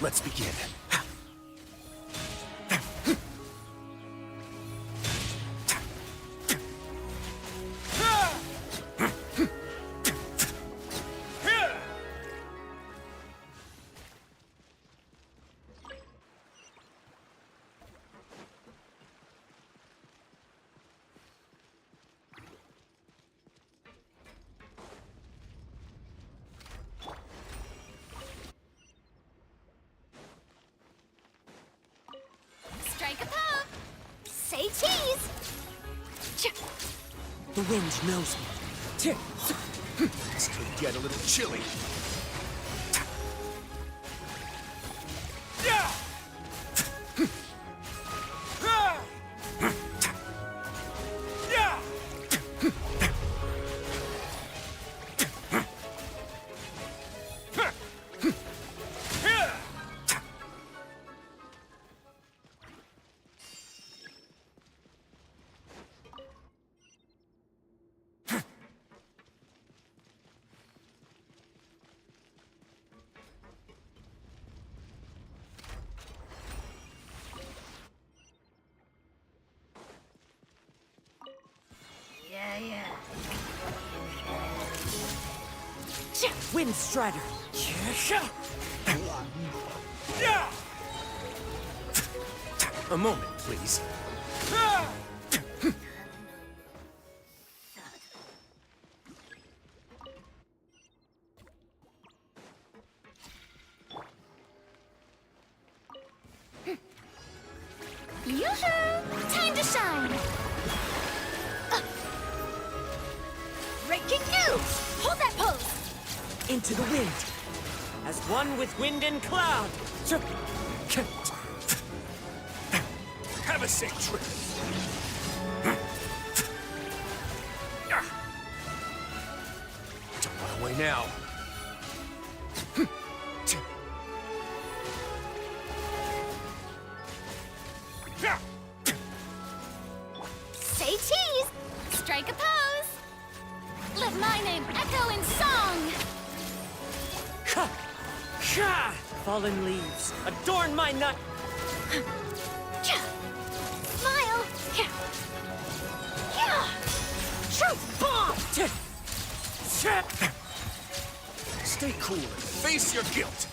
Let's begin. Strike a pose! Say cheese! The wind knows me. This could get a little chilly. Yeah. Wind Strider. A moment, please. Yoo-hoo! Time to shine! Breaking news! Hold that pose! Into the wind. As one with wind and cloud. Have a safe trip. Don't run away now. Say cheese! Strike a pose! Let my name echo in song! Fallen leaves, adorn my night. Smile! Truth bomb! Stay cool and face your guilt.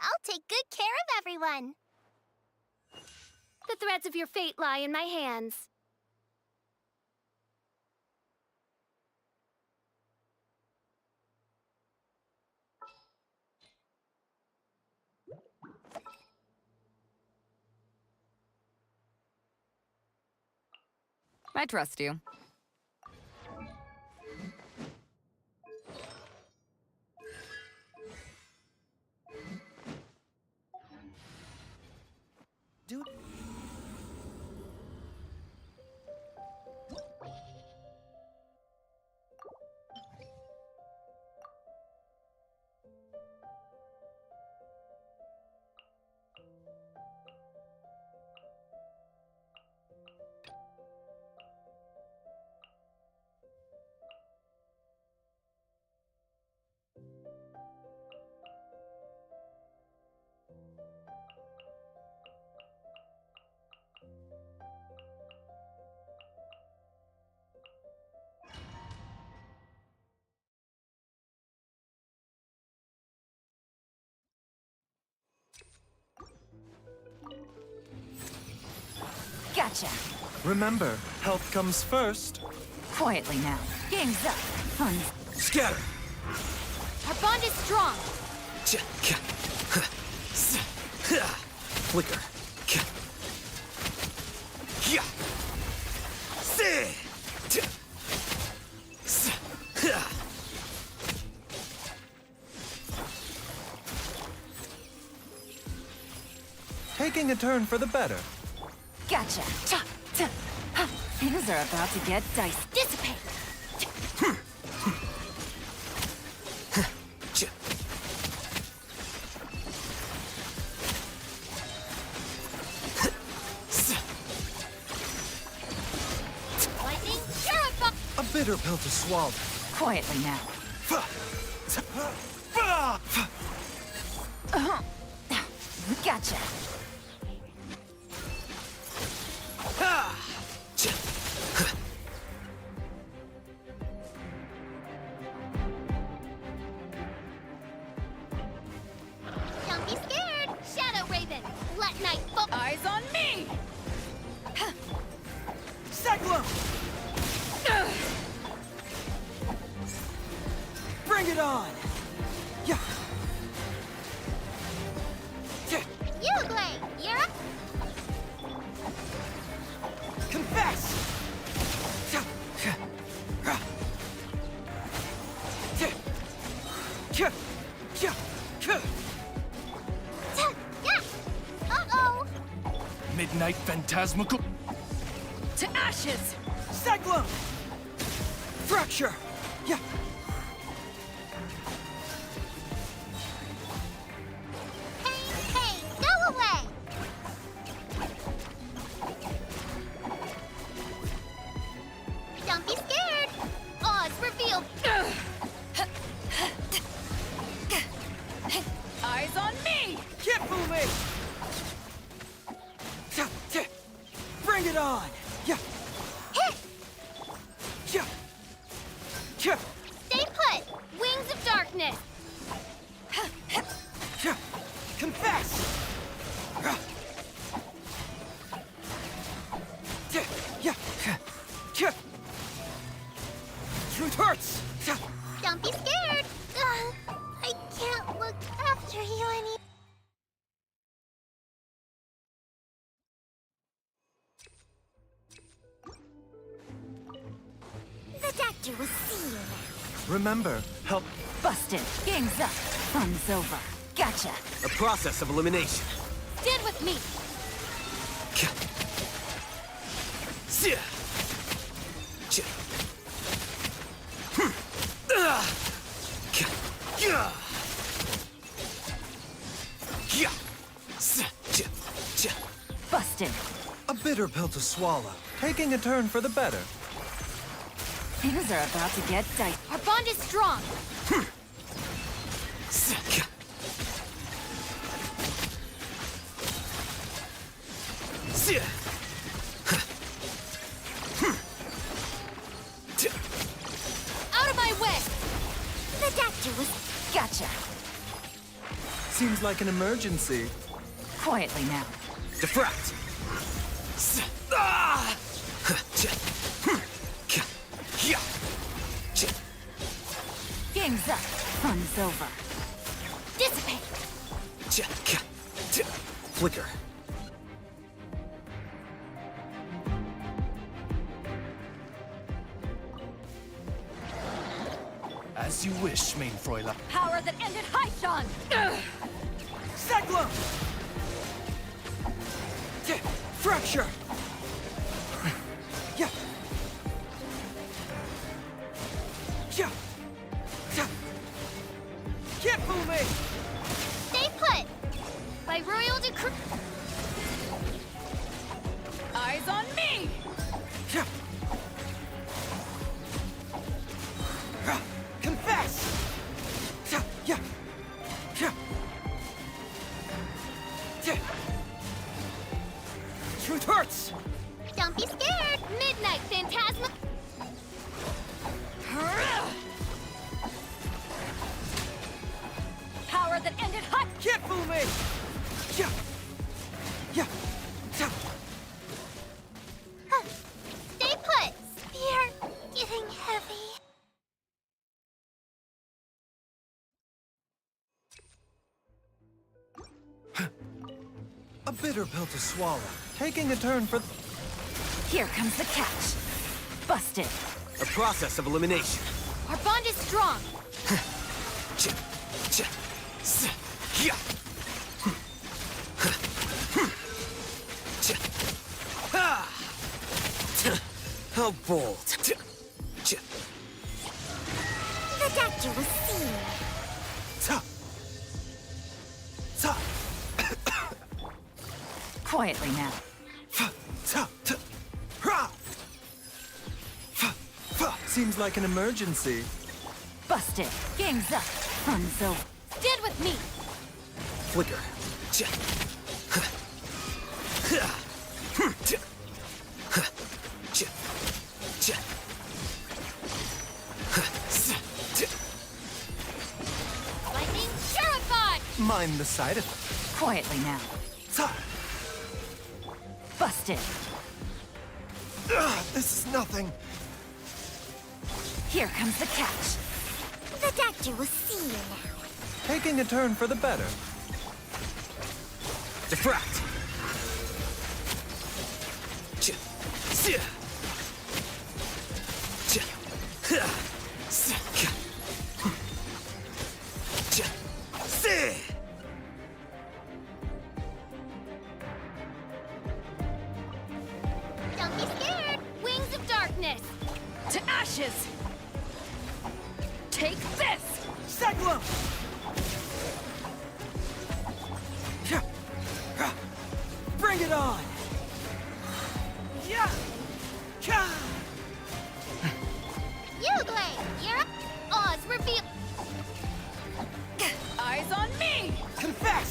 I'll take good care of everyone. The threads of your fate lie in my hands. I trust you. Dude. Gotcha. Remember, health comes first. Quietly now. Game's up. Fun. Scatter! Our bond is strong. Flicker. Taking a turn for the better. Gotcha. Cha, ta, ha. Things are about to get dicey. Dissipate. Lightning, purify. A bitter pill to swallow. Quietly now. Gotcha. Eyes on me! Cyclone! Bring it on! Yeah! Uglay, you're up. Confess! Yeah. Uh-oh. Midnight Phantasmical. To ashes! Cyclone! Fracture! Yeah! Hey, go away. Don't be scared. Oz revealed. Eyes on me! Can't fool me! Bring it on! Yeah! Yeah! Yeah! Stay put. Wings of darkness. Yeah! Confess! Yeah! Yeah! Truth hurts! Don't be scared. I can't look after you any. The doctor will see you now. Remember, help. Busted. Game's up. Fun's over. Gotcha. A process of elimination. Stand with me. Busted. A bitter pill to swallow. Taking a turn for the better. Things are about to get dicey. Our bond is strong. Out of my way. The doctor was. Gotcha. Seems like an emergency. Quietly now. Diffract. Game's up. Fun's over. Dissipate. Flicker. As you wish, main Fräulein. Power that ended Heizo! Cyclone! Fracture! Yeah! Yeah! Yeah! Can't fool me! Stay put. By royal decree. Eyes on me! Yeah! Confess! Yeah! Yeah! Yeah! Yeah! Truth hurts! Don't be scared. Midnight Phantasma. Power that ended Heizo! Can't fool me! Yeah! Yeah! Yeah! Stay put. Spear getting heavy. A bitter pill to swallow. Taking a turn for... Here comes the catch. Busted. A process of elimination. Our bond is strong. How bold. The doctor will see you. Ta! Ta! Quietly now. Fa! Ta! Ta! Ra! Fa! Fa! Seems like an emergency. Busted. Game's up. Fun's over. Stand with me. Flicker. Lightning Purified. Mind the side effect. Quietly now. Ta! Busted. Ugh, this is nothing. Here comes the catch. The doctor will see you now. Taking a turn for the better. Diffract! Ch- sia- ch- ha- si- ka- ch- si- Don't be scared. Wings of darkness. To ashes! Take this! Cyclone! Yeah. Ah. Bring it on! Yeah! Yeah! You, Glade. You're up. Oz, reveal. Eyes on me! Confess!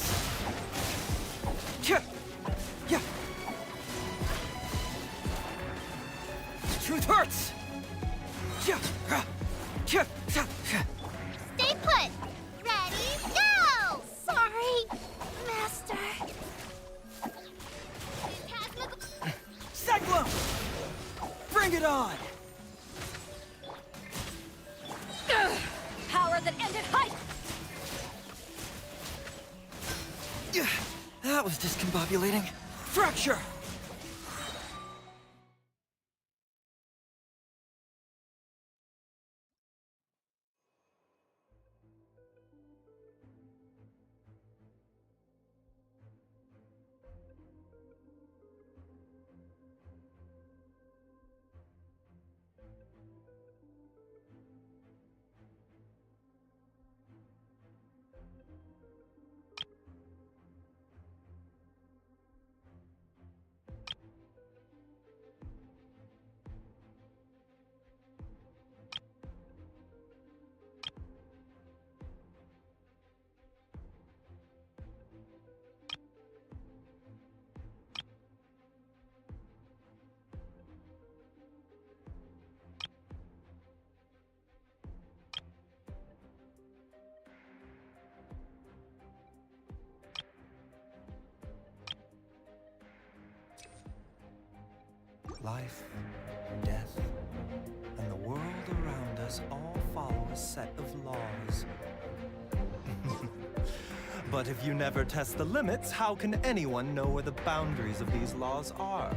Yeah! Yeah! Truth hurts! Yeah! Ah. Yeah! Yeah! Yeah. Stay put. Ready, go! Sorry, Master. Phantasmical. Cyclone! Bring it on! Power that ended height! Yeah, that was discombobulating. Fracture! Life, death, and the world around us all follow a set of laws. But if you never test the limits, how can anyone know where the boundaries of these laws are?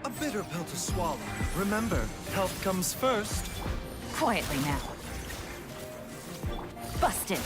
A bitter pill to swallow. Remember, health comes first. Quietly now. Busted.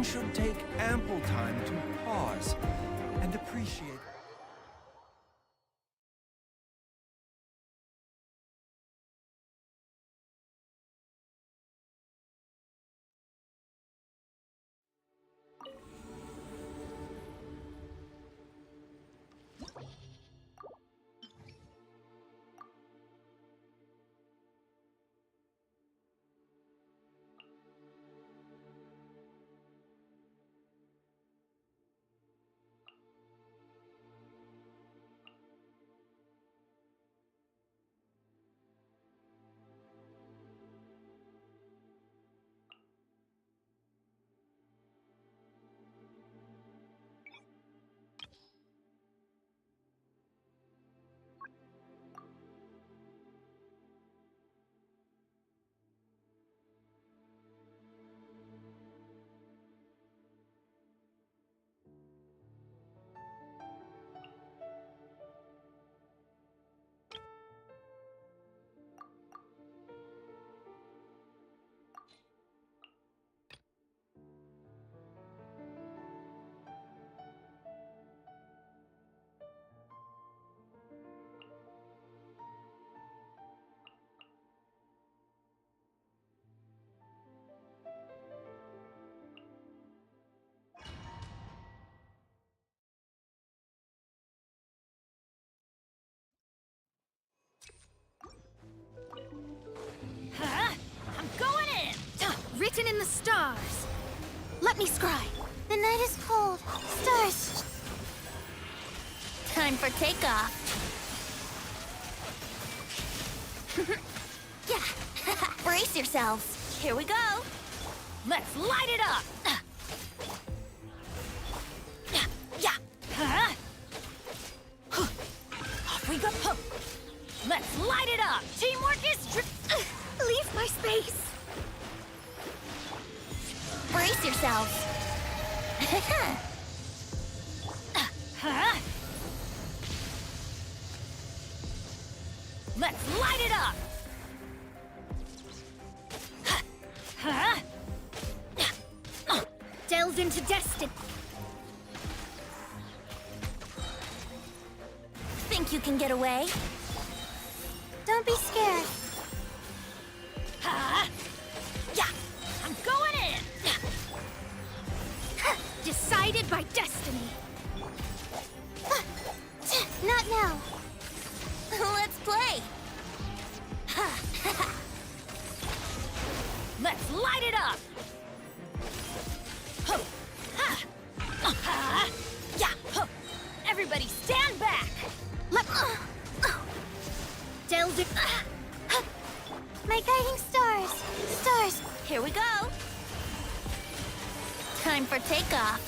one should take ample time to pause and appreciate. I'm going in! Written in the stars. Let me scry. The night is cold. Stars. Time for takeoff. Yeah. Brace yourselves. Here we go. Let's light it up! Yeah. Off we go! Let's light it up! Teamwork is Leave my space. Brace yourselves. Let's light it up! Delve into destiny. Think you can get away? Don't be scared. Yeah! I'm going in! Decided by destiny. Not now. Let's play. Let's light it up! Yeah! Everybody stand back! Delve in. My guiding stars. Stars. Here we go. Time for takeoff.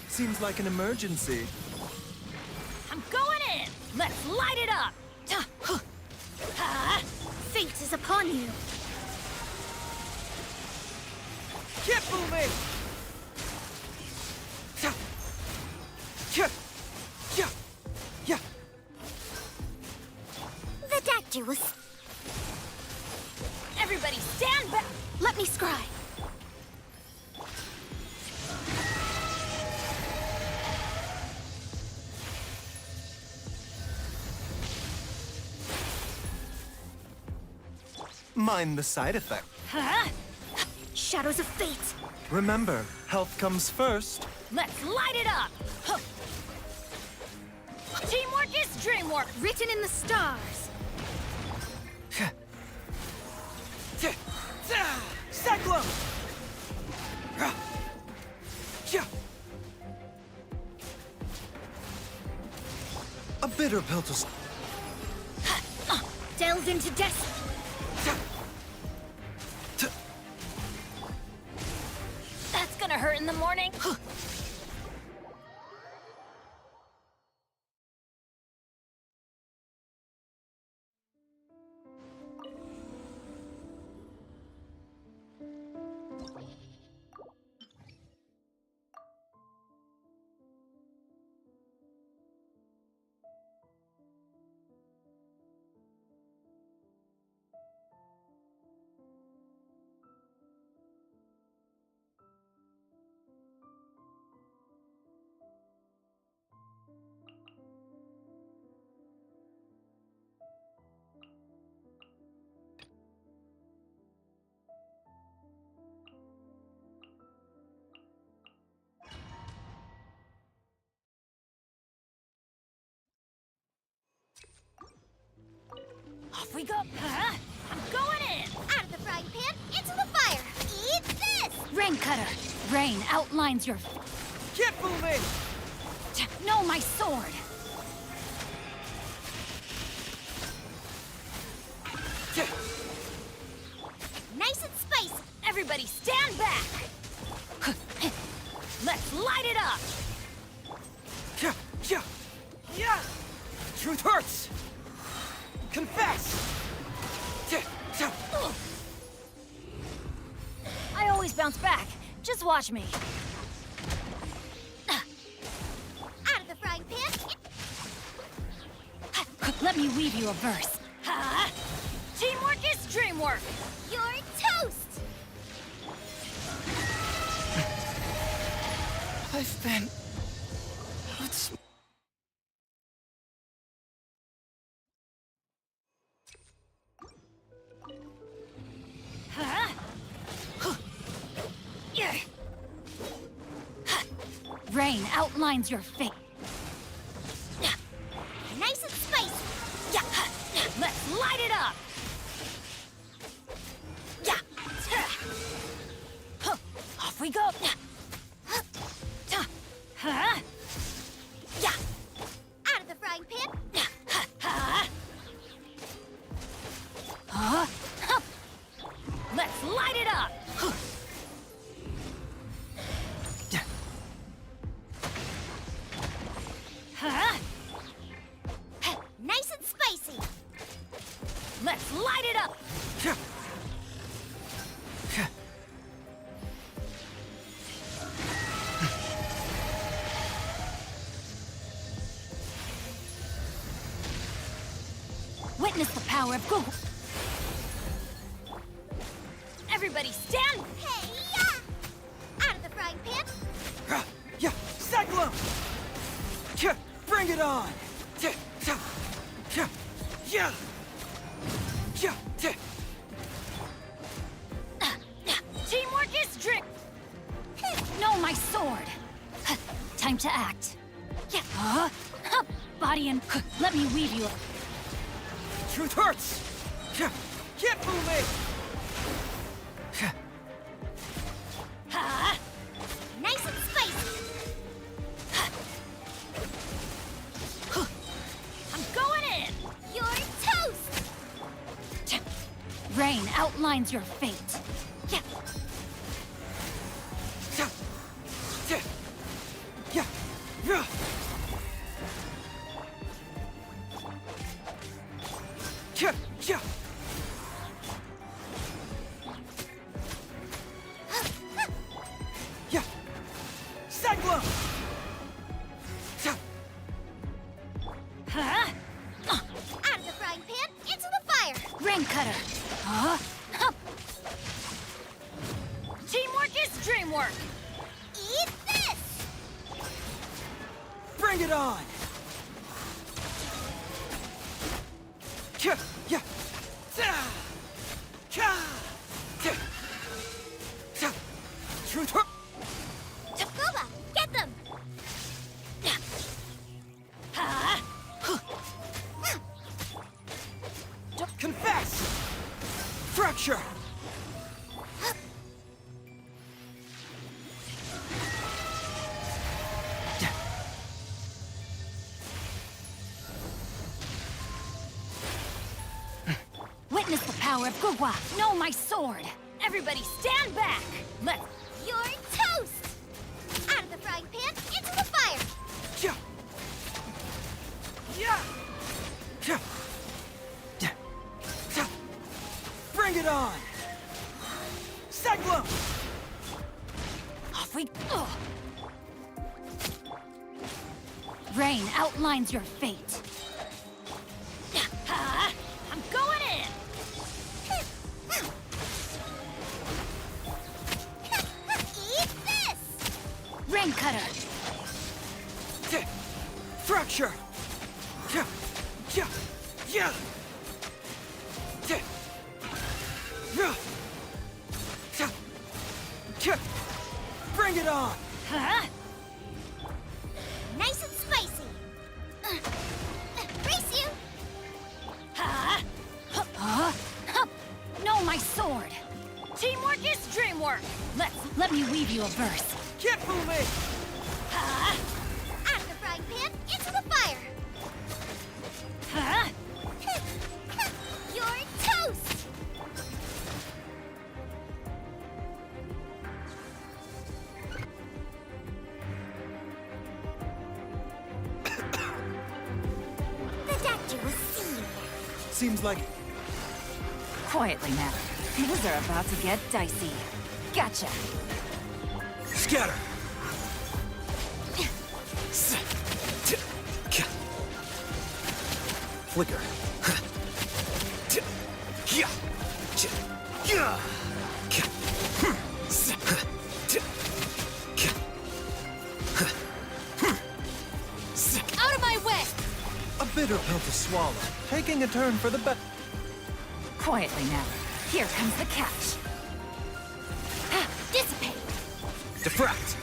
Seems like an emergency. I'm going in! Let's light it up! Fate is upon you. Keep moving! Yeah. The Dactylus. Everybody stand back! Let me scry. Mind the side effect. shadows of fate. Remember, health comes first. Let's light it up! Huh. Teamwork is dreamwork! Written in the stars. Cyclone! A bitter pill to Delved into destiny. That's gonna hurt in the morning. Off we go! Huh? I'm going in! Out of the frying pan, into the fire. Eat this! Rain cutter! Rain outlines your... Keep moving! No, my sword! Nice and spicy. Everybody stand back! Let's light it up! Yeah! Truth hurts! Confess! I always bounce back. Just watch me. Out of the frying pan. Let me weave you a verse. Ha! Teamwork is dreamwork! You're toast! I've been... What's... Huh? Yeah. Rain outlines your fate. Nice and spicy. Let's light it up! Off we go! Huh? Out of the frying pan. Huh? Let's light it up! Huh? Nice and spicy. Let's light it up! Witness the power of Google. Everybody stand! Hey, yeah! Out of the frying pan. Yeah! Cyclone! Bring it on! Yeah! Teamwork is dream. No, my sword. Time to act. Yeah. Body and let me weave you. Truth hurts! Keep moving! Ha! Nice and spicy. I'm going in. You're toast. Rain outlines your fate. Yeah. Yeah! Cyclone! Huh? Out of the frying pan, into the fire. Rain cutter. Teamwork is dreamwork. Eat this. Bring it on! Yeah! Confess! Fracture! Witness the power of Gugwa. Know my sword. Everybody stand back. Let's... You're toast! Out of the frying pan, into the fire! Yeah! Yeah! Yeah! Yeah! Bring it on! Cyclone! Off we... Ugh. Rain outlines your fate. I'm going in! Eat this! Rain cutter. Fracture! Yeah! Yeah! Yeah! Yeah! Yeah! Yeah! Yeah! Bring it on! Huh? Nice and spicy! Brace you! Know my sword. Teamwork is dreamwork. Let me weave you a verse. Can't fool me! Out of the frying pan, into the fire! Huh? You're toast! The doctor will see you. Seems like Quietly now. Things are about to get dicey. Gotcha. Scatter! Flicker. Out of my way! a bitter pill to swallow. Taking a turn for the bet. Quietly now. Here comes the catch. Dissipate! Diffract!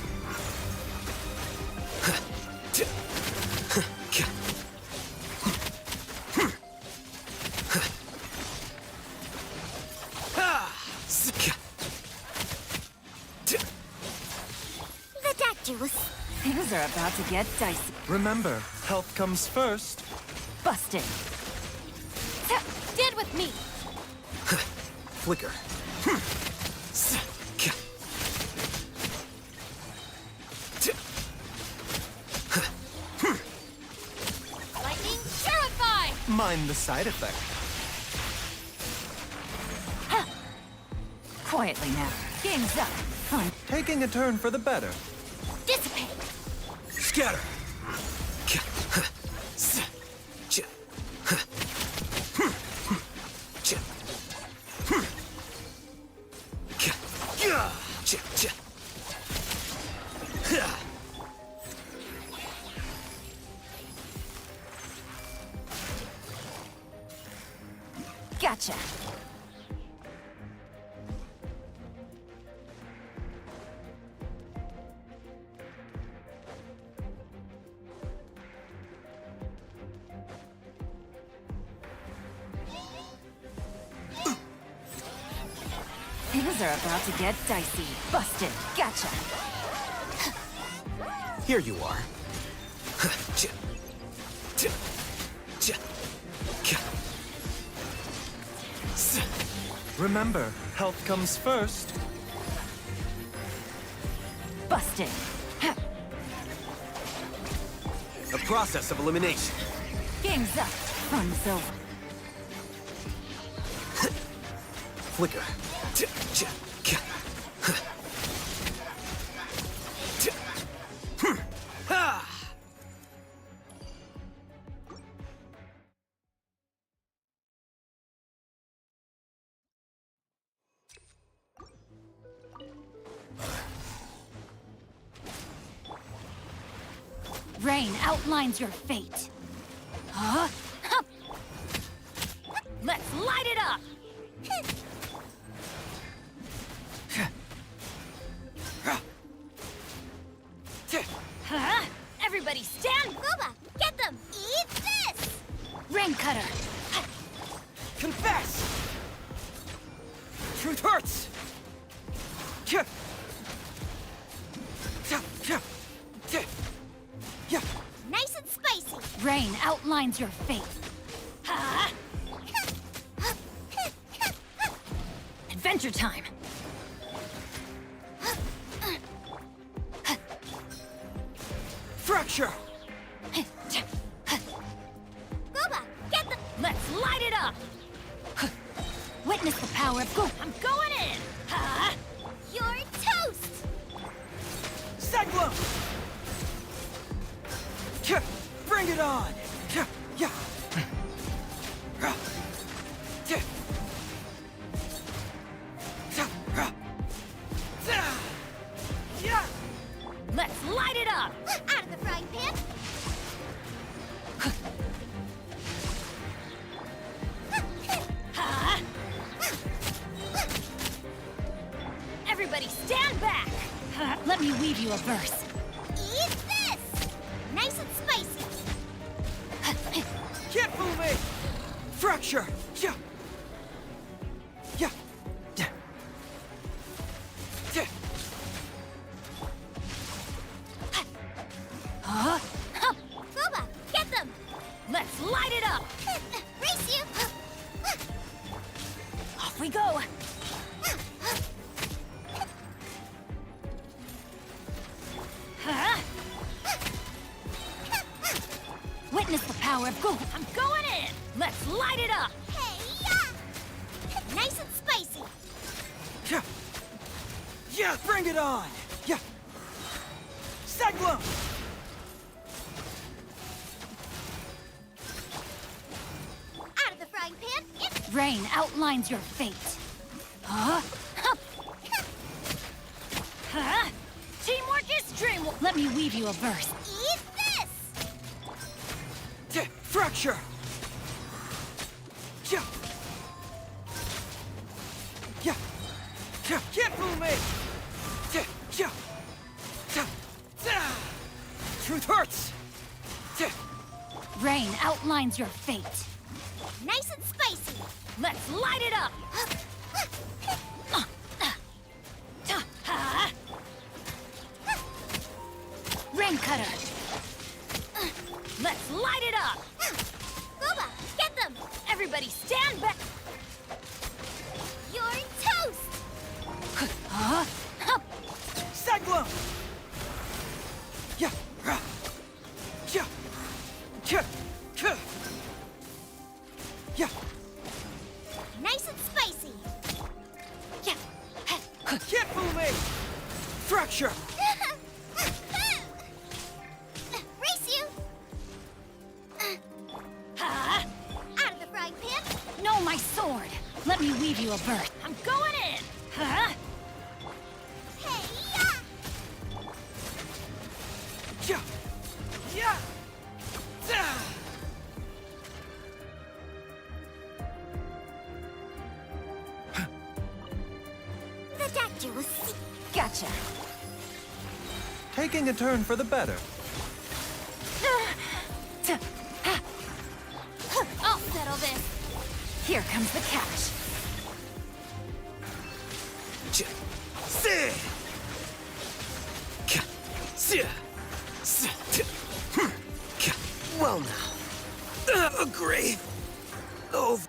The doctor will Things are about to get dicey. Remember, health comes first. Busted. Stand with me! Flicker. lightning purify! Mind the side effect. Quietly now. Game's up. Fine. Taking a turn for the better. Dissipate! Scatter! Gotcha. Things are about to get dicey. Busted. Gotcha. Here you are. Remember, health comes first. Busted. A process of elimination. Game's up. Fun's over. Flicker. Rain outlines your fate. Huh? Hup. Let's light it up! Huh? Everybody stand! Booba, get them! Eat this! Rain cutter! Confess! Truth hurts! Yeah. Nice and spicy. Rain outlines your fate. Ha! Adventure time! Fracture! Gooba, get the... Let's light it up! Witness the power of go. I'm going in! Ha! You're toast! Cyclone! Bring it on! Yeah. Let's light it up! Out of the frying pan! Ha! Everybody stand back! Let me weave you a verse. Eat this! Nice and spicy. Can't fool me! Fracture! Yeah. Yeah. Yeah. Yeah. Huh? Gooba, get them! Let's light it up! Race you! Off we go! Huh? Witness the power of go. I'm going in! Let's light it up! Hey-ya! Nice and spicy. Yeah. Yeah, bring it on! Yeah. Cyclone! Out of the frying pan, it's... Rain outlines your fate. Huh? Huh? Huh? Teamwork is dream. Let me weave you a verse. Eat this! Yeah. Fracture! Yeah. Yeah. Yeah. Can't fool me! Yeah. Yeah. Yeah. Yeah. Truth hurts! Yeah. Rain outlines your fate. Nice and spicy. Let's light it up! Ha! Rain cutter! Let's light it up! Gooba, get them! Everybody stand back! You're toast! Huh? Cyclone! Yeah. Yeah. Yeah. Yeah. Yeah. Nice and spicy. Yeah. Can't fool me! Fracture! Race you! Ha! Out of the frying pan, No, my sword! Let me weave you a verse. I'm going in! Huh? hey-ya! Yeah. Yeah. Yeah. The doctor will see. Gotcha. Taking a turn for the better. I'll settle this. Here comes the catch. Well now. Agree. Oh.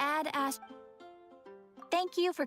Ad Ast. Thank you for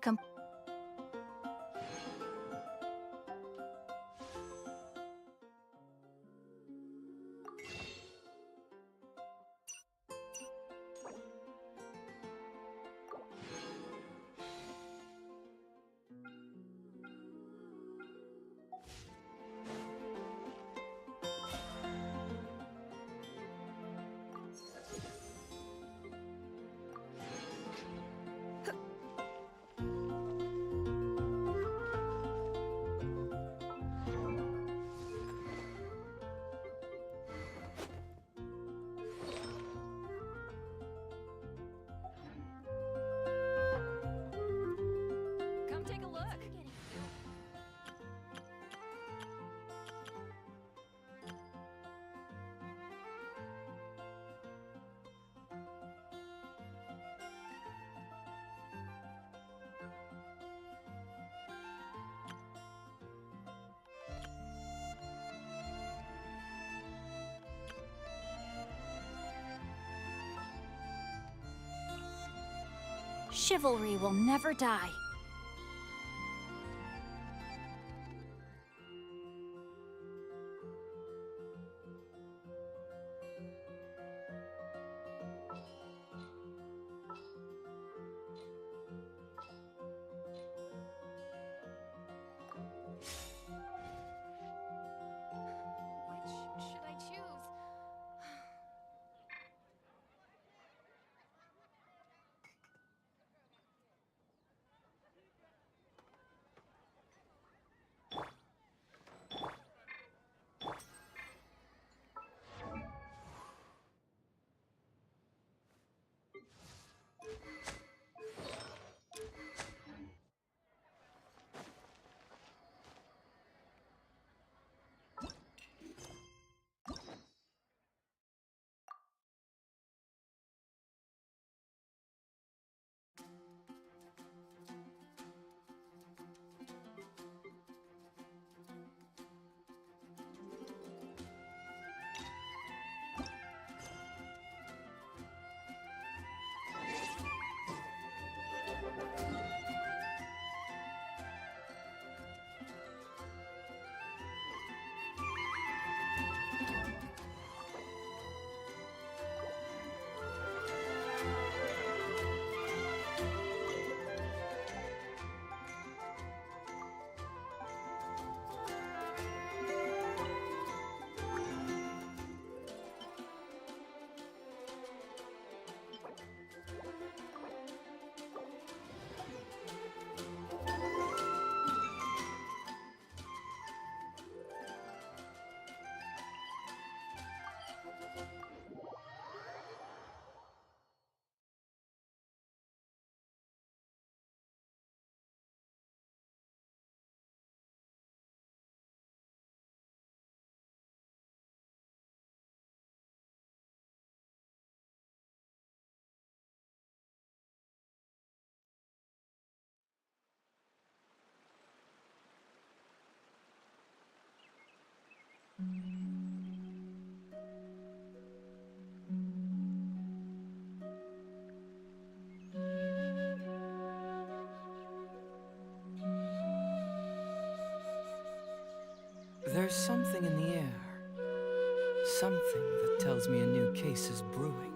Come take a look. Chivalry will never die. Which should I choose? There's something in the air. Something that tells me a new case is brewing.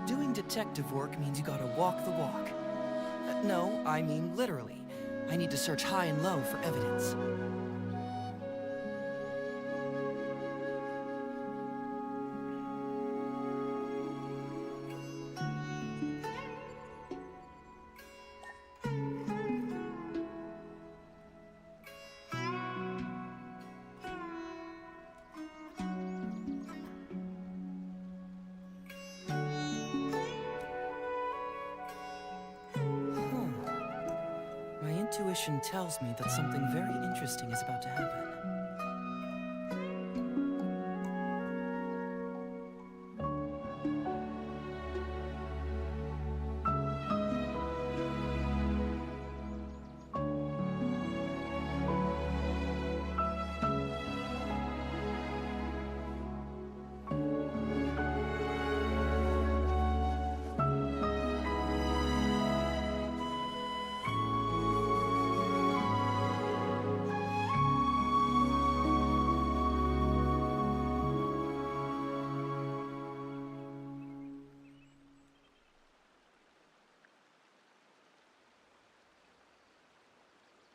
Doing detective work means you gotta walk the walk. No, I mean literally. I need to search high and low for evidence. intuition tells me that something very interesting is about to happen.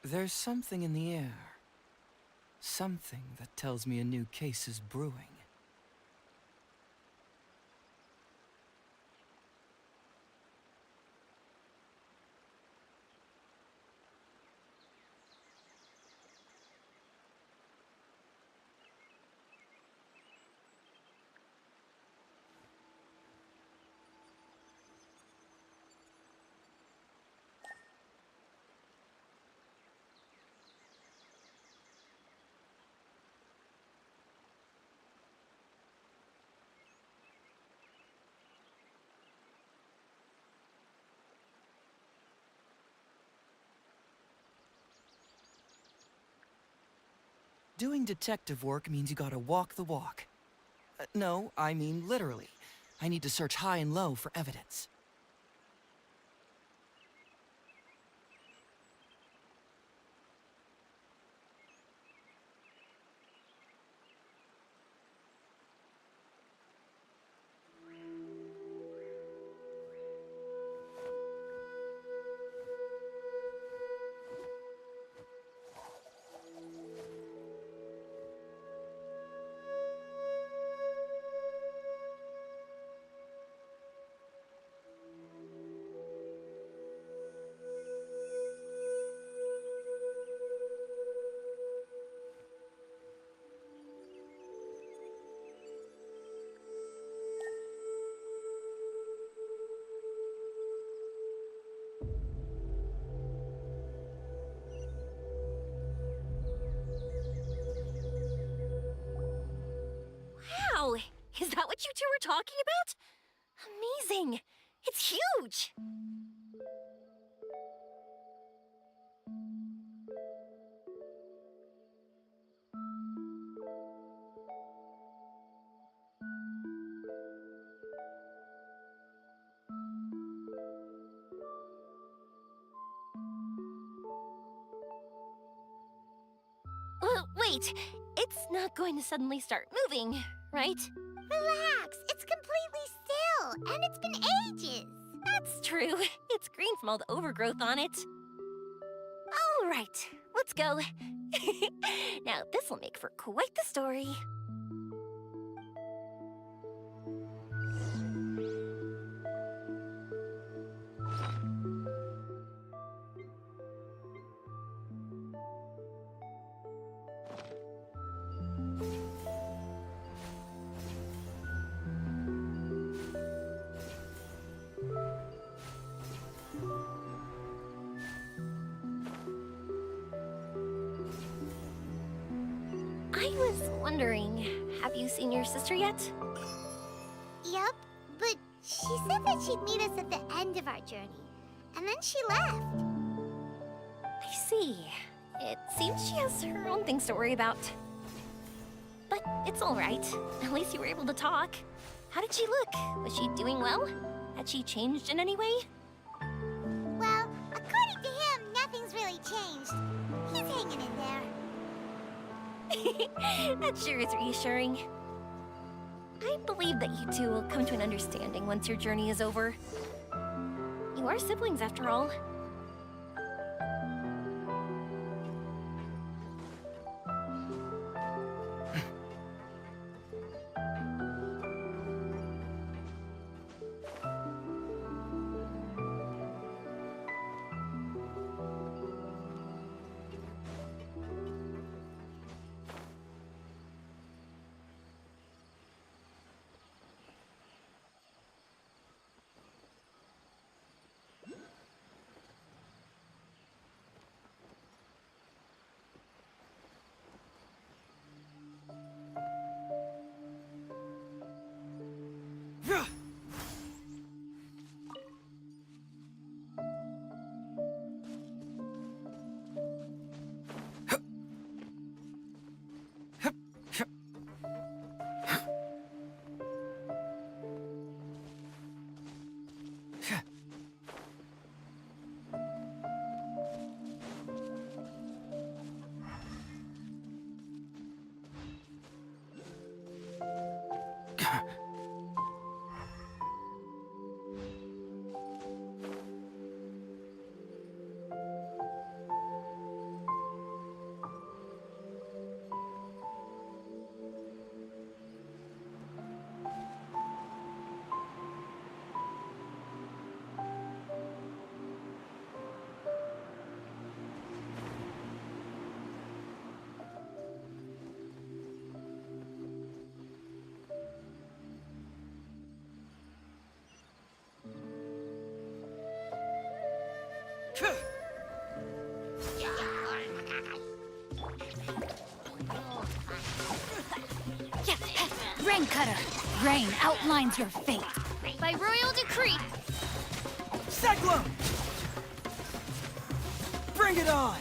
There's something in the air. Something that tells me a new case is brewing. Doing detective work means you gotta walk the walk. No, I mean literally. I need to search high and low for evidence. Wow! Is that what you two were talking about? Amazing! It's huge! Wait! It's not going to suddenly start moving, right? Relax, it's completely still, and it's been ages. That's true. It's green from all the overgrowth on it. All right, let's go. Now, this will make for quite the story. I was wondering, have you seen your sister yet? Yup, but she said that she'd meet us at the end of our journey, and then she left. I see. It seems she has her own things to worry about. But it's all right. At least you were able to talk. How did she look? Was she doing well? Had she changed in any way? Well, according to him, nothing's really changed. He's hanging in there. That sure is reassuring. I believe that you two will come to an understanding once your journey is over. You are siblings, after all. Rain Cutter, rain outlines your fate. By royal decree, Seglum! Bring it on!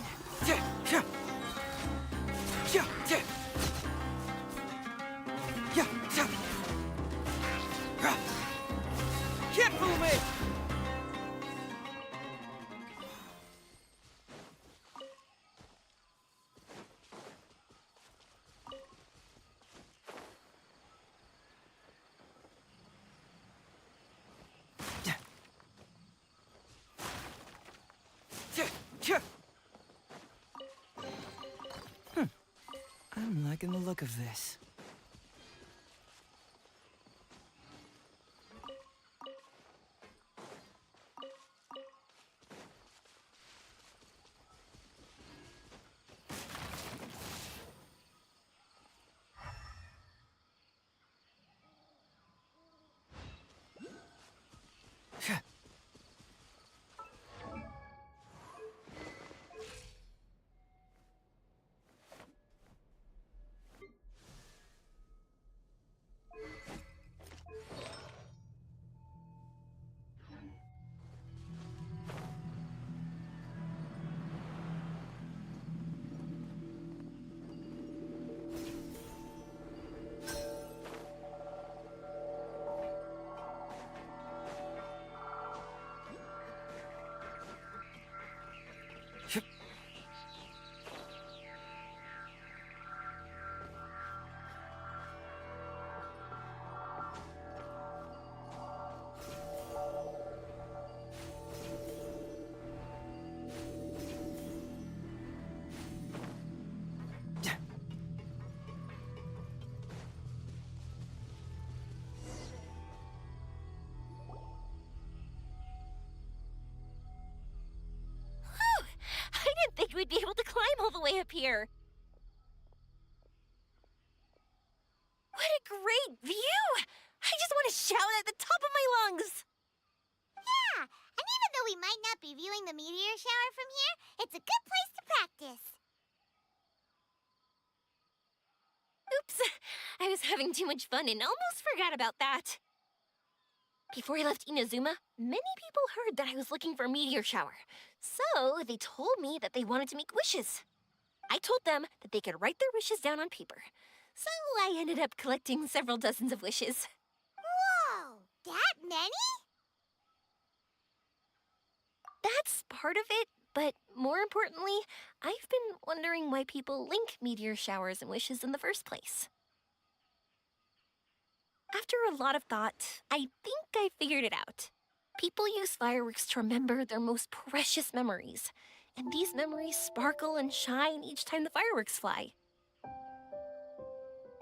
Can't fool me! I'm liking the look of this. I didn't think we'd be able to climb all the way up here. What a great view! I just want to shout at the top of my lungs. yeah, and even though we might not be viewing the meteor shower from here, it's a good place to practice. Oops, I was having too much fun and almost forgot about that. Before I left Inazuma, many people heard that I was looking for a meteor shower. So they told me that they wanted to make wishes. I told them that they could write their wishes down on paper. So I ended up collecting several dozens of wishes. Whoa, that many? That's part of it, but more importantly, I've been wondering why people link meteor showers and wishes in the first place. After a lot of thought, I think I figured it out. People use fireworks to remember their most precious memories, and these memories sparkle and shine each time the fireworks fly.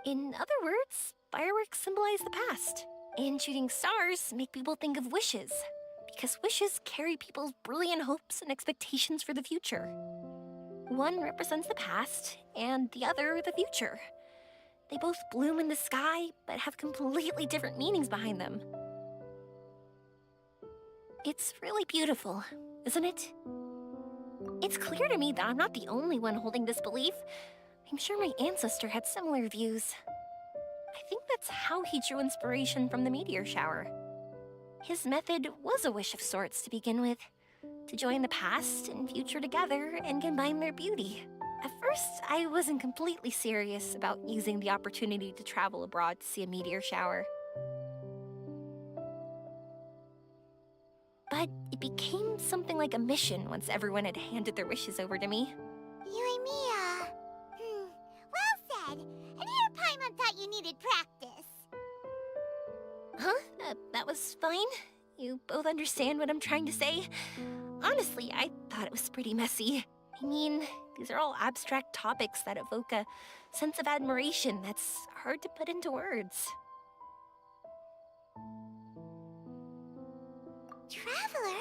In other words, fireworks symbolize the past, and shooting stars make people think of wishes, because wishes carry people's brilliant hopes and expectations for the future. One represents the past, and the other the future. They both bloom in the sky, but have completely different meanings behind them. It's really beautiful, isn't it? It's clear to me that I'm not the only one holding this belief. I'm sure my ancestor had similar views. I think that's how he drew inspiration from the meteor shower. His method was a wish of sorts to begin with, to join the past and future together and combine their beauty. At first, I wasn't completely serious about using the opportunity to travel abroad to see a meteor shower. But it became something like a mission once everyone had handed their wishes over to me. You and me, well said. And here Paimon thought you needed practice. that was fine? You both understand what I'm trying to say? Honestly, I thought it was pretty messy. I mean, these are all abstract topics that evoke a sense of admiration that's hard to put into words. Traveler?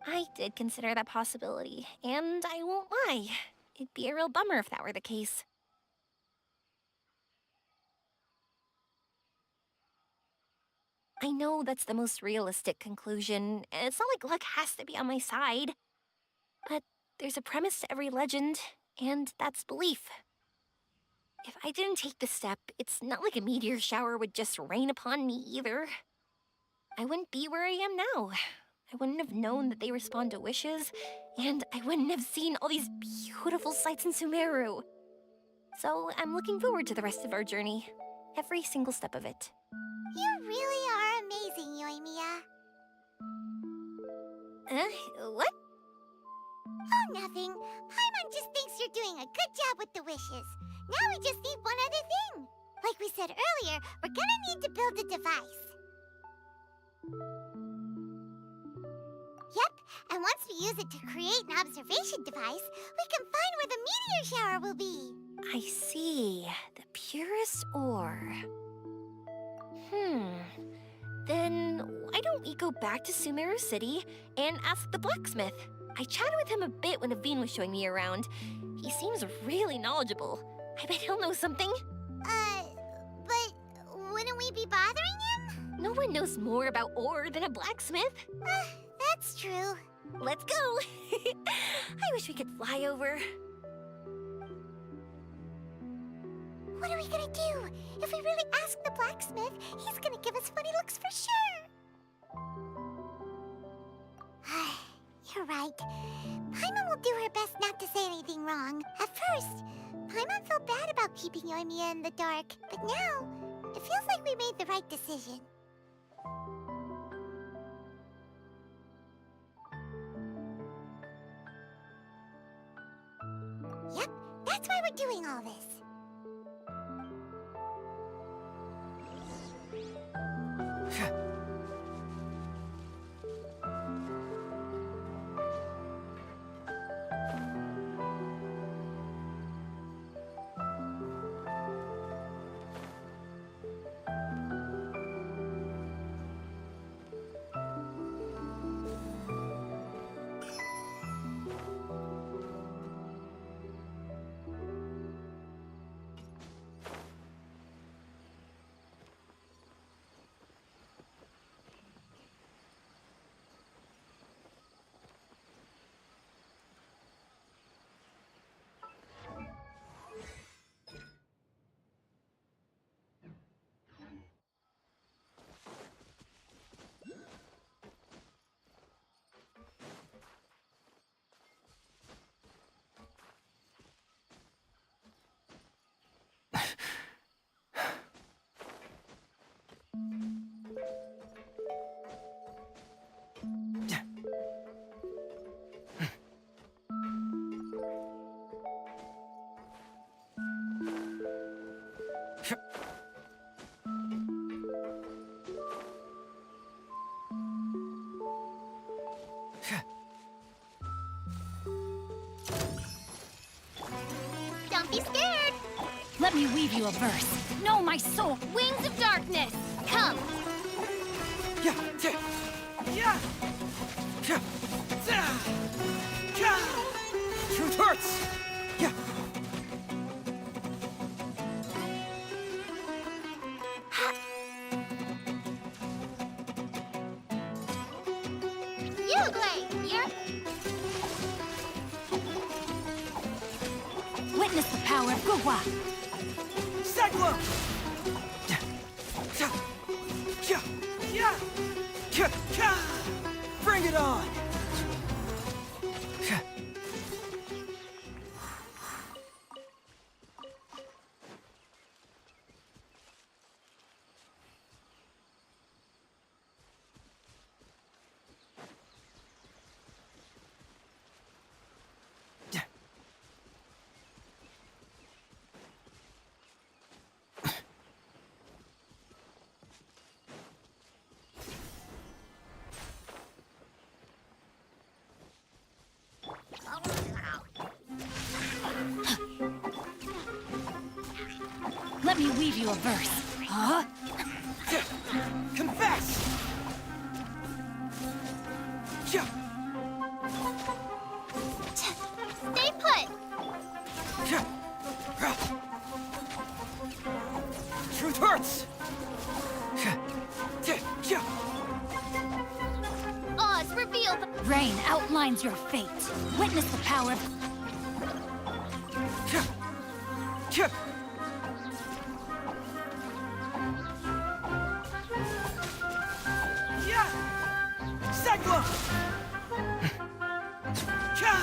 I did consider that possibility, and I won't lie. It'd be a real bummer if that were the case. I know that's the most realistic conclusion, and it's not like luck has to be on my side. But there's a premise to every legend, and that's belief. If I didn't take the step, it's not like a meteor shower would just rain upon me either. I wouldn't be where I am now. I wouldn't have known that they respond to wishes, and I wouldn't have seen all these beautiful sights in Sumeru. So I'm looking forward to the rest of our journey. Every single step of it. You really are amazing, Yoimiya. What? Oh, nothing. Paimon just thinks you're doing a good job with the wishes. Now we just need one other thing. Like we said earlier, we're gonna need to build a device. Yep, and once we use it to create an observation device, we can find where the meteor shower will be. I see. The purest ore. Then why don't we go back to Sumeru City and ask the blacksmith? I chatted with him a bit when Aveen was showing me around. He seems really knowledgeable. I bet he'll know something. But wouldn't we be bothering him? No one knows more about ore than a blacksmith. That's true. Let's go! I wish we could fly over. What are we gonna do? If we really ask the blacksmith, he's gonna give us funny looks for sure. You're right. Paimon will do her best not to say anything wrong. At first, Paimon felt bad about keeping Yoimiya in the dark, but now, it feels like we made the right decision. Yep, that's why we're doing all this. Don't be scared! Let me weave you a verse. Know my soul. Wings of darkness, come! Yeah, yeah, yeah, yeah. Truth hurts. Yeah. You, Blade, here! Witness the power of Gugwa. Seglo. Bring it on. Let me weave you a verse. Huh? Confess! Yeah. Stay put! Yeah. Truth hurts! Yeah. Oz, reveal the... Rain outlines your fate. Witness the power of... Yeah. Yeah. Cyclone! Yeah.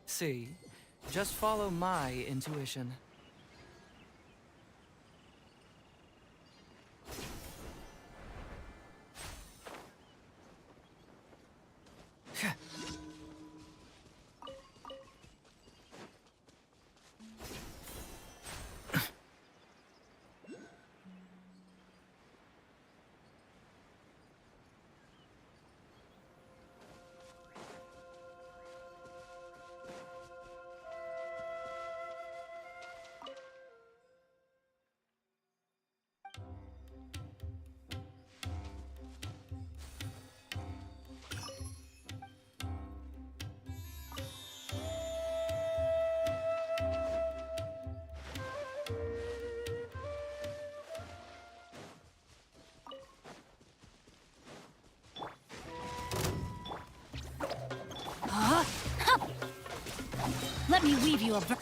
See, just follow my intuition. Huh? Let me weave you a verse.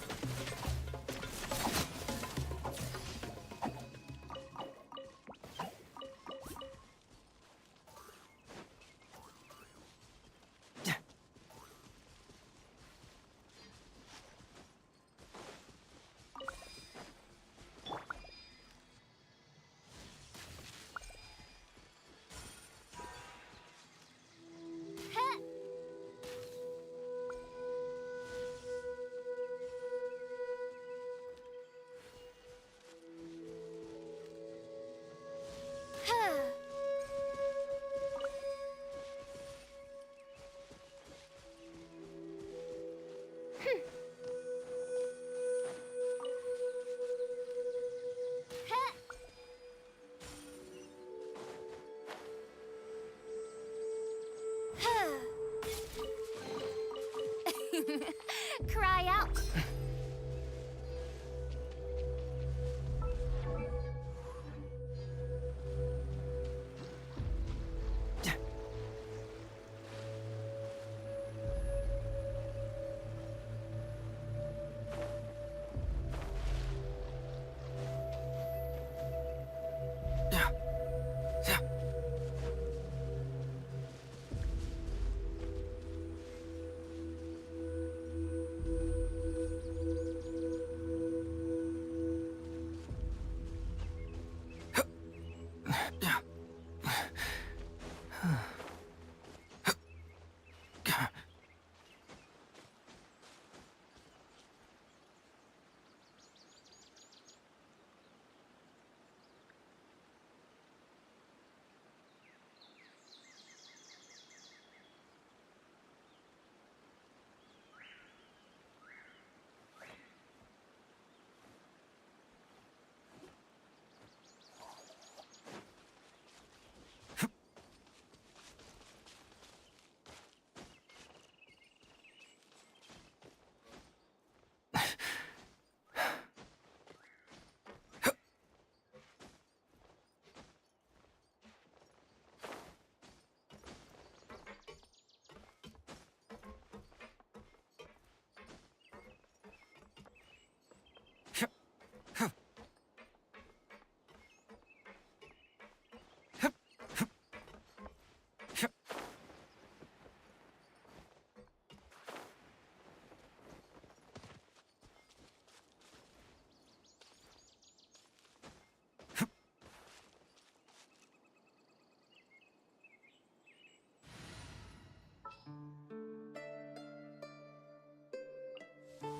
Cry out.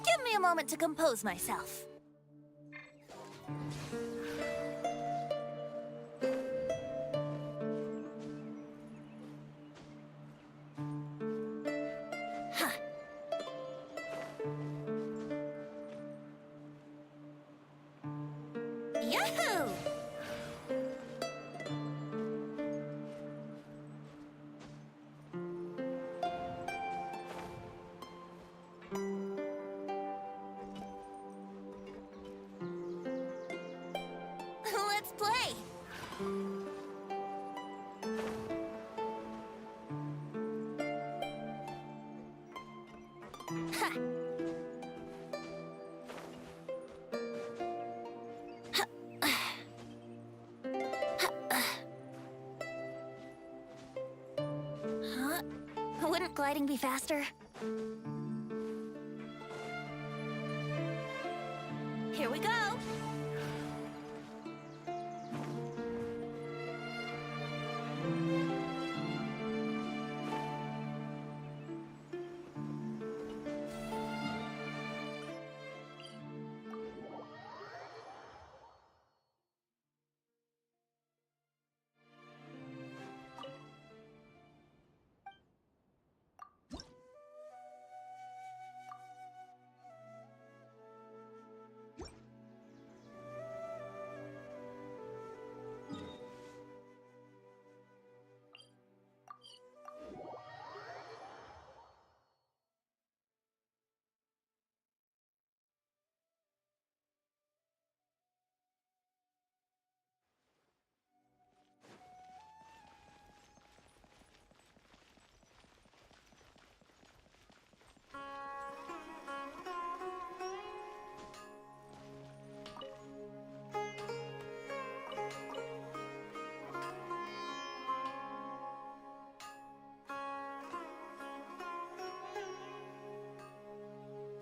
Give me a moment to compose myself. go! Let's play! Huh? Wouldn't gliding be faster? Here we go!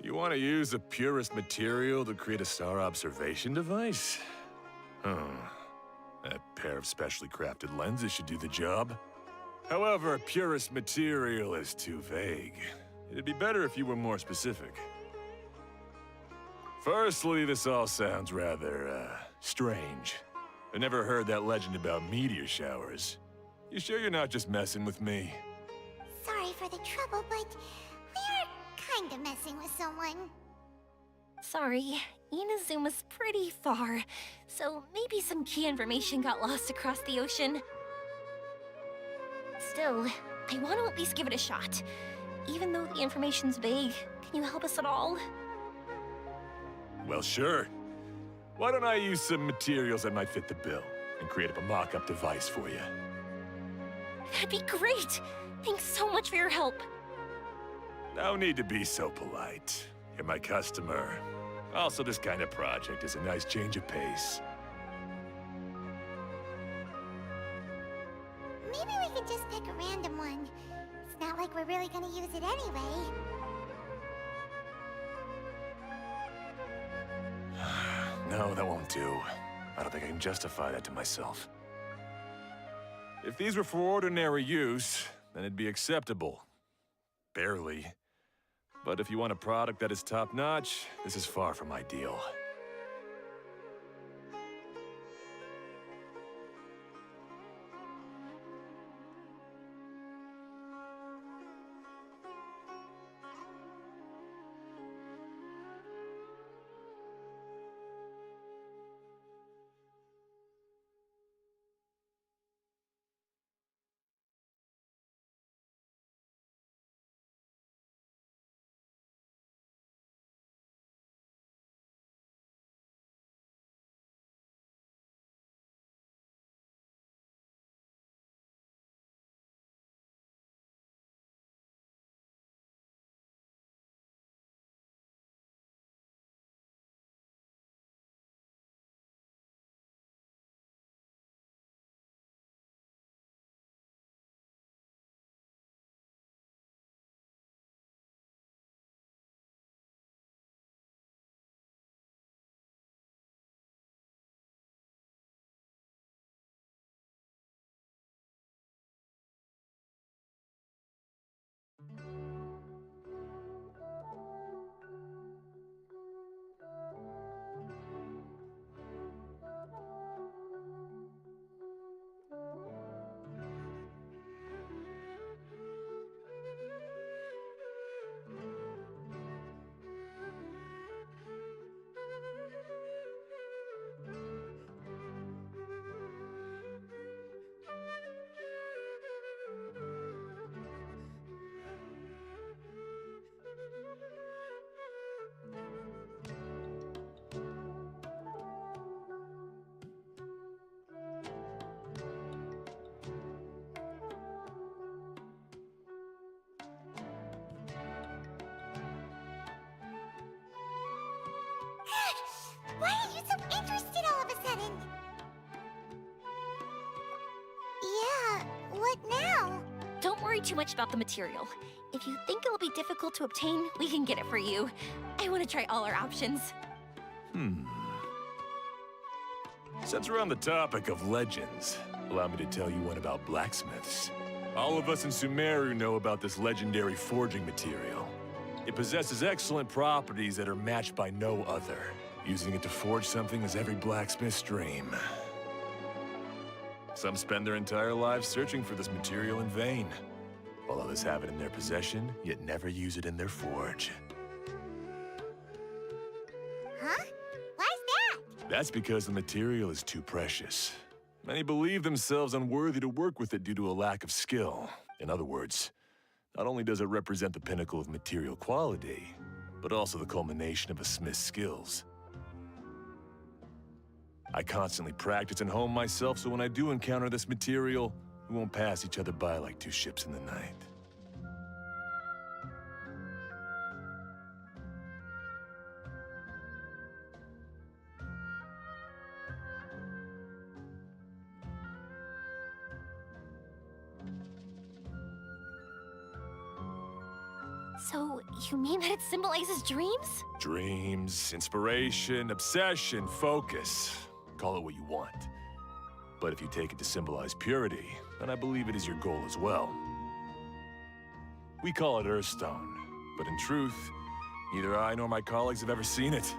You want to use the purest material to create a star observation device? A pair of specially crafted lenses should do the job. However, purest material is too vague. It'd be better if you were more specific. Firstly, this all sounds rather, strange. I never heard that legend about meteor showers. You sure you're not just messing with me? Sorry for the trouble, but we are kinda messing with someone. Sorry, Inazuma's pretty far, so maybe some key information got lost across the ocean. Still, I want to at least give it a shot. Even though the information's vague, can you help us at all? Well, sure. Why don't I use some materials that might fit the bill and create up a mock-up device for you? That'd be great! Thanks so much for your help. No need to be so polite. You're my customer. Also, this kind of project is a nice change of pace. Maybe we could just pick a random one. It's not like we're really gonna use it anyway. No, that won't do. I don't think I can justify that to myself. If these were for ordinary use, then it'd be acceptable. Barely. But if you want a product that is top-notch, this is far from ideal. Why are you so interested all of a sudden? Yeah, what now? Don't worry too much about the material. If you think it'll be difficult to obtain, we can get it for you. I want to try all our options. Since we're on the topic of legends, allow me to tell you one about blacksmiths. All of us in Sumeru know about this legendary forging material. It possesses excellent properties that are matched by no other. Using it to forge something is every blacksmith's dream. Some spend their entire lives searching for this material in vain, while others have it in their possession, yet never use it in their forge. Huh? Why's that? That's because the material is too precious. Many believe themselves unworthy to work with it due to a lack of skill. In other words, not only does it represent the pinnacle of material quality, but also the culmination of a smith's skills. I constantly practice and hone myself, so when I do encounter this material, we won't pass each other by like two ships in the night. So, you mean that it symbolizes dreams? Dreams, inspiration, obsession, focus. Call it what you want. But if you take it to symbolize purity, then I believe it is your goal as well. We call it Earthstone, but in truth, neither I nor my colleagues have ever seen it.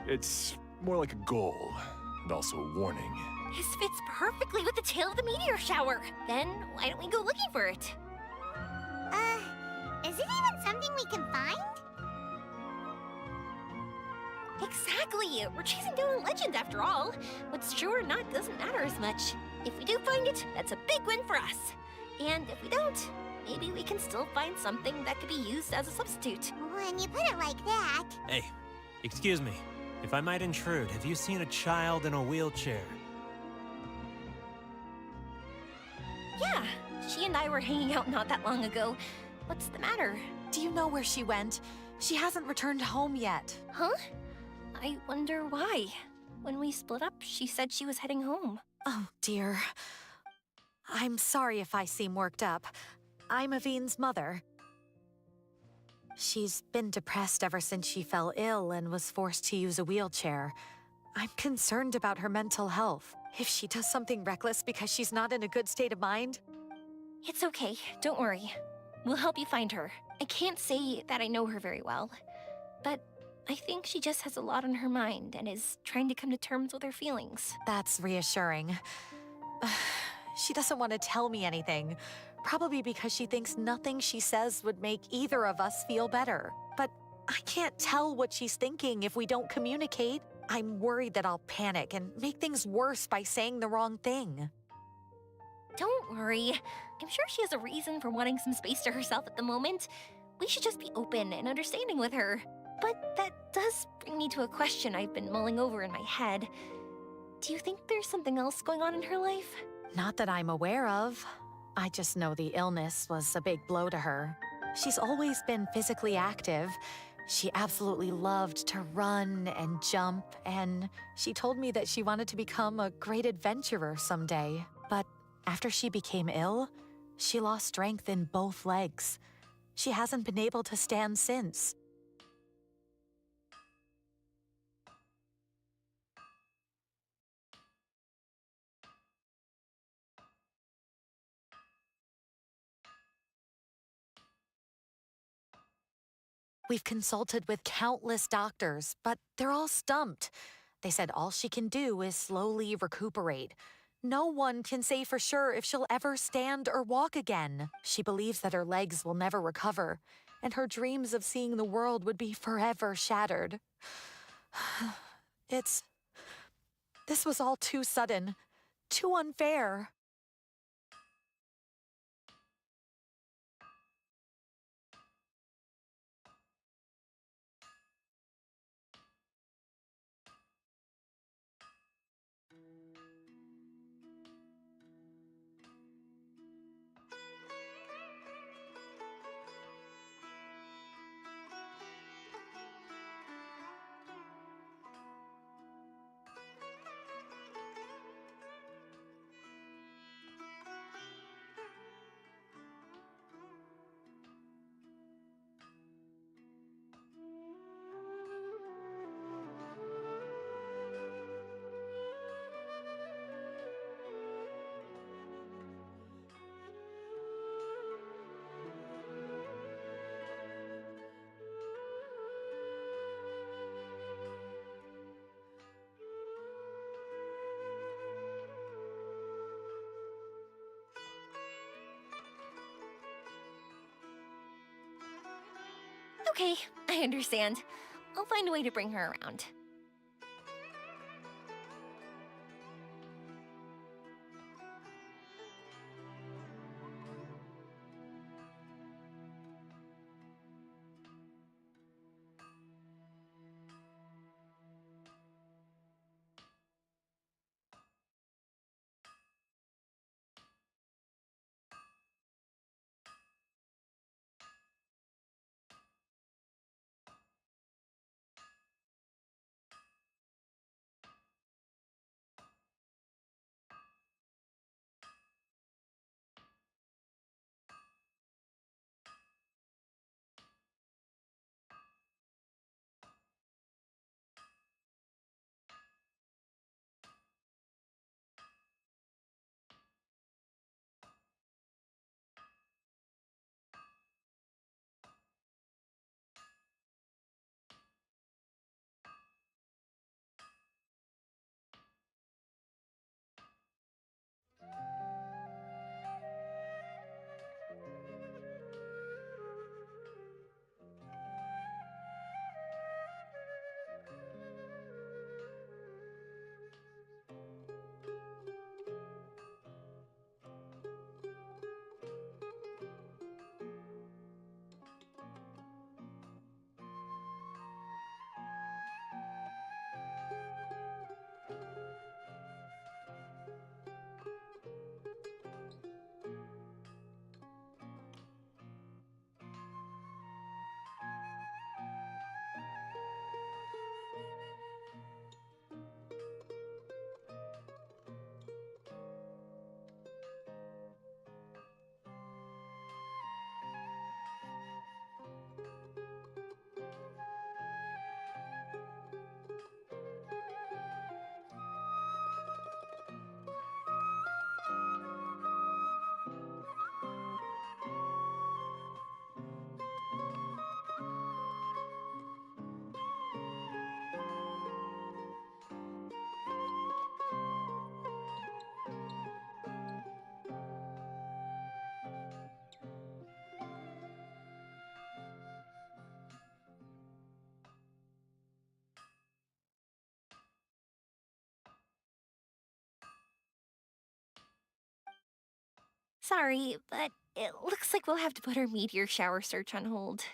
It's more like a goal, and also a warning. This fits perfectly with the tale of the meteor shower. Then, why don't we go looking for it? Is it even something we can find? Exactly! We're chasing down a legend after all. What's true or not doesn't matter as much. If we do find it, that's a big win for us. And if we don't, maybe we can still find something that could be used as a substitute. When you put it like that... Hey, excuse me. If I might intrude, have you seen a child in a wheelchair? Yeah, she and I were hanging out not that long ago. What's the matter? Do you know where she went? She hasn't returned home yet. Huh? I wonder why. When we split up, she said she was heading home. Oh, dear. I'm sorry if I seem worked up. I'm Avine's mother. She's been depressed ever since she fell ill and was forced to use a wheelchair. I'm concerned about her mental health. If she does something reckless because she's not in a good state of mind... It's okay, don't worry. We'll help you find her. I can't say that I know her very well, but I think she just has a lot on her mind and is trying to come to terms with her feelings. That's reassuring. She doesn't want to tell me anything, probably because she thinks nothing she says would make either of us feel better. But I can't tell what she's thinking if we don't communicate. I'm worried that I'll panic and make things worse by saying the wrong thing. Don't worry. I'm sure she has a reason for wanting some space to herself at the moment. We should just be open and understanding with her. But that does bring me to a question I've been mulling over in my head. Do you think there's something else going on in her life? Not that I'm aware of. I just know the illness was a big blow to her. She's always been physically active. She absolutely loved to run and jump, and she told me that she wanted to become a great adventurer someday. But after she became ill, she lost strength in both legs. She hasn't been able to stand since. We've consulted with countless doctors, but they're all stumped. They said all she can do is slowly recuperate. No one can say for sure if she'll ever stand or walk again. She believes that her legs will never recover, and her dreams of seeing the world would be forever shattered. This was all too sudden, too unfair. Okay, I understand. I'll find a way to bring her around. Sorry, but it looks like we'll have to put our meteor shower search on hold.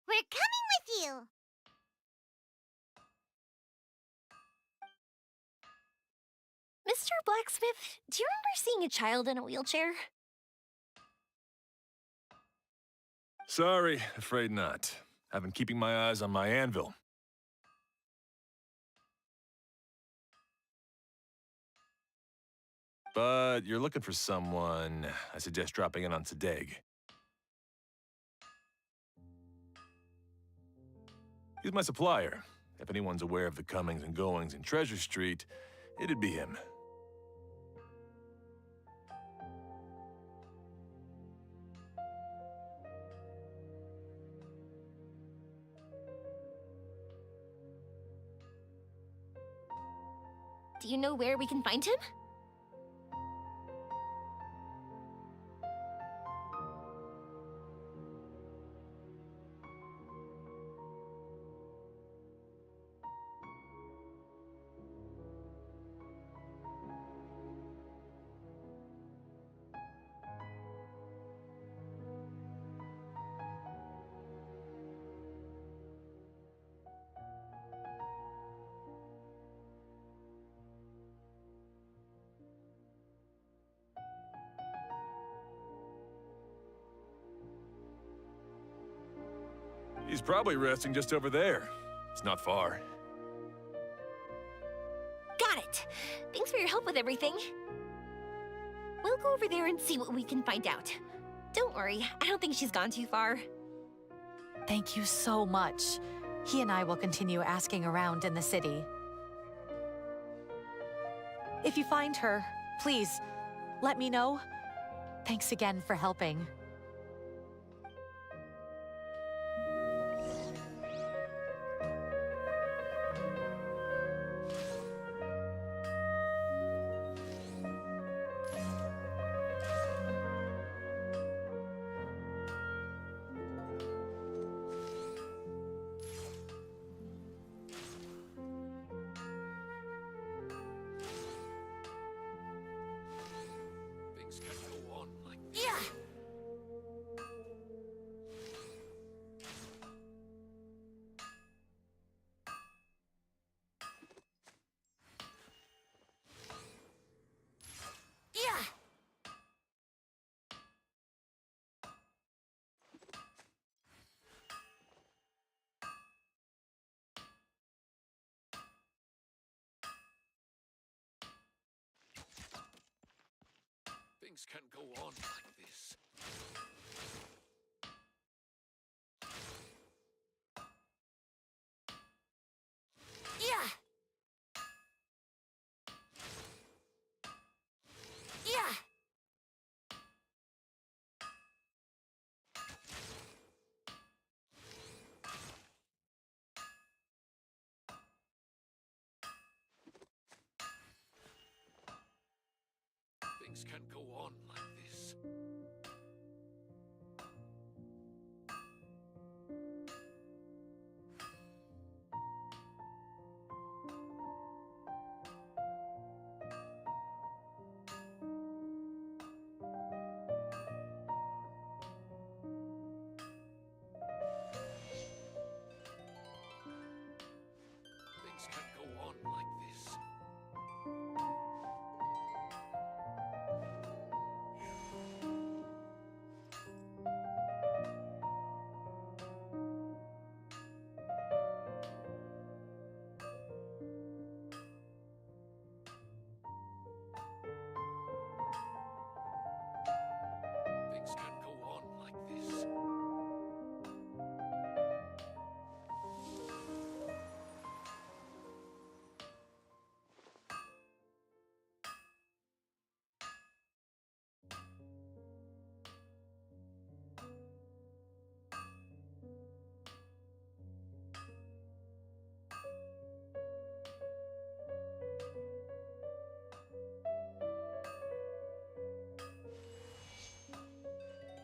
We're coming with you! Mr. Blacksmith, do you remember seeing a child in a wheelchair? Sorry, afraid not. I've been keeping my eyes on my anvil. But you're looking for someone. I suggest dropping in on Sadeg. He's my supplier. If anyone's aware of the comings and goings in Treasure Street, it'd be him. Do you know where we can find him? He's probably resting just over there. It's not far. Got it! Thanks for your help with everything. We'll go over there and see what we can find out. Don't worry, I don't think she's gone too far. Thank you so much. He and I will continue asking around in the city. If you find her, please, let me know. Thanks again for helping. Things can't go on like this. Yeah! Yeah! Things can't go on like this. Things can't go on like this. Things can't go on like this.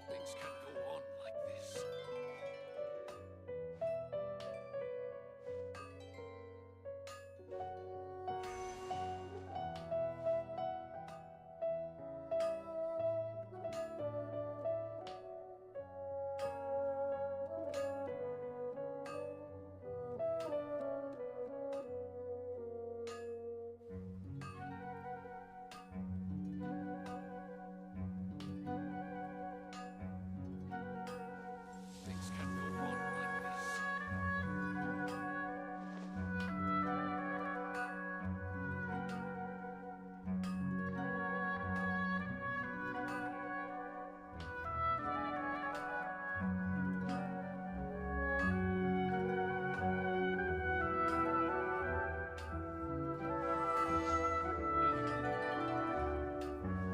Things can't go on like this. Things can't go on like this.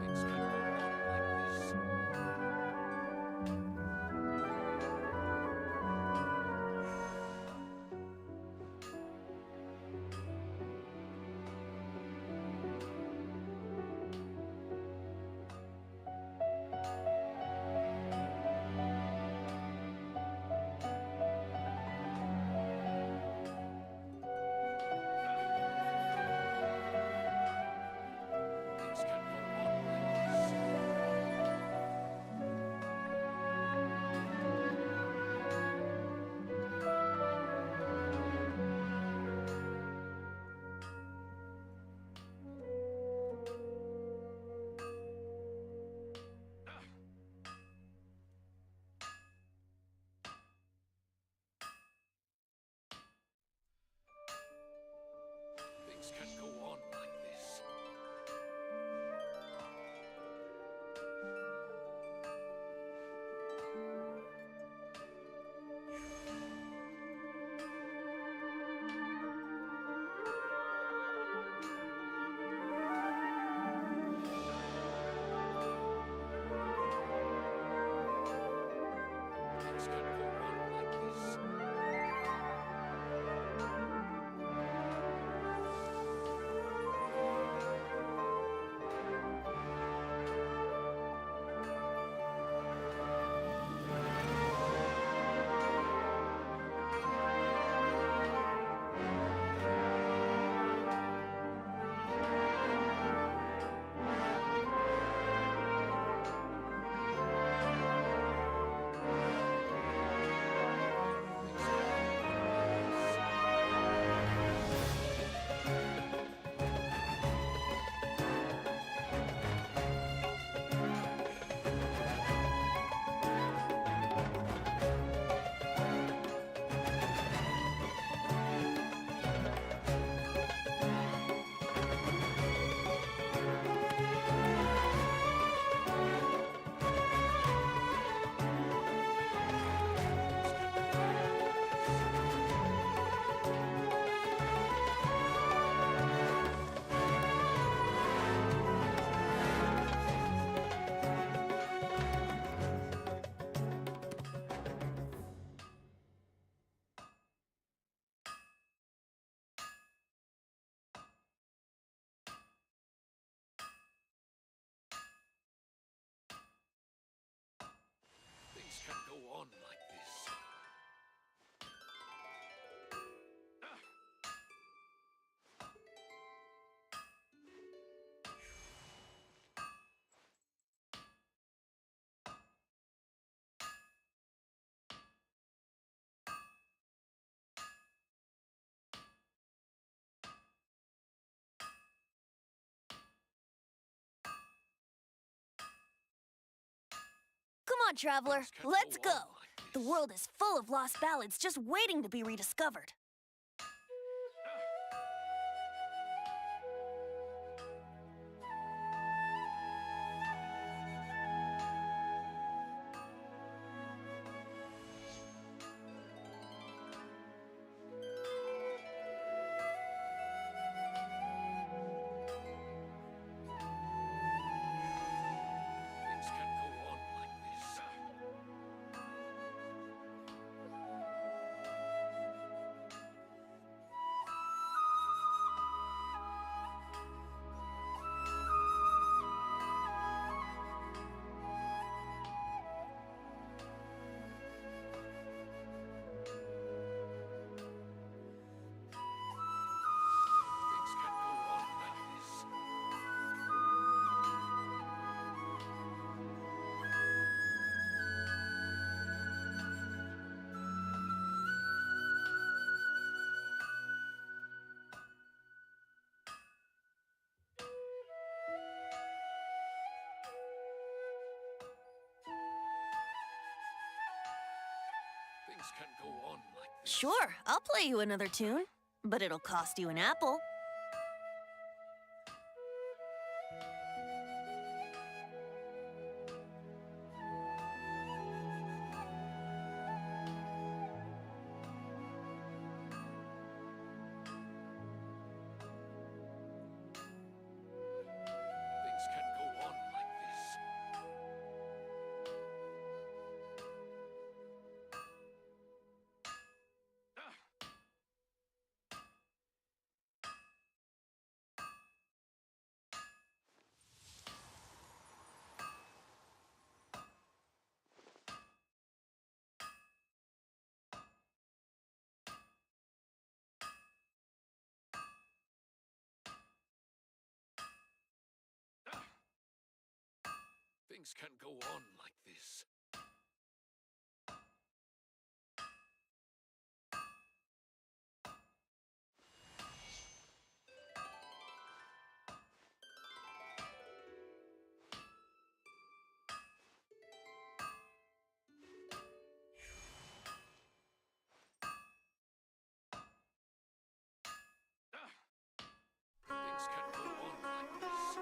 Things can't go on like this. Things can't go on like this. Things can't go on like this. Things can't go on like this. 「on, traveler. Let's go. The world is full of lost ballads just waiting to be rediscovered. Things can't go on like this. Things can't go on like this. Things can't go on like this. Sure, I'll play you another tune, but it'll cost you an apple. Things can't go on like this. Things can't go on like this. Things can't go on like this.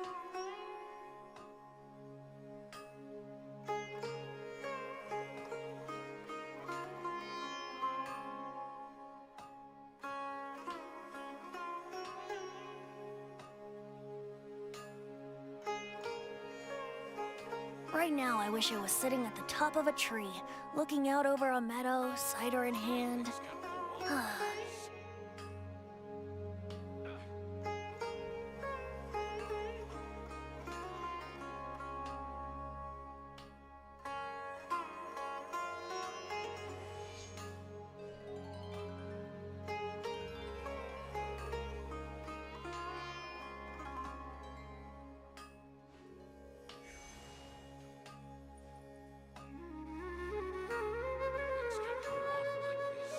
Right now, I wish I was sitting at the top of a tree, looking out over a meadow, cider in hand. Things can't go on like this. Things can't go on like this.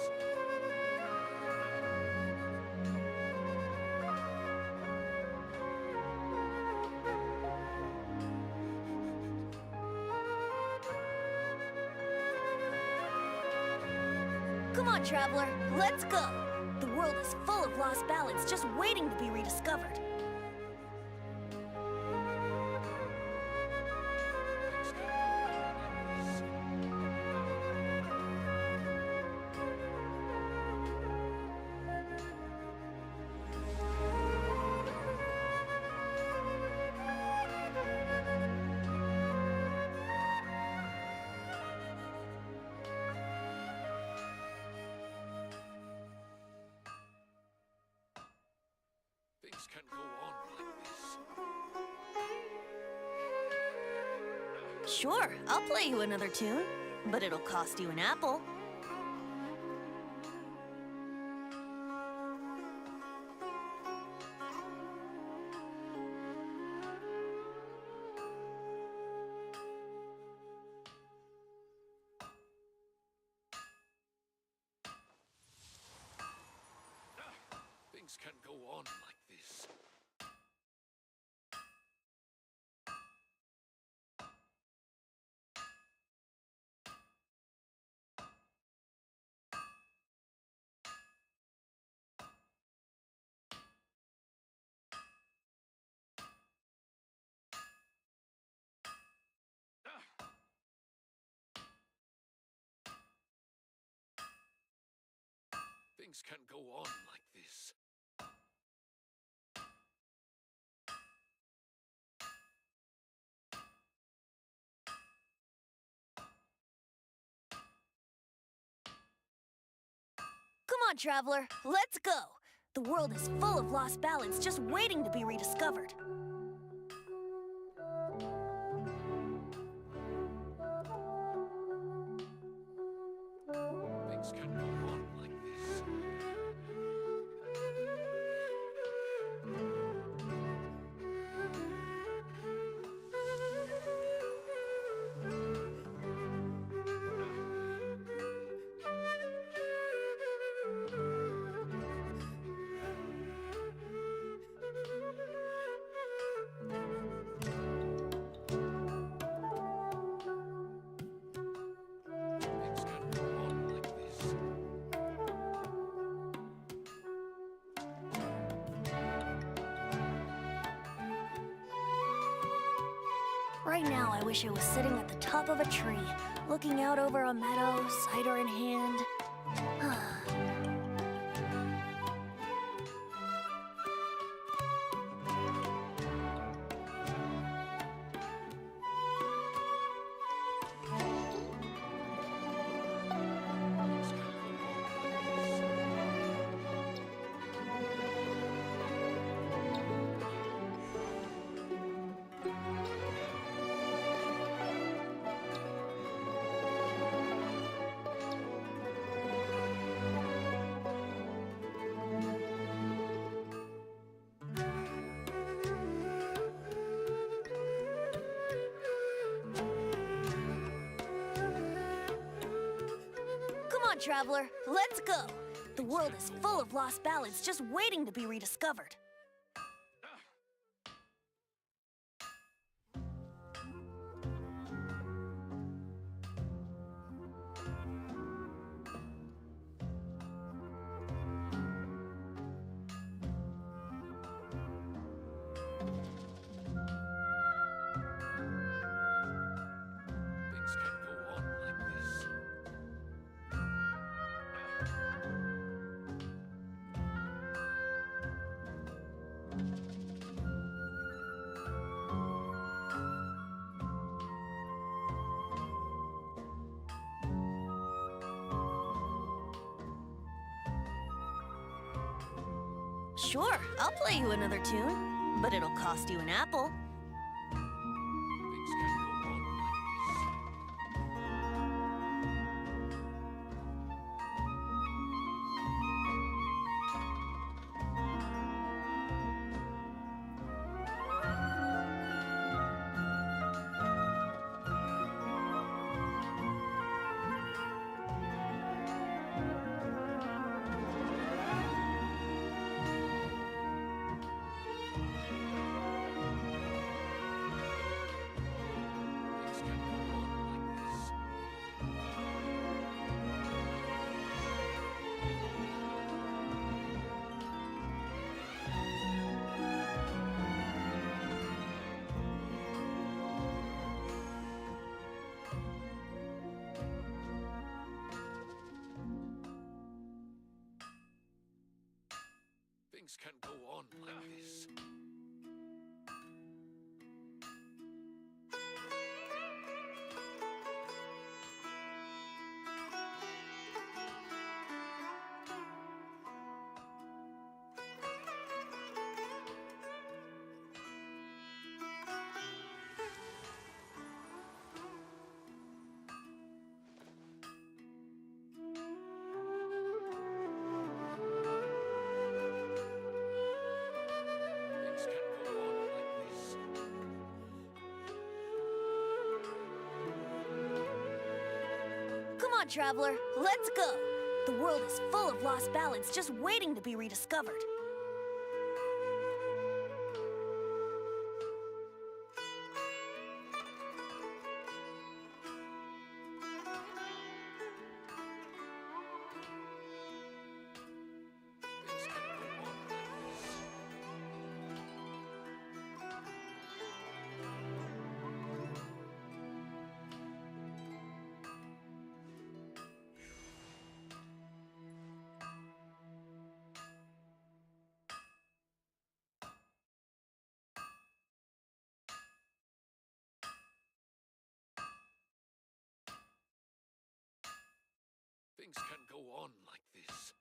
Come on, traveler. Let's go. The world is full of lost ballads just waiting to be rediscovered. Things can't go on like this. Things can't go on like this. Sure, I'll play you another tune, but it'll cost you an apple. Things can't go on like this. Things can't go on like this. Come on, Traveler, let's go! The world is full of lost ballads just waiting to be rediscovered. Things can't go on like this. Things can't go on like this. Right now, I wish I was sitting at the top of a tree, looking out over a meadow, cider in hand. Things can't go on like this. Come on, Traveler, let's go! The world is full of lost ballads just waiting to be rediscovered. Things can't go on like this. Sure, I'll play you another tune, but it'll cost you an apple. Things can't go on like this. Things can't go on like this. Things can't go on like this. Things can't go on like this. Come on, Traveler, let's go! The world is full of lost ballads just waiting to be rediscovered. Things can't go on like this. Things can go on like this.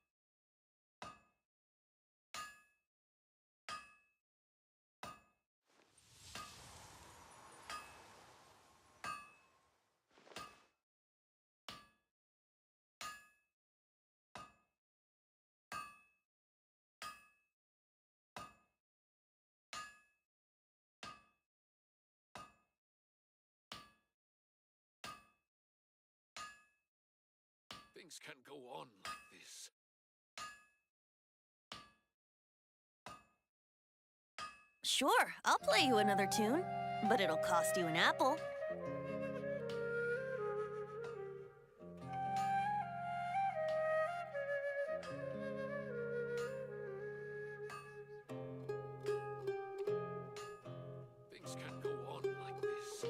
Things can go on like this. Sure, I'll play you another tune, but it'll cost you an apple. Things can go on like this.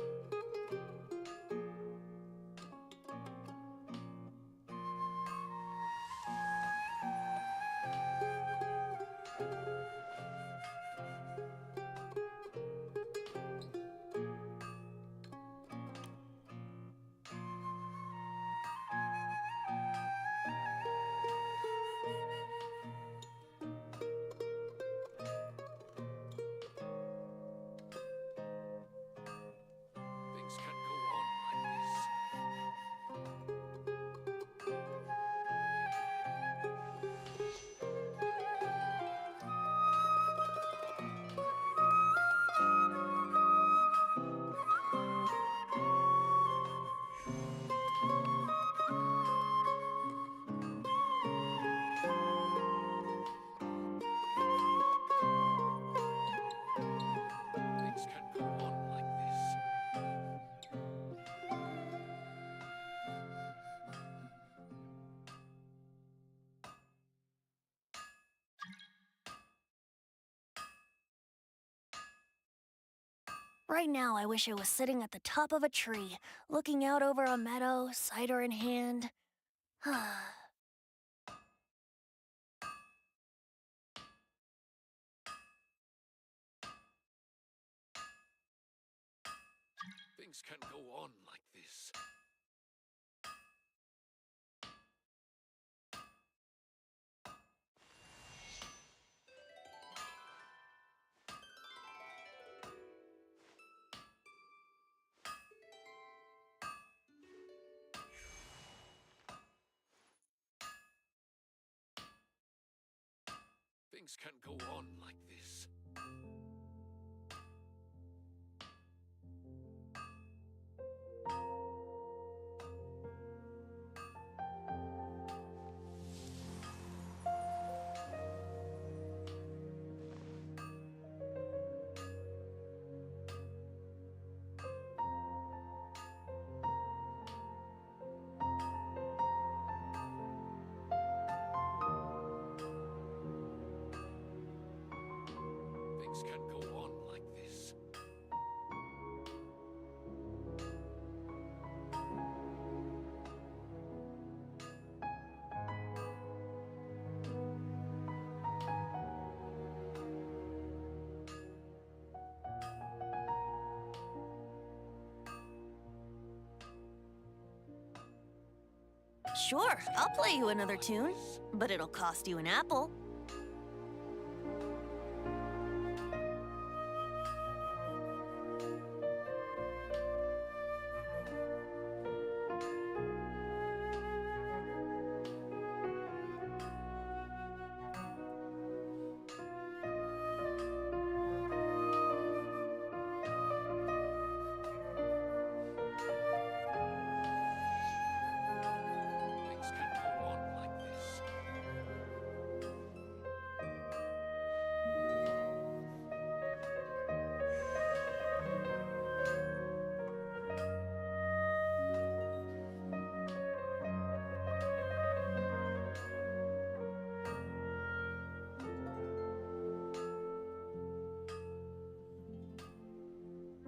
Things can go on like this. Things can go on like this. Right now, I wish I was sitting at the top of a tree, looking out over a meadow, cider in hand. Things can go on like this. Things can go on like this. Things can go on like this. Sure, I'll play you another tune, but it'll cost you an apple. Things can go on like this.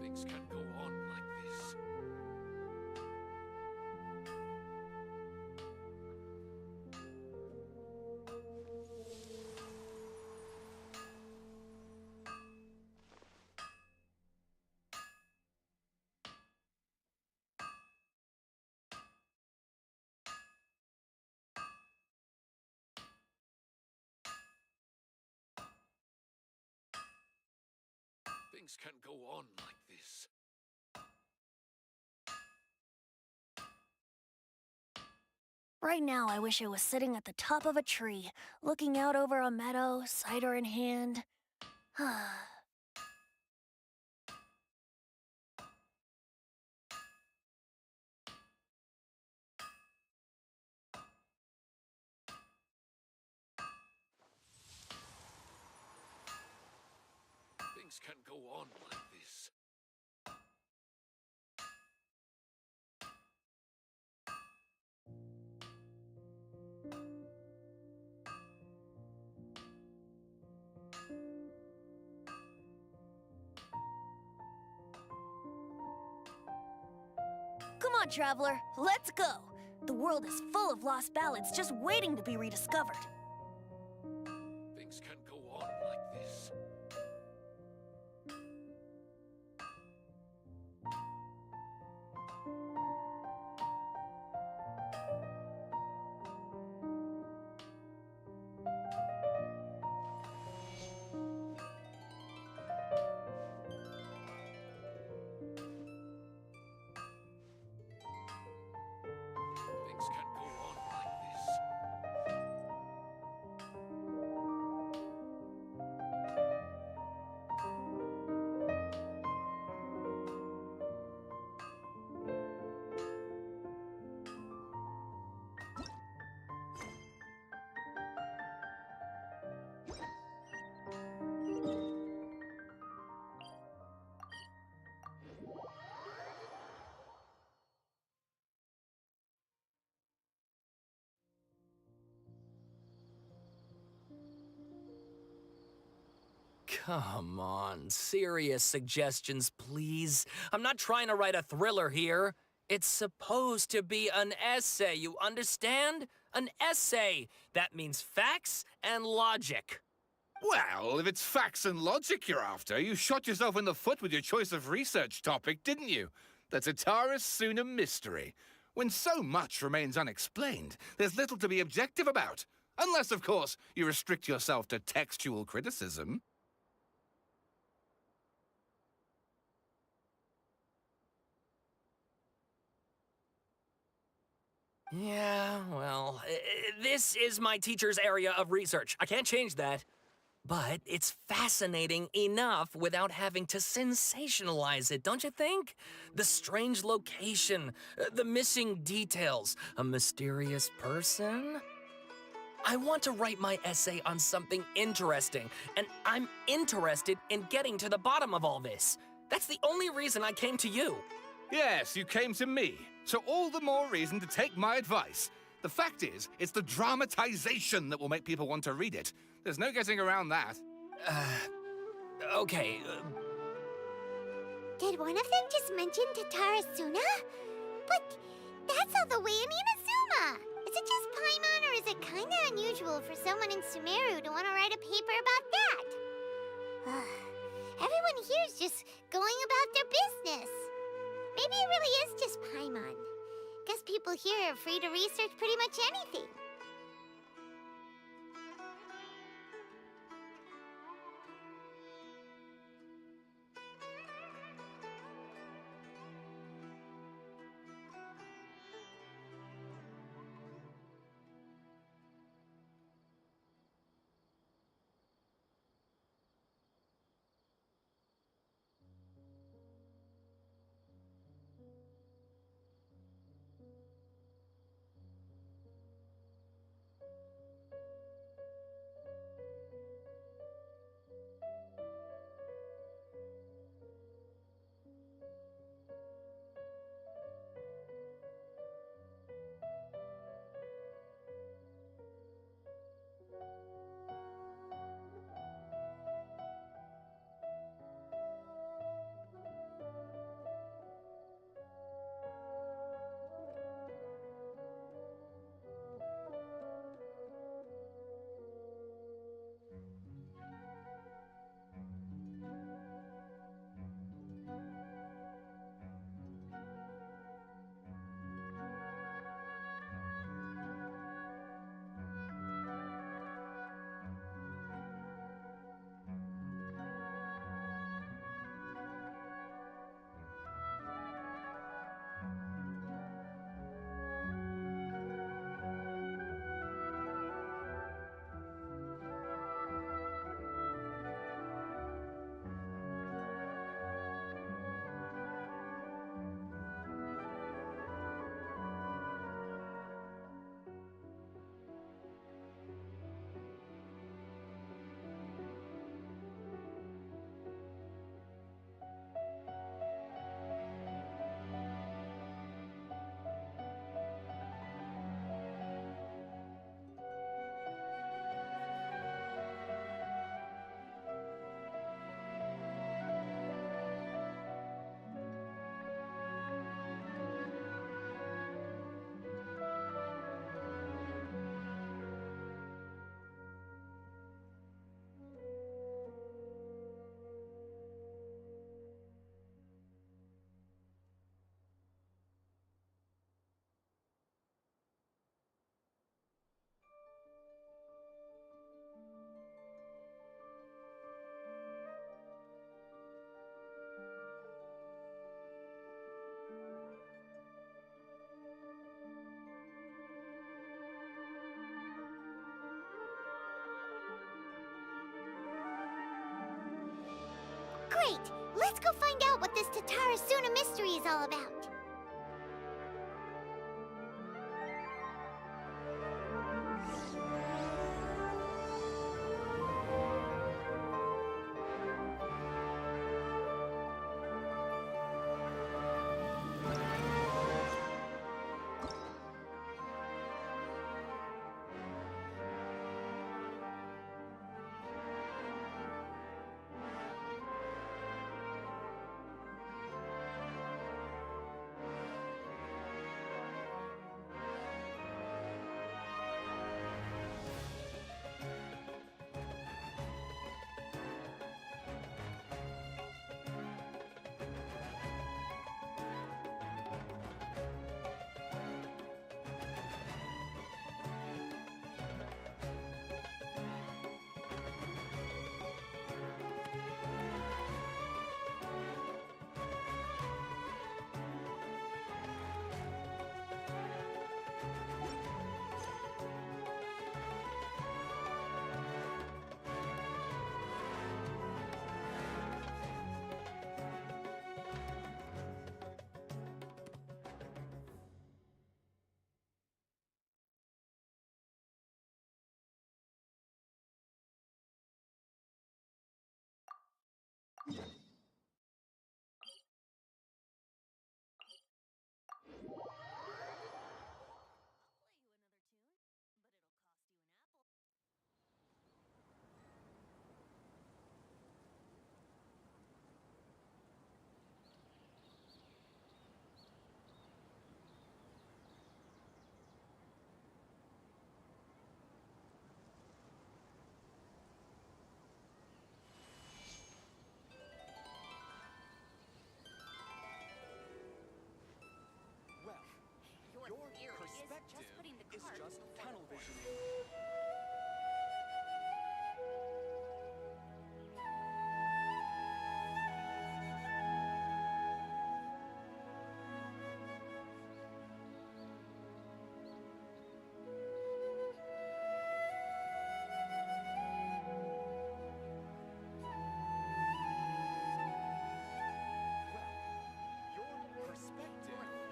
Things can go on like this. Things can't go on like this. Right now, I wish I was sitting at the top of a tree, looking out over a meadow, cider in hand. Things can't go on like this. Come on, traveler, let's go! The world is full of lost ballads just waiting to be rediscovered. Things can't go on like this. Things can't go on like this. Come on, serious suggestions, please. I'm not trying to write a thriller here. It's supposed to be an essay, you understand? An essay. That means facts and logic. Well, if it's facts and logic you're after, you shot yourself in the foot with your choice of research topic, didn't you? The Tatara Suna mystery. When so much remains unexplained, there's little to be objective about. Unless, of course, you restrict yourself to textual criticism. Yeah, well, this is my teacher's area of research. I can't change that. But it's fascinating enough without having to sensationalize it, don't you think? The strange location, the missing details, a mysterious person. I want to write my essay on something interesting, and I'm interested in getting to the bottom of all this. That's the only reason I came to you. Yes, you came to me, so all the more reason to take my advice. The fact is, it's the dramatization that will make people want to read it. There's no getting around that. Okay. Did one of them just mention Tatara Suna? But that's all the way in Inazuma! Is it just Paimon, or is it kinda unusual for someone in Sumeru to want to write a paper about that? Everyone here's just going about their business. Maybe it really is just Paimon. Guess people here are free to research pretty much anything. Great! Let's go find out what this Tatara Suna mystery is all about. Your perspective is just tunnel vision.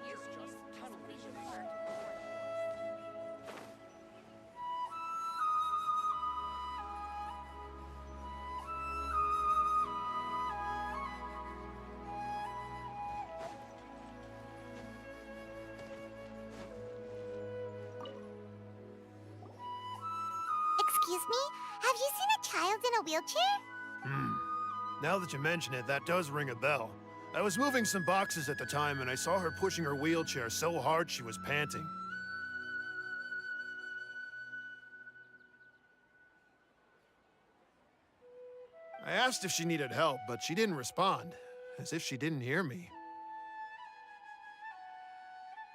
Your perspective is just tunnel vision. Excuse me? Have you seen a child in a wheelchair? Now that you mention it, that does ring a bell. I was moving some boxes at the time, and I saw her pushing her wheelchair so hard she was panting. I asked if she needed help, but she didn't respond, as if she didn't hear me.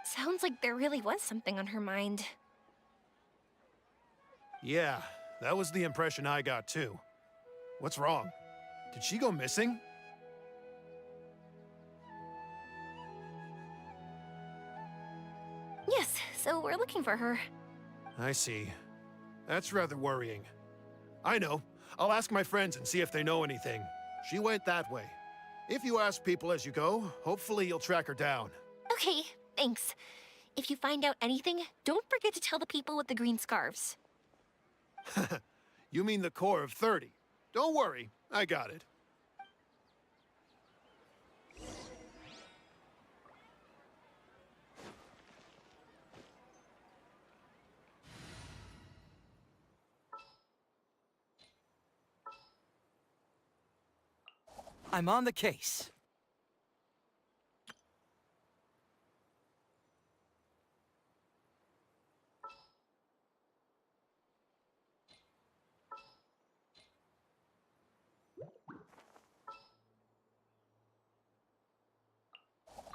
Sounds like there really was something on her mind. Yeah, that was the impression I got too. What's wrong? Did she go missing? Yes, so we're looking for her. I see. That's rather worrying. I know. I'll ask my friends and see if they know anything. She went that way. If you ask people as you go, hopefully you'll track her down. Okay, thanks. If you find out anything, don't forget to tell the people with the green scarves. You mean the core of 30. Don't worry, I got it. I'm on the case.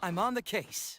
I'm on the case.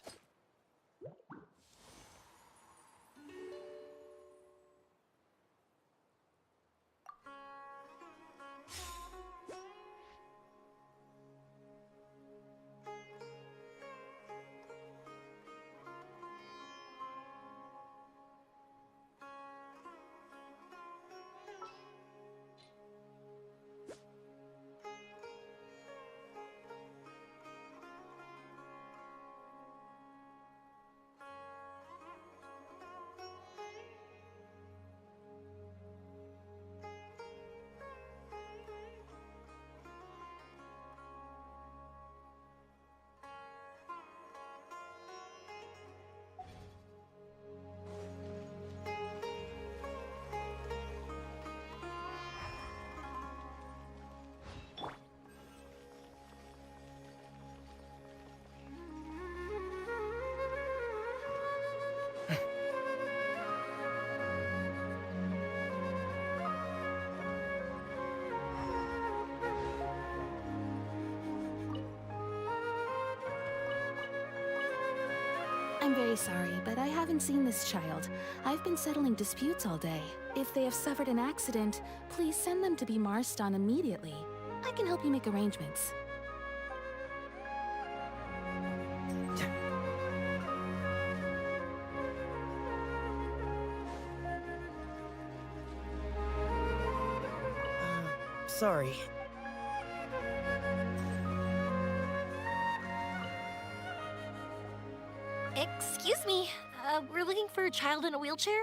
I'm very sorry, but I haven't seen this child. I've been settling disputes all day. If they have suffered an accident, please send them to be Marston immediately. I can help you make arrangements. Sorry. Excuse me, we're looking for a child in a wheelchair?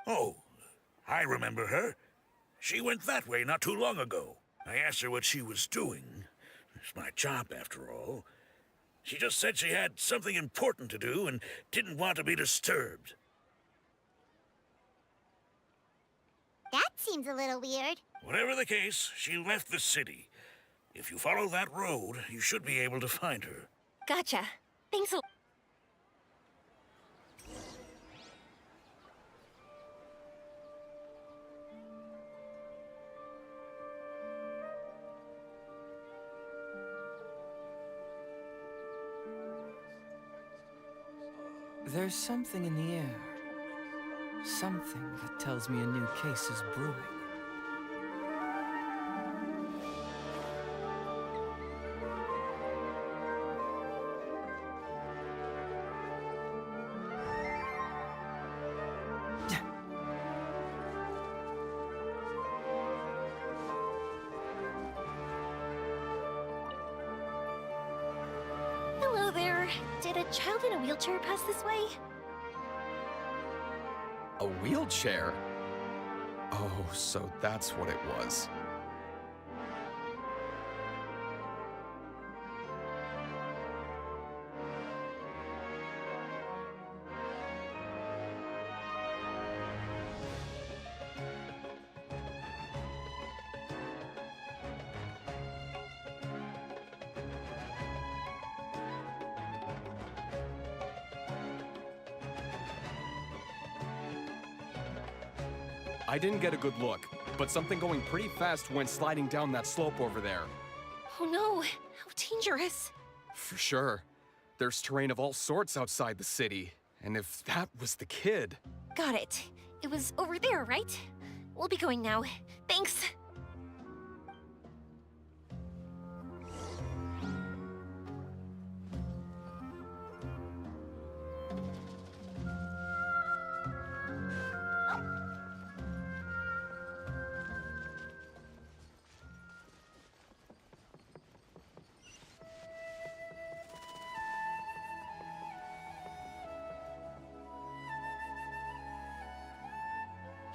Oh, I remember her. She went that way not too long ago. I asked her what she was doing. It's my job, after all. She just said she had something important to do and didn't want to be disturbed. That seems a little weird. Whatever the case, she left the city. If you follow that road, you should be able to find her. Gotcha. Thanks a lot. There's something in the air. Something that tells me a new case is brewing. Did a child in a wheelchair pass this way? A wheelchair? Oh, so that's what it was. I didn't get a good look, but something going pretty fast went sliding down that slope over there. Oh no, how dangerous. For sure. There's terrain of all sorts outside the city, and if that was the kid... Got it. It was over there, right? We'll be going now. Thanks.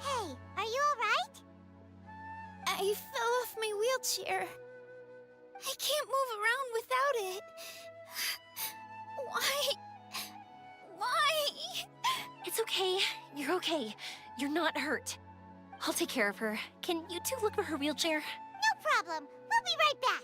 Hey, are you alright? I fell off my wheelchair. I can't move around without it. Why? Why? It's okay. You're okay. You're not hurt. I'll take care of her. Can you two look for her wheelchair? No problem. We'll be right back.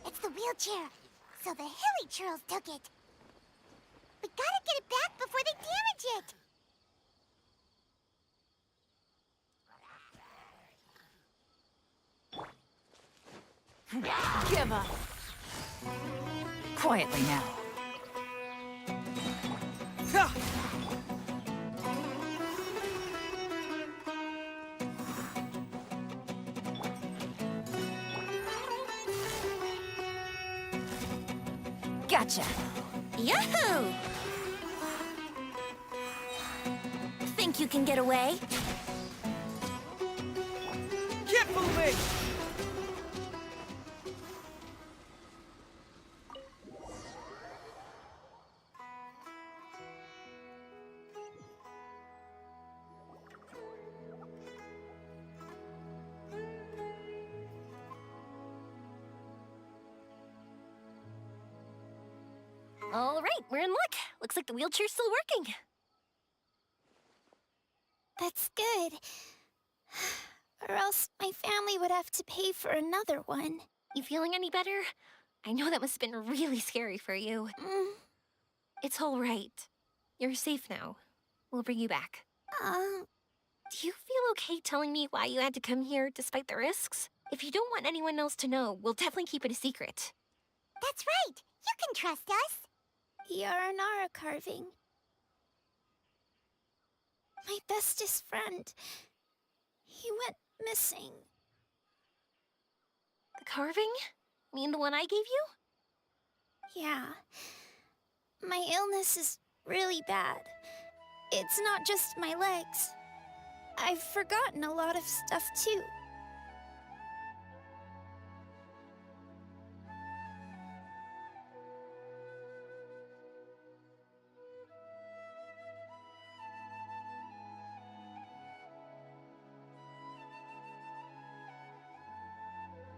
It's the wheelchair. So the hilly churls took it. We gotta get it back before they damage it. Give up. Quietly now. Gotcha. Yahoo! Think you can get away? Get moving! All right, we're in luck. Looks like the wheelchair's still working. That's good. Or else my family would have to pay for another one. You feeling any better? I know that must have been really scary for you. It's all right. You're safe now. We'll bring you back. Do you feel okay telling me why you had to come here despite the risks? If you don't want anyone else to know, we'll definitely keep it a secret. That's right. You can trust us. Yaranara carving. My bestest friend. He went missing. The carving? Mean the one I gave you? Yeah. My illness is really bad. It's not just my legs. I've forgotten a lot of stuff too.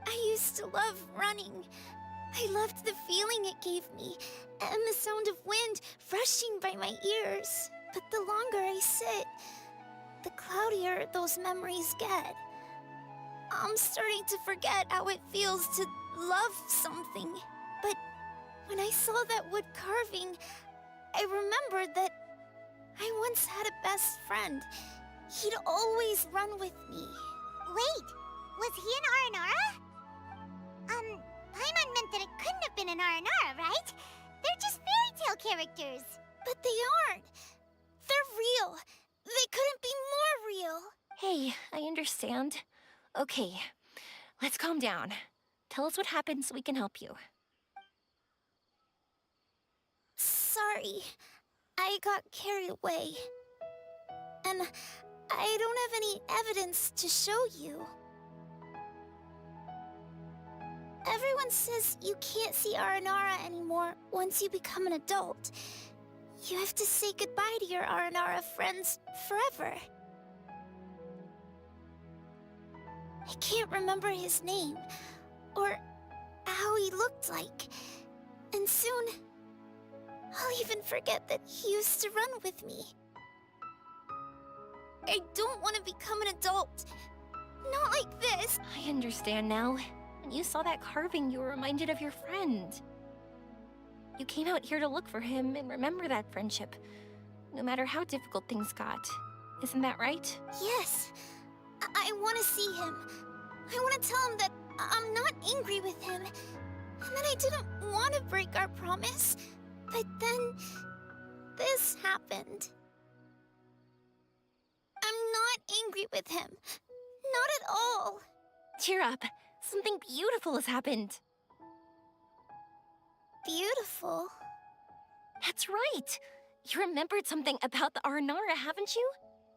I used to love running. I loved the feeling it gave me, and the sound of wind rushing by my ears. But the longer I sit, cloudier those memories get. I'm starting to forget how it feels to love something. But when I saw that wood carving, I remembered that I once had a best friend. He'd always run with me. Wait, was he an Aranara? Paimon meant that it couldn't have been an Aranara, right? They're just fairy tale characters. But they aren't. They're real. They couldn't be more real. Hey, I understand. Okay, let's calm down. Tell us what happened so we can help you. Sorry. I got carried away. And I don't have any evidence to show you. Everyone says you can't see Aranara anymore once you become an adult. You have to say goodbye to your Aranara friends forever. I can't remember his name, or how he looked like. And soon, I'll even forget that he used to run with me. I don't want to become an adult. Not like this. I understand now. When you saw that carving, you were reminded of your friend. You came out here to look for him and remember that friendship, no matter how difficult things got. Isn't that right? Yes. I want to see him. I want to tell him that I'm not angry with him, and that I didn't want to break our promise. But then, this happened. I'm not angry with him. Not at all. Cheer up. Something beautiful has happened. Beautiful? That's right. You remembered something about the Aranara, haven't you?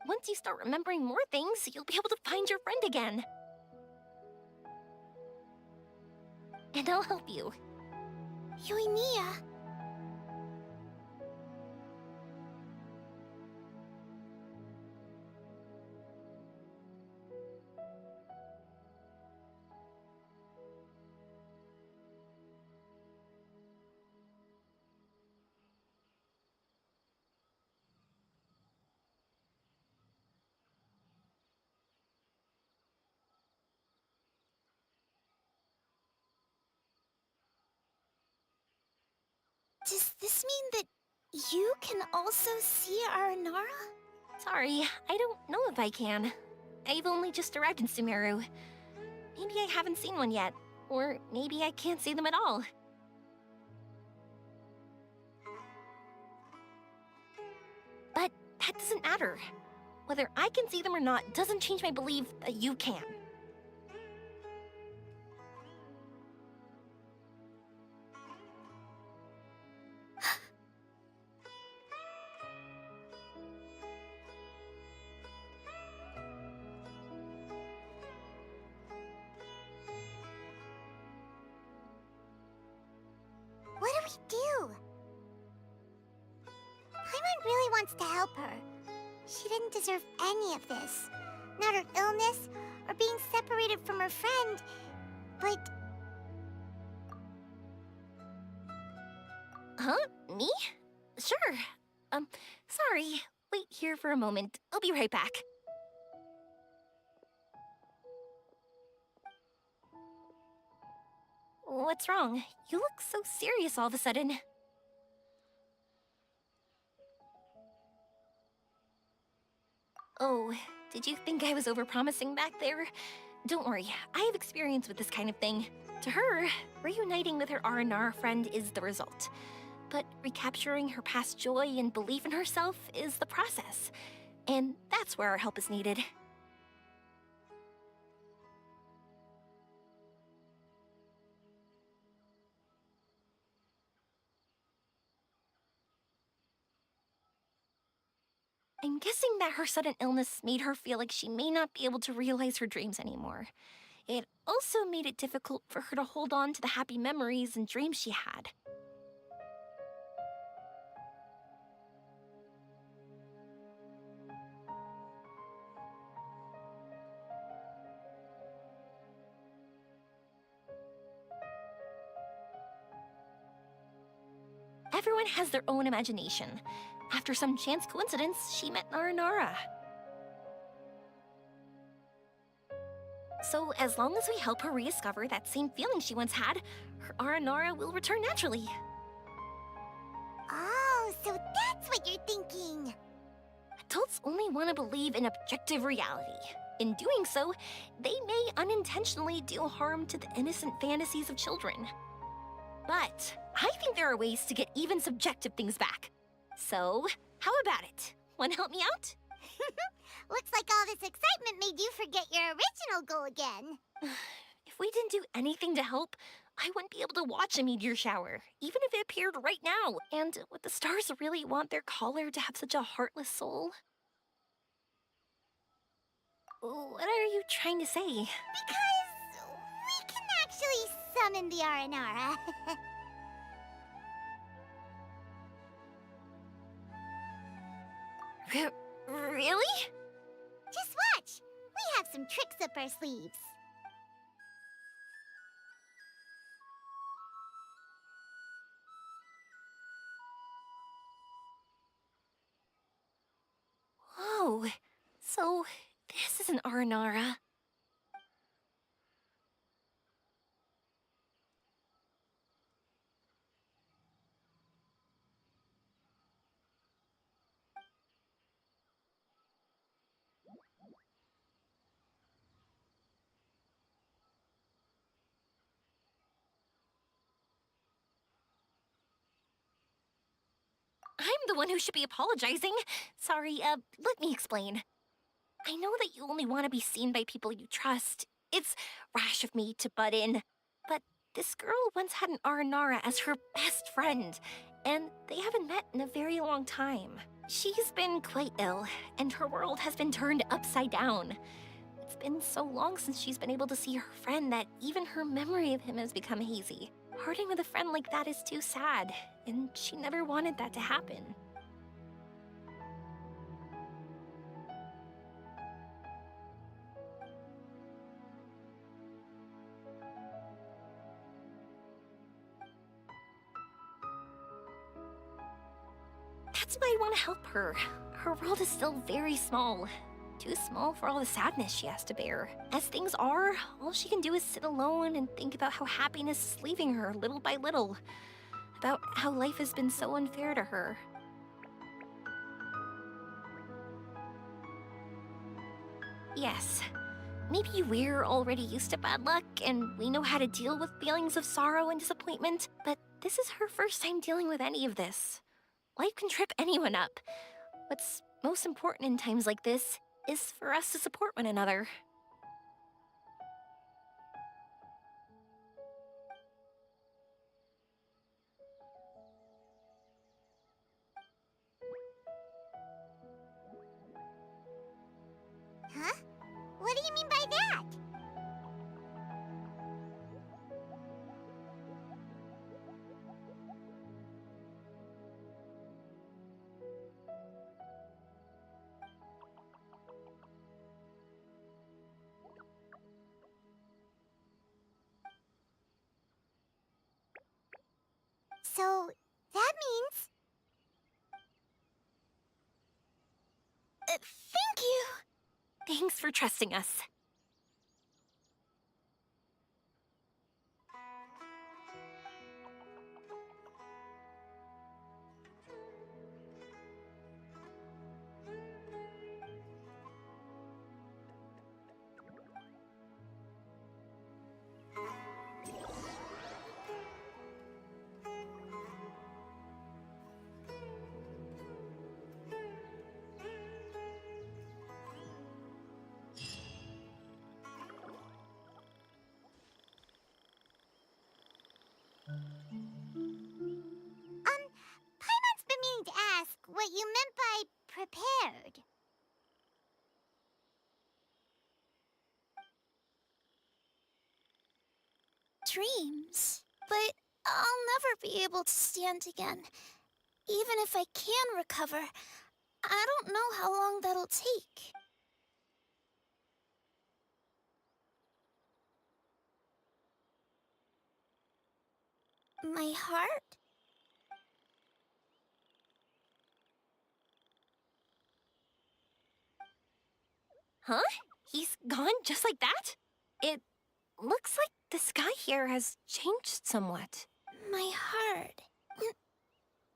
Once you start remembering more things, you'll be able to find your friend again. And I'll help you. Yoimiya. Does this mean that you can also see Aranara? Sorry, I don't know if I can. I've only just arrived in Sumeru. Maybe I haven't seen one yet, or maybe I can't see them at all. But that doesn't matter. Whether I can see them or not doesn't change my belief that you can. What do we do? Paimon really wants to help her. She didn't deserve any of this. Not her illness, or being separated from her friend. But Huh? Me? Sure. Sorry. Wait here for a moment. I'll be right back. What's wrong? You look so serious all of a sudden. Oh, did you think I was overpromising back there? Don't worry, I have experience with this kind of thing. To her, reuniting with her Aranara friend is the result. But recapturing her past joy and belief in herself is the process. And that's where our help is needed. I'm guessing that her sudden illness made her feel like she may not be able to realize her dreams anymore. It also made it difficult for her to hold on to the happy memories and dreams she had. Everyone has their own imagination. After some chance coincidence, she met Aranara. So as long as we help her rediscover that same feeling she once had, her Aranara will return naturally. Oh, so that's what you're thinking. Adults only want to believe in objective reality. In doing so, they may unintentionally do harm to the innocent fantasies of children. But I think there are ways to get even subjective things back. So, how about it? Want to help me out? Looks like all this excitement made you forget your original goal again. If we didn't do anything to help, I wouldn't be able to watch a meteor shower, even if it appeared right now. And would the stars really want their caller to have such a heartless soul? What are you trying to say? Because we can actually summon the Aranara. Really? Just watch. We have some tricks up our sleeves. Whoa. So, this is an Aranara. I'm the one who should be apologizing. Sorry, let me explain. I know that you only want to be seen by people you trust. It's rash of me to butt in. But this girl once had an Aranara as her best friend, and they haven't met in a very long time. She's been quite ill, and her world has been turned upside down. It's been so long since she's been able to see her friend that even her memory of him has become hazy. Parting with a friend like that is too sad, and she never wanted that to happen. That's why I want to help her. Her world is still very small. Too small for all the sadness she has to bear. As things are, all she can do is sit alone and think about how happiness is leaving her little by little. About how life has been so unfair to her. Yes, maybe we're already used to bad luck and we know how to deal with feelings of sorrow and disappointment, but this is her first time dealing with any of this. Life can trip anyone up. What's most important in times like this is for us to support one another. Huh? What do you mean by that? So, that means... Thank you! Thanks for trusting us. Paimon's been meaning to ask what you meant by prepared. Dreams. But I'll never be able to stand again. Even if I can recover, I don't know how long that'll take. My heart? Huh? He's gone just like that? It looks like the sky here has changed somewhat. My heart.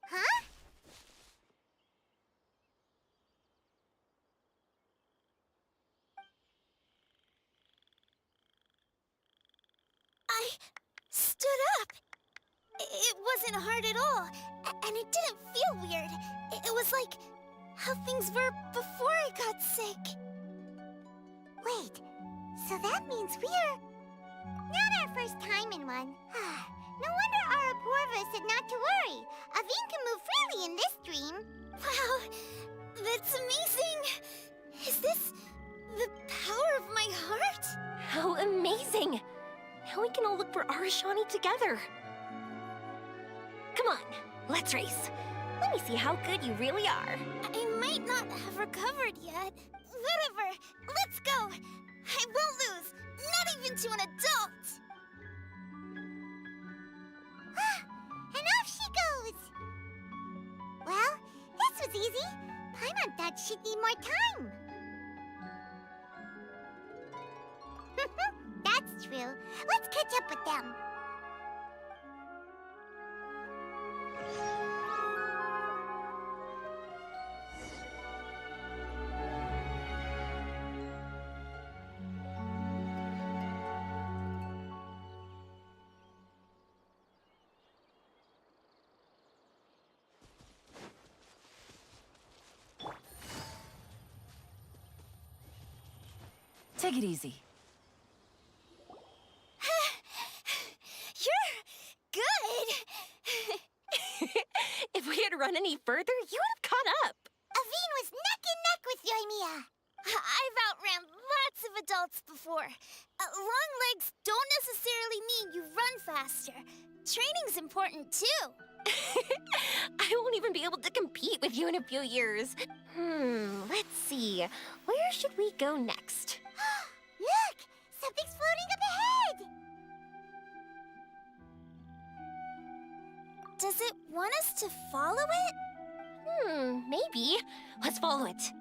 Huh? I stood up. It wasn't hard at all, and it didn't feel weird. It was like how things were before I got sick. Wait, so that means we're not our first time in one. No wonder Arapurva said not to worry. Aveen can move freely in this dream. Wow, that's amazing. Is this the power of my heart? How amazing! Now we can all look for Arashani together. Come on, let's race. Let me see how good you really are. I might not have recovered yet. Whatever, let's go. I won't lose, not even to an adult. And off she goes. Well, this was easy. Paimon thought she'd need more time. That's true. Let's catch up with them. Take it easy. You're good. If we had run any further, you would have caught up. Aveen was neck and neck with Yoimiya. I've outran lots of adults before. Long legs don't necessarily mean you run faster. Training's important too. I won't even be able to compete with you in a few years. Let's see. Where should we go next? Look! Something's floating up ahead! Does it want us to follow it? Maybe. Let's follow it.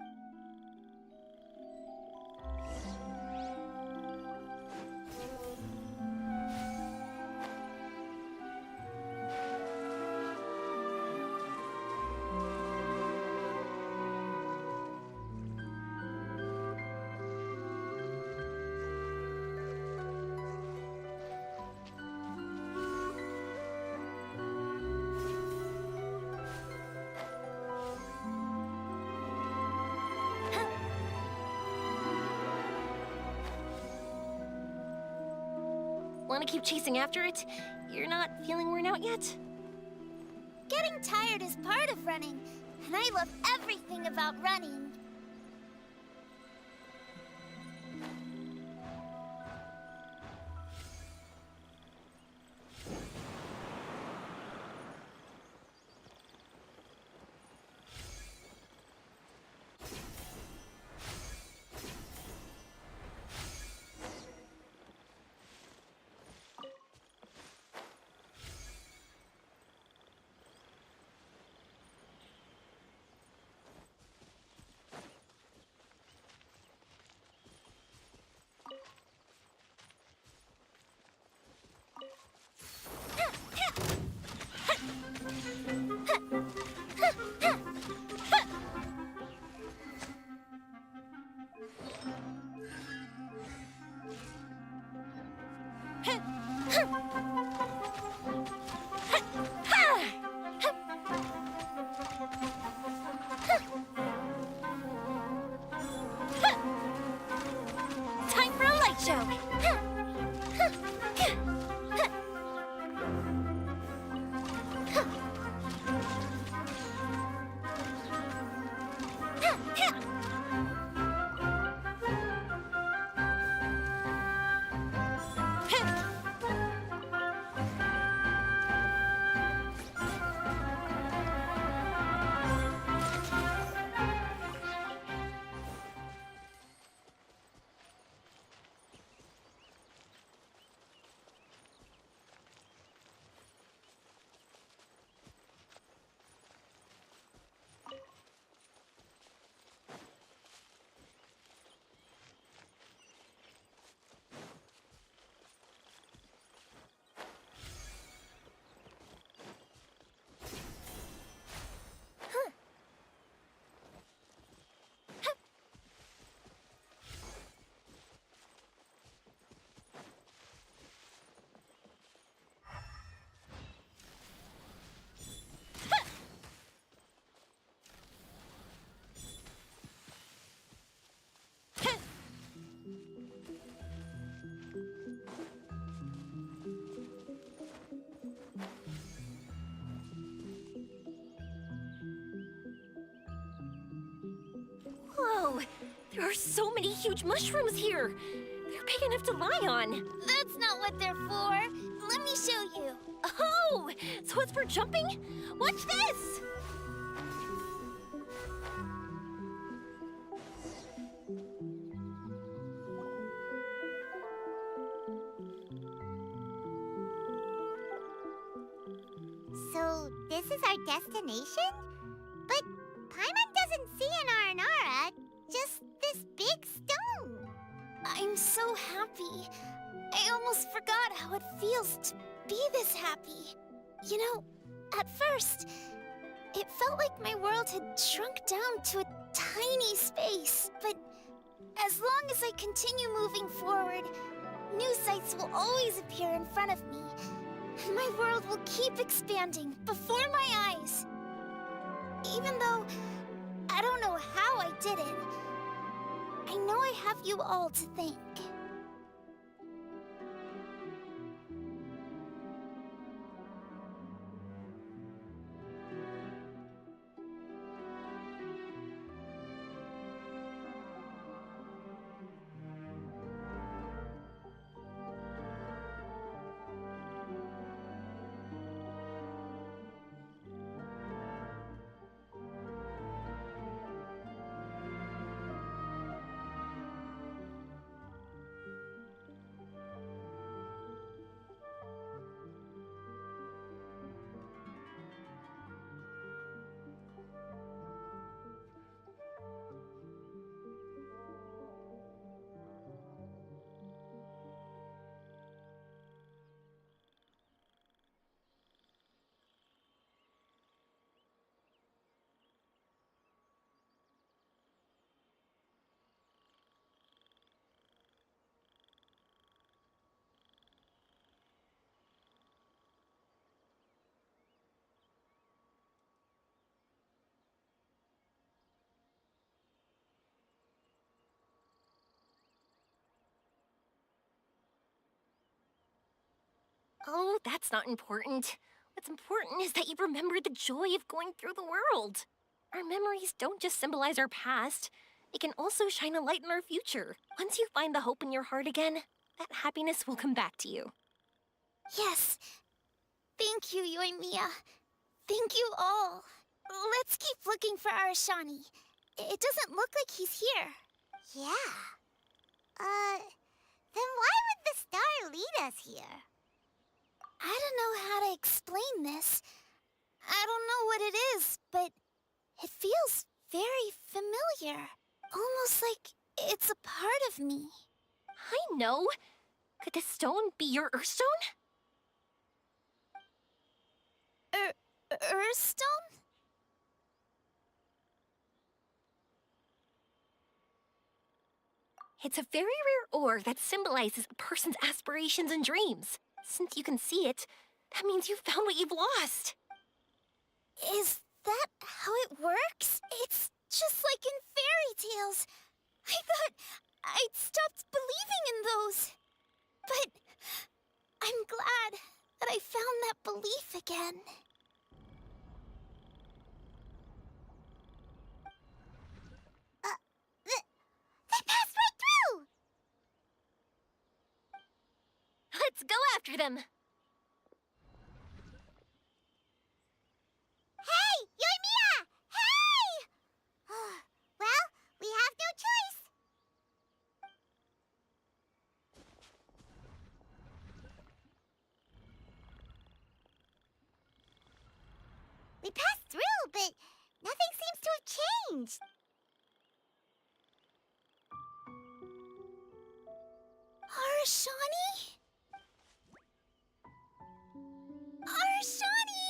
Want to keep chasing after it? You're not feeling worn out yet? Getting tired is part of running, and I love everything about running. There are so many huge mushrooms here. They're big enough to lie on. That's not what they're for. Let me show you. Oh, so it's for jumping? Watch this! So, this is our destination? But Paimon doesn't see an Aranara, just this big stone. I'm so happy. I almost forgot how it feels to be this happy. You know, at first, it felt like my world had shrunk down to a tiny space. But as long as I continue moving forward, new sights will always appear in front of me. And my world will keep expanding before my eyes. Even though I don't know how I did it, I know I have you all to thank. Oh, that's not important. What's important is that you remember the joy of going through the world. Our memories don't just symbolize our past, they can also shine a light in our future. Once you find the hope in your heart again, that happiness will come back to you. Yes. Thank you, Yoimiya. Thank you all. Let's keep looking for Arashani. It doesn't look like he's here. Yeah. Then why would the star lead us here? I don't know how to explain this. I don't know what it is, but it feels very familiar. Almost like it's a part of me. I know. Could this stone be your Earthstone? Earthstone? It's a very rare ore that symbolizes a person's aspirations and dreams. Since you can see it, that means you've found what you've lost. Is that how it works? It's just like in fairy tales. I thought I'd stopped believing in those. But I'm glad that I found that belief again. They passed right through! Let's go after them. Hey, Yoimiya! Hey! Well, we have no choice. We passed through, but nothing seems to have changed. Arashani? Arashani!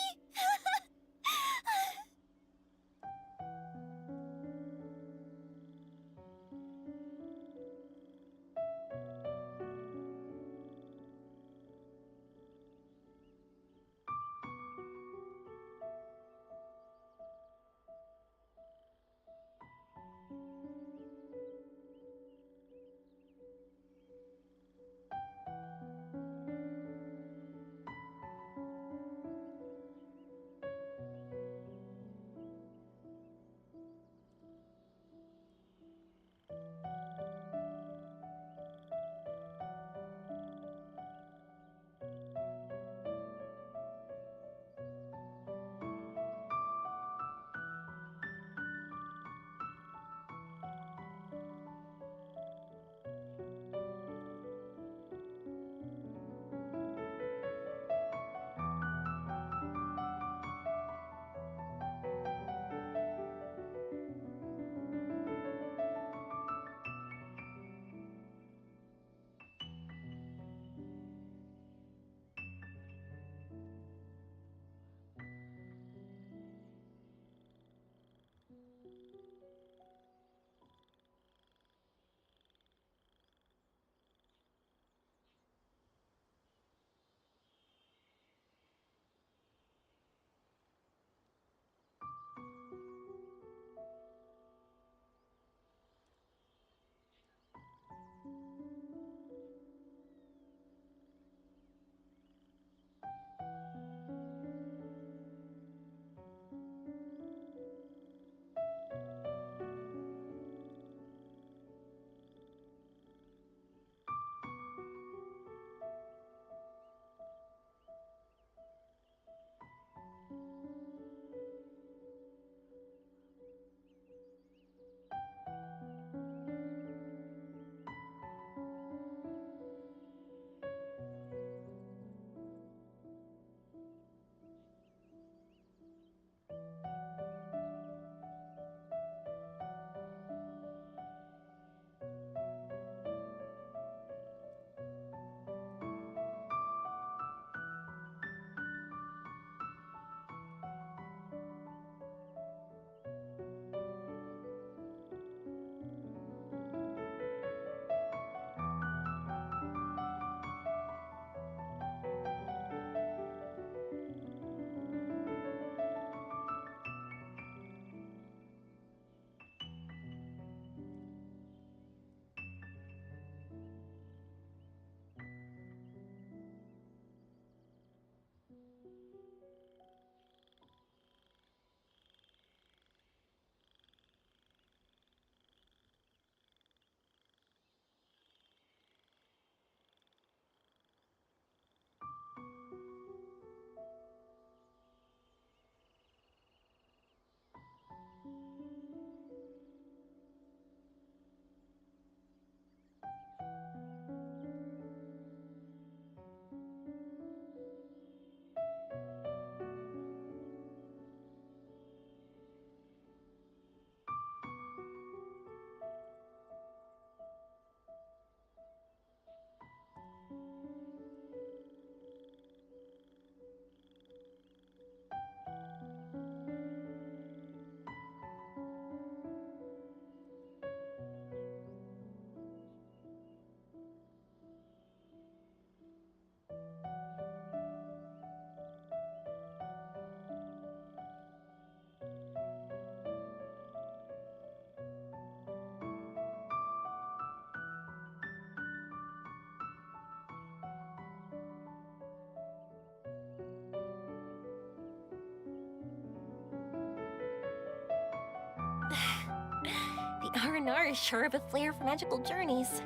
and Nar is sure of a flair for magical journeys.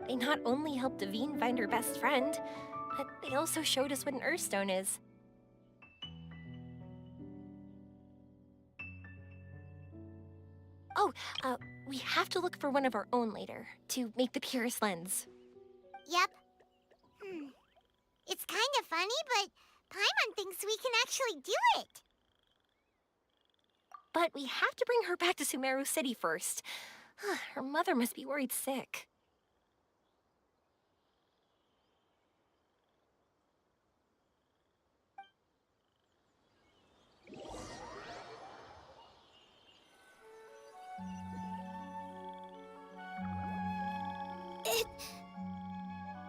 They not only helped Devine find her best friend, but they also showed us what an Earthstone is. Oh, we have to look for one of our own later, to make the purest lens. Yep. It's kind of funny, but Paimon thinks we can actually do it. But we have to bring her back to Sumeru City first. Her mother must be worried sick.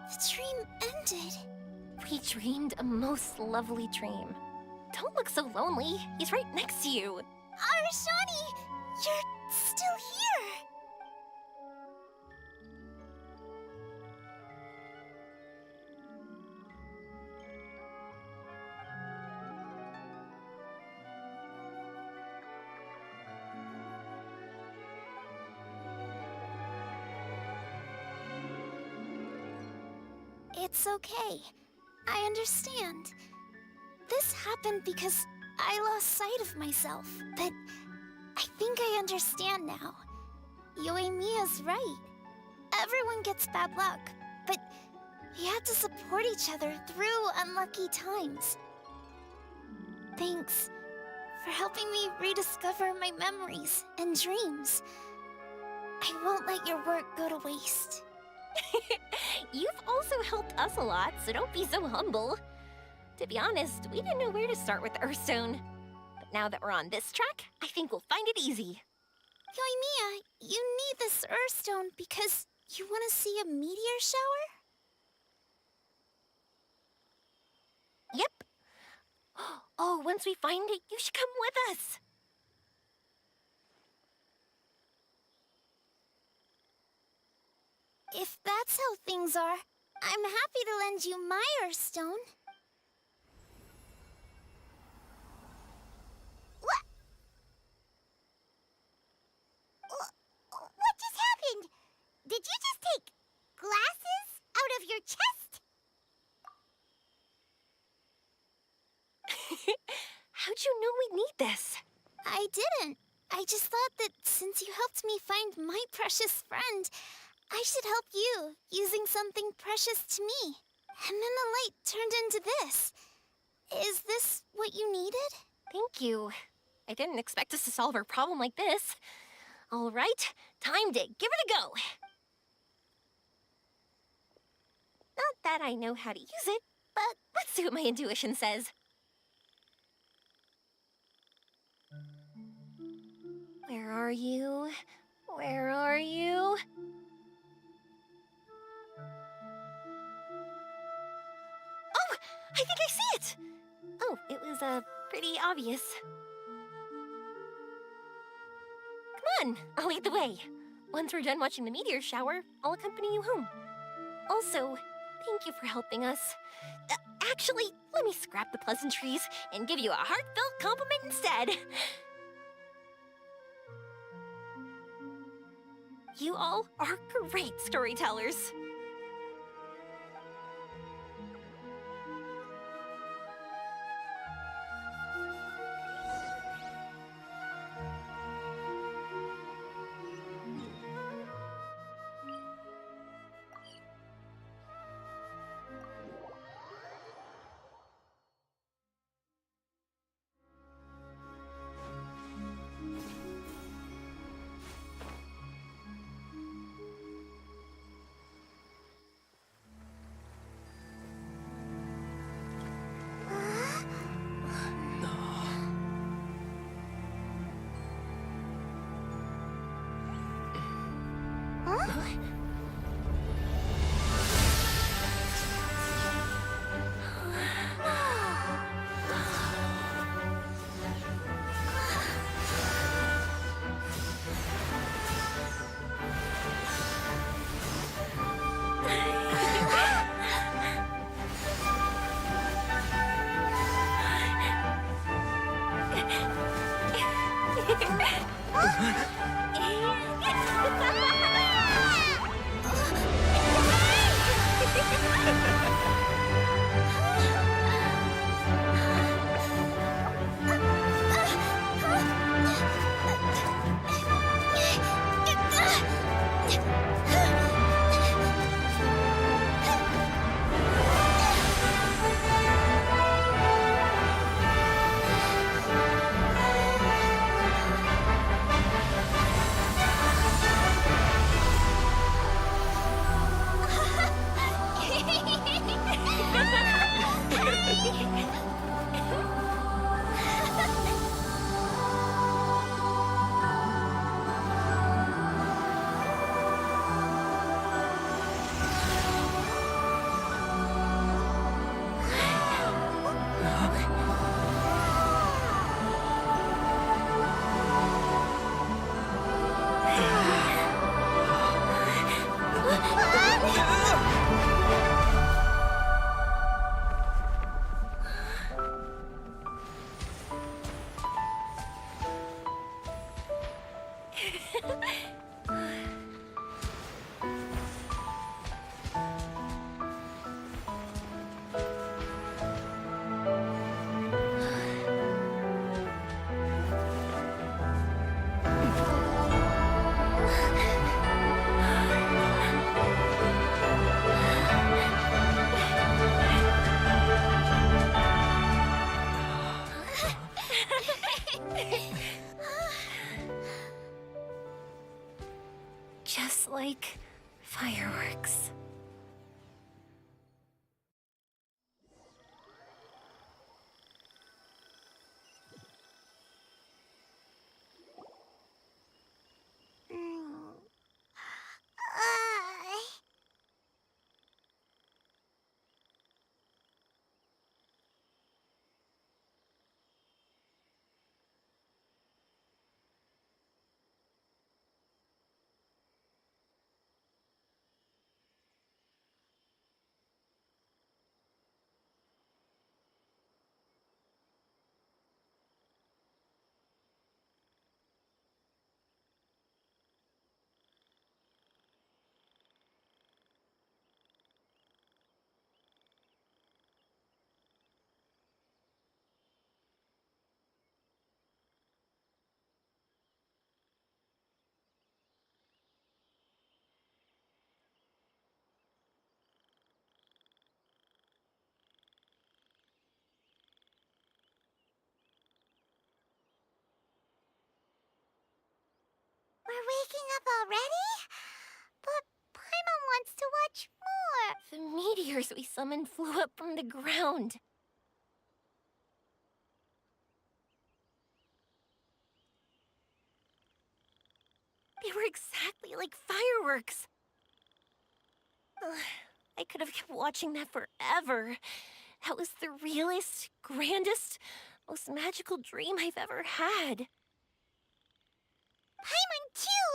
The dream ended. We dreamed a most lovely dream. Don't look so lonely. He's right next to you. Arashani, you're still here. It's okay. I understand. This happened because I lost sight of myself, but I think I understand now. Yoimiya's right. Everyone gets bad luck, but we have to support each other through unlucky times. Thanks for helping me rediscover my memories and dreams. I won't let your work go to waste. You've also helped us a lot, so don't be so humble. To be honest, we didn't know where to start with Earthstone. But now that we're on this track, I think we'll find it easy. Yoimiya, you need this Earthstone because you want to see a meteor shower? Yep. Oh, once we find it, you should come with us. If that's how things are, I'm happy to lend you my Earthstone. What just happened? Did you just take glasses out of your chest? How'd you know we'd need this? I didn't. I just thought that since you helped me find my precious friend, I should help you, using something precious to me. And then the light turned into this. Is this what you needed? Thank you. I didn't expect us to solve our problem like this. All right, time to give it a go. Not that I know how to use it, but let's see what my intuition says. Where are you? Where are you? Oh, I think I see it! Oh, it was, pretty obvious. Come on, I'll lead the way. Once we're done watching the meteor shower, I'll accompany you home. Also, thank you for helping us. Actually, let me scrap the pleasantries and give you a heartfelt compliment instead. You all are great storytellers. fireworks. We're waking up already? But Paimon wants to watch more. The meteors we summoned flew up from the ground. They were exactly like fireworks. Ugh, I could have kept watching that forever. That was the realest, grandest, most magical dream I've ever had. Paimon, too!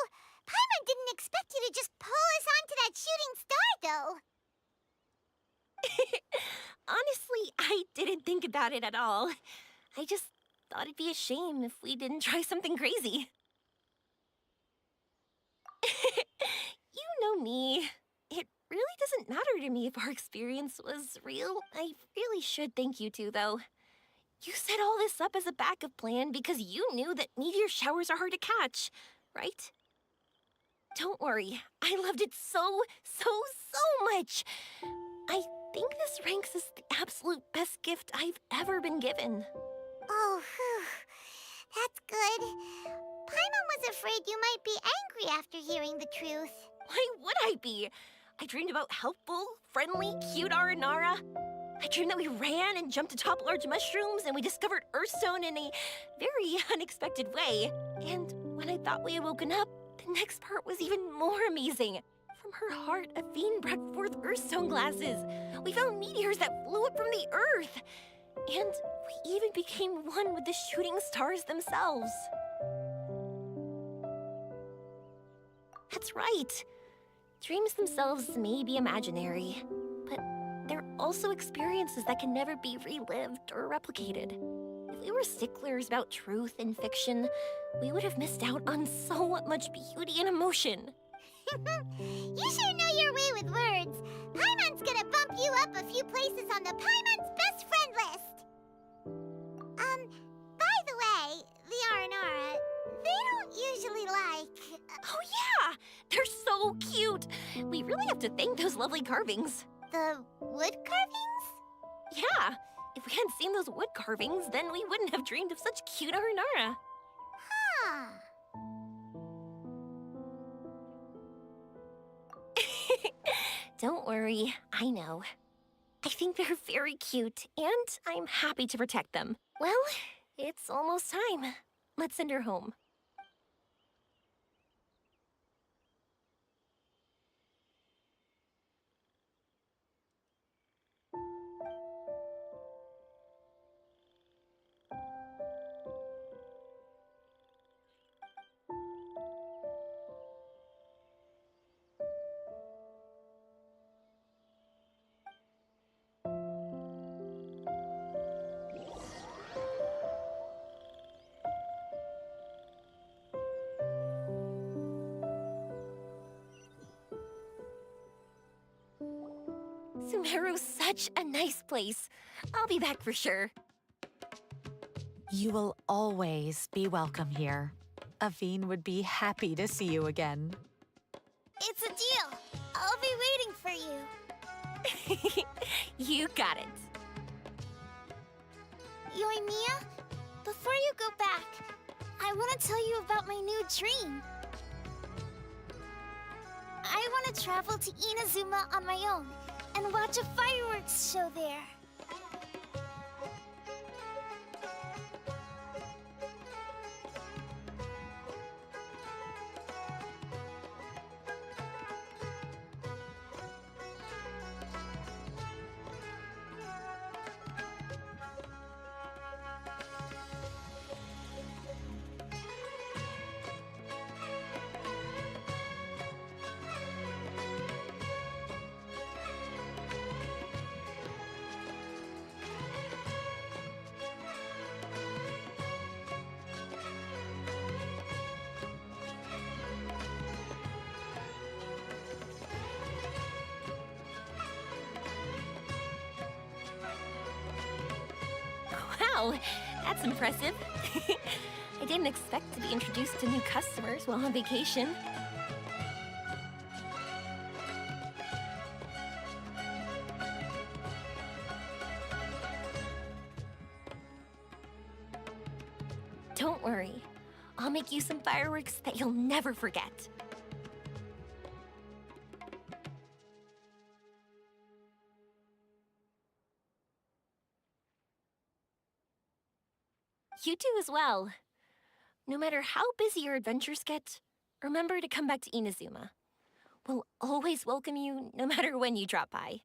Paimon didn't expect you to just pull us onto that shooting star, though. Honestly, I didn't think about it at all. I just thought it'd be a shame if we didn't try something crazy. You know me. It really doesn't matter to me if our experience was real. I really should thank you two, though. You set all this up as a backup plan because you knew that meteor showers are hard to catch, right? Don't worry. I loved it so much. I think this ranks as the absolute best gift I've ever been given. Oh, whew. That's good. Paimon was afraid you might be angry after hearing the truth. Why would I be? I dreamed about helpful, friendly, cute Aranara. I dreamed that we ran and jumped atop large mushrooms and we discovered Earthstone in a very unexpected way. And when I thought we had woken up, the next part was even more amazing. From her heart, Athene brought forth Earthstone glasses. We found meteors that flew up from the Earth. And we even became one with the shooting stars themselves. That's right. Dreams themselves may be imaginary, but they're also experiences that can never be relived or replicated. If we were sticklers about truth in fiction, we would have missed out on so much beauty and emotion. You sure know your way with words. Paimon's gonna bump you up a few places on the Paimon's best friend list. By the way, the Aranara, they don't usually like... Oh yeah! They're so cute! We really have to thank those lovely carvings. The wood carvings? Yeah! If we hadn't seen those wood carvings, then we wouldn't have dreamed of such cute Aranara. Huh. Don't worry, I know. I think they're very cute, and I'm happy to protect them. Well, it's almost time. Let's send her home. Sumeru's such a nice place. I'll be back for sure. You will always be welcome here. Athene would be happy to see you again. It's a deal. I'll be waiting for you. You got it. Yoimiya, before you go back, I want to tell you about my new dream. I I want to travel to Inazuma on my own and watch a fireworks show there. Wow, that's impressive. I didn't expect to be introduced to new customers while on vacation. Don't worry. I'll make you some fireworks that you'll never forget. You do as well. No matter how busy your adventures get, remember to come back to Inazuma. We'll always welcome you, no matter when you drop by.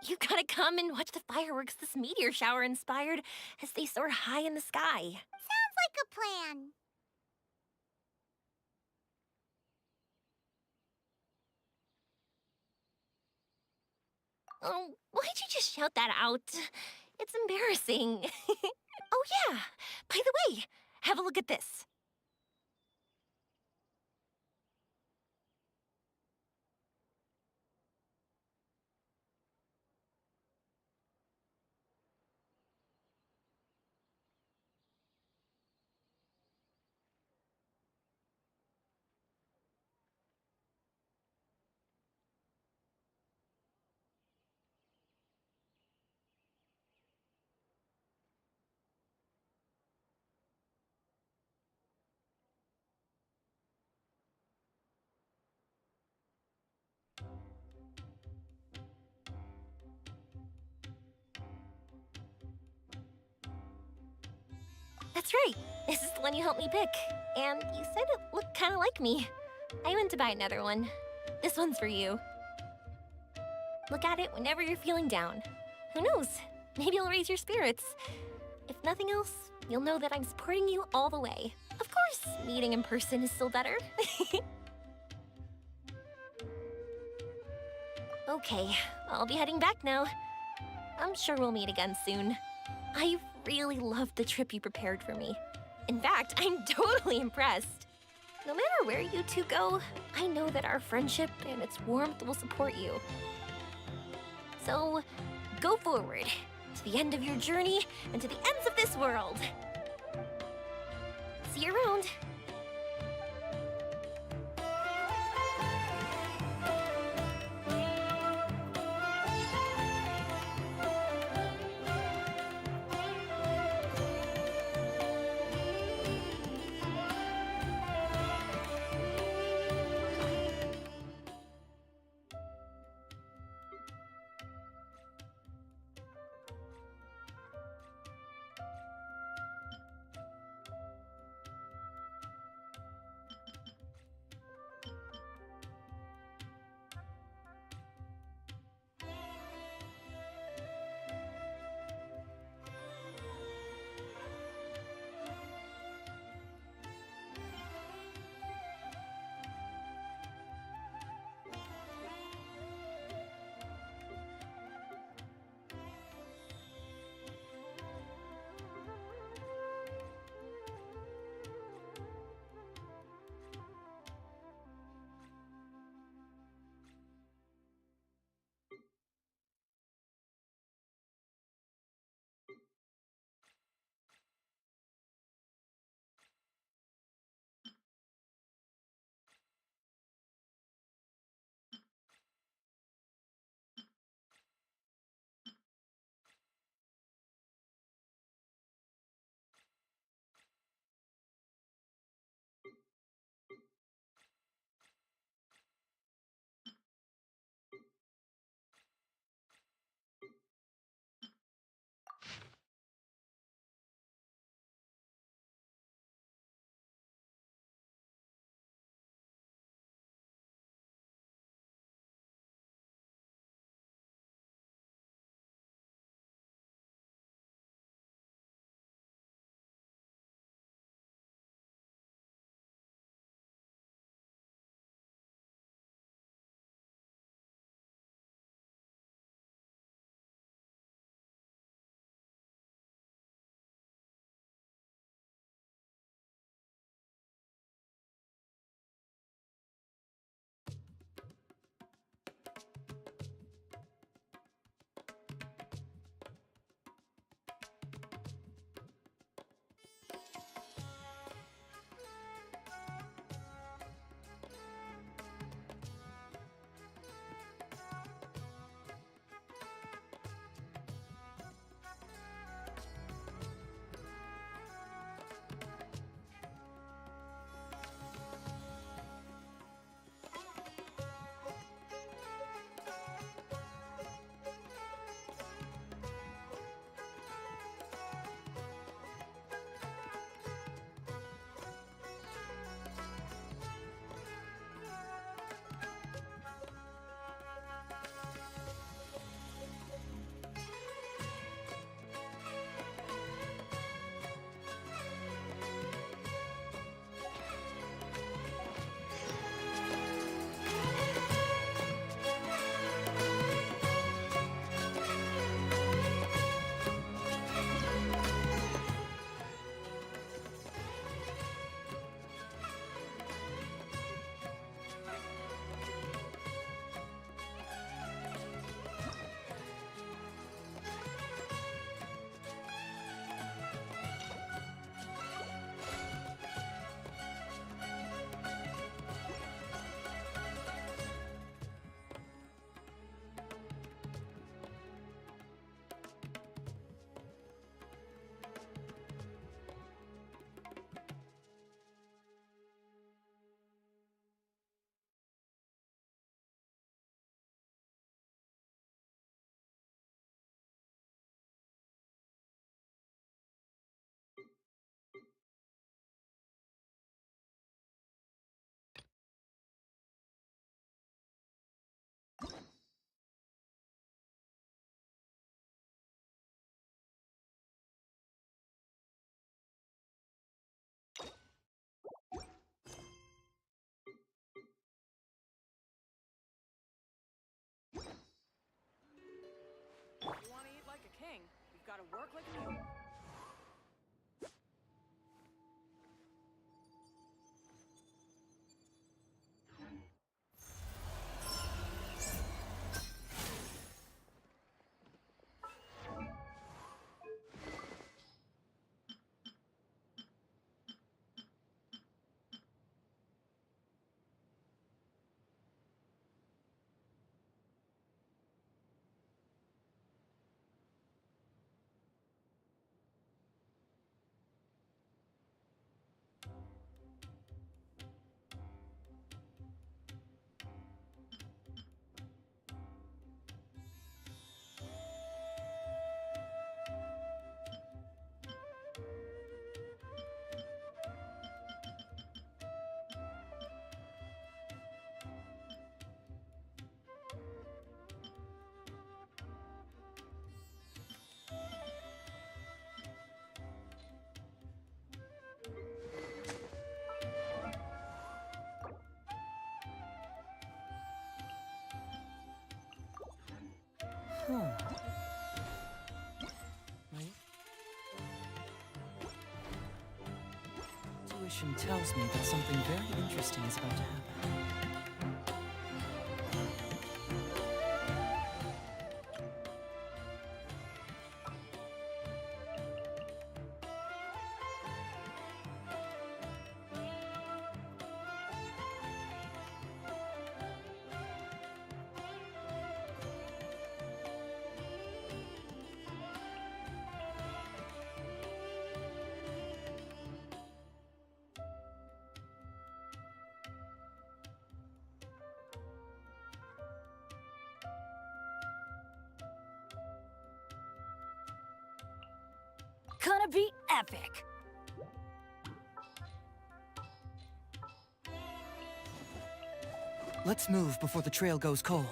You gotta come and watch the fireworks this meteor shower inspired as they soar high in the sky. Sounds like a plan. Oh, why'd you just shout that out? It's embarrassing. Oh yeah, by the way, have a look at this. That's right. This is the one you helped me pick. And you said it looked kind of like me. I went to buy another one. This one's for you. Look at it whenever you're feeling down. Who knows? Maybe it'll raise your spirits. If nothing else, you'll know that I'm supporting you all the way. Of course, meeting in person is still better. Okay, I'll be heading back now. I'm sure we'll meet again soon. I really loved the trip you prepared for me. In fact, I'm totally impressed. No matter where you two go, I know that our friendship and its warmth will support you. So, go forward, to the end of your journey and to the ends of this world. See you around. gotta work like a mule. My intuition tells me that something very interesting is about to happen. Gonna be epic! Let's move before the trail goes cold.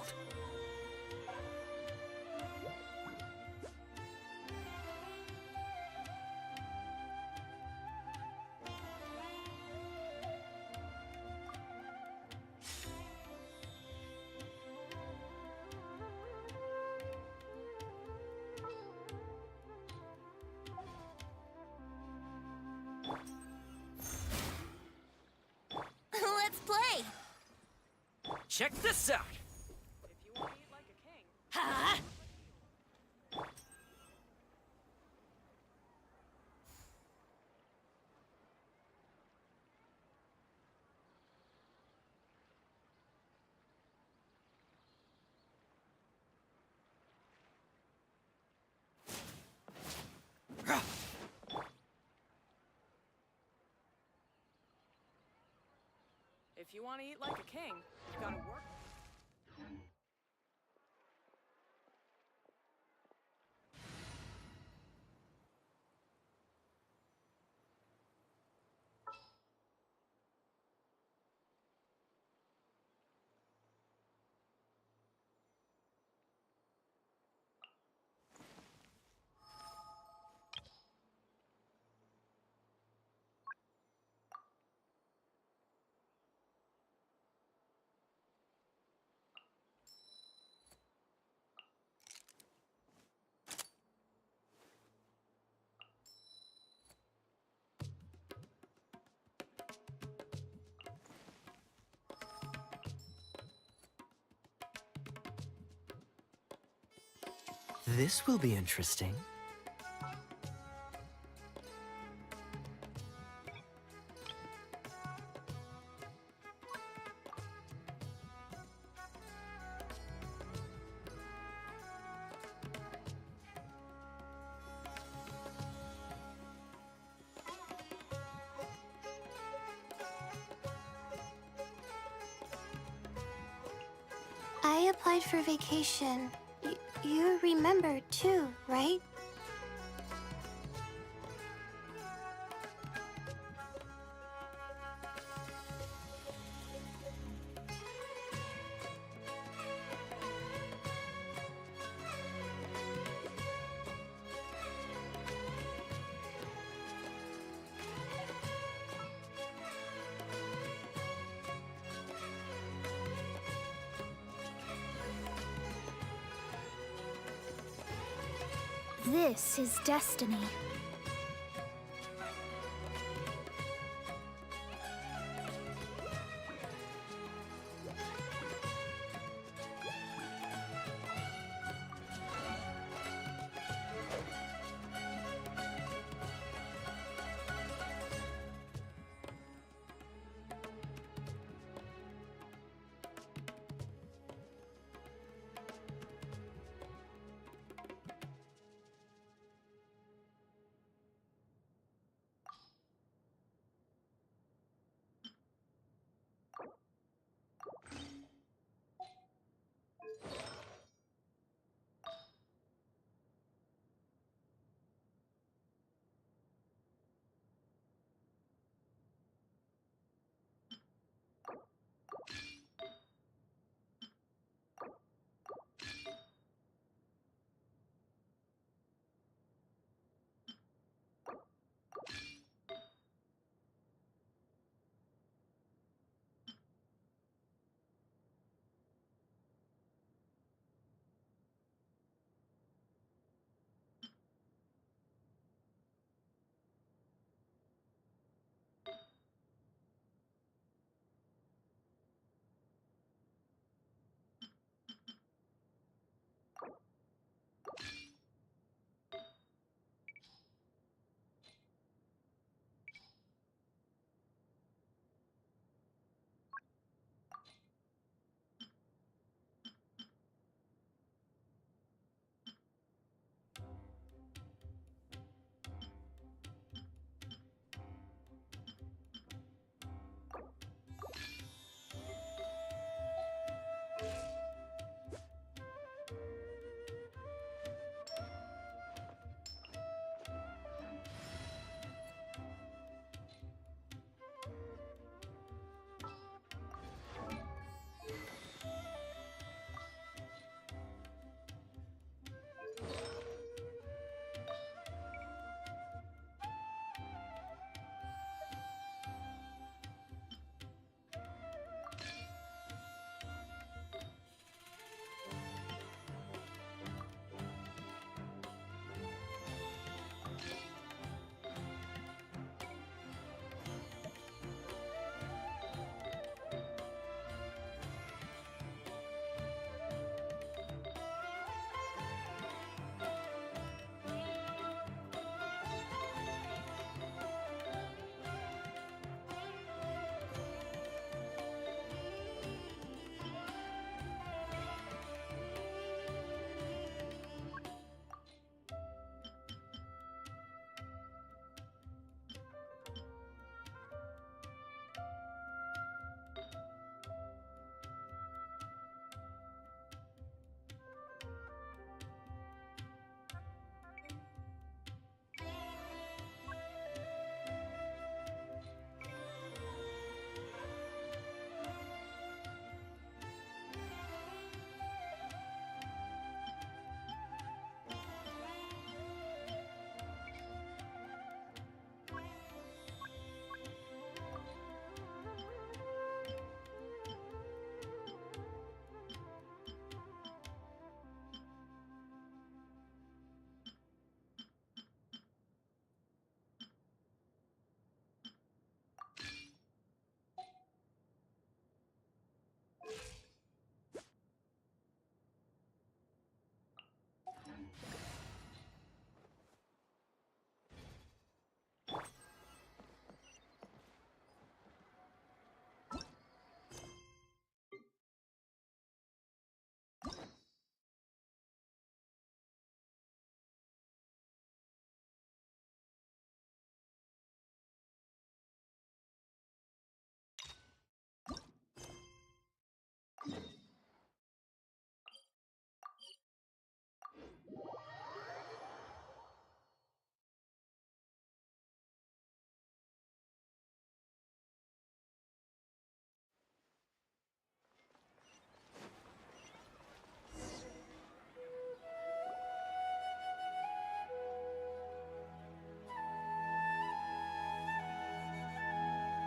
Let's play! Check this out! Ha! If you want to eat like a king, you gotta work. This will be interesting. I applied for vacation. You remember too, right? This is destiny.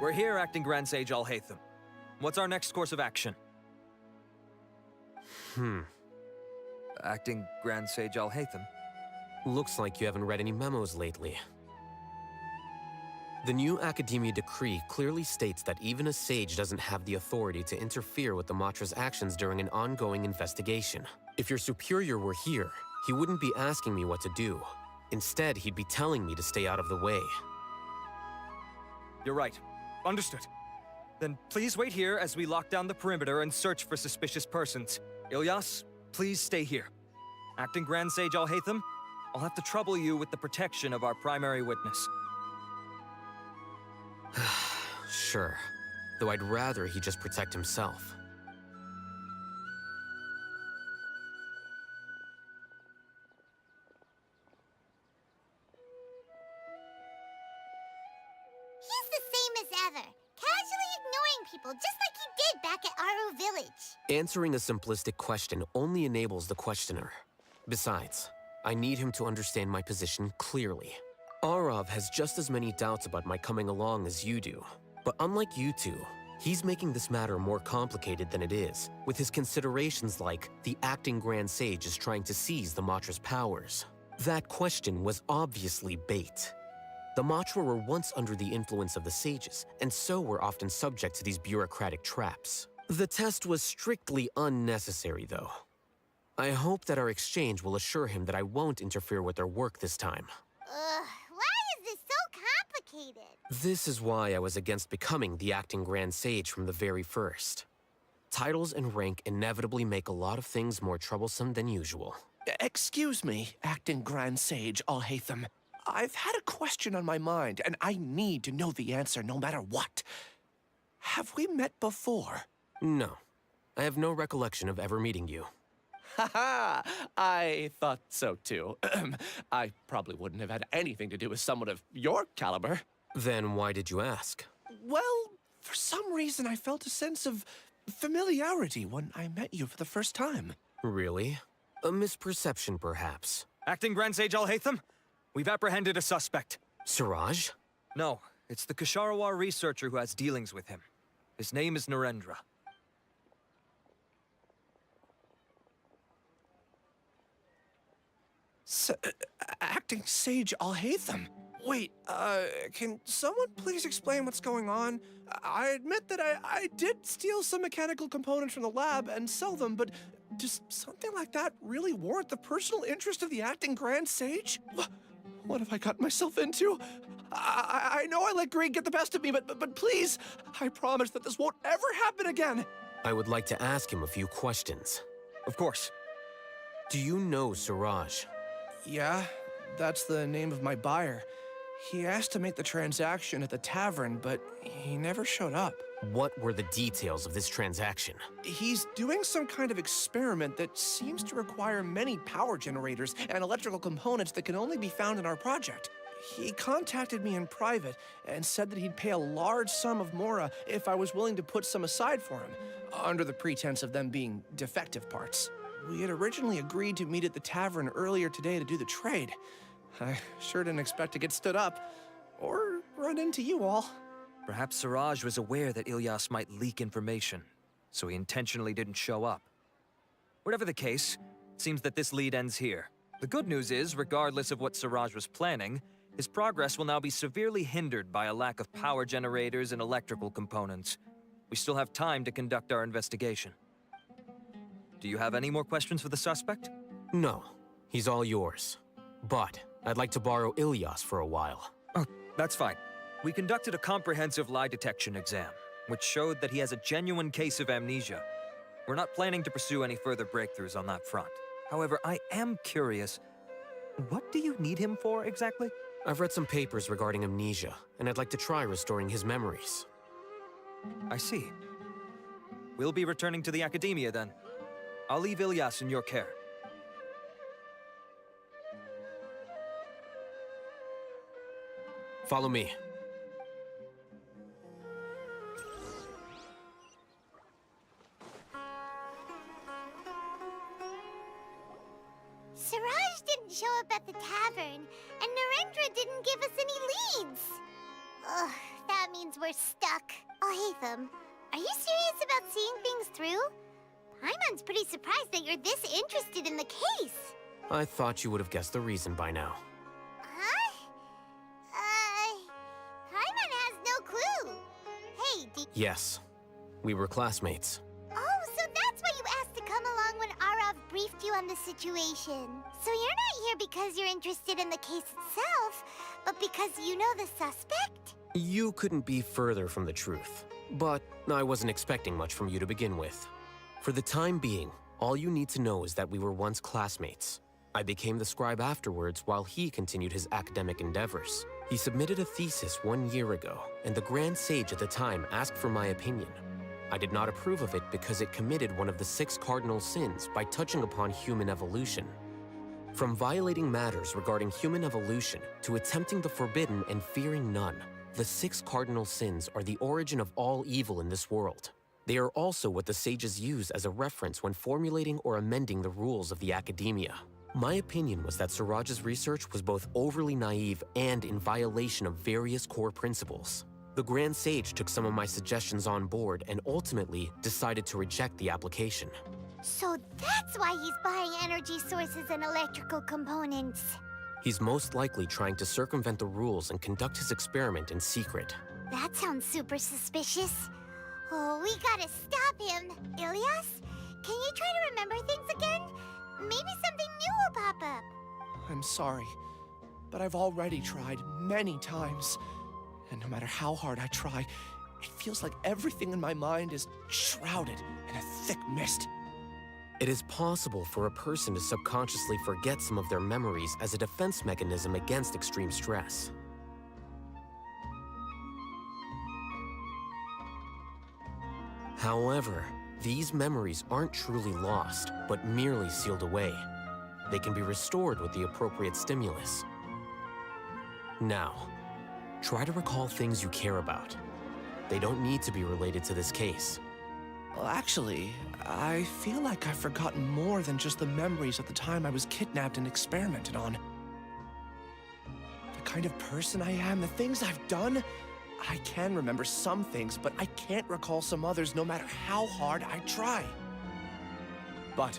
We're here, Acting Grand Sage Alhaitham. What's our next course of action? Hmm. Acting Grand Sage Alhaitham. Looks like you haven't read any memos lately. The new Academia decree clearly states that even a sage doesn't have the authority to interfere with the Matra's actions during an ongoing investigation. If your superior were here, he wouldn't be asking me what to do. Instead, he'd be telling me to stay out of the way. You're right. Understood. Then please wait here as we lock down the perimeter and search for suspicious persons. Ilyas, please stay here. Acting Grand Sage Alhaitham, I'll have to trouble you with the protection of our primary witness. Sure. Though I'd rather he just protect himself. He's the same as ever, casually ignoring people just like he did back at Aru Village. Answering a simplistic question only enables the questioner. Besides, I need him to understand my position clearly. Arav has just as many doubts about my coming along as you do. But unlike you two, he's making this matter more complicated than it is, with his considerations like the acting Grand Sage is trying to seize the Matra's powers. That question was obviously bait. The Matra were once under the influence of the sages, and so were often subject to these bureaucratic traps. The test was strictly unnecessary, though. I hope that our exchange will assure him that I won't interfere with their work this time. Why is this so complicated? This is why I was against becoming the acting Grand Sage from the very first. Titles and rank inevitably make a lot of things more troublesome than usual. Excuse me, acting Grand Sage Alhaitham. I've had a question on my mind, and I need to know the answer no matter what. Have we met before? No. I have no recollection of ever meeting you. Haha! I thought so too. I probably wouldn't have had anything to do with someone of your caliber. Then why did you ask? Well, for some reason I felt a sense of familiarity when I met you for the first time. Really? A misperception, perhaps. Acting Grand Sage Alhaitham, we've apprehended a suspect. Siraj? No, it's the Ksharawar researcher who has dealings with him. His name is Narendra. Acting Sage Alhaitham? Wait, can someone please explain what's going on? I admit that I did steal some mechanical components from the lab and sell them, but does something like that really warrant the personal interest of the acting Grand Sage? What have I gotten myself into? I know I let greed get the best of me, but please, I promise that this won't ever happen again. I would like to ask him a few questions. Of course. Do you know Siraj? Yeah, that's the name of my buyer. He asked to make the transaction at the tavern, but he never showed up. What were the details of this transaction? He's doing some kind of experiment that seems to require many power generators and electrical components that can only be found in our project. He contacted me in private and said that he'd pay a large sum of Mora if I was willing to put some aside for him, under the pretense of them being defective parts. We had originally agreed to meet at the tavern earlier today to do the trade. I sure didn't expect to get stood up, or run into you all. Perhaps Siraj was aware that Ilyas might leak information, so he intentionally didn't show up. Whatever the case, it seems that this lead ends here. The good news is, regardless of what Siraj was planning, his progress will now be severely hindered by a lack of power generators and electrical components. We still have time to conduct our investigation. Do you have any more questions for the suspect? No. He's all yours. But I'd like to borrow Ilyas for a while. Oh, that's fine. We conducted a comprehensive lie detection exam, which showed that he has a genuine case of amnesia. We're not planning to pursue any further breakthroughs on that front. However, I am curious, what do you need him for exactly? I've read some papers regarding amnesia, and I'd like to try restoring his memories. I see. We'll be returning to the Academia then. I'll leave Ilyas in your care. Follow me. Siraj didn't show up at the tavern, and Narendra didn't give us any leads. Ugh, that means we're stuck. Alhaitham, are you serious about seeing things through? Paimon's pretty surprised that you're this interested in the case. I thought you would have guessed the reason by now. Huh? Paimon has no clue. Hey, Yes, we were classmates. Oh, so that's why you asked to come along when Arav briefed you on the situation. So you're not here because you're interested in the case itself, but because you know the suspect? You couldn't be further from the truth. But I wasn't expecting much from you to begin with. For the time being, all you need to know is that we were once classmates. I became the scribe afterwards while he continued his academic endeavors. He submitted a thesis 1 year ago, and the Grand Sage at the time asked for my opinion. I did not approve of it because it committed one of the 6 cardinal sins by touching upon human evolution. From violating matters regarding human evolution to attempting the forbidden and fearing none, the 6 cardinal sins are the origin of all evil in this world. They are also what the sages use as a reference when formulating or amending the rules of the academia. My opinion was that Suraj's research was both overly naive and in violation of various core principles. The Grand Sage took some of my suggestions on board and ultimately decided to reject the application. So that's why he's buying energy sources and electrical components. He's most likely trying to circumvent the rules and conduct his experiment in secret. That sounds super suspicious. Oh, we gotta stop him. Ilias, can you try to remember things again? Maybe something new will pop up. I'm sorry, but I've already tried many times. And no matter how hard I try, it feels like everything in my mind is shrouded in a thick mist. It is possible for a person to subconsciously forget some of their memories as a defense mechanism against extreme stress. However, these memories aren't truly lost, but merely sealed away. They can be restored with the appropriate stimulus. Now, try to recall things you care about. They don't need to be related to this case. Well, actually, I feel like I've forgotten more than just the memories of the time I was kidnapped and experimented on. The kind of person I am, the things I've done, I can remember some things, but I can't recall some others no matter how hard I try. But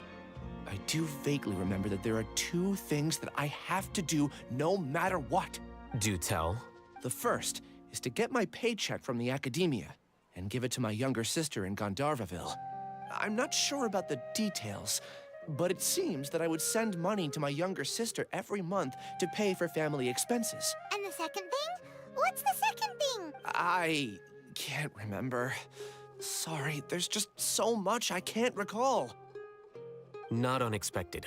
I do vaguely remember that there are 2 things that I have to do no matter what. Do tell. The first is to get my paycheck from the academia and give it to my younger sister in Gandharvaville. I'm not sure about the details, but it seems that I would send money to my younger sister every month to pay for family expenses. And the second thing? What's the second thing? I can't remember. Sorry, there's just so much I can't recall. Not unexpected.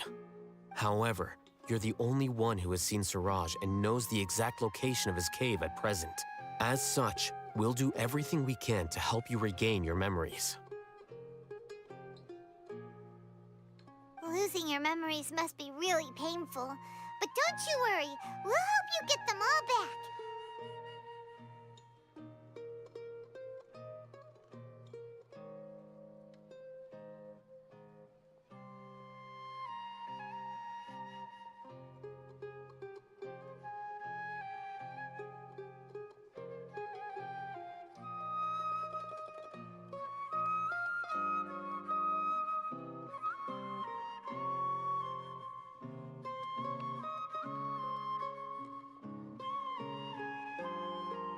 However, you're the only one who has seen Suraj and knows the exact location of his cave at present. As such, we'll do everything we can to help you regain your memories. Losing your memories must be really painful. But don't you worry, we'll help you get them all back.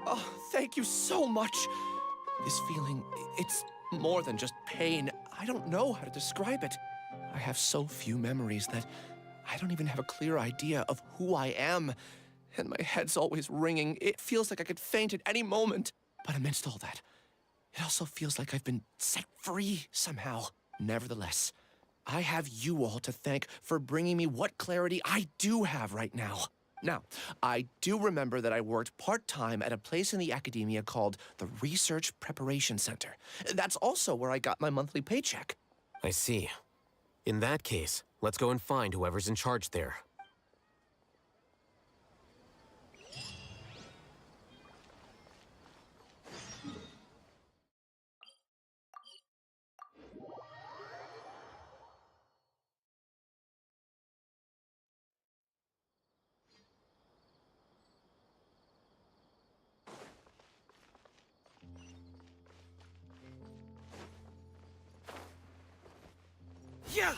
Oh, thank you so much. This feeling, it's more than just pain. I don't know how to describe it. I have so few memories that I don't even have a clear idea of who I am. And my head's always ringing. It feels like I could faint at any moment. But amidst all that, it also feels like I've been set free somehow. Nevertheless, I have you all to thank for bringing me what clarity I do have right now. Now, I do remember that I worked part-time at a place in the academia called the Research Preparation Center. That's also where I got my monthly paycheck. I see. In that case, let's go and find whoever's in charge there. Yeah!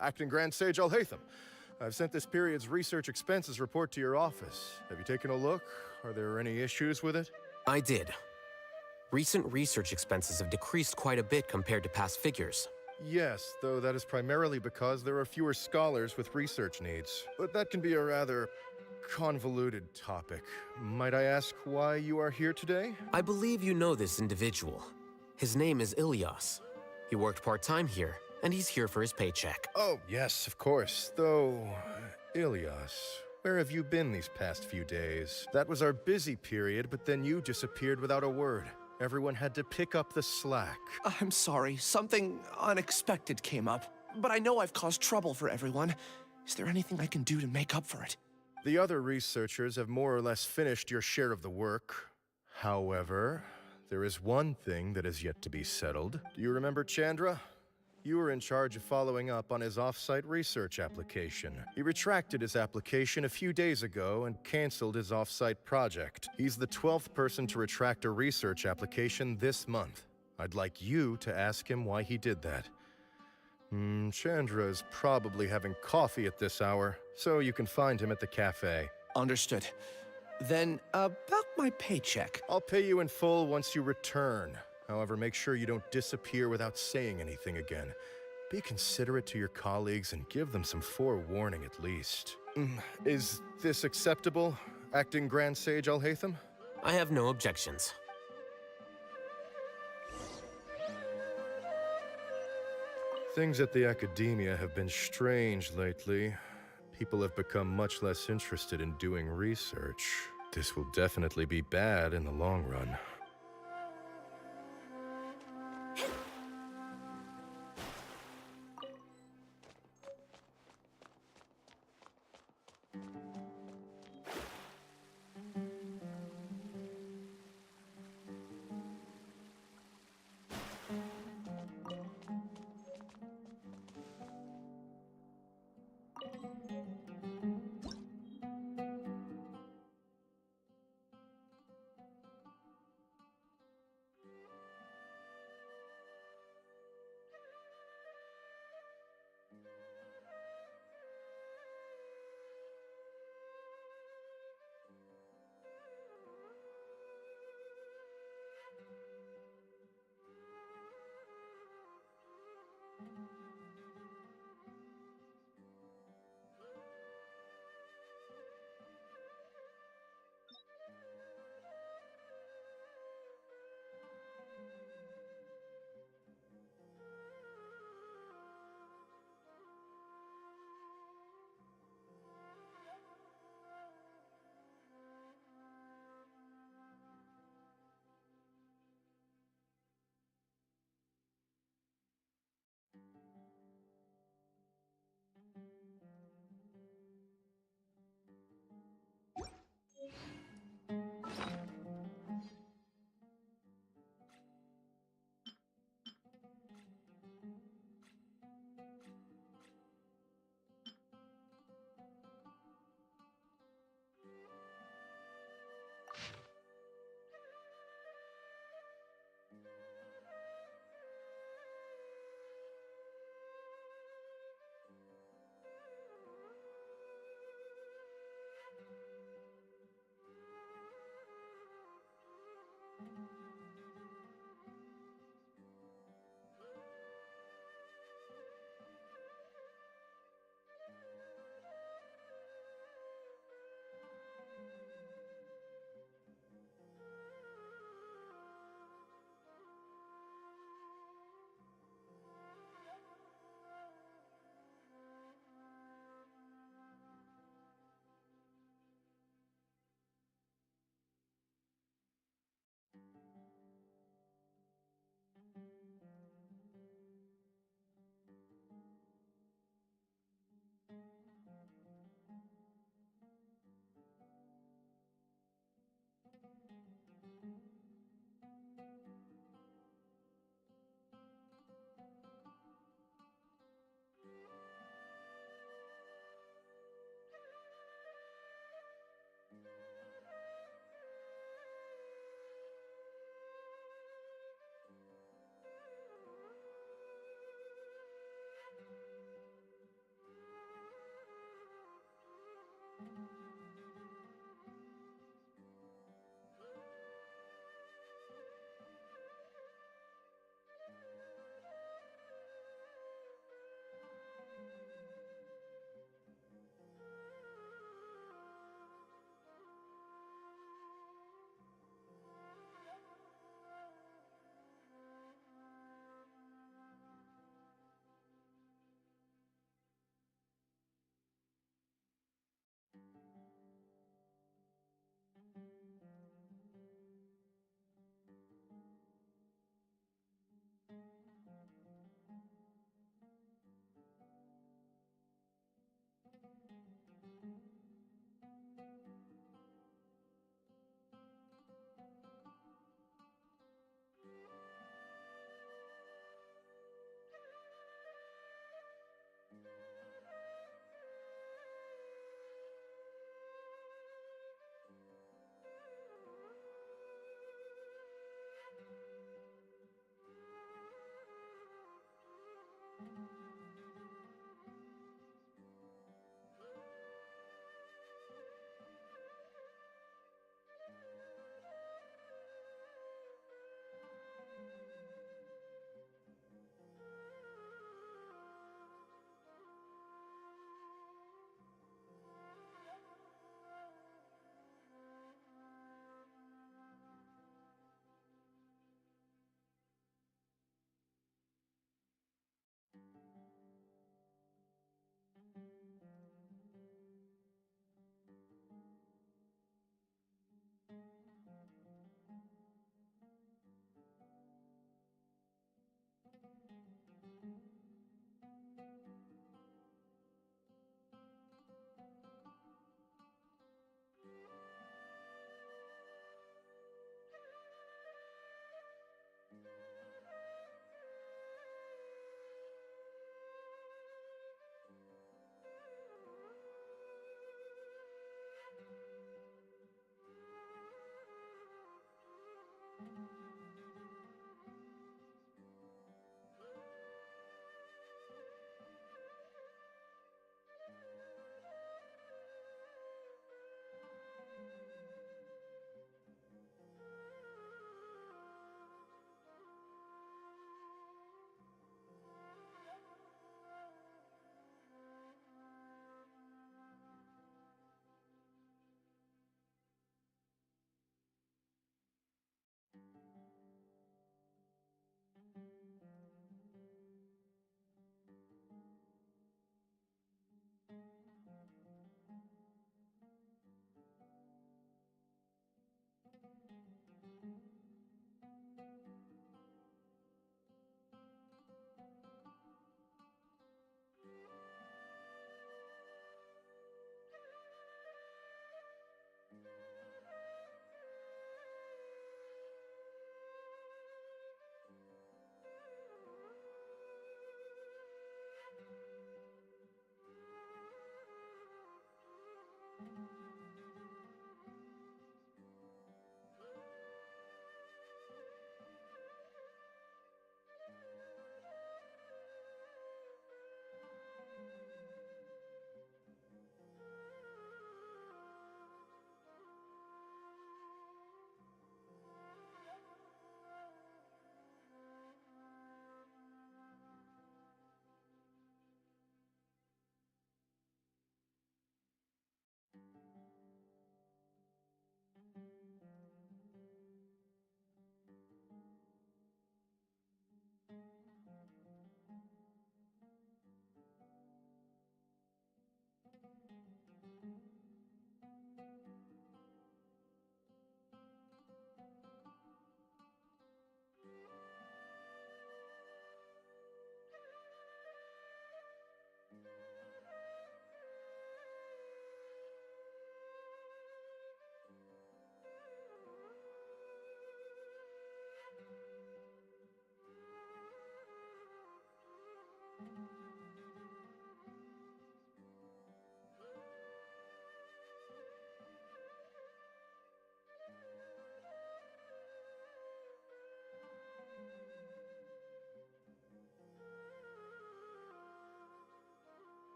Acting Grand Sage Alhaitham. I've sent this period's research expenses report to your office. Have you taken a look? Are there any issues with it? I did. Recent research expenses have decreased quite a bit compared to past figures. Yes, though that is primarily because there are fewer scholars with research needs. But that can be a rather convoluted topic. Might I ask why you are here today? I believe you know this individual. His name is Ilyas. He worked part-time here, and he's here for his paycheck. Oh, yes, of course. Though, Ilyas, where have you been these past few days? That was our busy period, but then you disappeared without a word. Everyone had to pick up the slack. I'm sorry, something unexpected came up. But I know I've caused trouble for everyone. Is there anything I can do to make up for it? The other researchers have more or less finished your share of the work. However, there is one thing that is yet to be settled. Do you remember Chandra? You were in charge of following up on his off-site research application. He retracted his application a few days ago and canceled his off-site project. He's the 12th person to retract a research application this month. I'd like you to ask him why he did that. Chandra is probably having coffee at this hour, so you can find him at the cafe. Understood. Then, about my paycheck. I'll pay you in full once you return. However, make sure you don't disappear without saying anything again. Be considerate to your colleagues and give them some forewarning at least. Is this acceptable, Acting Grand Sage Alhaitham? I have no objections. Things at the academia have been strange lately. People have become much less interested in doing research. This will definitely be bad in the long run.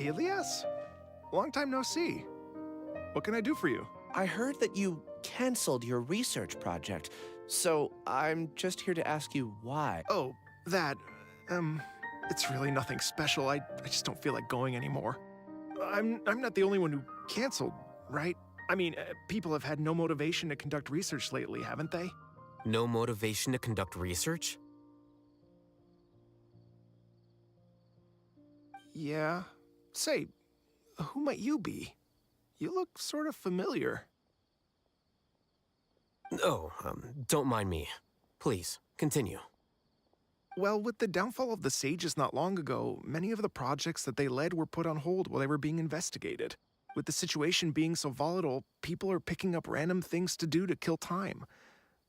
Ilias? Long time no see. What can I do for you? I heard that you canceled your research project, so I'm just here to ask you why. Oh, that, it's really nothing special. I just don't feel like going anymore. I'm not the only one who canceled, right? I mean, people have had no motivation to conduct research lately, haven't they? No motivation to conduct research? Yeah. Say, who might you be? You look sort of familiar. Oh, don't mind me. Please, continue. Well, with the downfall of the Sages not long ago, many of the projects that they led were put on hold while they were being investigated. With the situation being so volatile, people are picking up random things to do to kill time.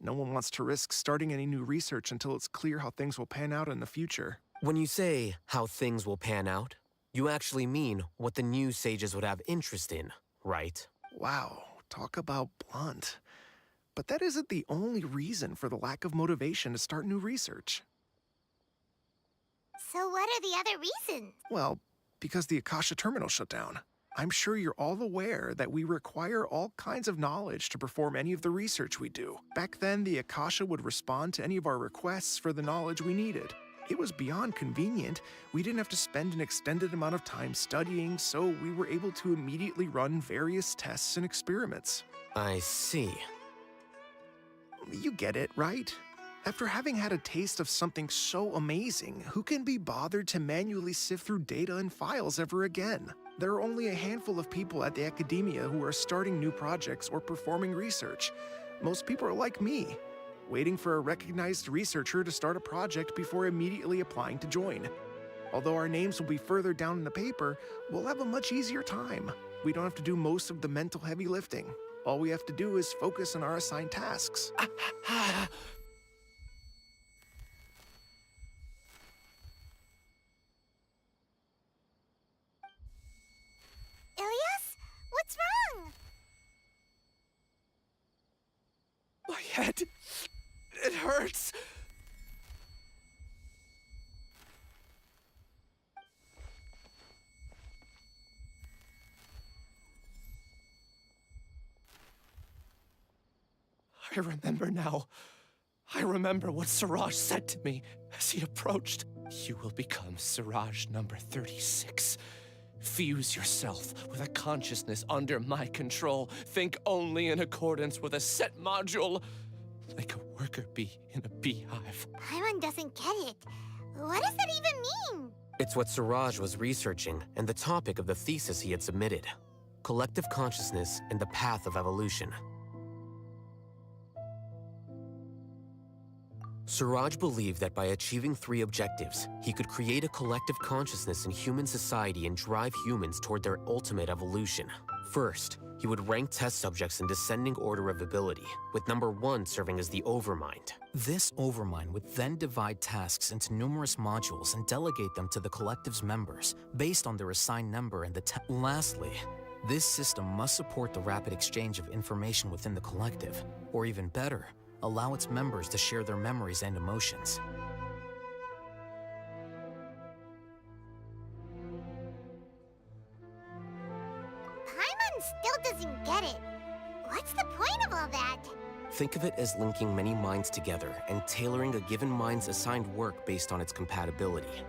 No one wants to risk starting any new research until it's clear how things will pan out in the future. When you say how things will pan out, you actually mean what the new Sages would have interest in, right? Wow, talk about blunt. But that isn't the only reason for the lack of motivation to start new research. So what are the other reasons? Well, because the Akasha terminal shut down. I'm sure you're all aware that we require all kinds of knowledge to perform any of the research we do. Back then, the Akasha would respond to any of our requests for the knowledge we needed. It was beyond convenient. We didn't have to spend an extended amount of time studying, so we were able to immediately run various tests and experiments. I see. You get it, right? After having had a taste of something so amazing, who can be bothered to manually sift through data and files ever again? There are only a handful of people at the academia who are starting new projects or performing research. Most people are like me, waiting for a recognized researcher to start a project before immediately applying to join. Although our names will be further down in the paper, we'll have a much easier time. We don't have to do most of the mental heavy lifting. All we have to do is focus on our assigned tasks. Ilias? What's wrong? My head, it hurts. I remember now. I remember what Siraj said to me as he approached. You will become Siraj number 36. Fuse yourself with a consciousness under my control. Think only in accordance with a set module. Like a worker bee in a beehive. Paimon doesn't get it. What does that even mean? It's what Siraj was researching and the topic of the thesis he had submitted. Collective consciousness and the path of evolution. Siraj believed that by achieving 3 objectives, he could create a collective consciousness in human society and drive humans toward their ultimate evolution. First, he would rank test subjects in descending order of ability, with number 1 serving as the Overmind. This Overmind would then divide tasks into numerous modules and delegate them to the collective's members, based on their assigned number and the Lastly, this system must support the rapid exchange of information within the collective, or even better, allow its members to share their memories and emotions. Paimon still doesn't get it. What's the point of all that? Think of it as linking many minds together and tailoring a given mind's assigned work based on its compatibility.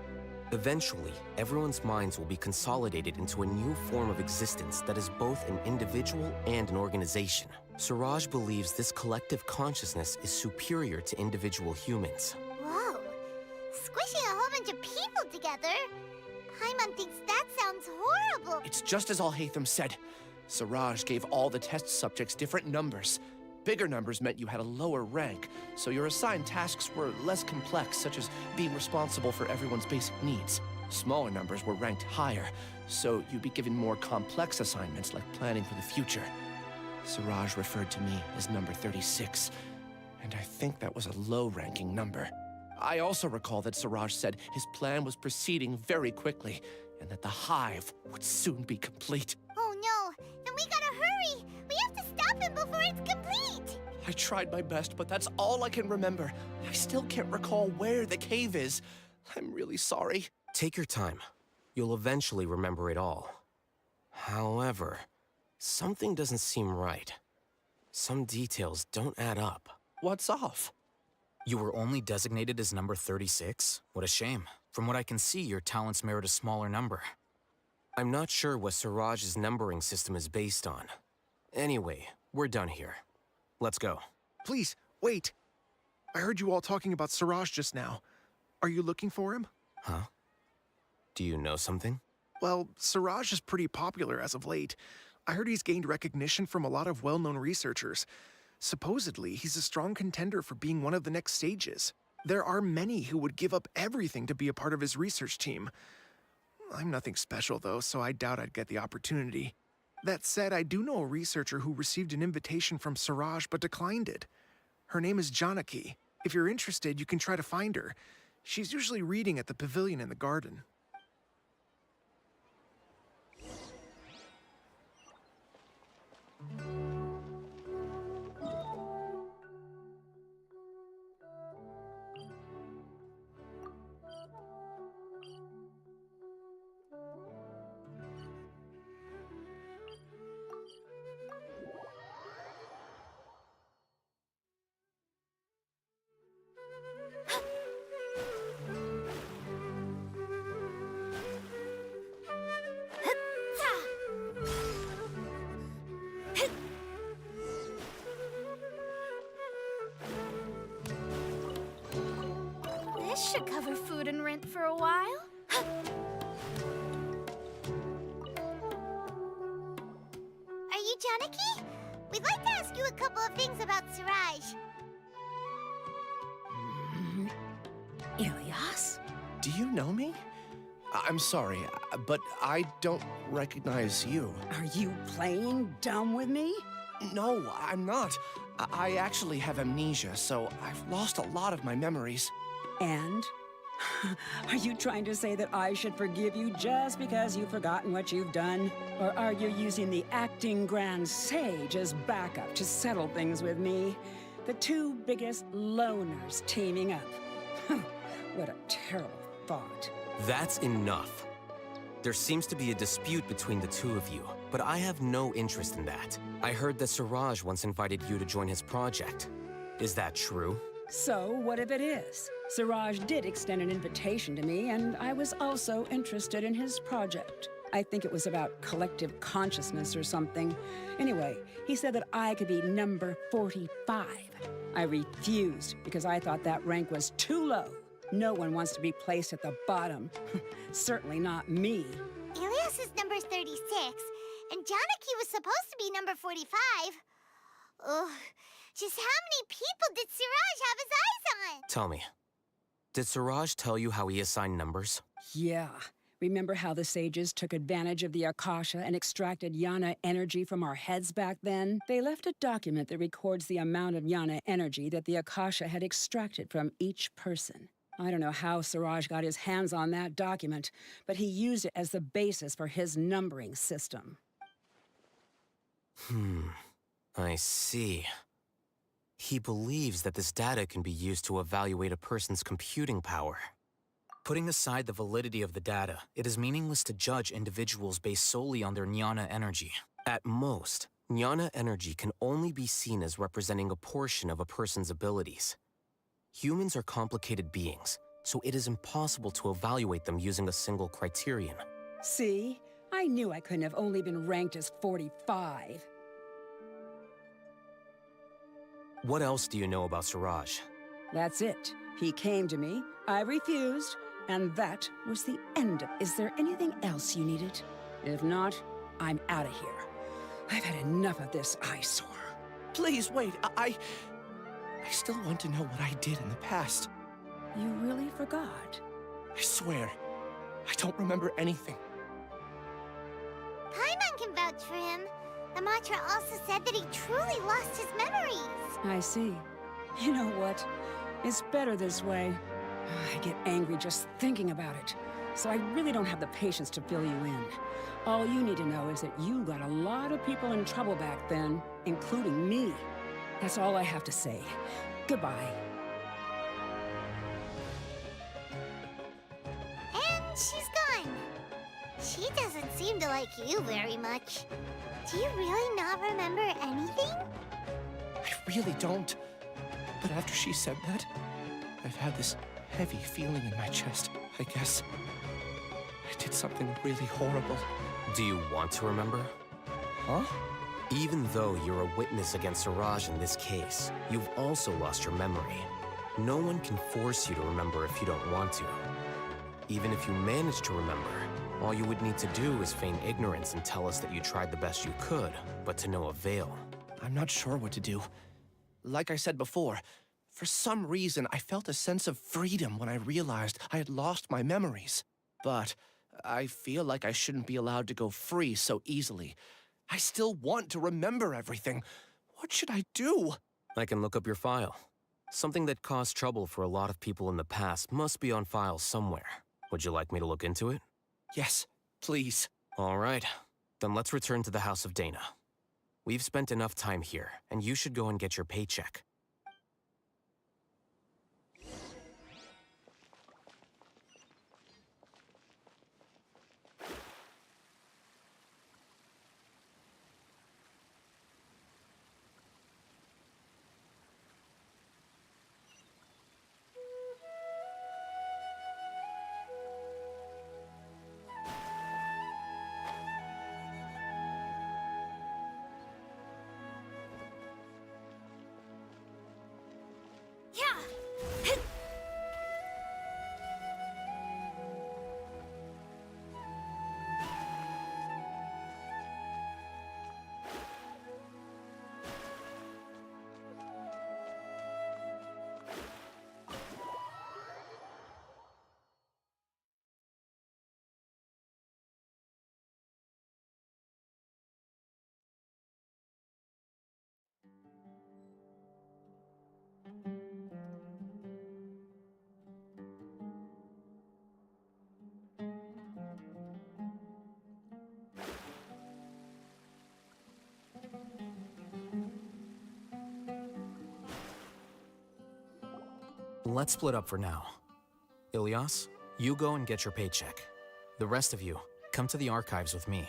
Eventually, everyone's minds will be consolidated into a new form of existence that is both an individual and an organization. Siraj believes this collective consciousness is superior to individual humans. Whoa. Squishing a whole bunch of people together? Paimon thinks that sounds horrible. It's just as Al-Haytham said. Siraj gave all the test subjects different numbers. Bigger numbers meant you had a lower rank, so your assigned tasks were less complex, such as being responsible for everyone's basic needs. Smaller numbers were ranked higher, so you'd be given more complex assignments like planning for the future. Siraj referred to me as number 36, and I think that was a low-ranking number. I also recall that Siraj said his plan was proceeding very quickly, and that the hive would soon be complete. Oh no, then we gotta hurry! We have to stop him before it's complete! I tried my best, but that's all I can remember. I still can't recall where the cave is. I'm really sorry. Take your time. You'll eventually remember it all. However, something doesn't seem right. Some details don't add up. What's off? You were only designated as number 36? What a shame. From what I can see, your talents merit a smaller number. I'm not sure what Siraj's numbering system is based on. Anyway, we're done here. Let's go. Please, wait. I heard you all talking about Siraj just now. Are you looking for him? Huh? Do you know something? Well, Siraj is pretty popular as of late. I heard he's gained recognition from a lot of well-known researchers. Supposedly, he's a strong contender for being one of the next sages. There are many who would give up everything to be a part of his research team. I'm nothing special, though, so I doubt I'd get the opportunity. That said, I do know a researcher who received an invitation from Siraj but declined it. Her name is Janaki. If you're interested, you can try to find her. She's usually reading at the pavilion in the garden. This should cover food and rent for a while. Are you Janaki? We'd like to ask you a couple of things about Siraj. Ilyas? Do you know me? I'm sorry, but I don't recognize you. Are you playing dumb with me? No, I'm not. I actually have amnesia, so I've lost a lot of my memories. And? Are you trying to say that I should forgive you just because you've forgotten what you've done? Or are you using the acting grand sage as backup to settle things with me? The two biggest loners teaming up. What a terrible thought. That's enough. There seems to be a dispute between the two of you, but I have no interest in that. I heard that Siraj once invited you to join his project. Is that true? So, what if it is? Siraj did extend an invitation to me, and I was also interested in his project. I think it was about collective consciousness or something. Anyway, he said that I could be number 45. I refused because I thought that rank was too low. No one wants to be placed at the bottom. Certainly not me. Ilyas is number 36, and Janaki was supposed to be number 45. Ugh, just how many people did Siraj have his eyes on? Tell me, did Siraj tell you how he assigned numbers? Yeah. Remember how the sages took advantage of the Akasha and extracted Yana energy from our heads back then? They left a document that records the amount of Yana energy that the Akasha had extracted from each person. I don't know how Siraj got his hands on that document, but he used it as the basis for his numbering system. I see. He believes that this data can be used to evaluate a person's computing power. Putting aside the validity of the data, it is meaningless to judge individuals based solely on their jnana energy. At most, jnana energy can only be seen as representing a portion of a person's abilities. Humans are complicated beings, so it is impossible to evaluate them using a single criterion. See? I knew I couldn't have only been ranked as 45. What else do you know about Siraj? That's it. He came to me, I refused, and that was the end of it. Is there anything else you needed? If not, I'm out of here. I've had enough of this eyesore. Please, wait, I still want to know what I did in the past. You really forgot? I swear, I don't remember anything. Paimon can vouch for him. The mantra also said that he truly lost his memories. I see. You know what? It's better this way. I get angry just thinking about it, so I really don't have the patience to fill you in. All you need to know is that you got a lot of people in trouble back then, including me. That's all I have to say. Goodbye. And she's gone. She doesn't seem to like you very much. Do you really not remember anything? I really don't. But after she said that, I've had this heavy feeling in my chest. I guess I did something really horrible. Do you want to remember? Huh? Even though you're a witness against Siraj in this case, you've also lost your memory. No one can force you to remember if you don't want to. Even if you manage to remember, all you would need to do is feign ignorance and tell us that you tried the best you could, but to no avail. I'm not sure what to do. Like I said before, for some reason I felt a sense of freedom when I realized I had lost my memories. But I feel like I shouldn't be allowed to go free so easily. I still want to remember everything. What should I do? I can look up your file. Something that caused trouble for a lot of people in the past must be on file somewhere. Would you like me to look into it? Yes, please. All right. Then let's return to the House of Dana. We've spent enough time here, and you should go and get your paycheck. Let's split up for now. Ilyas, you go and get your paycheck. The rest of you, come to the archives with me.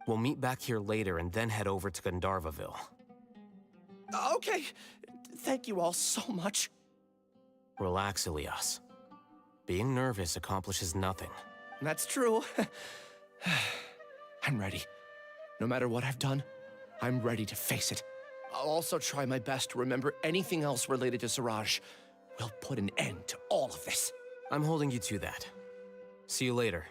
We'll meet back here later and then head over to Gandharvaville. Okay. Thank you all so much. Relax, Ilyas. Being nervous accomplishes nothing. That's true. I'm ready. No matter what I've done, I'm ready to face it. I'll also try my best to remember anything else related to Siraj. We'll put an end to all of this. I'm holding you to that. See you later.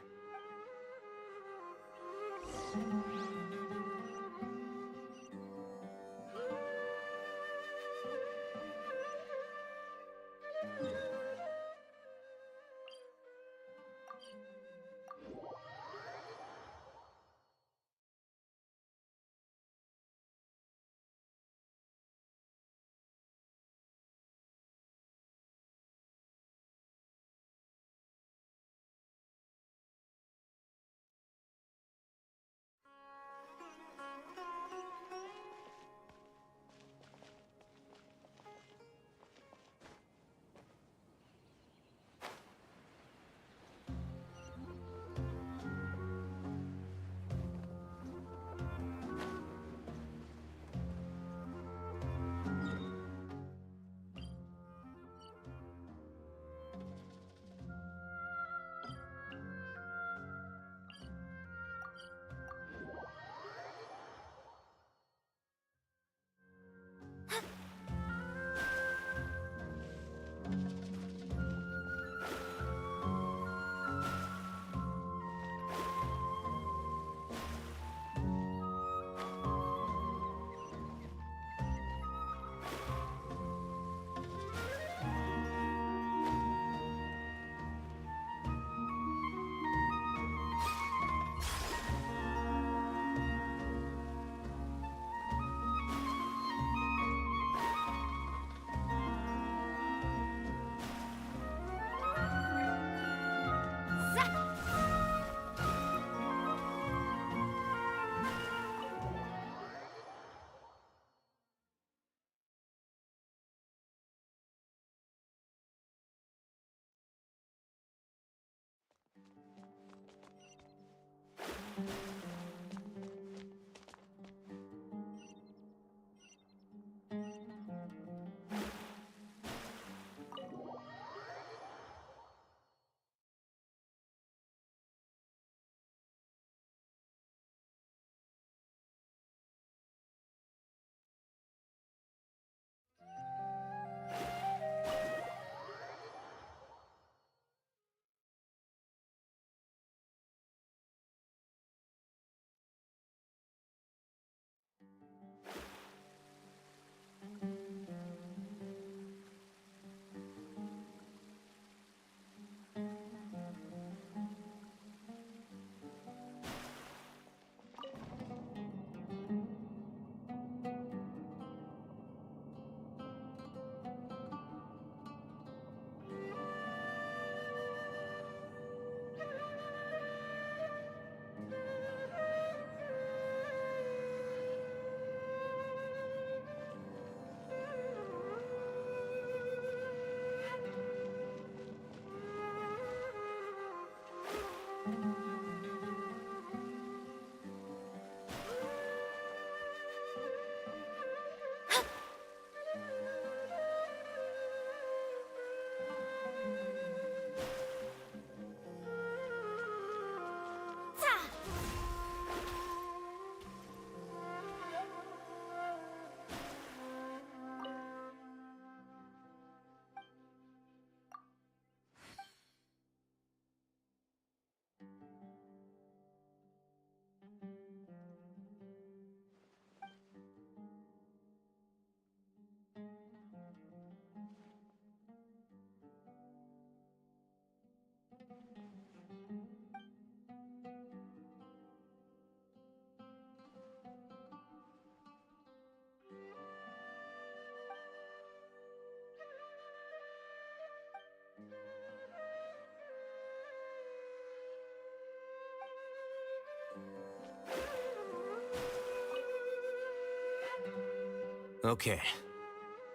Okay.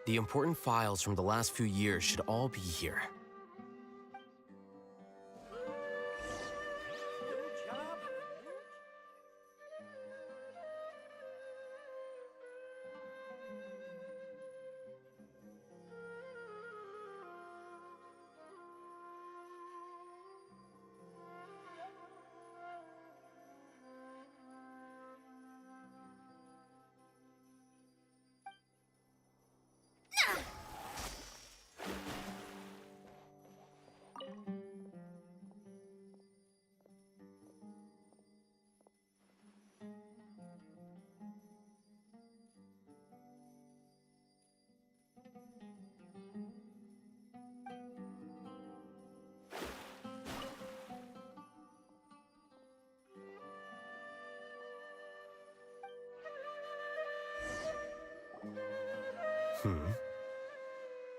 The important files from the last few years should all be here.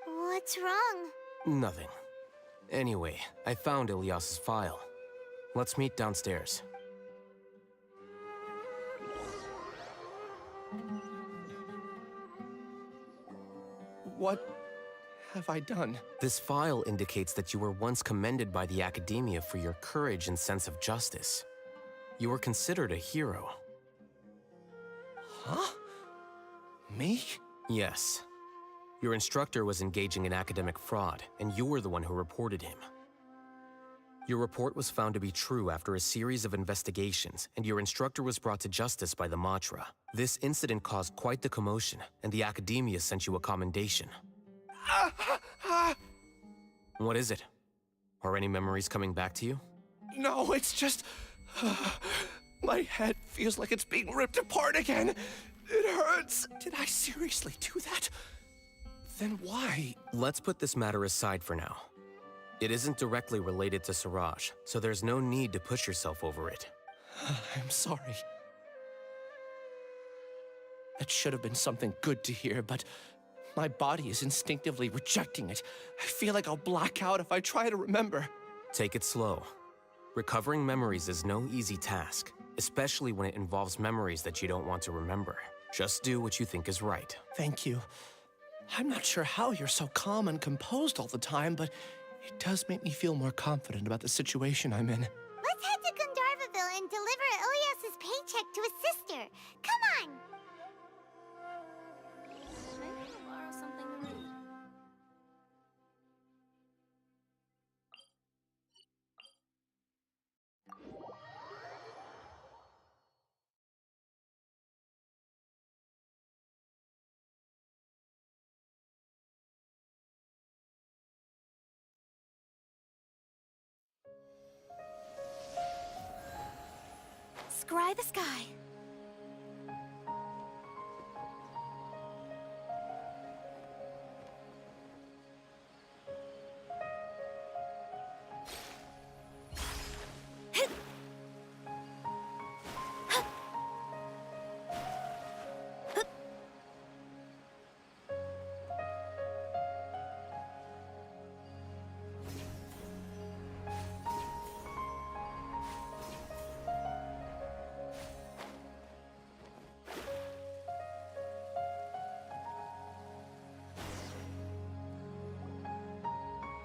What's wrong? Nothing. Anyway, I found Ilyas's file. Let's meet downstairs. What have I done? This file indicates that you were once commended by the Academia for your courage and sense of justice. You were considered a hero. Huh? Me? Yes. Your instructor was engaging in academic fraud, and you were the one who reported him. Your report was found to be true after a series of investigations, and your instructor was brought to justice by the Matra. This incident caused quite the commotion, and the Academia sent you a commendation. What is it? Are any memories coming back to you? No, it's just... my head feels like it's being ripped apart again. It hurts. Did I seriously do that? Then why? Let's put this matter aside for now. It isn't directly related to Siraj, so there's no need to push yourself over it. I'm sorry. That should have been something good to hear, but my body is instinctively rejecting it. I feel like I'll black out if I try to remember. Take it slow. Recovering memories is no easy task, especially when it involves memories that you don't want to remember. Just do what you think is right. Thank you. I'm not sure how you're so calm and composed all the time, but it does make me feel more confident about the situation I'm in. Let's head to Gandharvaville and deliver Ilyas's paycheck to his sister. Come on! Scry the sky.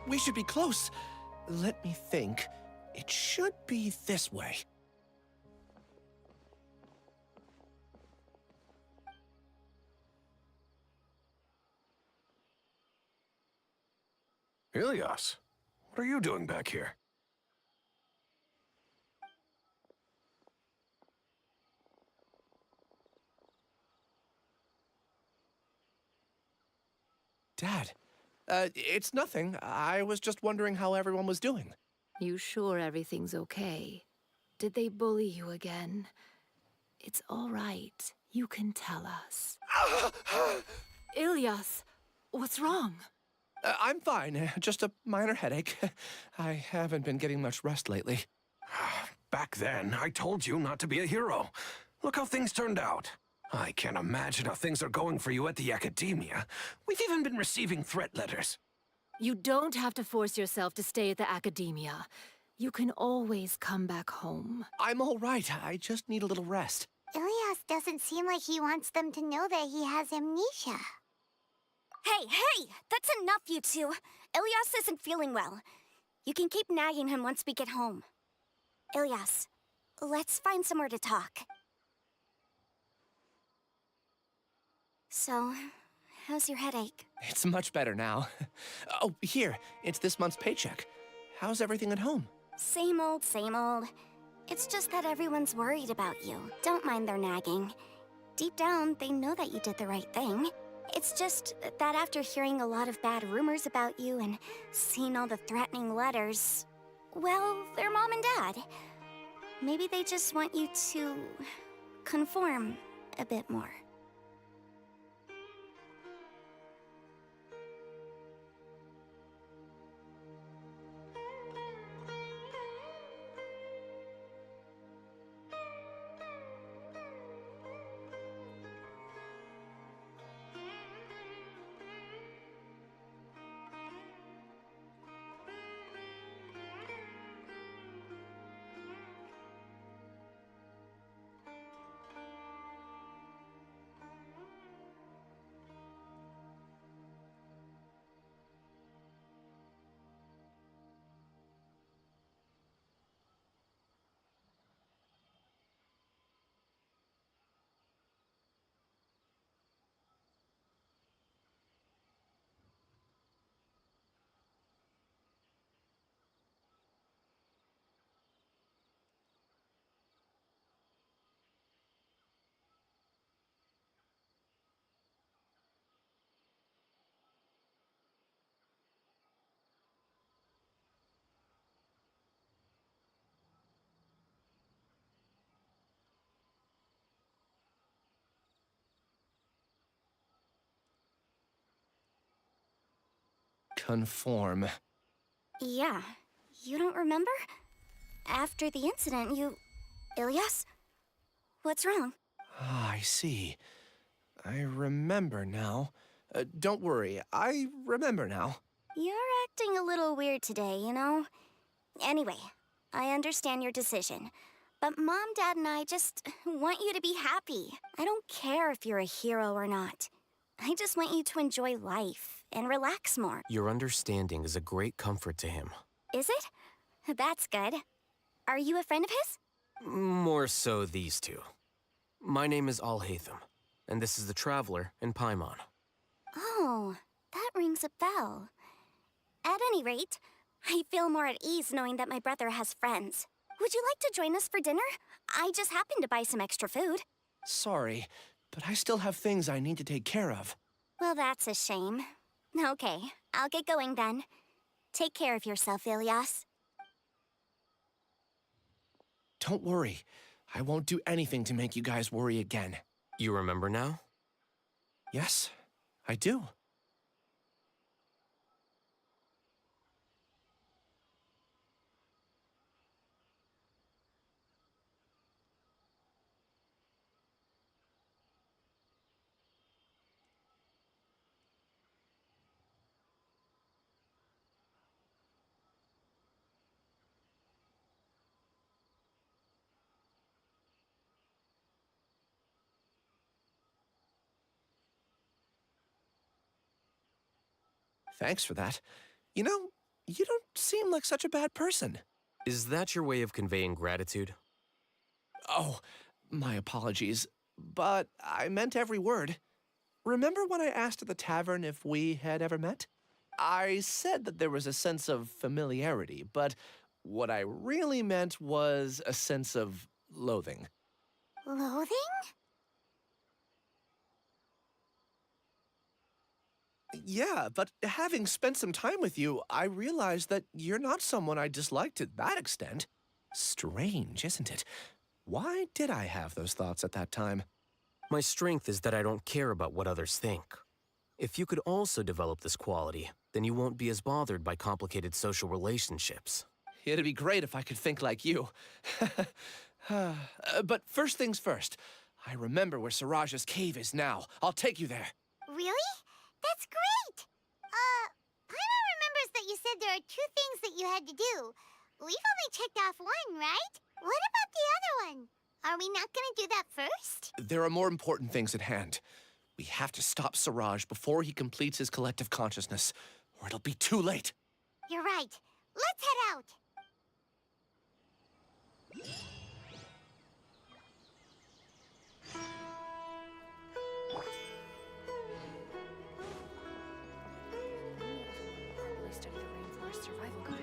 We should be close. Let me think. It should be this way. Ilyas, what are you doing back here? Dad, it's nothing. I was just wondering how everyone was doing. You sure everything's okay? Did they bully you again? It's all right. You can tell us. Ilyas, what's wrong? I'm fine. Just a minor headache. I haven't been getting much rest lately. Back then, I told you not to be a hero. Look how things turned out. I can't imagine how things are going for you at the Academia. We've even been receiving threat letters. You don't have to force yourself to stay at the Academia. You can always come back home. I'm all right. I just need a little rest. Ilyas doesn't seem like he wants them to know that he has amnesia. Hey! That's enough, you two. Ilyas isn't feeling well. You can keep nagging him once we get home. Ilyas, let's find somewhere to talk. So, how's your headache? It's much better now. Oh, here. It's this month's paycheck. How's everything at home? Same old, same old. It's just that everyone's worried about you. Don't mind their nagging. Deep down, they know that you did the right thing. It's just that after hearing a lot of bad rumors about you and seeing all the threatening letters, well, they're mom and dad. Maybe they just want you to conform a bit more. conform. Yeah. You don't remember? After the incident, Ilyas? What's wrong? Ah, I see. I remember now. Don't worry, I remember now. You're acting a little weird today, you know? Anyway, I understand your decision. But Mom, Dad, and I just want you to be happy. I don't care if you're a hero or not. I just want you to enjoy life and relax more. Your understanding is a great comfort to him. Is it? That's good. Are you a friend of his? More so these two. My name is Alhaitham, and this is the Traveler in Paimon. Oh, that rings a bell. At any rate, I feel more at ease knowing that my brother has friends. Would you like to join us for dinner? I just happened to buy some extra food. Sorry, but I still have things I need to take care of. Well, that's a shame. Okay, I'll get going then. Take care of yourself, Ilyas. Don't worry. I won't do anything to make you guys worry again. You remember now? Yes, I do. Thanks for that. You know, you don't seem like such a bad person. Is that your way of conveying gratitude? Oh, my apologies. But I meant every word. Remember when I asked at the tavern if we had ever met? I said that there was a sense of familiarity, but what I really meant was a sense of loathing. Loathing? Yeah, but having spent some time with you, I realized that you're not someone I dislike to that extent. Strange, isn't it? Why did I have those thoughts at that time? My strength is that I don't care about what others think. If you could also develop this quality, then you won't be as bothered by complicated social relationships. It'd be great if I could think like you. But first things first, I remember where Siraj's cave is now. I'll take you there. Really? That's great! Paimon remembers that you said there are 2 things that you had to do. We've only checked off 1, right? What about the other one? Are we not gonna do that first? There are more important things at hand. We have to stop Siraj before he completes his collective consciousness, or it'll be too late. You're right. Let's head out. Study the Rainforest Survival Guide.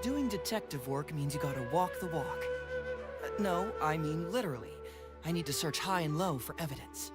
Doing detective work means you gotta walk the walk. No, I mean literally. I need to search high and low for evidence.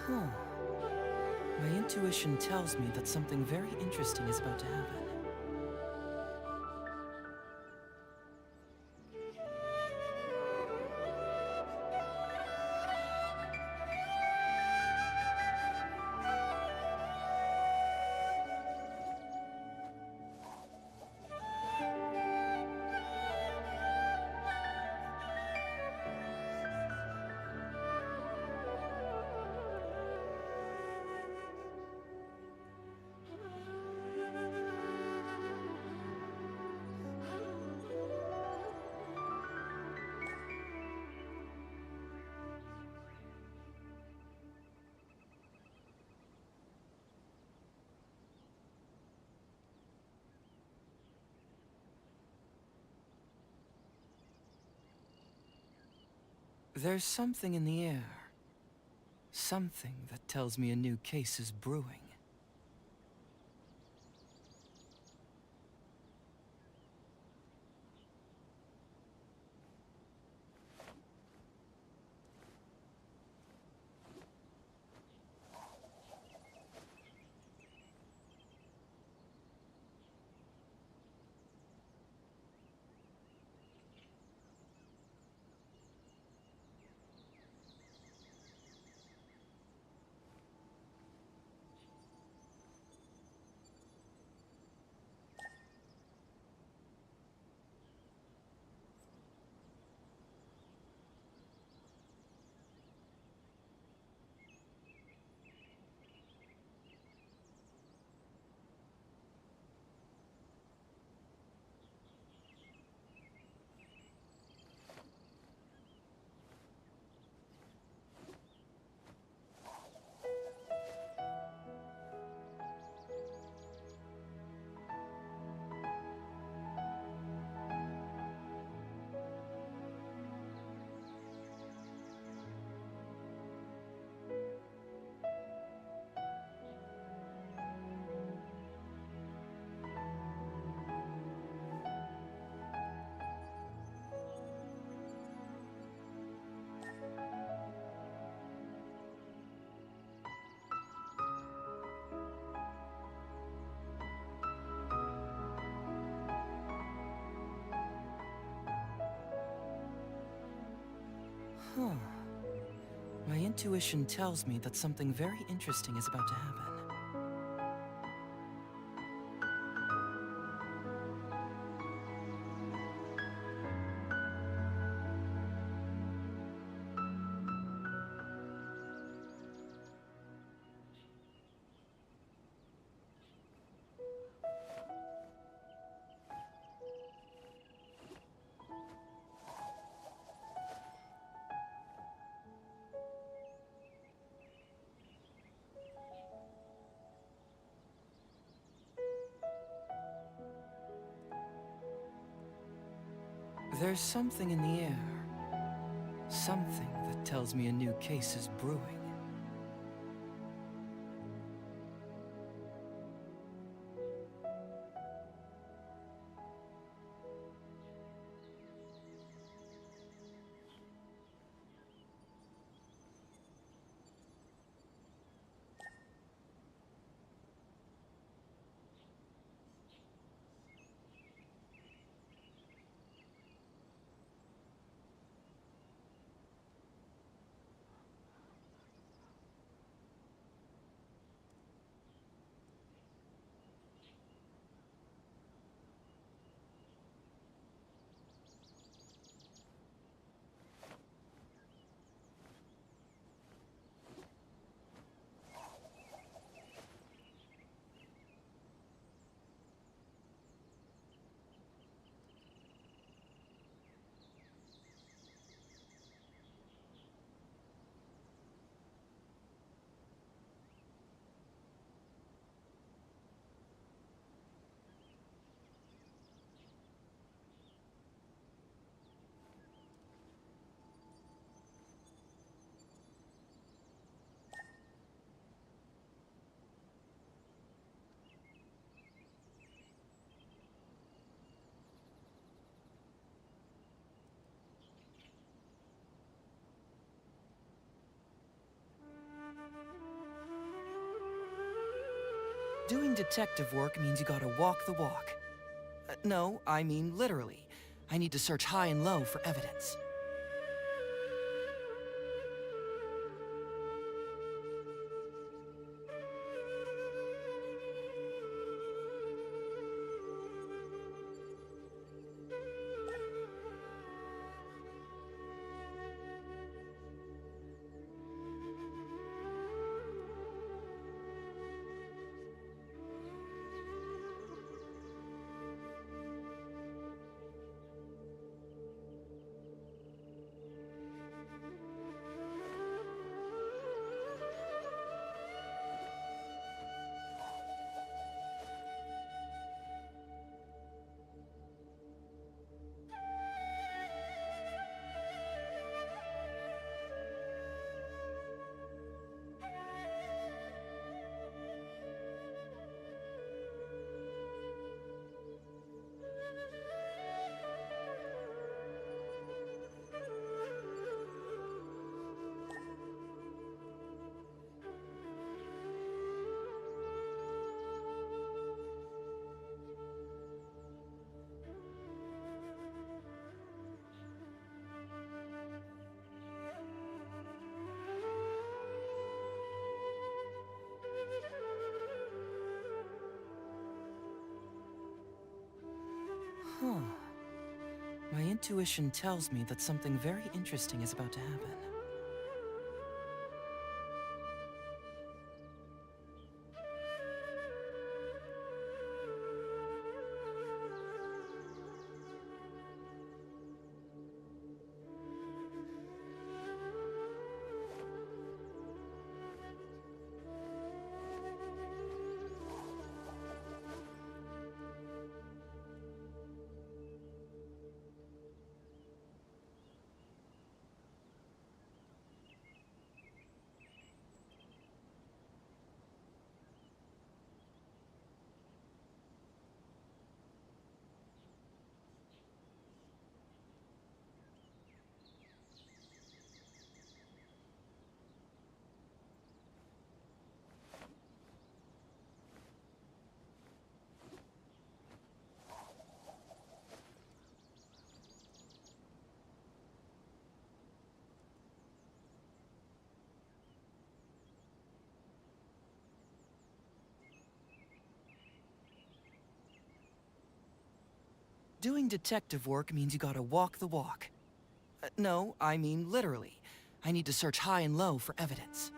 Huh. My intuition tells me that something very interesting is about to happen. There's something in the air. Something that tells me a new case is brewing. Huh. My intuition tells me that something very interesting is about to happen. There's something in the air. Something that tells me a new case is brewing. Doing detective work means you gotta walk the walk. No, I mean literally. I need to search high and low for evidence. Huh. My intuition tells me that something very interesting is about to happen. Doing detective work means you gotta walk the walk. No, I mean literally. I need to search high and low for evidence.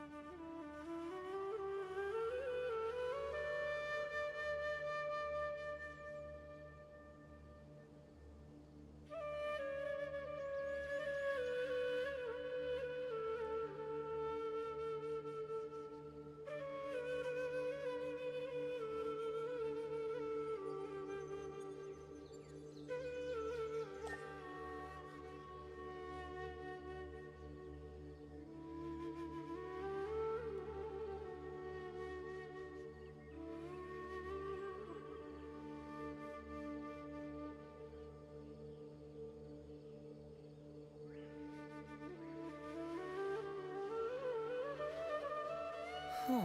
Huh.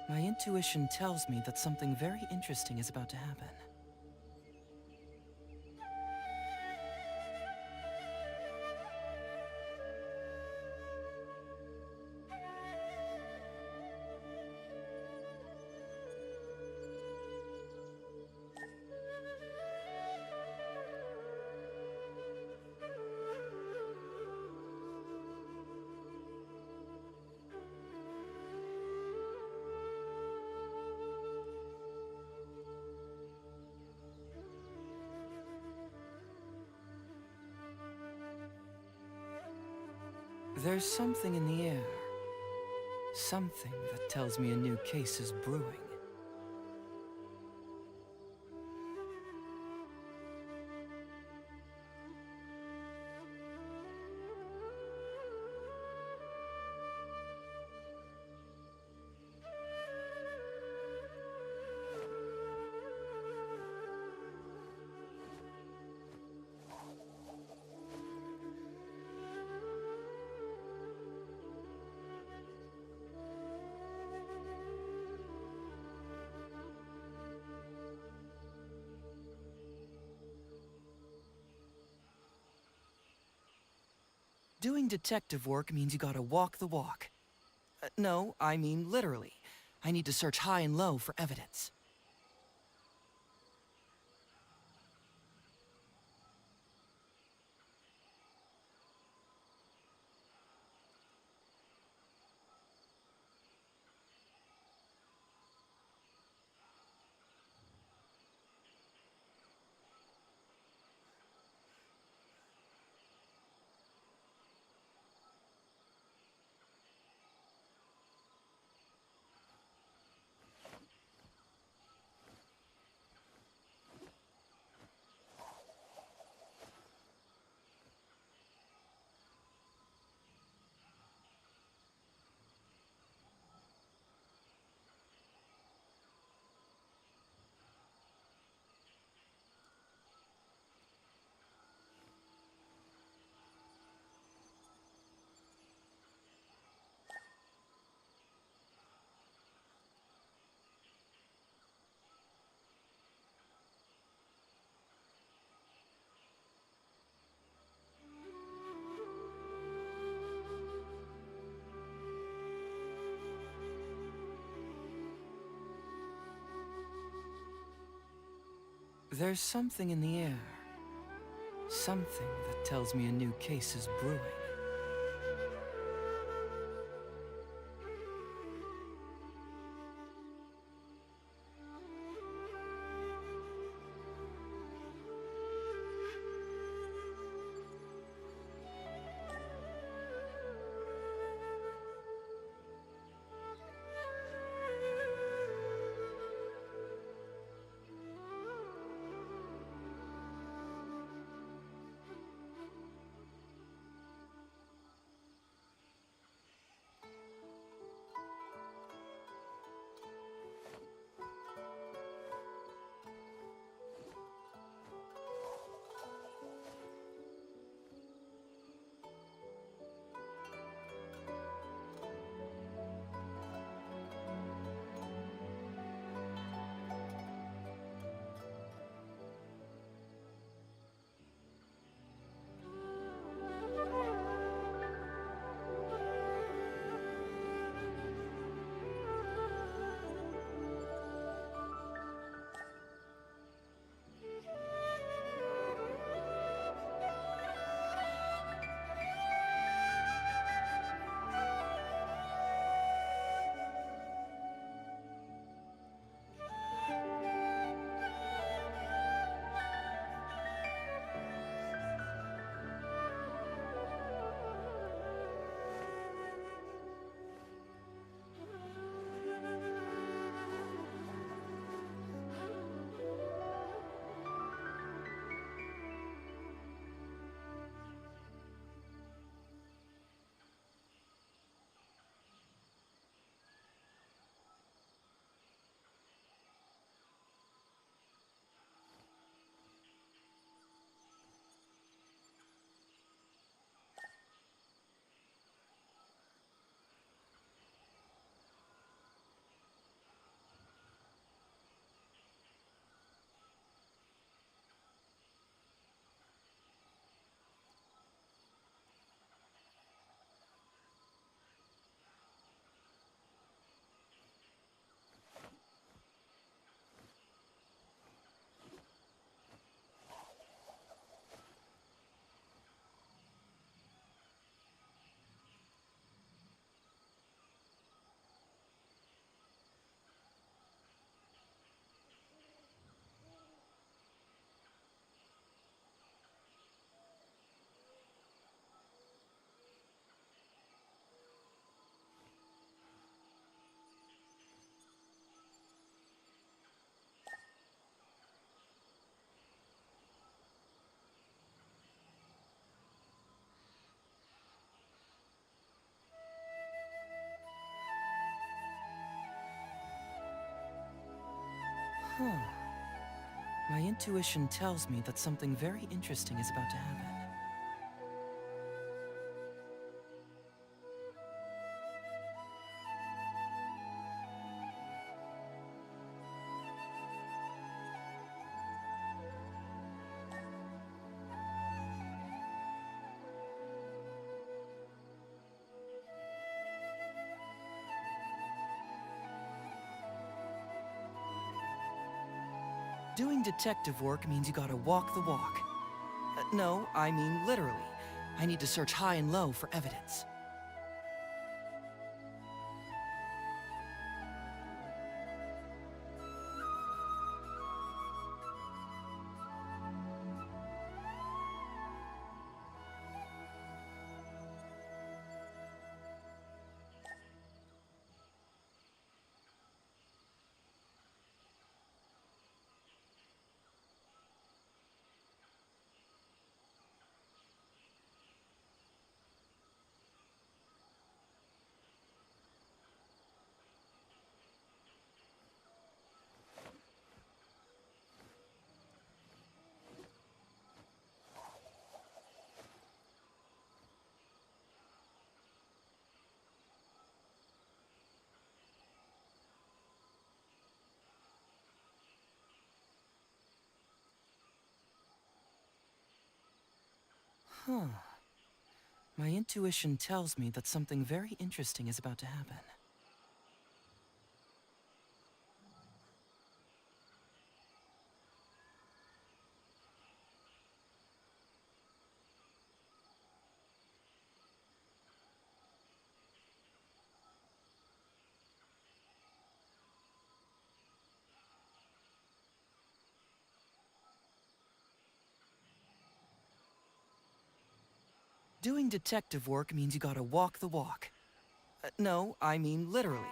My intuition tells me that something very interesting is about to happen. There's something in the air. Something that tells me a new case is brewing. Doing detective work means you gotta walk the walk. No, I mean literally. I need to search high and low for evidence. There's something in the air. Something that tells me a new case is brewing. Huh. My intuition tells me that something very interesting is about to happen. Doing detective work means you gotta walk the walk. No, I mean literally. I need to search high and low for evidence. Huh. My intuition tells me that something very interesting is about to happen. Doing detective work means you gotta walk the walk. No, I mean literally.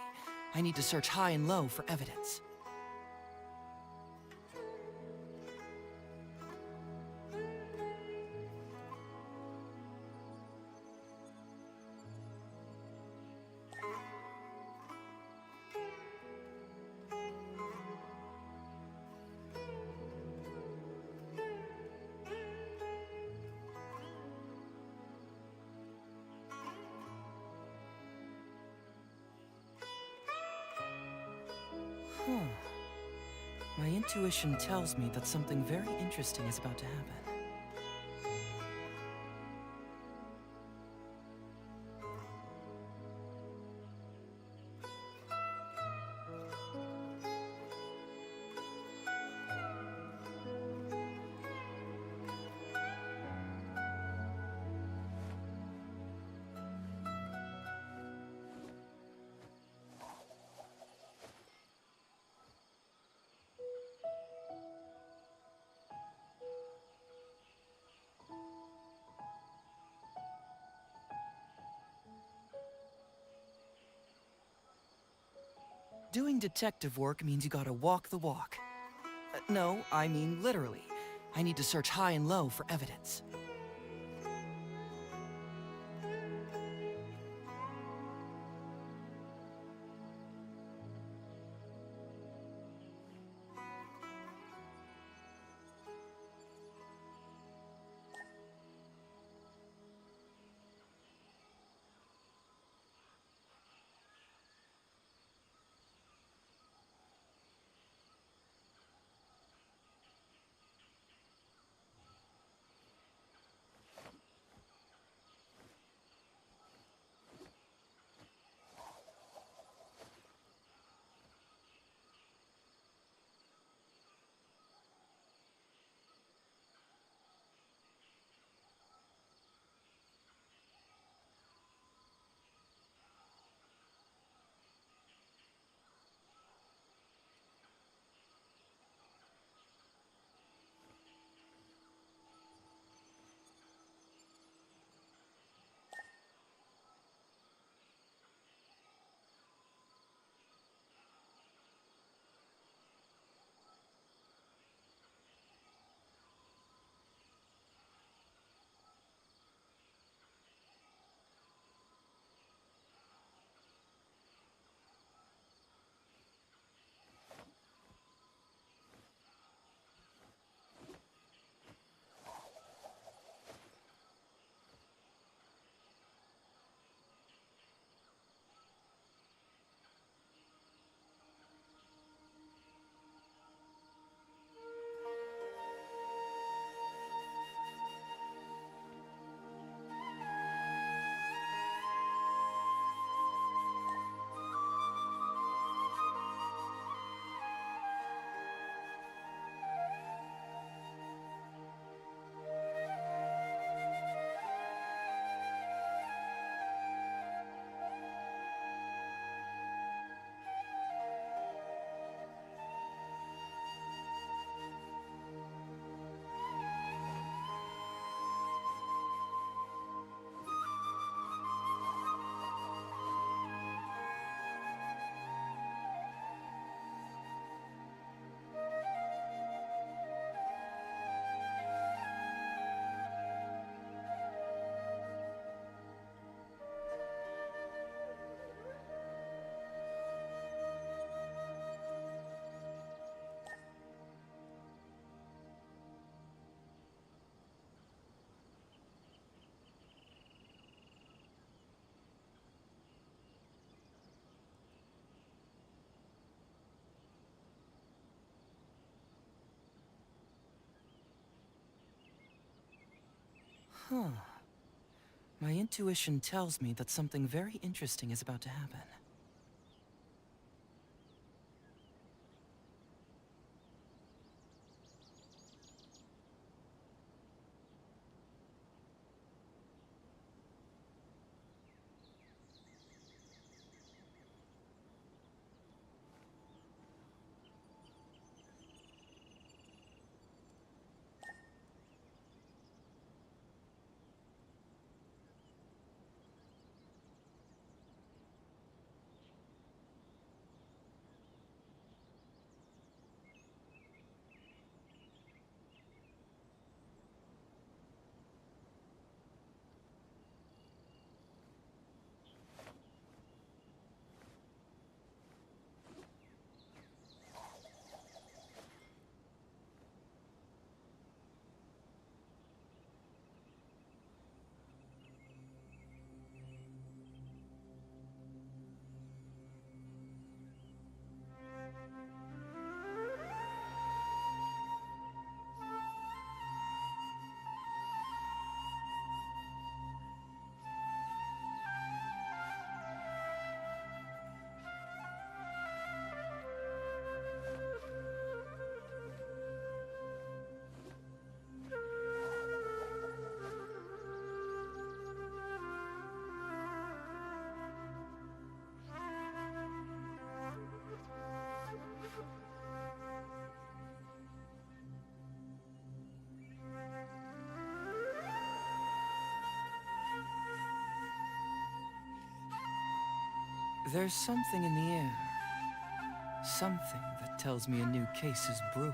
I need to search high and low for evidence. Huh. My intuition tells me that something very interesting is about to happen. Doing detective work means you gotta walk the walk. No, I mean literally. I need to search high and low for evidence. Huh. My intuition tells me that something very interesting is about to happen. There's something in the air. Something that tells me a new case is brewing.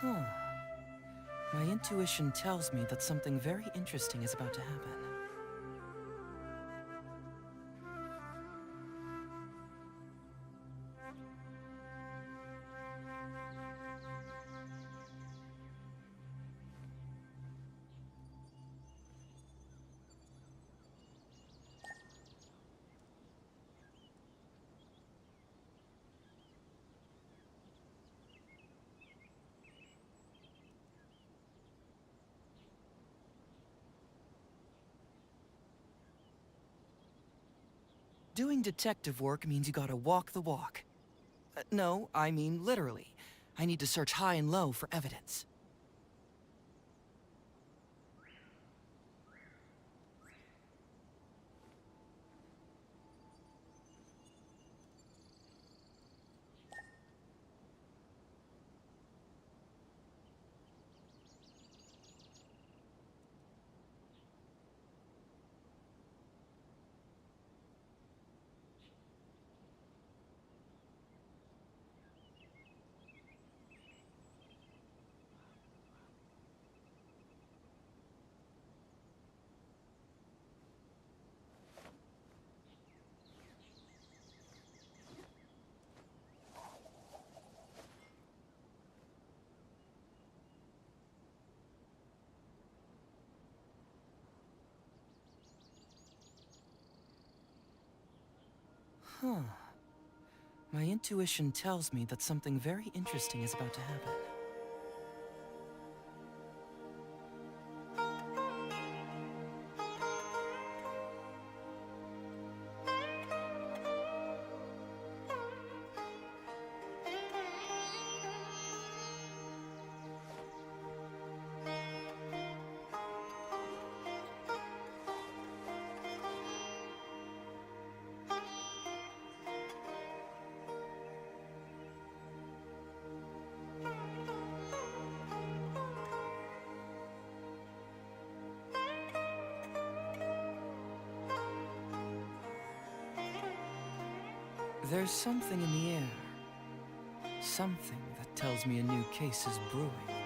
Huh. My intuition tells me that something very interesting is about to happen. Doing detective work means you gotta walk the walk. No, I mean literally. I need to search high and low for evidence. Huh. My intuition tells me that something very interesting is about to happen. There's something in the air. Something that tells me a new case is brewing.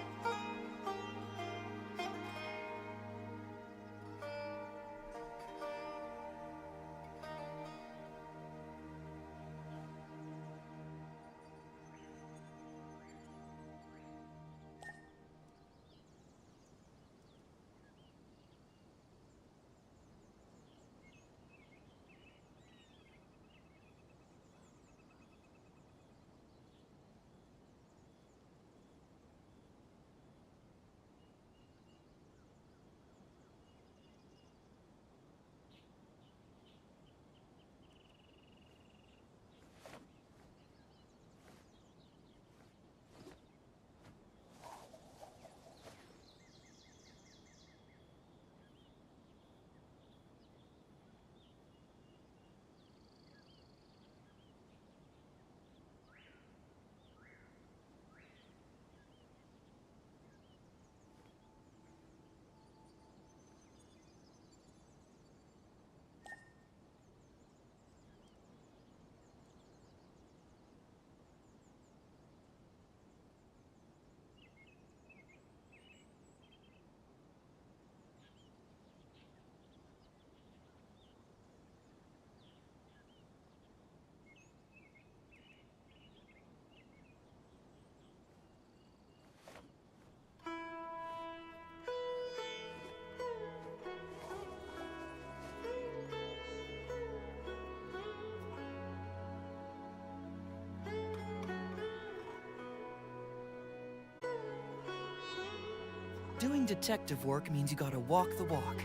Doing detective work means you gotta walk the walk.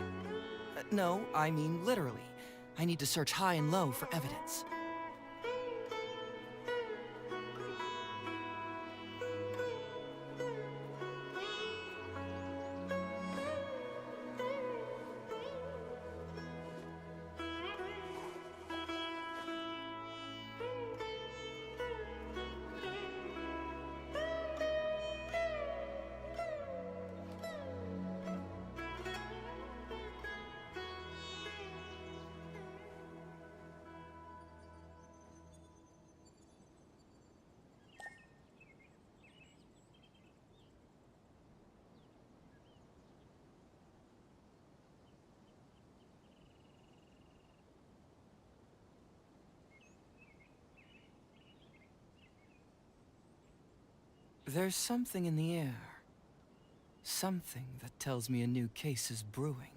No, I mean literally. I need to search high and low for evidence. There's something in the air. Something that tells me a new case is brewing.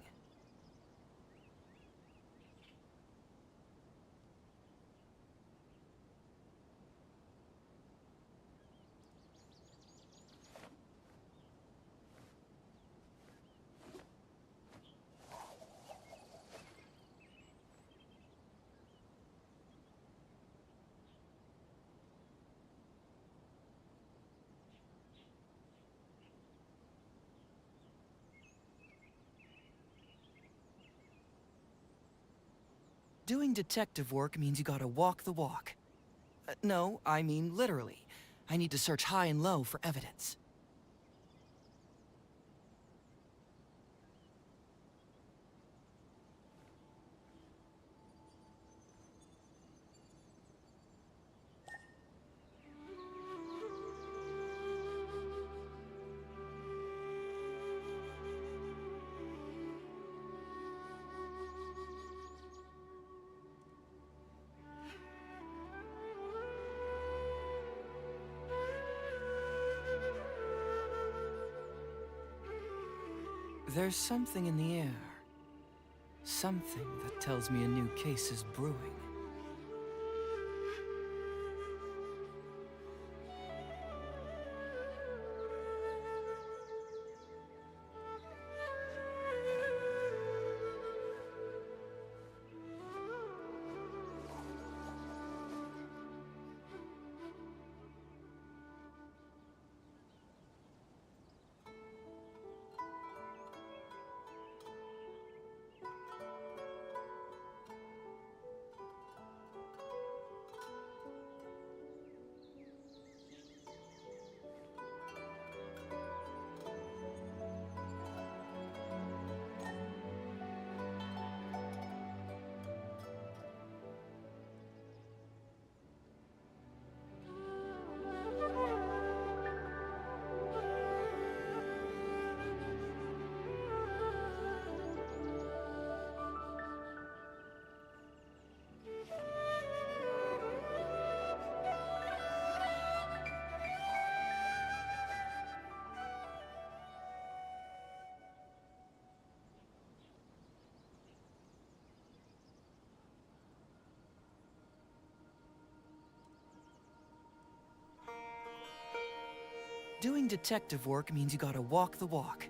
Doing detective work means you gotta walk the walk. No, I mean literally. I need to search high and low for evidence. There's something in the air. Something that tells me a new case is brewing. Doing detective work means you gotta walk the walk.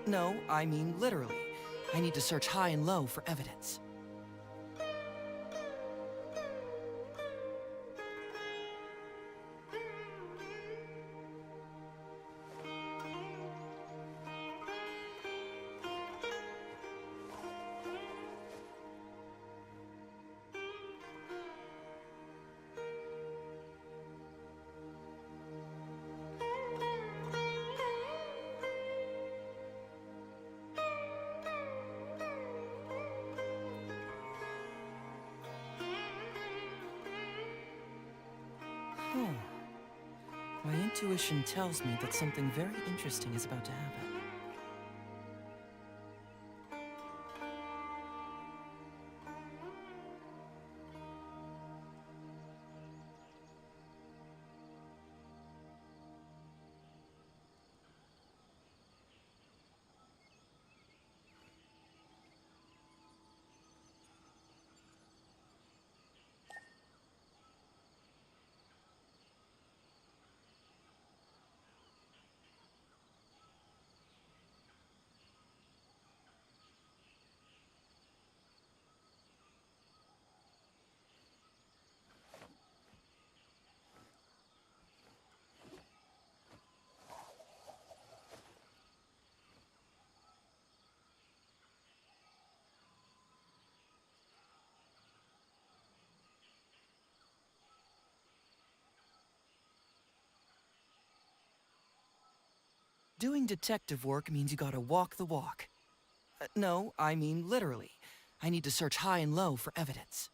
No, I mean literally. I need to search high and low for evidence. My intuition tells me that something very interesting is about to happen. Doing detective work means you gotta walk the walk. No, I mean literally. I need to search high and low for evidence.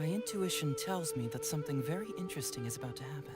My intuition tells me that something very interesting is about to happen.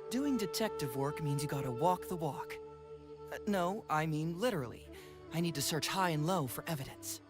Doing detective work means you gotta walk the walk. No, I mean literally. I need to search high and low for evidence.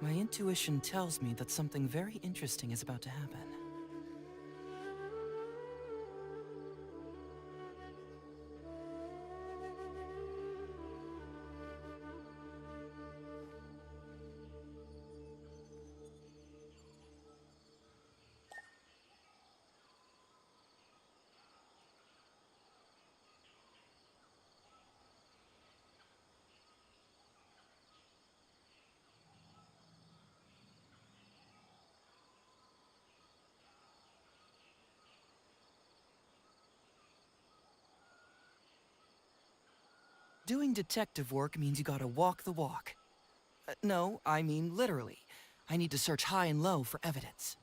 My intuition tells me that something very interesting is about to happen. Doing detective work means you gotta walk the walk. No, I mean literally. I need to search high and low for evidence.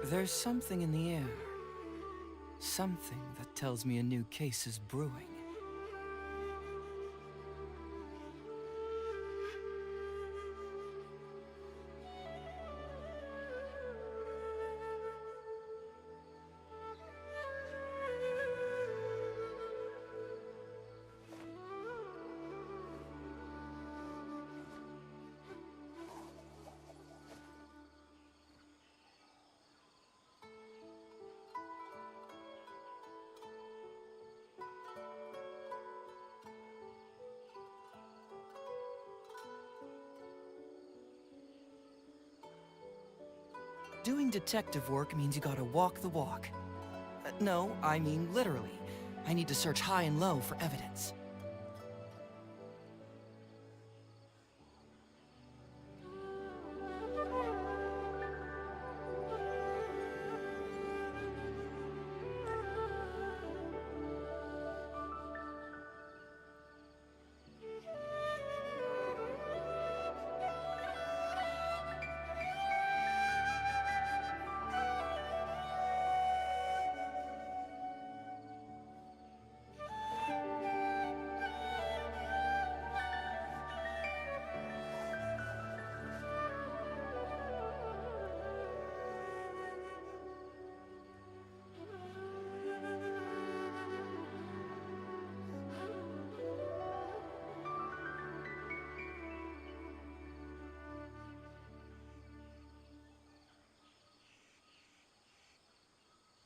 There's something in the air. Something that tells me a new case is brewing. Doing detective work means you gotta walk the walk. No, I mean literally. I need to search high and low for evidence.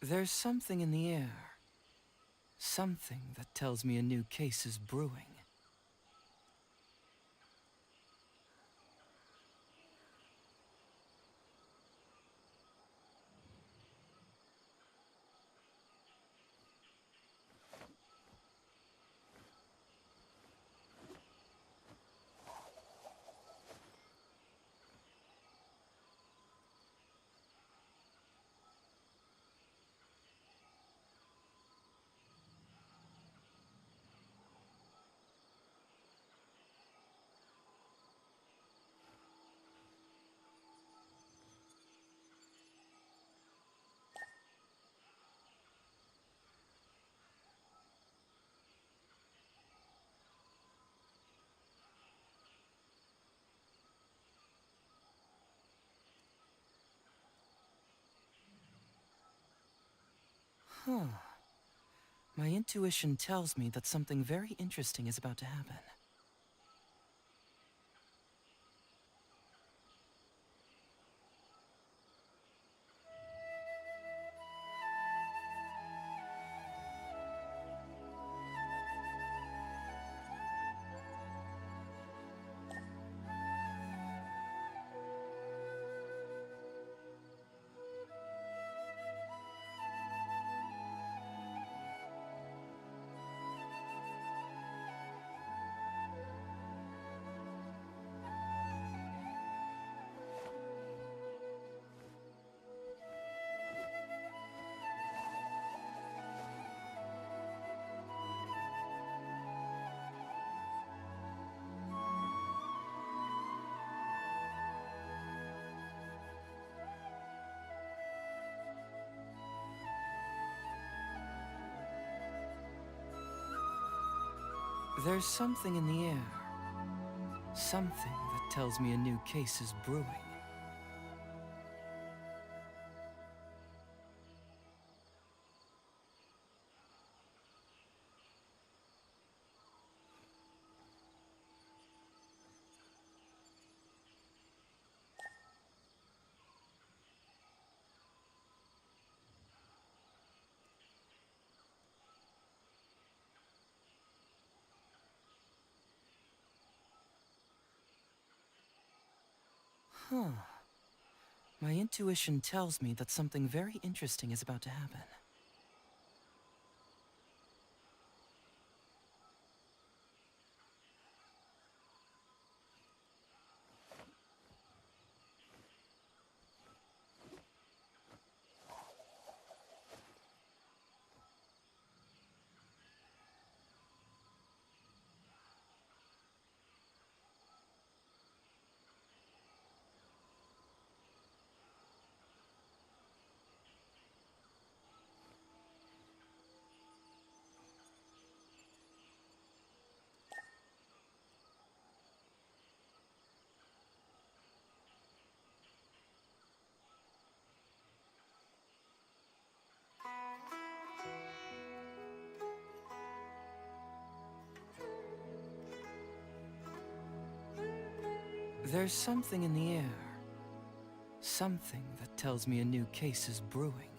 There's something in the air. Something that tells me a new case is brewing. Huh. My intuition tells me that something very interesting is about to happen. There's something in the air. Something that tells me a new case is brewing. Huh. My intuition tells me that something very interesting is about to happen. There's something in the air. Something that tells me a new case is brewing.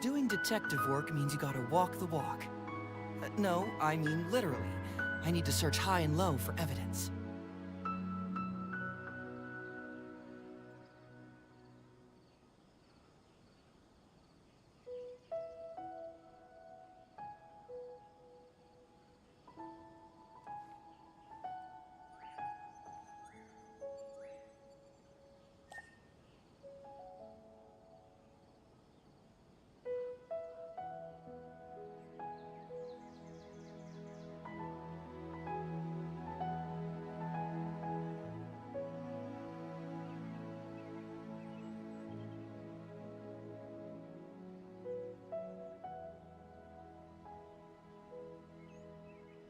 Doing detective work means you gotta walk the walk. No, I mean literally. I need to search high and low for evidence.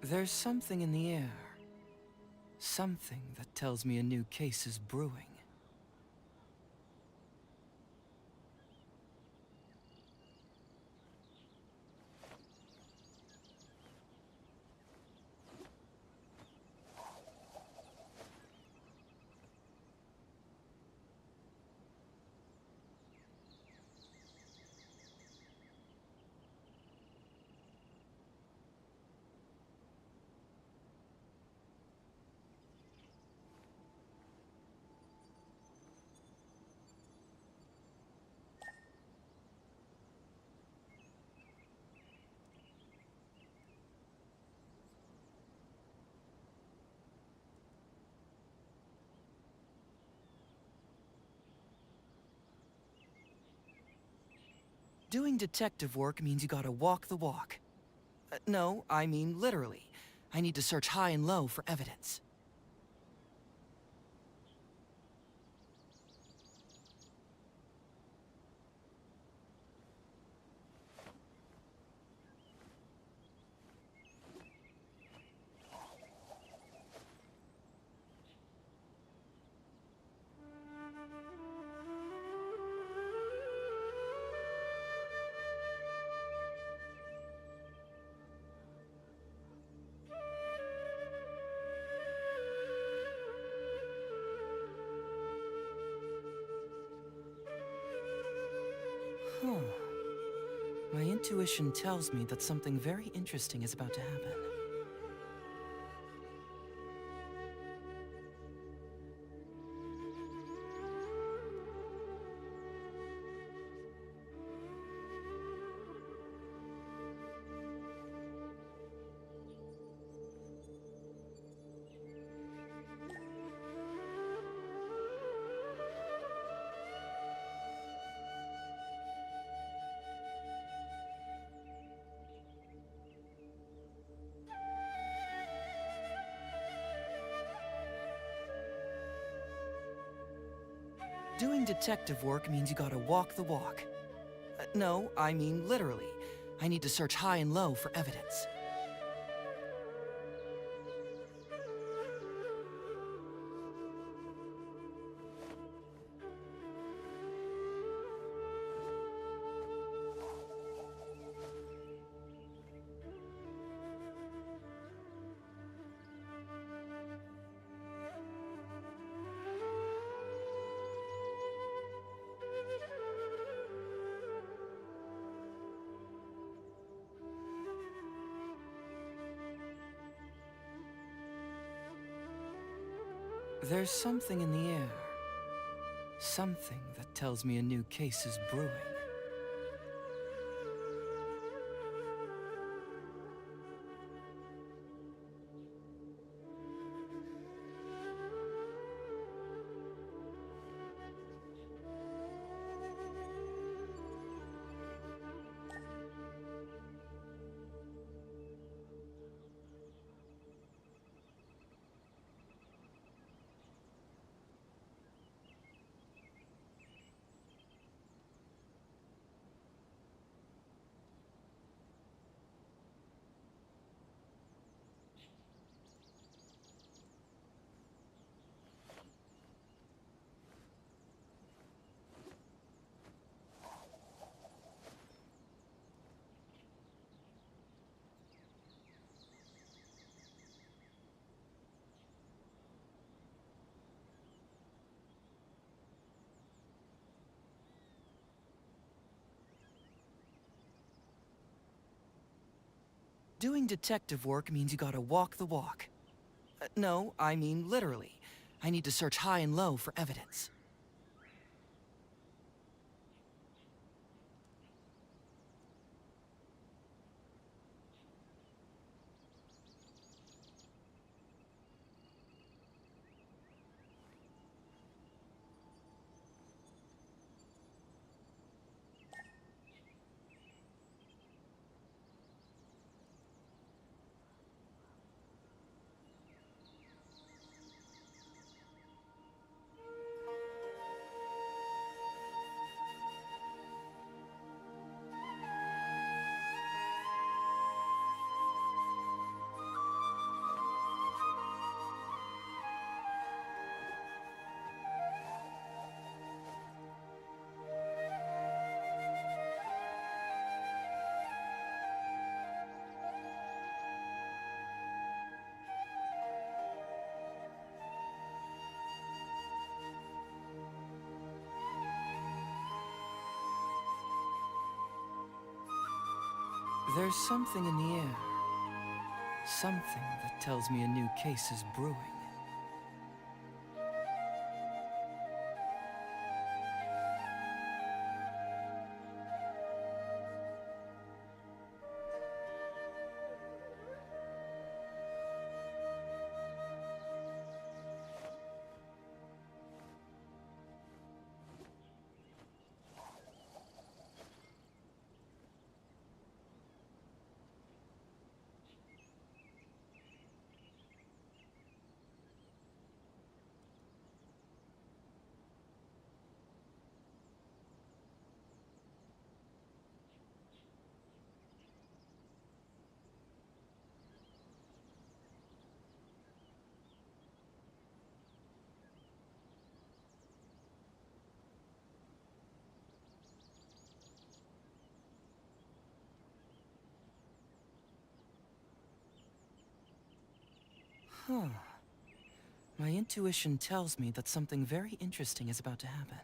There's something in the air. Something that tells me a new case is brewing. Doing detective work means you gotta walk the walk. No, I mean literally. I need to search high and low for evidence. Huh. My intuition tells me that something very interesting is about to happen. Doing detective work means you gotta walk the walk. No, I mean literally. I need to search high and low for evidence. There's something in the air. Something that tells me a new case is brewing. Doing detective work means you gotta walk the walk. No, I mean literally. I need to search high and low for evidence. There's something in the air. Something that tells me a new case is brewing. Huh. My intuition tells me that something very interesting is about to happen.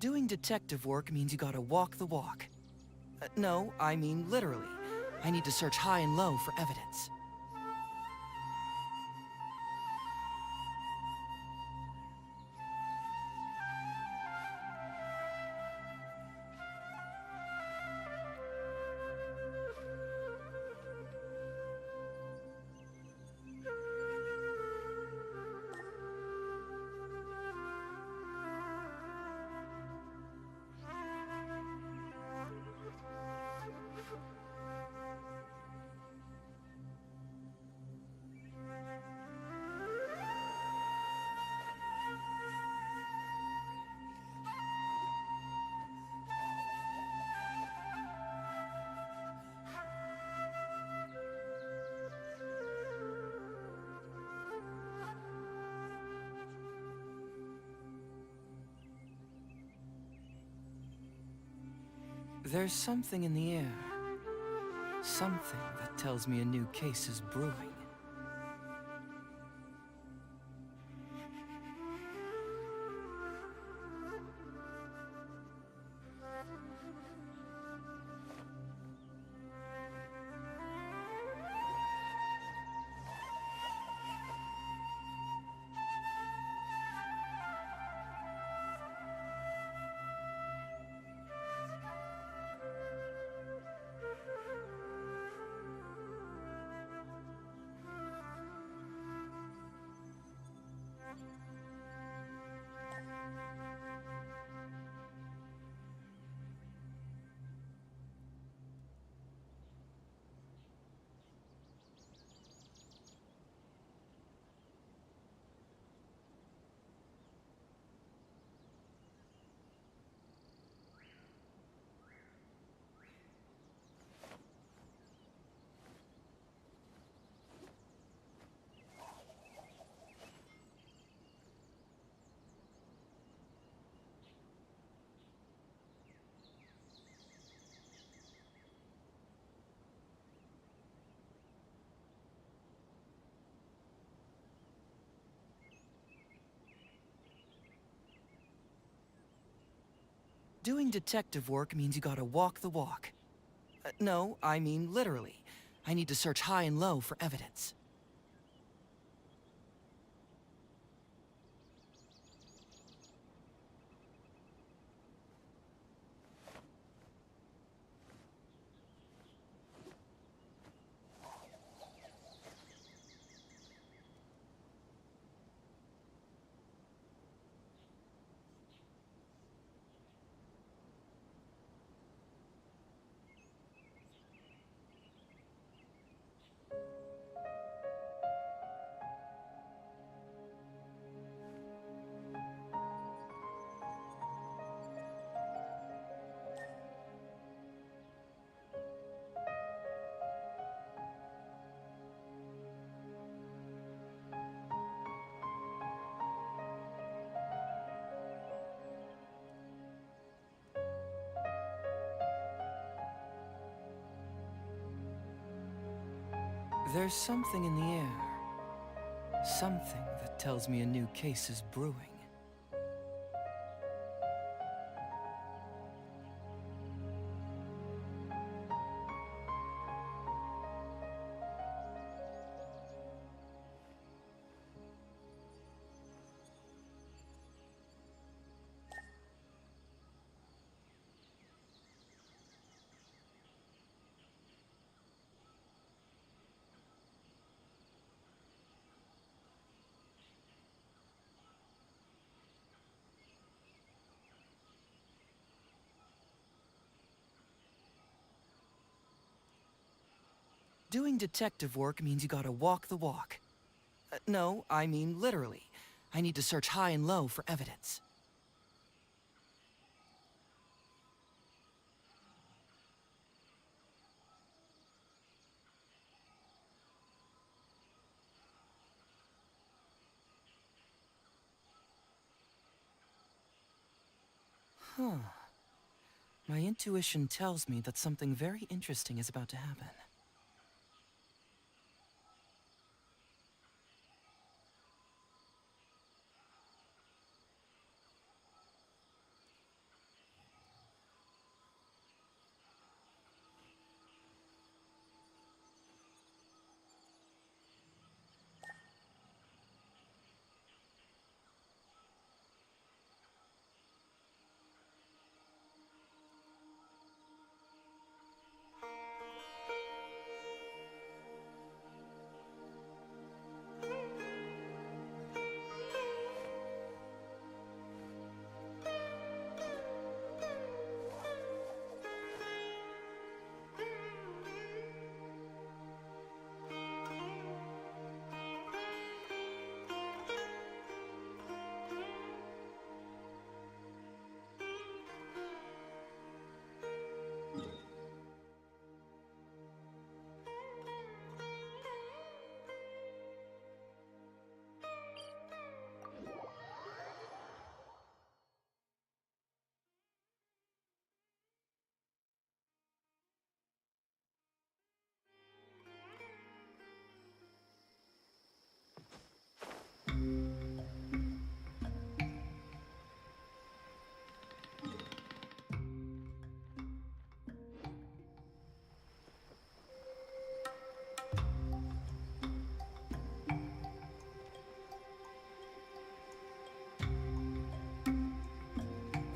Doing detective work means you gotta walk the walk. No, I mean literally. I need to search high and low for evidence. There's something in the air. Something that tells me a new case is brewing. Doing detective work means you gotta walk the walk. No, I mean literally. I need to search high and low for evidence. There's something in the air. Something that tells me a new case is brewing. Doing detective work means you gotta walk the walk. No, I mean literally. I need to search high and low for evidence. Huh. My intuition tells me that something very interesting is about to happen.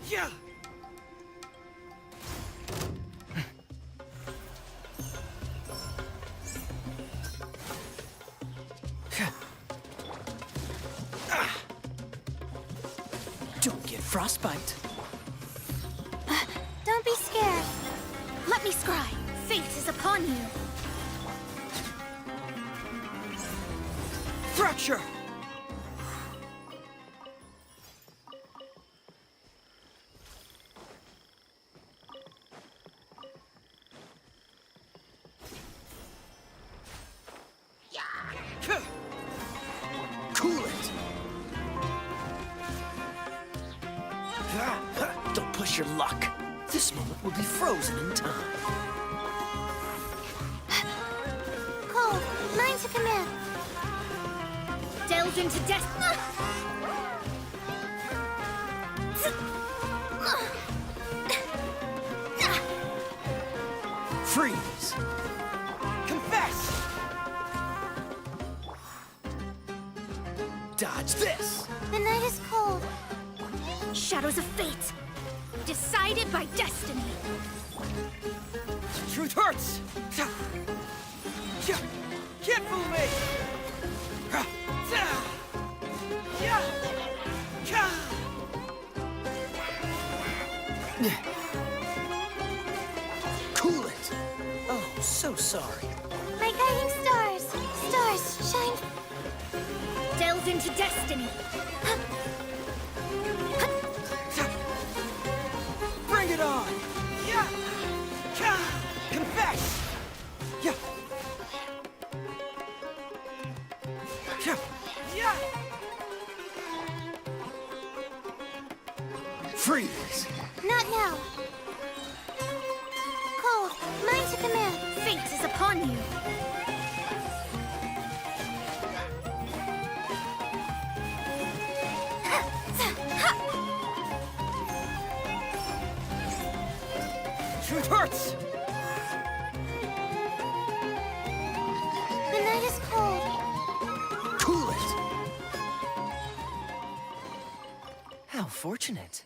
Yeah! Don't get frostbite. Don't be scared. Let me scry. Fate is upon you. Fracture! Cool it! Don't push your luck. This moment will be frozen in time. Cold, mine to command. Delve into destiny. Freeze! Confess! Dodge this! The night is cold. Shadows of fate. Decided by destiny. Truth hurts! Can't fool me! Cool it! Oh, so sorry. My guiding stars. Stars, shine. Delve into destiny. Bring it on! Confess! Freeze! Not now. Cold, mine to command. Fate is upon you. Truth hurts! The night is cold. Cool it! How fortunate.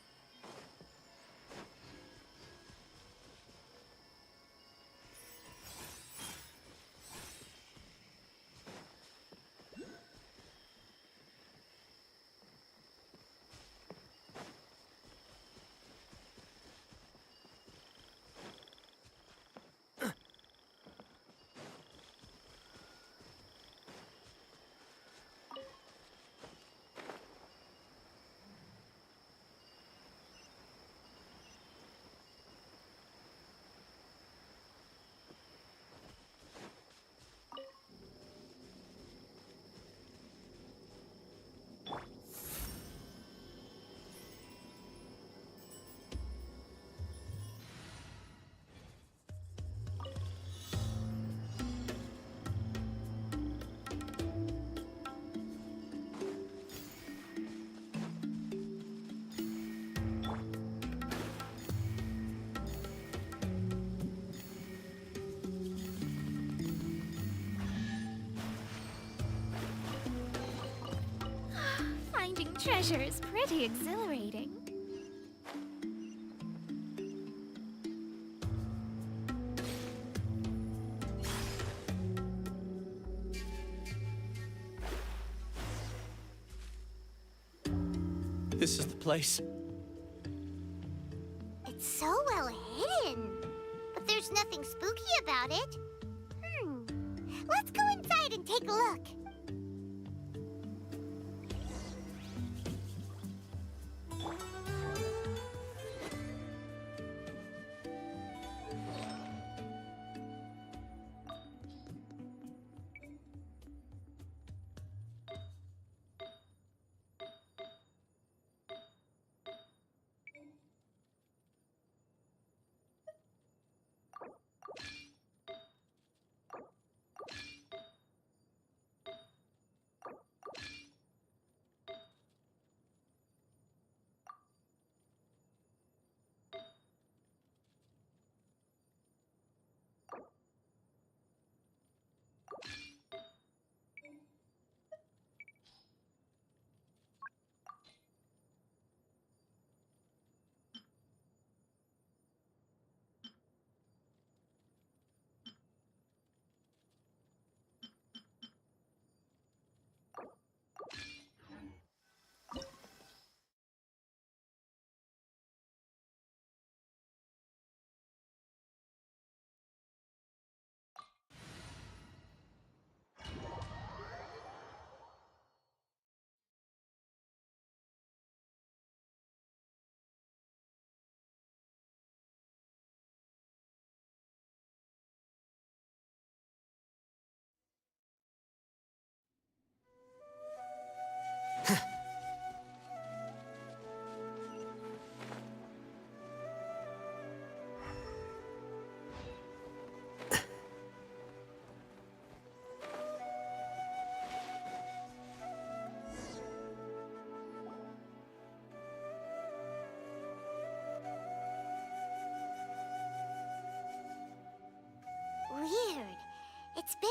Finding treasure is pretty exhilarating. This is the place. It's so well hidden. But there's nothing spooky about it. Let's go inside and take a look.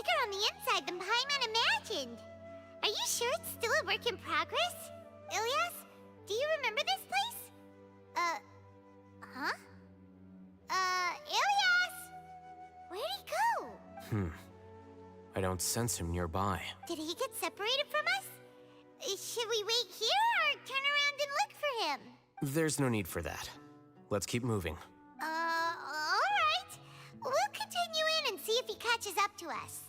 bigger on the inside than Paimon imagined. Are you sure it's still a work in progress? Ilias, do you remember this place? Huh? Ilias! Where'd he go? I don't sense him nearby. Did he get separated from us? Should we wait here or turn around and look for him? There's no need for that. Let's keep moving. Alright. We'll continue in and see if he catches up to us.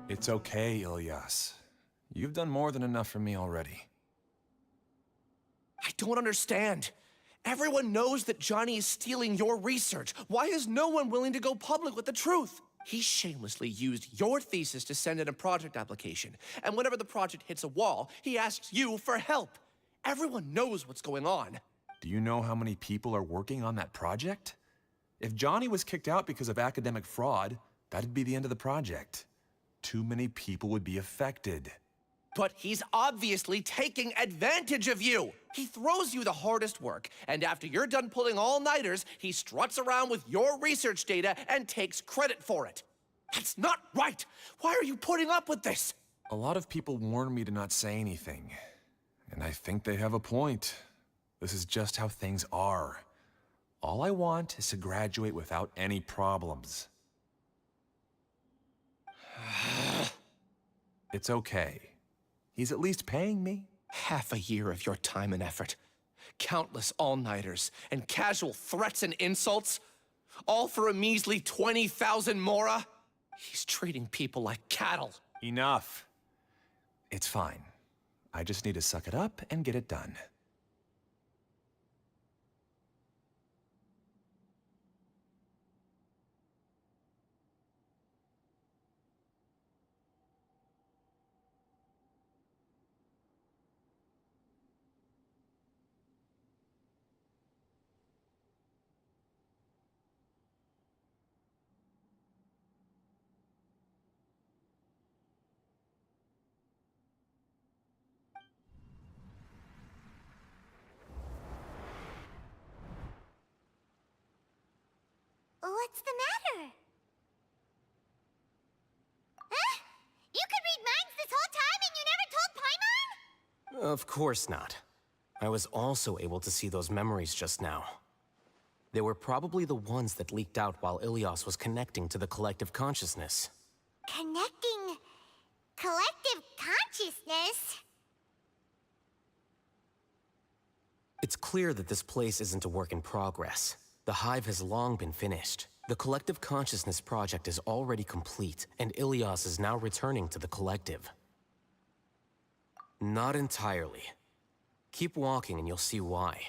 It's okay, Ilyas. You've done more than enough for me already. I don't understand. Everyone knows that Johnny is stealing your research. Why is no one willing to go public with the truth? He shamelessly used your thesis to send in a project application, and whenever the project hits a wall, he asks you for help. Everyone knows what's going on. Do you know how many people are working on that project? If Johnny was kicked out because of academic fraud, that'd be the end of the project. Too many people would be affected. But he's obviously taking advantage of you. He throws you the hardest work, and after you're done pulling all-nighters, he struts around with your research data and takes credit for it. That's not right. Why are you putting up with this? A lot of people warn me to not say anything, and I think they have a point. This is just how things are. All I want is to graduate without any problems. It's okay. He's at least paying me. Half a year of your time and effort. Countless all-nighters and casual threats and insults. All for a measly 20,000 mora? He's treating people like cattle. Enough. It's fine. I just need to suck it up and get it done. What's the matter? Huh? You could read minds this whole time and you never told Paimon? Of course not. I was also able to see those memories just now. They were probably the ones that leaked out while Ilias was connecting to the collective consciousness. Connecting collective consciousness? It's clear that this place isn't a work in progress. The hive has long been finished. The collective consciousness project is already complete, and Ilias is now returning to the collective. Not entirely. Keep walking and you'll see why.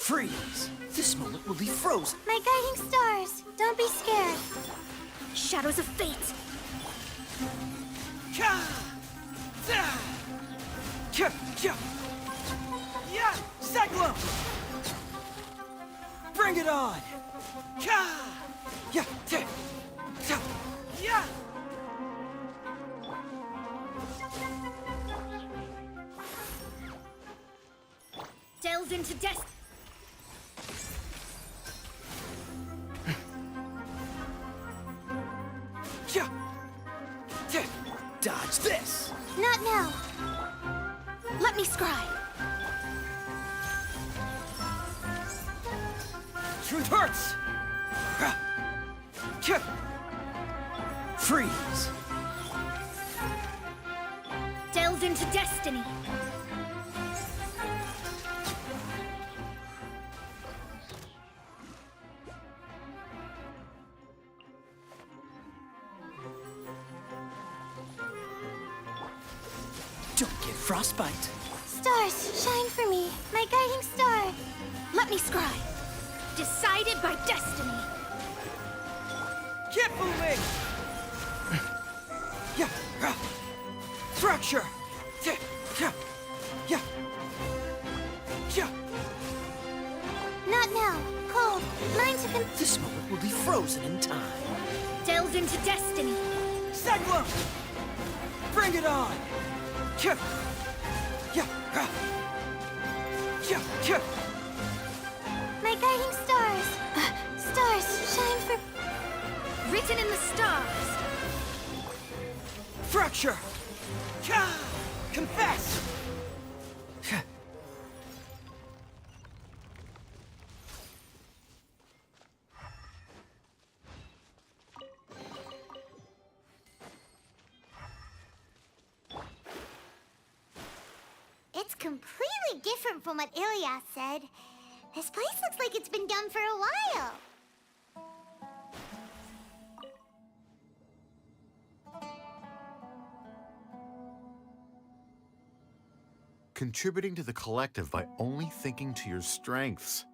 Freeze! This moment will be frozen. My guiding stars, don't be scared. Shadows of fate. Yeah! Cyclone! Bring it on! Yeah! Yeah! Yeah! Delves into destiny. Dodge this! Not now. Let me scry. Truth hurts! Freeze! Delves into destiny. Don't get frostbite. Stars, shine for me. My guiding star. Let me scry. Decided by destiny. Keep moving! Yeah! Fracture! Yeah! Not now. Cold. Mine to This moment will be frozen in time. Delves into destiny. Cyclone! Bring it on! My guiding stars. Stars, shine for... Written in the stars. Fracture! Confess! It's completely different from what Ilias said. This place looks like it's been done for a while. Contributing to the collective by only thinking to your strengths.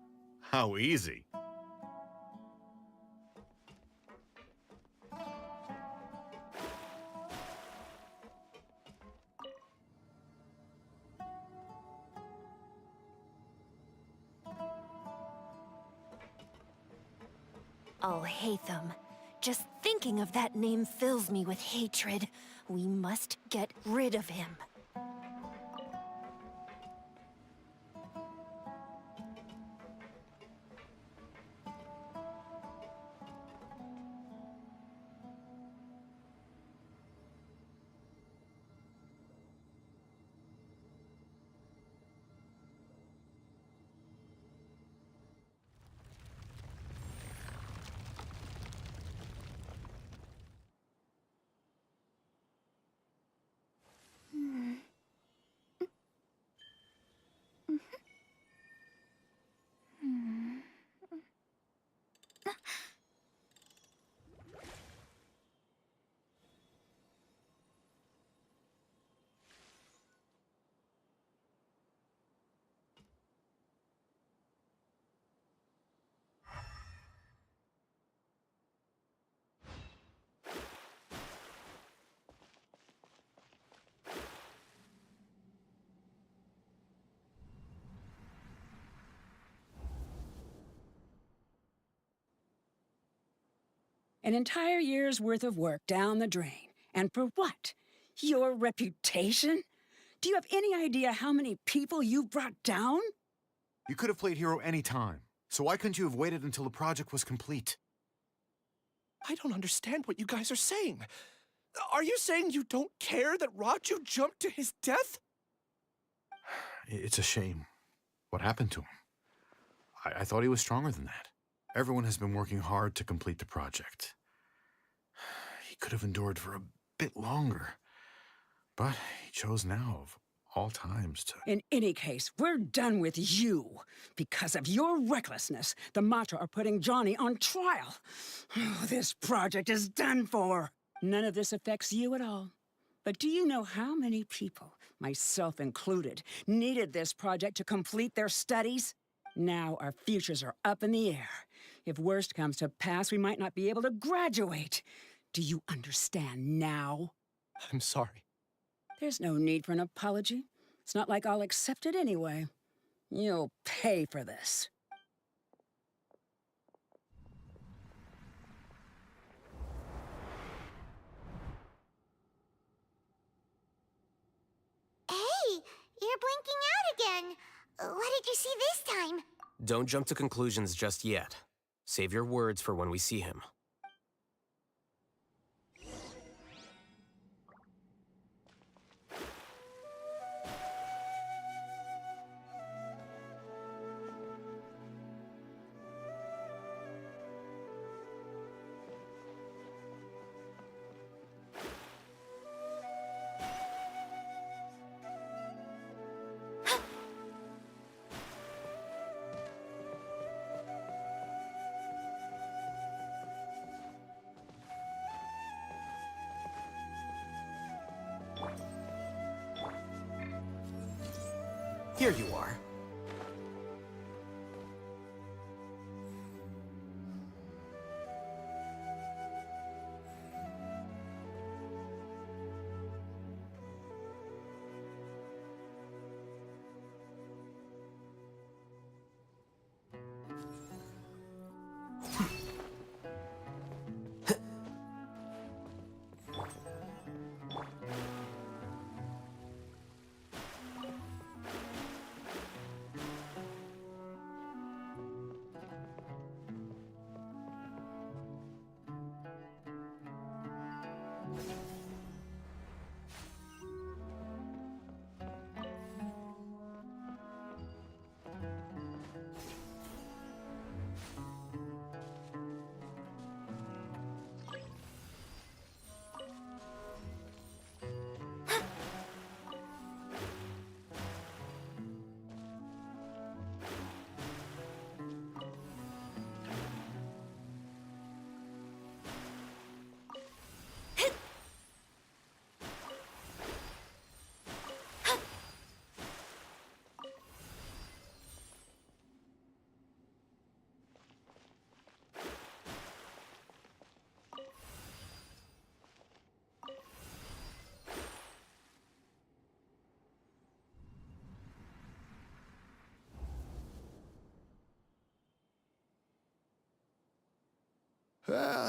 How easy. Oh, Heizo. Just thinking of that name fills me with hatred. We must get rid of him. An entire year's worth of work down the drain. And for what? Your reputation? Do you have any idea how many people you brought down? You could have played hero any time. So why couldn't you have waited until the project was complete? I don't understand what you guys are saying. Are you saying you don't care that Raju jumped to his death? It's a shame. What happened to him? I thought he was stronger than that. Everyone has been working hard to complete the project. He could have endured for a bit longer. But he chose now, of all times, to... In any case, we're done with you. Because of your recklessness, the Matra are putting Johnny on trial. This project is done for. None of this affects you at all. But do you know how many people, myself included, needed this project to complete their studies? Now our futures are up in the air. If worst comes to pass, we might not be able to graduate. Do you understand now? I'm sorry. There's no need for an apology. It's not like I'll accept it anyway. You'll pay for this. Hey, you're blinking out again. What did you see this time? Don't jump to conclusions just yet. Save your words for when we see him. Here you are.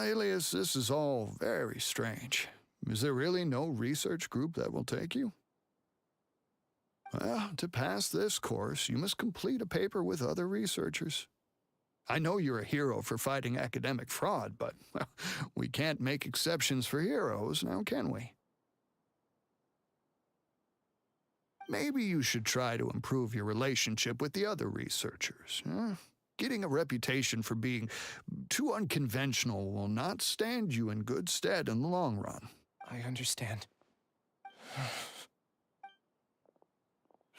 Alias, this is all very strange. Is there really no research group that will take you? Well, to pass this course, you must complete a paper with other researchers. I know you're a hero for fighting academic fraud, but well, we can't make exceptions for heroes, now can we? Maybe you should try to improve your relationship with the other researchers. Getting a reputation for being too unconventional will not stand you in good stead in the long run. I understand.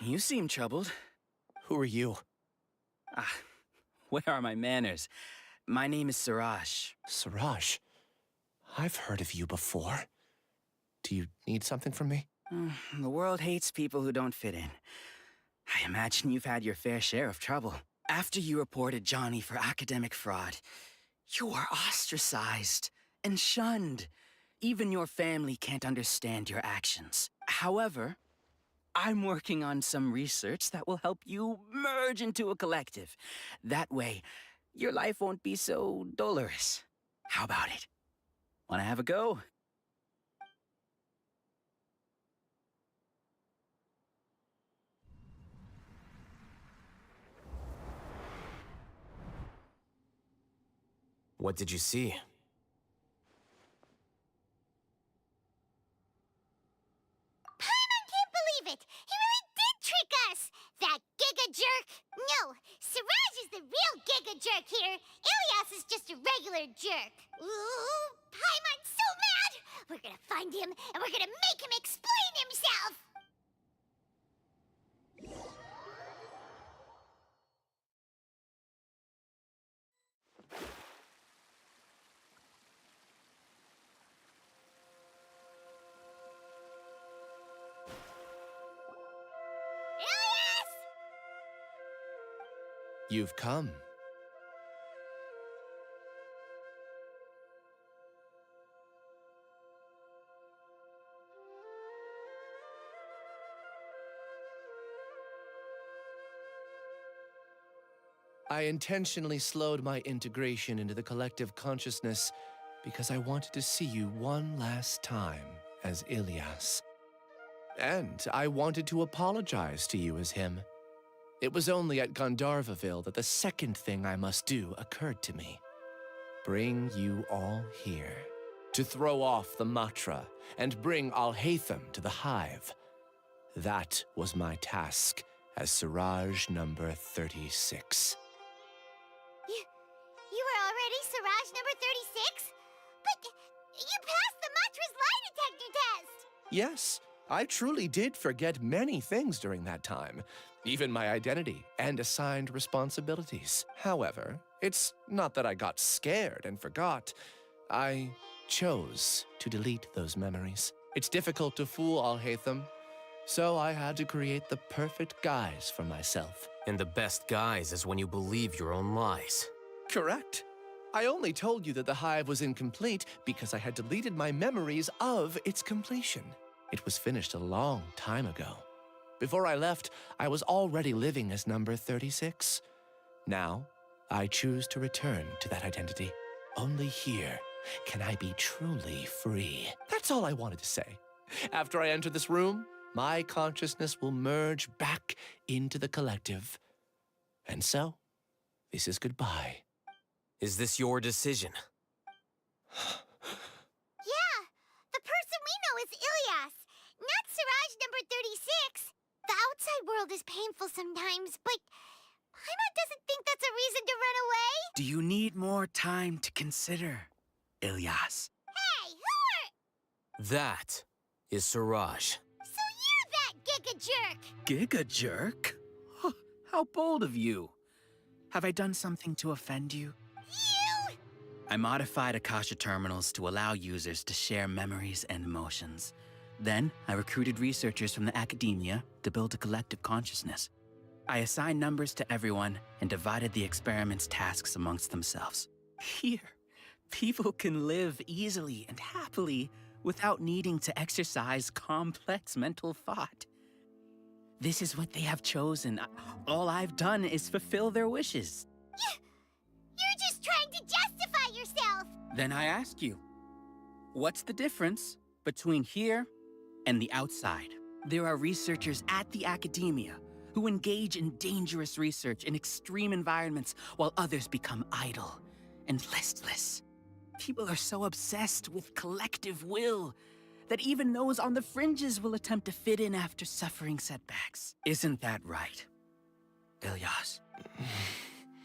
You seem troubled. Who are you? Where are my manners? My name is Siraj. Siraj? I've heard of you before. Do you need something from me? The world hates people who don't fit in. I imagine you've had your fair share of trouble. After you reported Johnny for academic fraud, you were ostracized and shunned. Even your family can't understand your actions. However, I'm working on some research that will help you merge into a collective. That way, your life won't be so dolorous. How about it? Wanna have a go? What did you see? Paimon can't believe it! He really did trick us! That Giga Jerk! No, Siraj is the real Giga Jerk here. Ilias is just a regular jerk. Ooh, Paimon's so mad! We're gonna find him, and we're gonna make him explain himself! You've come. I intentionally slowed my integration into the collective consciousness because I wanted to see you one last time as Ilias. And I wanted to apologize to you as him. It was only at Gandharvaville that the second thing I must do occurred to me. Bring you all here, to throw off the Matra and bring Alhaitham to the Hive. That was my task as Siraj number 36. You were already Siraj number 36? But you passed the Matra's lie detector test! Yes, I truly did forget many things during that time, even my identity and assigned responsibilities. However, it's not that I got scared and forgot. I chose to delete those memories. It's difficult to fool Alhaitham, so I had to create the perfect guise for myself. And the best guise is when you believe your own lies. Correct. I only told you that the Hive was incomplete because I had deleted my memories of its completion. It was finished a long time ago. Before I left, I was already living as number 36. Now, I choose to return to that identity. Only here can I be truly free. That's all I wanted to say. After I enter this room, my consciousness will merge back into the collective. And so, this is goodbye. Is this your decision? Yeah, the person we know is Ilias, not Siraj number 36. The outside world is painful sometimes, but Paimon doesn't think that's a reason to run away. Do you need more time to consider, Ilias? Hey, who are... That is Siraj. So you're that giga jerk! Giga jerk? How bold of you. Have I done something to offend you? You! I modified Akasha terminals to allow users to share memories and emotions. Then, I recruited researchers from the academia to build a collective consciousness. I assigned numbers to everyone and divided the experiment's tasks amongst themselves. Here, people can live easily and happily without needing to exercise complex mental thought. This is what they have chosen. All I've done is fulfill their wishes. You're just trying to justify yourself! Then I ask you, what's the difference between here and the outside? There are researchers at the academia who engage in dangerous research in extreme environments while others become idle and listless. People are so obsessed with collective will that even those on the fringes will attempt to fit in after suffering setbacks. Isn't that right, Ilias?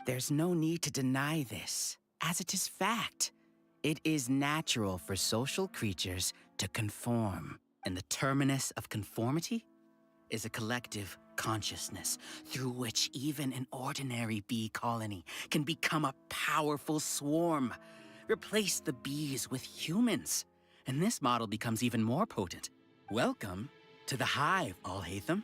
There's no need to deny this, as it is fact. It is natural for social creatures to conform, and the terminus of conformity is a collective consciousness through which even an ordinary bee colony can become a powerful swarm. Replace the bees with humans, and this model becomes even more potent. Welcome to the Hive, Alhaitham.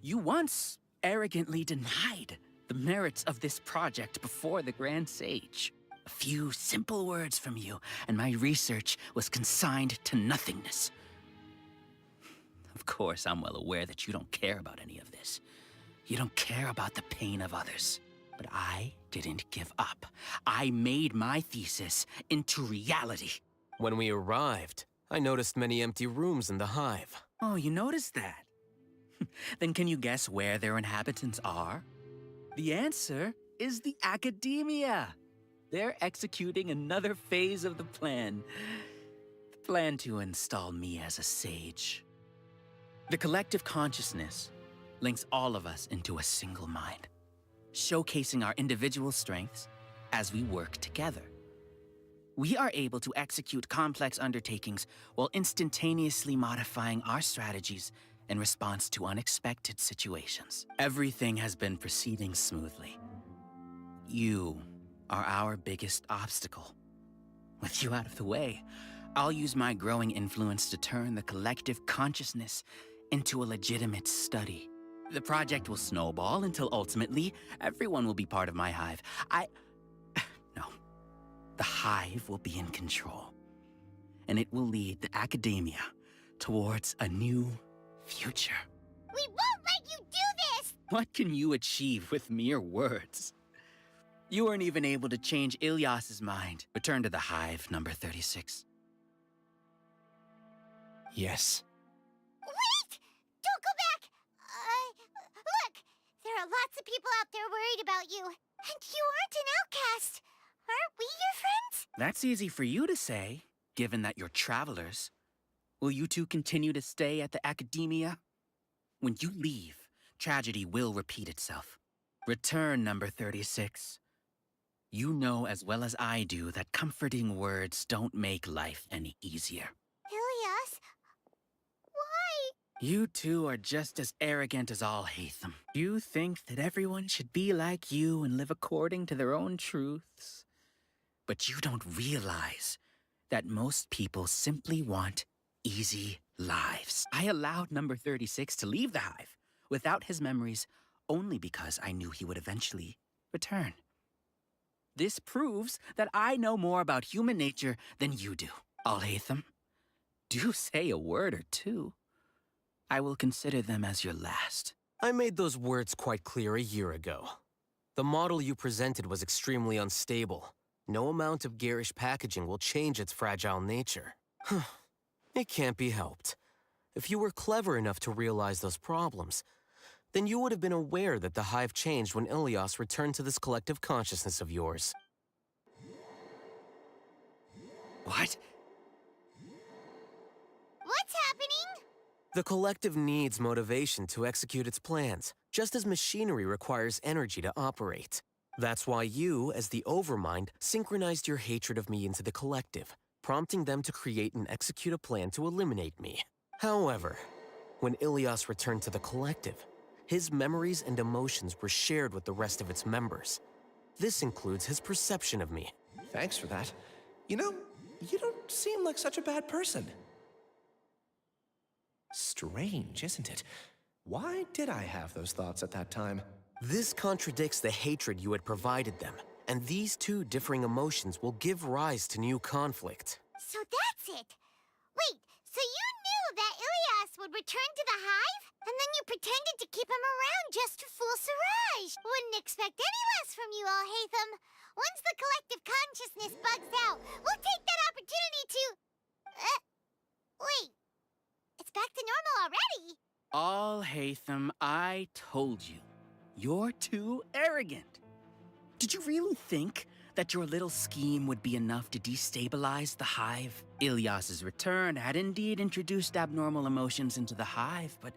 You once arrogantly denied the merits of this project before the Grand Sage. A few simple words from you, and my research was consigned to nothingness. Of course, I'm well aware that you don't care about any of this. You don't care about the pain of others. But I didn't give up. I made my thesis into reality. When we arrived, I noticed many empty rooms in the Hive. Oh, you noticed that? Then can you guess where their inhabitants are? The answer is the academia. They're executing another phase of the plan. The plan to install me as a sage. The collective consciousness links all of us into a single mind, showcasing our individual strengths as we work together. We are able to execute complex undertakings while instantaneously modifying our strategies in response to unexpected situations. Everything has been proceeding smoothly. You are our biggest obstacle. With you out of the way, I'll use my growing influence to turn the collective consciousness into a legitimate study. The project will snowball until ultimately everyone will be part of my hive. No. The hive will be in control. And it will lead the academia towards a new future. We won't let you do this! What can you achieve with mere words? You weren't even able to change Ilyas's mind. Return to the hive, number 36. Yes. Wait! Don't go back! Look! There are lots of people out there worried about you. And you aren't an outcast. Aren't we your friends? That's easy for you to say, given that you're travelers. Will you two continue to stay at the academia? When you leave, tragedy will repeat itself. Return, number 36. You know as well as I do that comforting words don't make life any easier. Ilyas? Why? You two are just as arrogant as all Heizo. You think that everyone should be like you and live according to their own truths. But you don't realize that most people simply want easy lives. I allowed number 36 to leave the hive without his memories only because I knew he would eventually return. This proves that I know more about human nature than you do. Alhaitham, do say a word or two. I will consider them as your last. I made those words quite clear a year ago. The model you presented was extremely unstable. No amount of garish packaging will change its fragile nature. It can't be helped. If you were clever enough to realize those problems, then you would have been aware that the hive changed when Ilyas returned to this collective consciousness of yours. What? What's happening? The collective needs motivation to execute its plans, just as machinery requires energy to operate. That's why you, as the Overmind, synchronized your hatred of me into the collective, prompting them to create and execute a plan to eliminate me. However, when Ilyas returned to the collective, his memories and emotions were shared with the rest of its members. This includes his perception of me. Thanks for that. You know, you don't seem like such a bad person. Strange, isn't it? Why did I have those thoughts at that time? This contradicts the hatred you had provided them, and these two differing emotions will give rise to new conflict. So that's it. Wait, so you knew that Ilyas would return to the hive? And then you pretended to keep him around just to fool Siraj. Wouldn't expect any less from you, Alhaitham. Once the collective consciousness bugs out, we'll take that opportunity to... wait. It's back to normal already. Alhaitham, I told you. You're too arrogant. Did you really think that your little scheme would be enough to destabilize the hive? Ilyas's return had indeed introduced abnormal emotions into the hive, but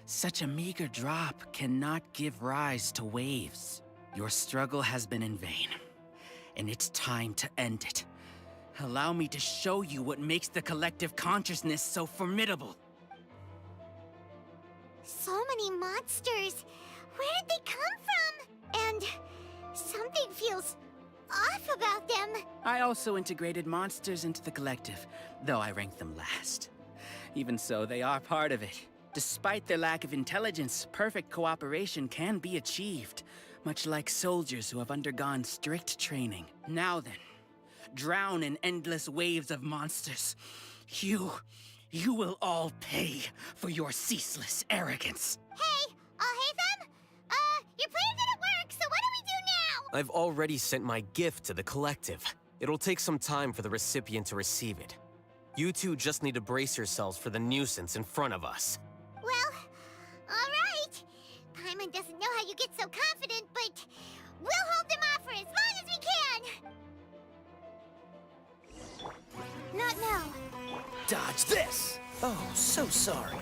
such a meager drop cannot give rise to waves. Your struggle has been in vain, and it's time to end it. Allow me to show you what makes the collective consciousness so formidable. So many monsters. Where did they come from? And something feels off about them. I also integrated monsters into the collective, though I ranked them last. Even so, they are part of it. Despite their lack of intelligence, perfect cooperation can be achieved, much like soldiers who have undergone strict training. Now then, drown in endless waves of monsters. You will all pay for your ceaseless arrogance. Hey, Alhaitham? Your plan didn't work, so what do we do now? I've already sent my gift to the collective. It'll take some time for the recipient to receive it. You two just need to brace yourselves for the nuisance in front of us. Well, all right. Paimon doesn't know how you get so confident, but we'll hold them off for as long as we can. Not now. Dodge this! Oh, so sorry.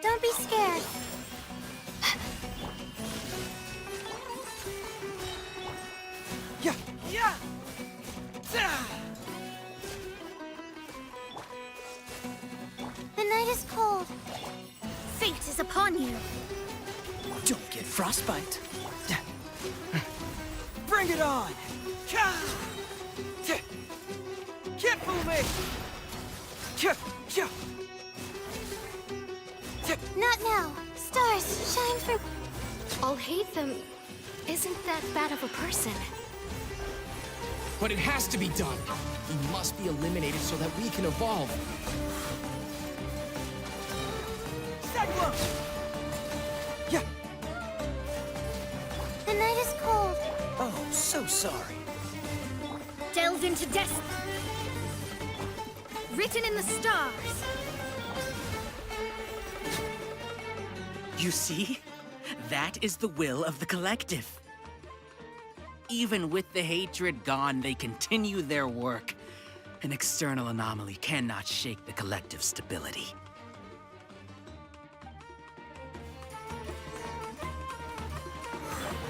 Don't be scared. Yeah, yeah! The night is cold. Fate is upon you. Don't get frostbite. Bring it on! Can't fool me! Not now. Stars, shine for... I'll hate them. Isn't that bad of a person? But it has to be done. He must be eliminated so that we can evolve. Yeah. The night is cold. Oh, so sorry. Delve into destiny. Written in the stars. You see? That is the will of the collective. Even with the hatred gone, they continue their work. An external anomaly cannot shake the collective stability.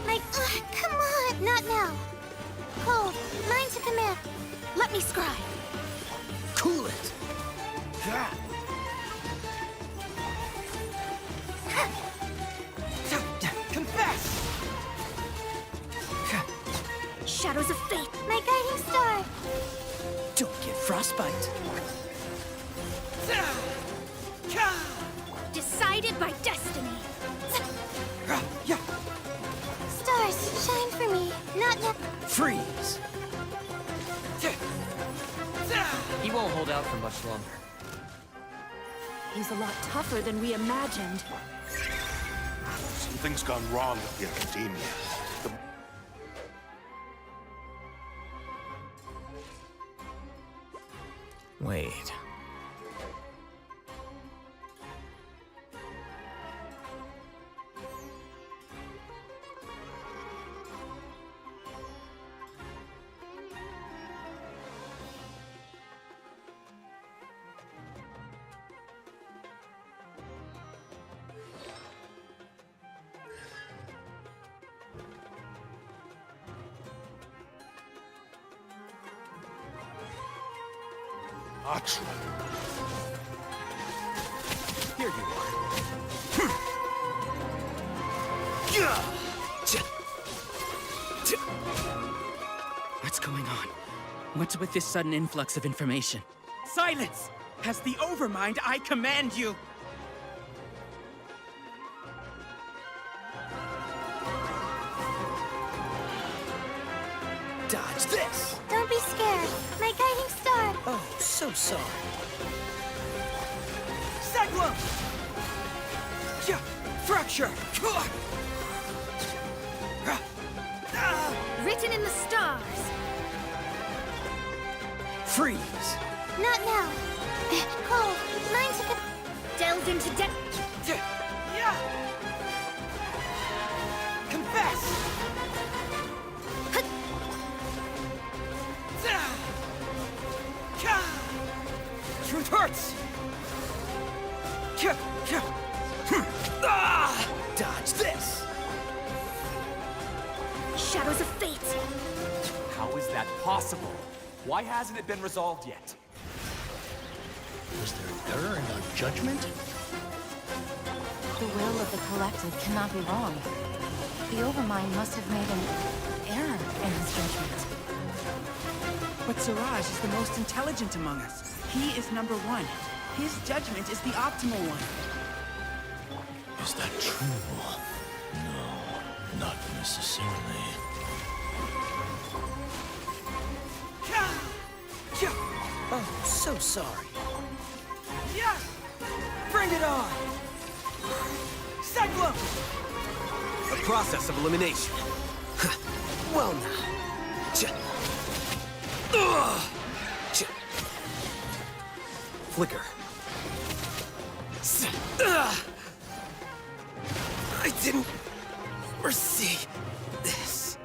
Like, come on! Not now. Cold, mine to command. Let me scry. Cool it! Confess! Shadows of fate. My guiding star. Don't get frostbite. Decided by destiny. Stars, shine for me. Not now. Freeze! He won't hold out for much longer. He's a lot tougher than we imagined. Something's gone wrong with the Academia. Wait. Atra. Here you are. What's going on? What's with this sudden influx of information? Silence! As the Overmind, I command you! Dodge this! Don't be scared. My guiding star. Oh, so sorry. Cyclone! Yeah, fracture! Written in the stars. Freeze! Not now. Cold, mine to command. Delve into depth. Yeah! Confess! Truth hurts! Dodge this! Shadows of fate. How is that possible? Why hasn't it been resolved yet? Was there an error in our judgment? The will of the collective cannot be wrong. The Overmind must have made an error in his judgment. But Siraj is the most intelligent among us. He is number one. His judgment is the optimal one. Is that true? No, not necessarily. Oh, so sorry. Yeah! Bring it on! Cyclone! A process of elimination. Well now. Flicker. I didn't foresee this.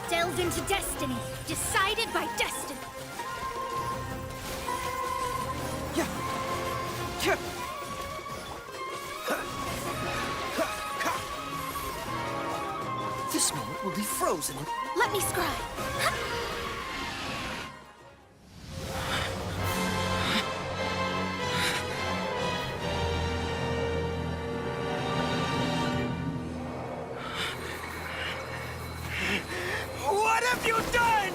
Delve into destiny. Decided by destiny. This moment will be frozen. Let me scry. What have you done?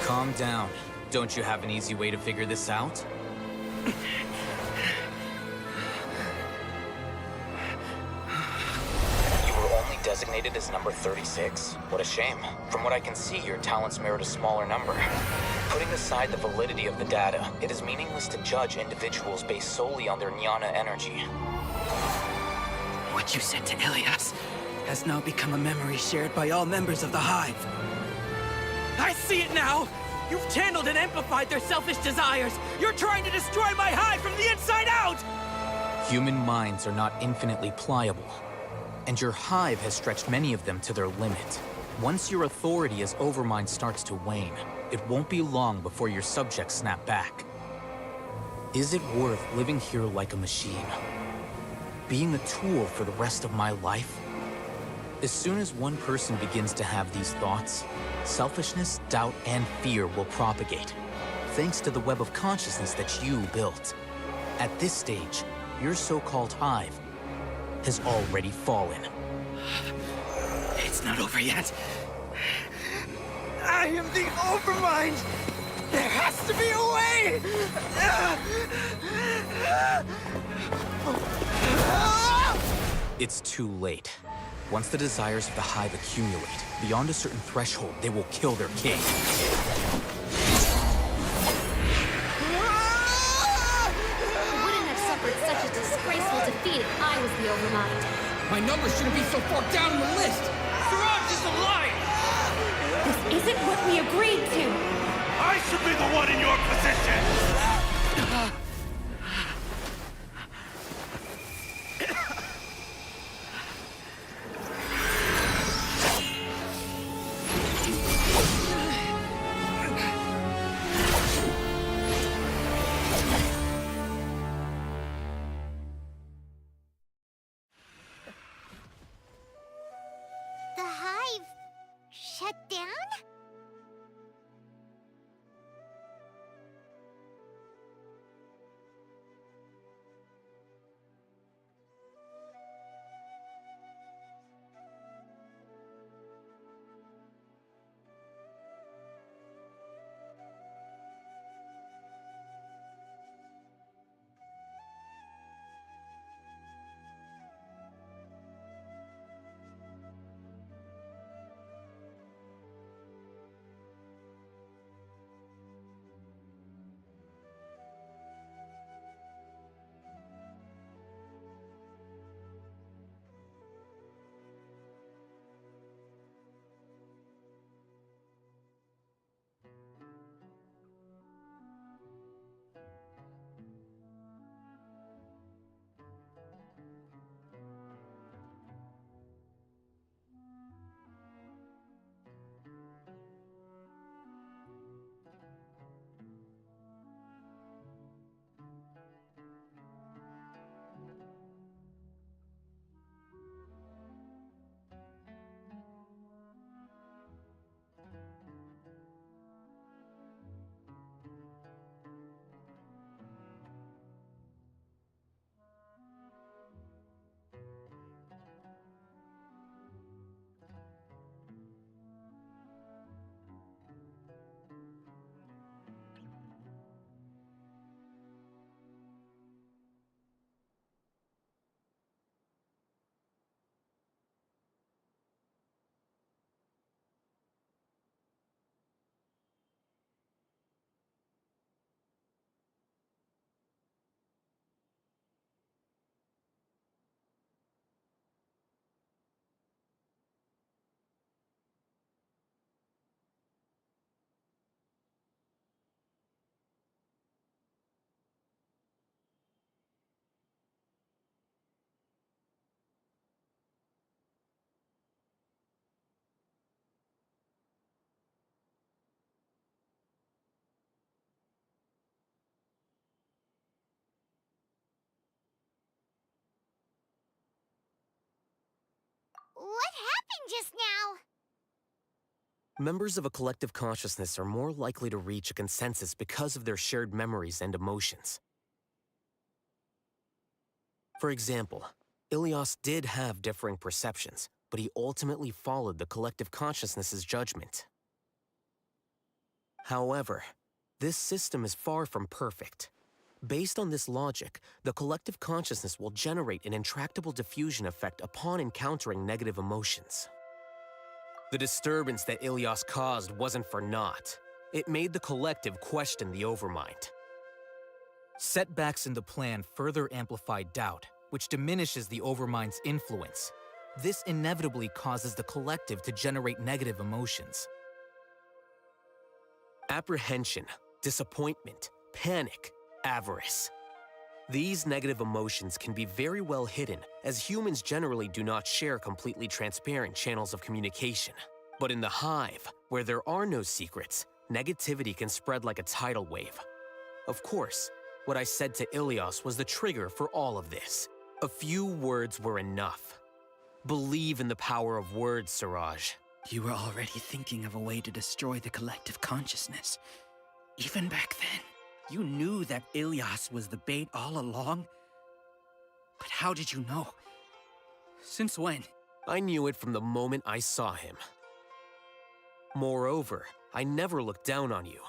Calm down. Don't you have an easy way to figure this out? You were only designated as number 36? What a shame. From what I can see, your talents merit a smaller number. Putting aside the validity of the data, it is meaningless to judge individuals based solely on their jnana energy. What you said to Ilias has now become a memory shared by all members of the Hive. I see it now! You've channeled and amplified their selfish desires! You're trying to destroy my Hive from the inside out! Human minds are not infinitely pliable, and your Hive has stretched many of them to their limit. Once your authority as Overmind starts to wane, it won't be long before your subjects snap back. Is it worth living here like a machine? Being a tool for the rest of my life? As soon as one person begins to have these thoughts, selfishness, doubt, and fear will propagate, thanks to the web of consciousness that you built. At this stage, your so-called Hive has already fallen. It's not over yet. I am the Overmind! There has to be a way! It's too late. Once the desires of the Hive accumulate, beyond a certain threshold, they will kill their king. I wouldn't have suffered such a disgraceful defeat if I was the Overmind. My numbers shouldn't be so far down the list! Siraj is a liar! This isn't what we agreed to! I should be the one in your position! The Hive shut down? What happened just now? Members of a collective consciousness are more likely to reach a consensus because of their shared memories and emotions. For example, Ilias did have differing perceptions, but he ultimately followed the collective consciousness's judgment. However, This system is far from perfect. Based on this logic, the collective consciousness will generate an intractable diffusion effect upon encountering negative emotions. The disturbance that Ilias caused wasn't for naught. It made the collective question the Overmind. Setbacks in the plan further amplify doubt, which diminishes the Overmind's influence. This inevitably causes the collective to generate negative emotions. Apprehension, disappointment, panic, avarice. These negative emotions can be very well hidden, as humans generally do not share completely transparent channels of communication. But in the hive, where there are no secrets, negativity can spread like a tidal wave. Of course, what I said to Ilias was the trigger for all of this. A few words were enough. Believe in the power of words, Siraj. You were already thinking of a way to destroy the collective consciousness. Even back then, you knew that Ilias was the bait all along. But how did you know? Since when? I knew it from the moment I saw him. Moreover, I never looked down on you.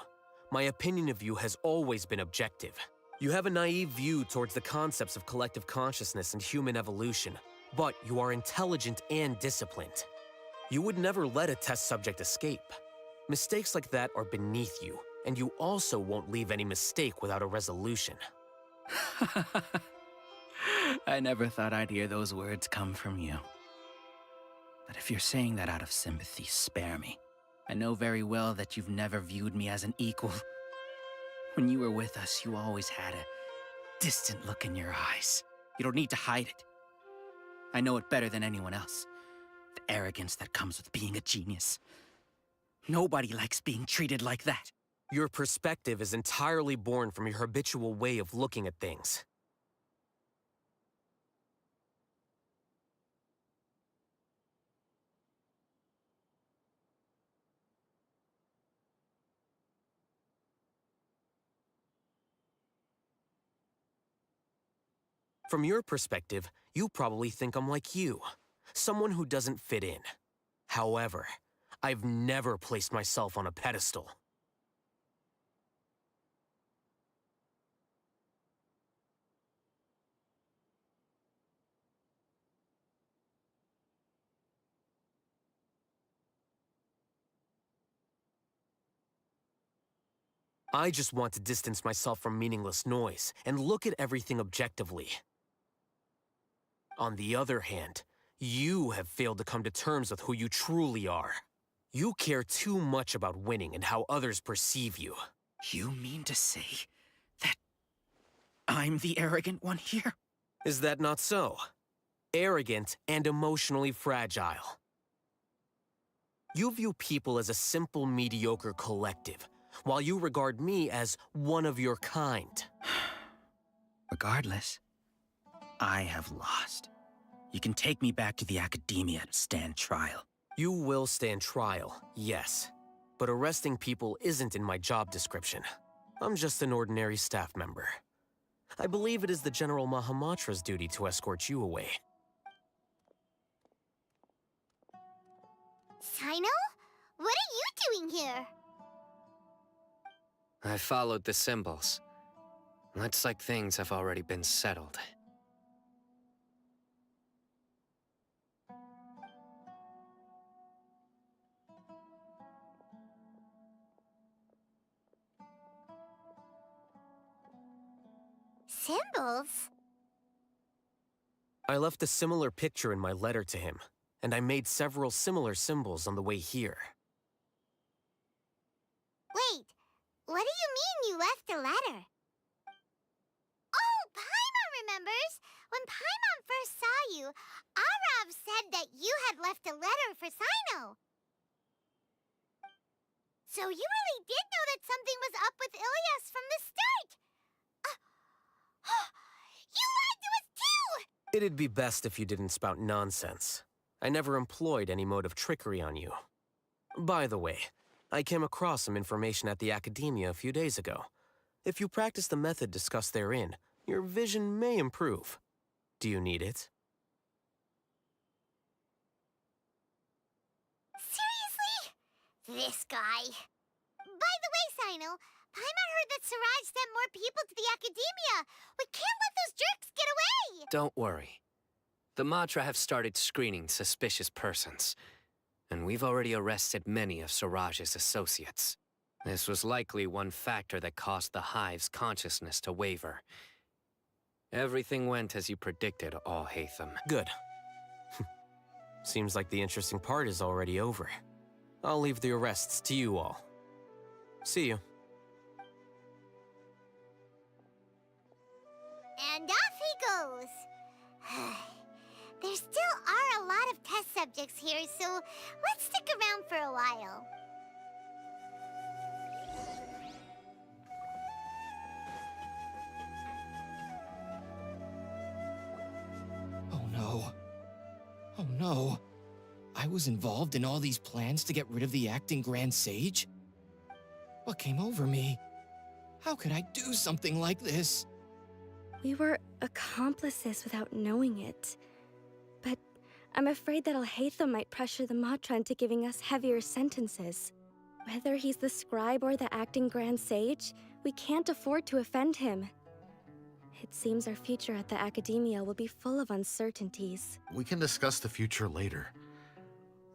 My opinion of you has always been objective. You have a naive view towards the concepts of collective consciousness and human evolution, but you are intelligent and disciplined. You would never let a test subject escape. Mistakes like that are beneath you, and you also won't leave any mistake without a resolution. I never thought I'd hear those words come from you. But if you're saying that out of sympathy, spare me. I know very well that you've never viewed me as an equal. When you were with us, you always had a distant look in your eyes. You don't need to hide it. I know it better than anyone else. The arrogance that comes with being a genius. Nobody likes being treated like that. Your perspective is entirely born from your habitual way of looking at things. From your perspective, you probably think I'm like you, someone who doesn't fit in. However, I've never placed myself on a pedestal. I just want to distance myself from meaningless noise and look at everything objectively. On the other hand, you have failed to come to terms with who you truly are. You care too much about winning and how others perceive you. You mean to say that I'm the arrogant one here? Is that not so? Arrogant and emotionally fragile. You view people as a simple, mediocre collective, while you regard me as one of your kind. Regardless, I have lost. You can take me back to the academia to stand trial. You will stand trial, yes. But arresting people isn't in my job description. I'm just an ordinary staff member. I believe it is the General Mahamatra's duty to escort you away. Sino? What are you doing here? I followed the symbols. Looks like things have already been settled. Symbols? I left a similar picture in my letter to him, and I made several similar symbols on the way here. Wait, what do you mean you left a letter? Oh, Paimon remembers! When Paimon first saw you, Arav said that you had left a letter for Sino. So you really did know that something was up with Ilias from the start! You lied to us too! It'd be best if you didn't spout nonsense. I never employed any mode of trickery on you. By the way, I came across some information at the Academia a few days ago. If you practice the method discussed therein, your vision may improve. Do you need it? Seriously? This guy. By the way, Sino, Paimon heard that Siraj sent more people to the academia. We can't let those jerks get away. Don't worry. The Matra have started screening suspicious persons, and we've already arrested many of Siraj's associates. This was likely one factor that caused the Hive's consciousness to waver. Everything went as you predicted, Alhaitham. Good. Seems like the interesting part is already over. I'll leave the arrests to you all. See you. And off he goes. There still are a lot of test subjects here, so let's stick around for a while. Oh no. Oh no. I was involved in all these plans to get rid of the acting Grand Sage? What came over me? How could I do something like this? We were accomplices without knowing it. But I'm afraid that Alhaitham might pressure the Matra into giving us heavier sentences. Whether he's the scribe or the acting Grand Sage, we can't afford to offend him. It seems our future at the Academia will be full of uncertainties. We can discuss the future later.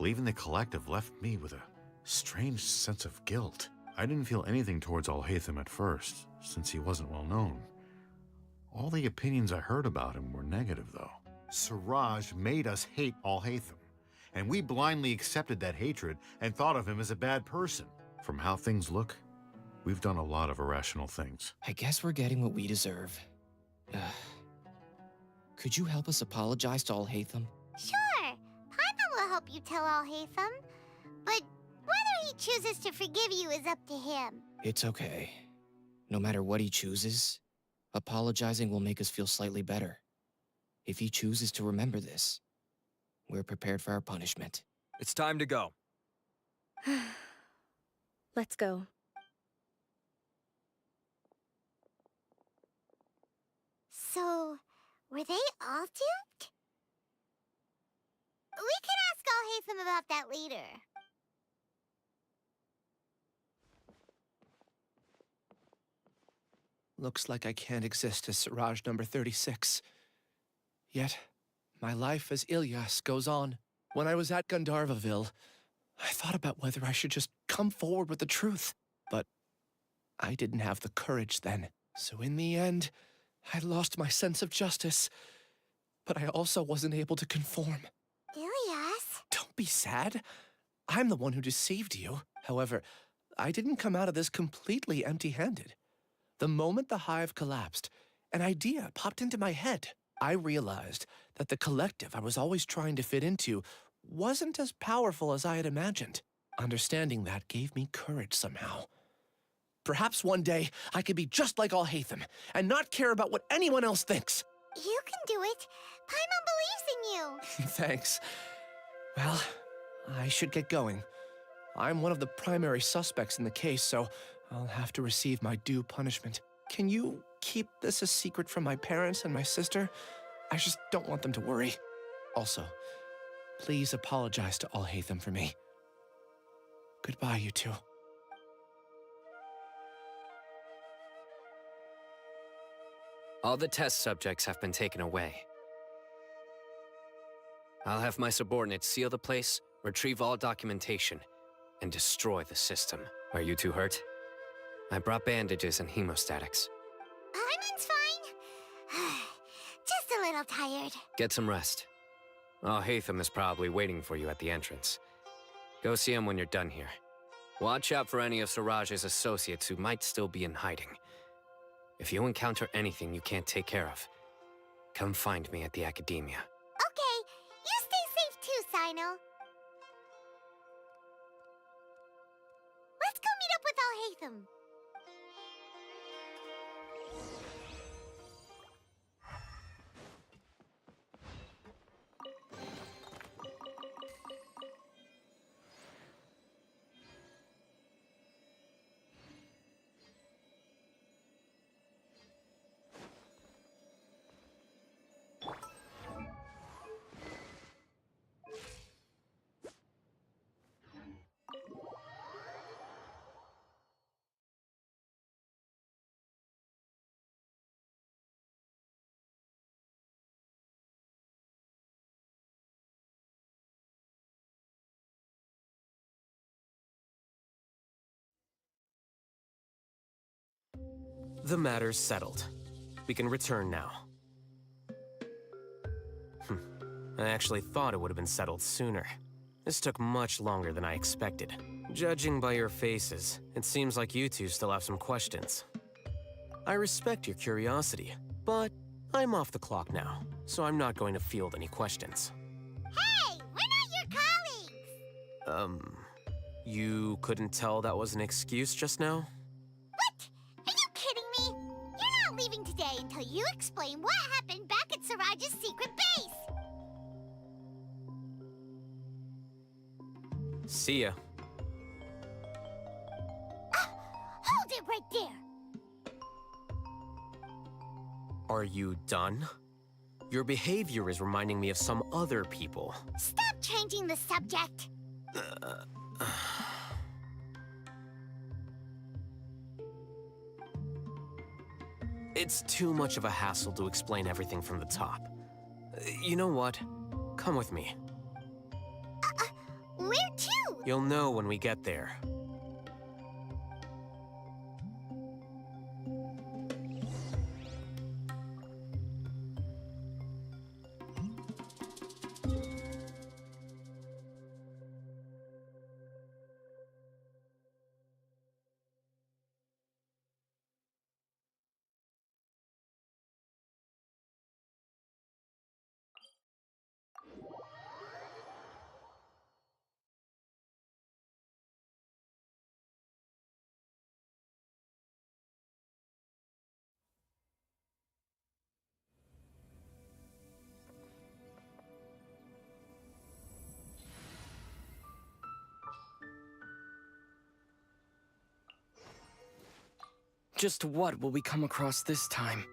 Leaving the collective left me with a strange sense of guilt. I didn't feel anything towards Alhaitham at first, since he wasn't well known. All the opinions I heard about him were negative, though. Siraj made us hate Alhaitham, and we blindly accepted that hatred and thought of him as a bad person. From how things look, we've done a lot of irrational things. I guess we're getting what we deserve. Could you help us apologize to Alhaitham? Sure. Paimon will help you tell Alhaitham. But whether he chooses to forgive you is up to him. It's okay. No matter what he chooses, apologizing will make us feel slightly better. If he chooses to remember this, we're prepared for our punishment. It's time to go. Let's go. So, were they all duped? We can ask Alhaitham about that later. Looks like I can't exist as Siraj number 36. Yet, my life as Ilyas goes on. When I was at Gandharvaville, I thought about whether I should just come forward with the truth. But I didn't have the courage then. So in the end, I lost my sense of justice. But I also wasn't able to conform. Ilyas? Don't be sad. I'm the one who deceived you. However, I didn't come out of this completely empty-handed. The moment the hive collapsed, an idea popped into my head. I realized that the collective I was always trying to fit into wasn't as powerful as I had imagined. Understanding that gave me courage somehow. Perhaps one day I could be just like Alhaitham and not care about what anyone else thinks. You can do it. Paimon believes in you. Thanks. Well, I should get going. I'm one of the primary suspects in the case, so I'll have to receive my due punishment. Can you keep this a secret from my parents and my sister? I just don't want them to worry. Also, please apologize to Alhaitham for me. Goodbye, you two. All the test subjects have been taken away. I'll have my subordinates seal the place, retrieve all documentation, and destroy the system. Are you two hurt? I brought bandages and hemostatics. Paimon's fine. Just a little tired. Get some rest. Alhaitham is probably waiting for you at the entrance. Go see him when you're done here. Watch out for any of Siraj's associates who might still be in hiding. If you encounter anything you can't take care of, come find me at the Academia. Okay, you stay safe too, Sino. Let's go meet up with Alhaitham. The matter's settled. We can return now. I actually thought it would have been settled sooner. This took much longer than I expected. Judging by your faces, it seems like you two still have some questions. I respect your curiosity, but I'm off the clock now, so I'm not going to field any questions. Hey, we're not your colleagues! You couldn't tell that was an excuse just now? What? Are you kidding me? You're not leaving today until you explain what happened back at Siraj's secret base! See ya. Hold it right there! Are you done? Your behavior is reminding me of some other people. Stop changing the subject! It's too much of a hassle to explain everything from the top. You know what? Come with me. Where to? You'll know when we get there. Just what will we come across this time?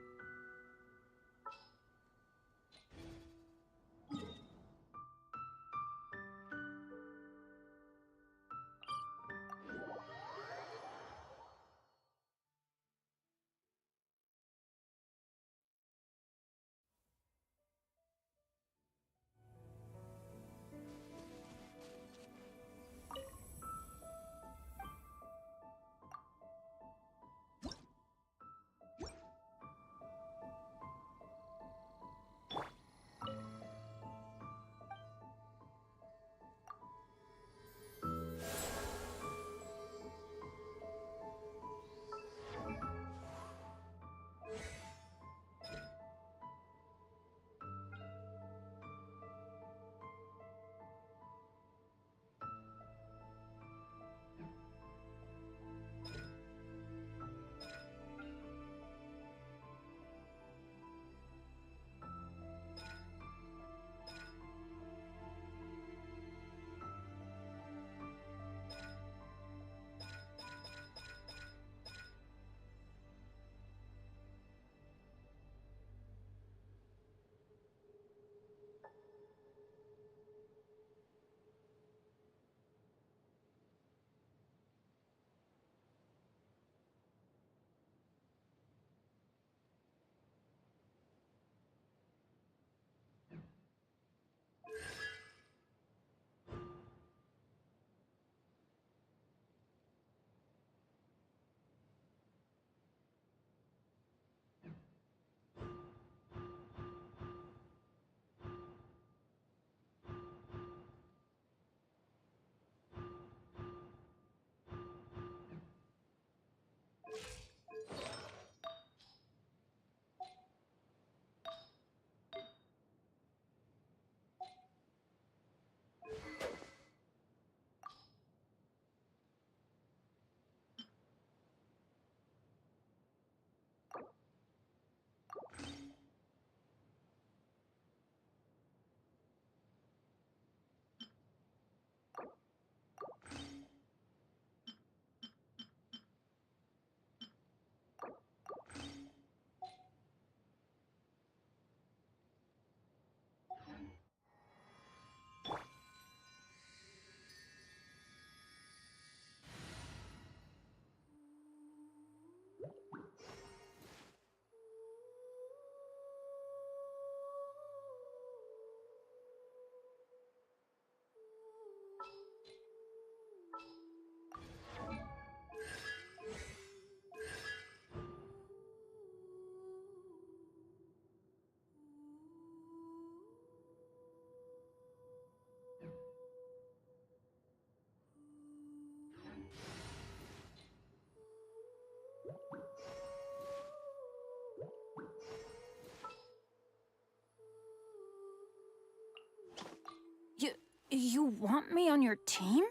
You want me on your team?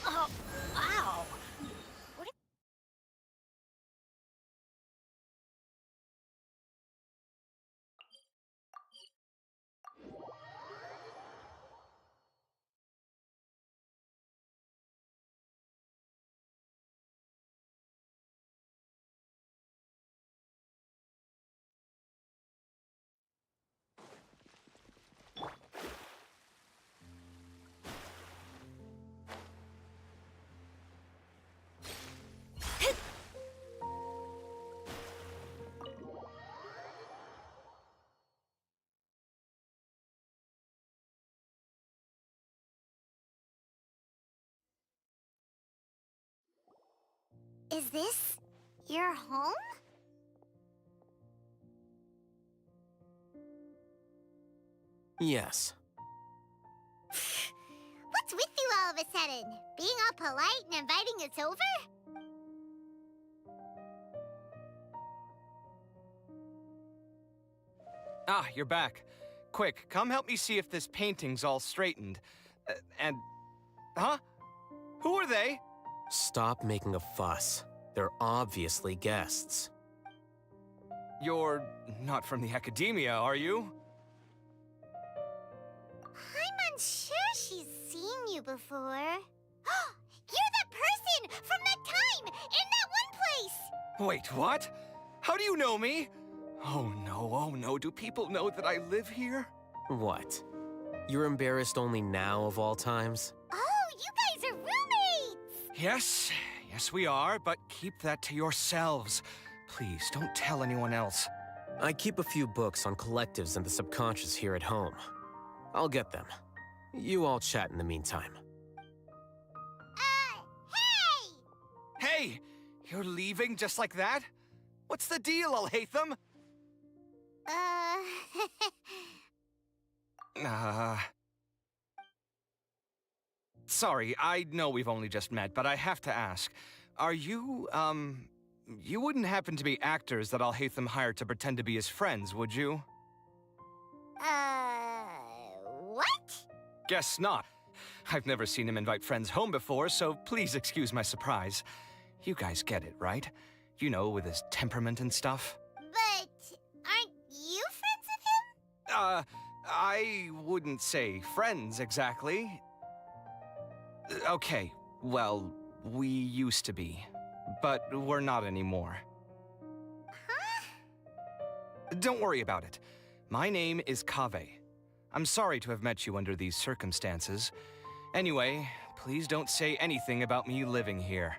Oh, ow! Is this your home? Yes. What's with you all of a sudden? Being all polite and inviting us over? Ah, you're back. Quick, come help me see if this painting's all straightened. Huh? Who are they? Stop making a fuss. They're obviously guests. You're not from the academia, are you? I'm unsure she's seen you before. You're that person from that time in that one place! Wait, what? How do you know me? Oh no, do people know that I live here? What? You're embarrassed only now of all times? Oh, you guys are roommates! Yes we are, but keep that to yourselves. Please, don't tell anyone else. I keep a few books on collectives and the subconscious here at home. I'll get them. You all chat in the meantime. Hey! Hey! You're leaving just like that? What's the deal, Alhaitham? Sorry, I know we've only just met, but I have to ask. Are you, you wouldn't happen to be actors that Alhaitham hired to pretend to be his friends, would you? What? Guess not. I've never seen him invite friends home before, so please excuse my surprise. You guys get it, right? You know, with his temperament and stuff. But aren't you friends with him? I wouldn't say friends exactly. Okay, well, we used to be, but we're not anymore. Huh? Don't worry about it. My name is Kaveh. I'm sorry to have met you under these circumstances. Anyway, please don't say anything about me living here.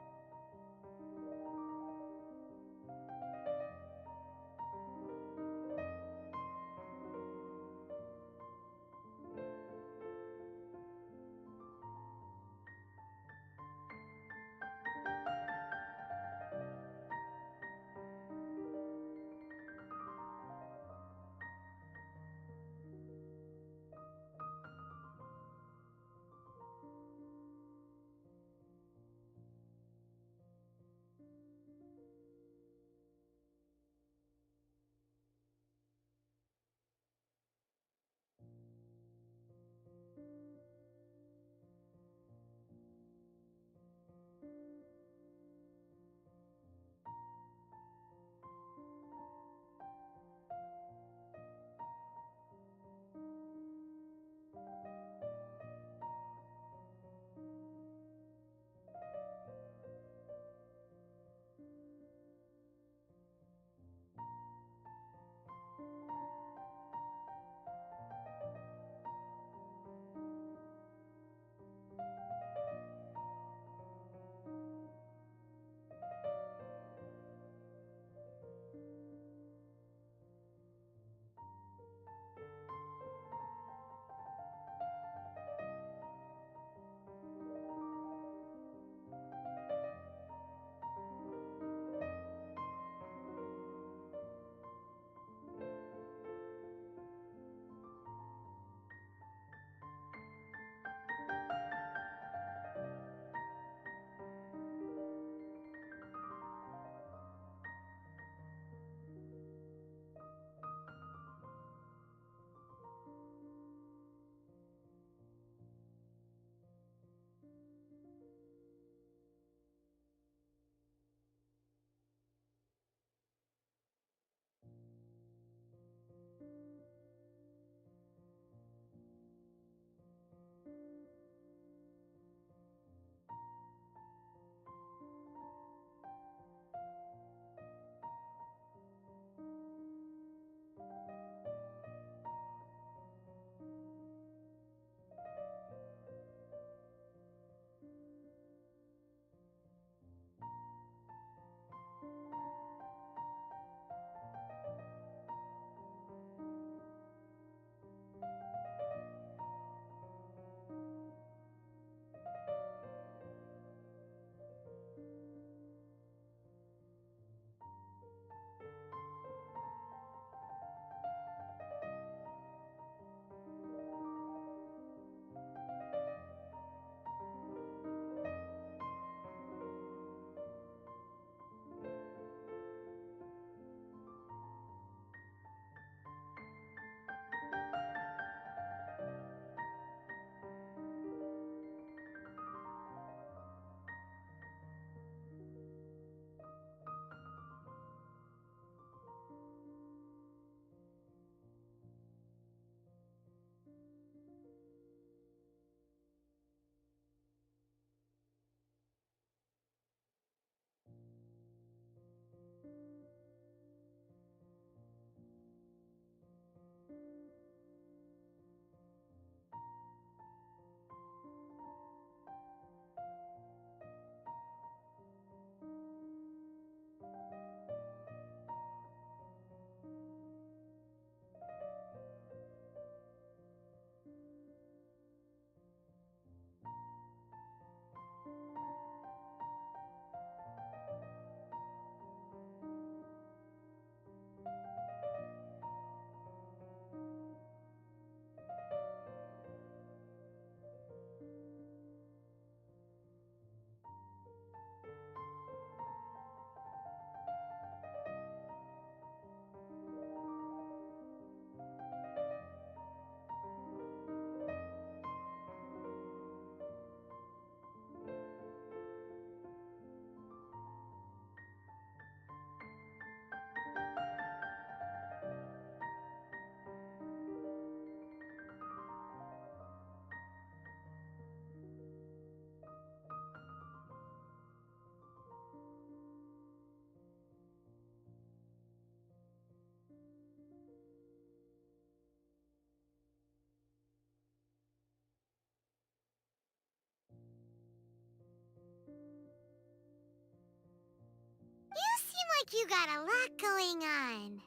you got a lot going on.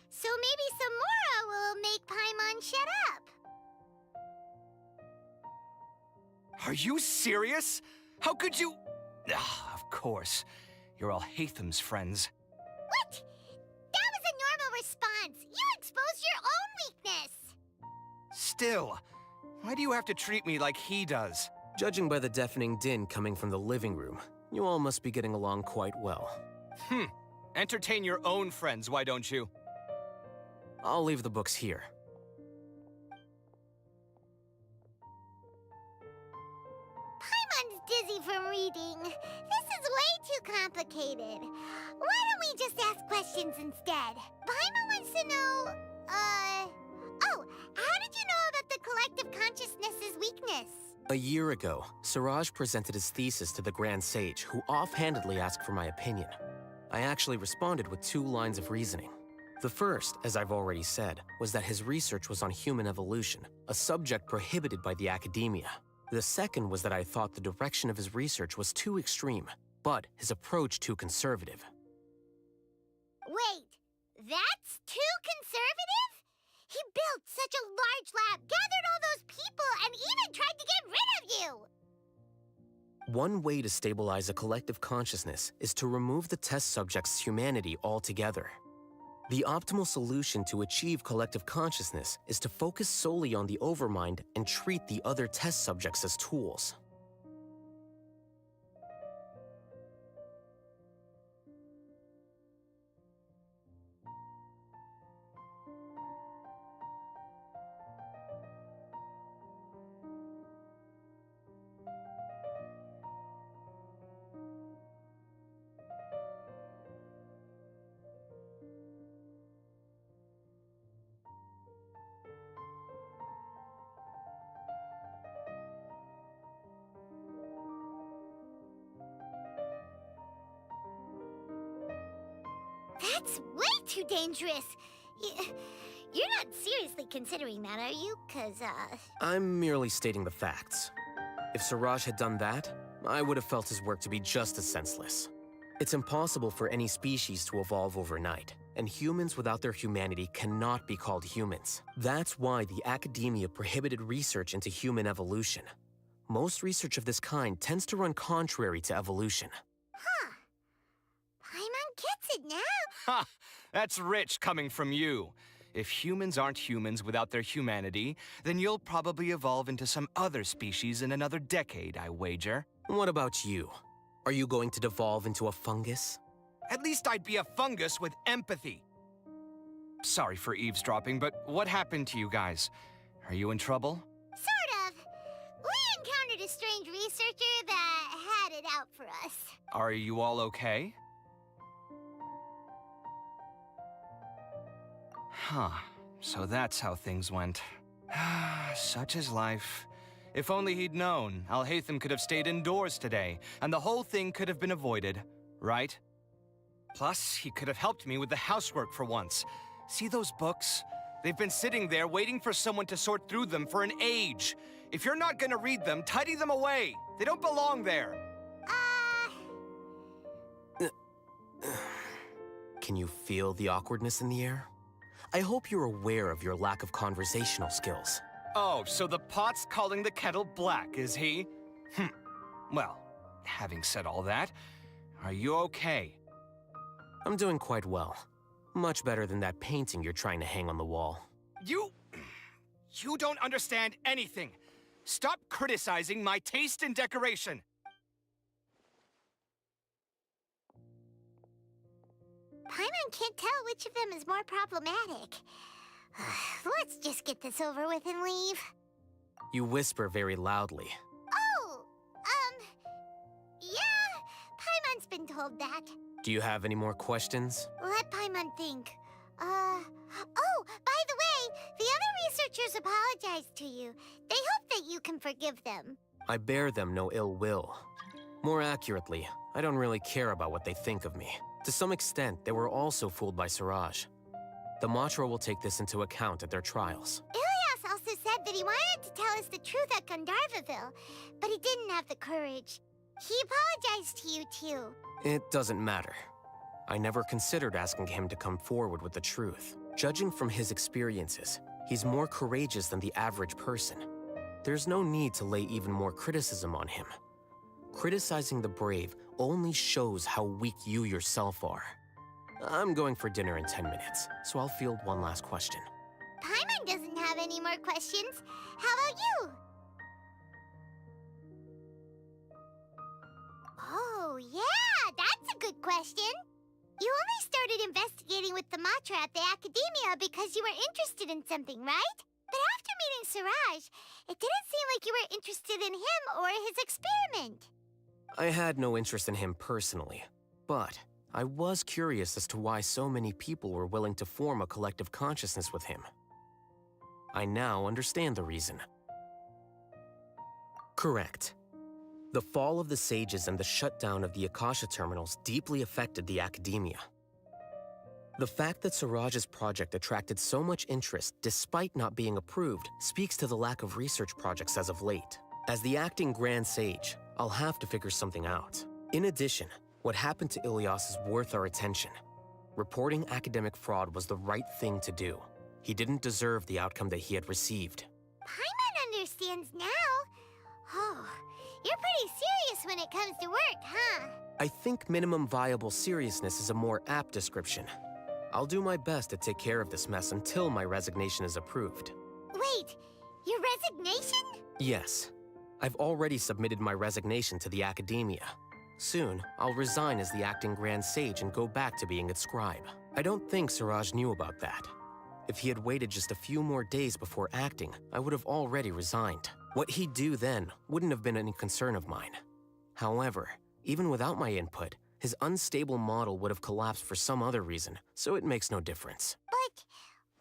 So maybe Samora will make Paimon shut up. Are you serious? How could you? Ah, of course. You're all Hathem's friends. What? That was a normal response. You exposed your own weakness. Still, why do you have to treat me like he does? Judging by the deafening din coming from the living room, you all must be getting along quite well. Entertain your own friends, why don't you? I'll leave the books here. Paimon's dizzy from reading. This is way too complicated. Why don't we just ask questions instead? Paimon wants to know, Oh, how did you know about the collective consciousness's weakness? A year ago, Siraj presented his thesis to the Grand Sage, who offhandedly asked for my opinion. I actually responded with 2 lines of reasoning. The first, as I've already said, was that his research was on human evolution, a subject prohibited by the academia. The second was that I thought the direction of his research was too extreme, but his approach too conservative. Wait, that's too conservative? He built such a large lab, gathered all those people, and even tried to get rid of you! One way to stabilize a collective consciousness is to remove the test subject's humanity altogether. The optimal solution to achieve collective consciousness is to focus solely on the overmind and treat the other test subjects as tools. That's way too dangerous. You're not seriously considering that, are you? I'm merely stating the facts. If Siraj had done that, I would have felt his work to be just as senseless. It's impossible for any species to evolve overnight, and humans without their humanity cannot be called humans. That's why the academia prohibited research into human evolution. Most research of this kind tends to run contrary to evolution. Huh. Paimon gets it now. Ha! That's rich coming from you. If humans aren't humans without their humanity, then you'll probably evolve into some other species in another decade, I wager. What about you? Are you going to devolve into a fungus? At least I'd be a fungus with empathy. Sorry for eavesdropping, but what happened to you guys? Are you in trouble? Sort of. We encountered a strange researcher that had it out for us. Are you all okay? Huh. So that's how things went. Such is life. If only he'd known, Alhaitham could have stayed indoors today, and the whole thing could have been avoided, right? Plus, he could have helped me with the housework for once. See those books? They've been sitting there waiting for someone to sort through them for an age. If you're not gonna read them, tidy them away. They don't belong there. Can you feel the awkwardness in the air? I hope you're aware of your lack of conversational skills. Oh, so the pot's calling the kettle black, is he? Well, having said all that, are you okay? I'm doing quite well. Much better than that painting you're trying to hang on the wall. You don't understand anything. Stop criticizing my taste in decoration. Paimon can't tell which of them is more problematic. Let's just get this over with and leave. You whisper very loudly. Oh, yeah, Paimon's been told that. Do you have any more questions? Let Paimon think. Oh, by the way, the other researchers apologized to you. They hope that you can forgive them. I bear them no ill will. More accurately, I don't really care about what they think of me. To some extent, they were also fooled by Siraj. The Matra will take this into account at their trials. Ilias also said that he wanted to tell us the truth at Gandharvaville, but he didn't have the courage. He apologized to you, too. It doesn't matter. I never considered asking him to come forward with the truth. Judging from his experiences, he's more courageous than the average person. There's no need to lay even more criticism on him. Criticizing the brave only shows how weak you yourself are. I'm going for dinner in 10 minutes, so I'll field one last question. Paimon doesn't have any more questions. How about you? Oh, yeah, that's a good question. You only started investigating with the Matra at the Academia because you were interested in something, right? But after meeting Siraj, it didn't seem like you were interested in him or his experiment. I had no interest in him personally, but I was curious as to why so many people were willing to form a collective consciousness with him. I now understand the reason. Correct. The fall of the sages and the shutdown of the Akasha terminals deeply affected the Academia. The fact that Siraj's project attracted so much interest despite not being approved speaks to the lack of research projects as of late. As the acting Grand Sage, I'll have to figure something out. In addition, what happened to Ilias is worth our attention. Reporting academic fraud was the right thing to do. He didn't deserve the outcome that he had received. Paimon understands now. Oh, you're pretty serious when it comes to work, huh? I think minimum viable seriousness is a more apt description. I'll do my best to take care of this mess until my resignation is approved. Wait, your resignation? Yes. I've already submitted my resignation to the Academia. Soon, I'll resign as the acting Grand Sage and go back to being its scribe. I don't think Siraj knew about that. If he had waited just a few more days before acting, I would have already resigned. What he'd do then wouldn't have been any concern of mine. However, even without my input, his unstable model would have collapsed for some other reason, so it makes no difference. But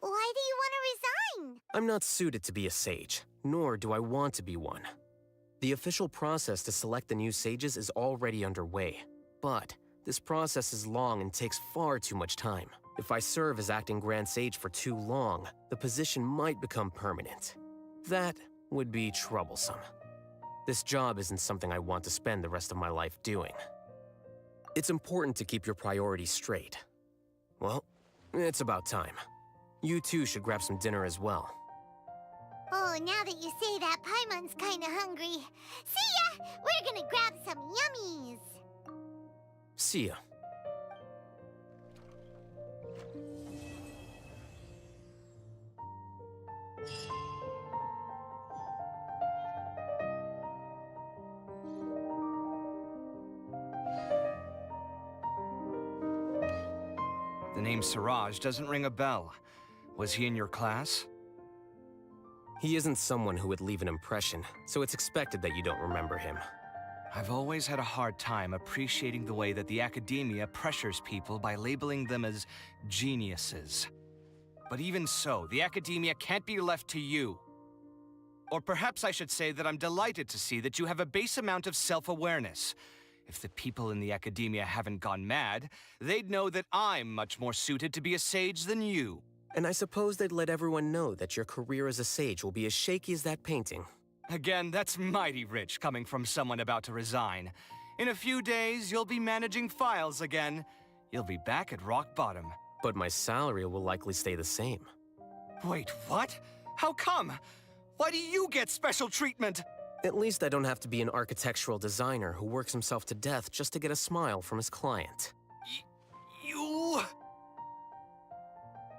why do you want to resign? I'm not suited to be a sage, nor do I want to be one. The official process to select the new sages is already underway, but this process is long and takes far too much time. If I serve as acting Grand Sage for too long, the position might become permanent. That would be troublesome. This job isn't something I want to spend the rest of my life doing. It's important to keep your priorities straight. Well, it's about time. You two should grab some dinner as well. Oh, now that you say that, Paimon's kinda hungry. See ya! We're gonna grab some yummies! See ya. The name Siraj doesn't ring a bell. Was he in your class? He isn't someone who would leave an impression, so it's expected that you don't remember him. I've always had a hard time appreciating the way that the Academia pressures people by labeling them as geniuses. But even so, the Academia can't be left to you. Or perhaps I should say that I'm delighted to see that you have a base amount of self-awareness. If the people in the Academia haven't gone mad, they'd know that I'm much more suited to be a sage than you. And I suppose they'd let everyone know that your career as a sage will be as shaky as that painting. Again, that's mighty rich coming from someone about to resign. In a few days, you'll be managing files again. You'll be back at rock bottom. But my salary will likely stay the same. Wait, what? How come? Why do you get special treatment? At least I don't have to be an architectural designer who works himself to death just to get a smile from his client. You...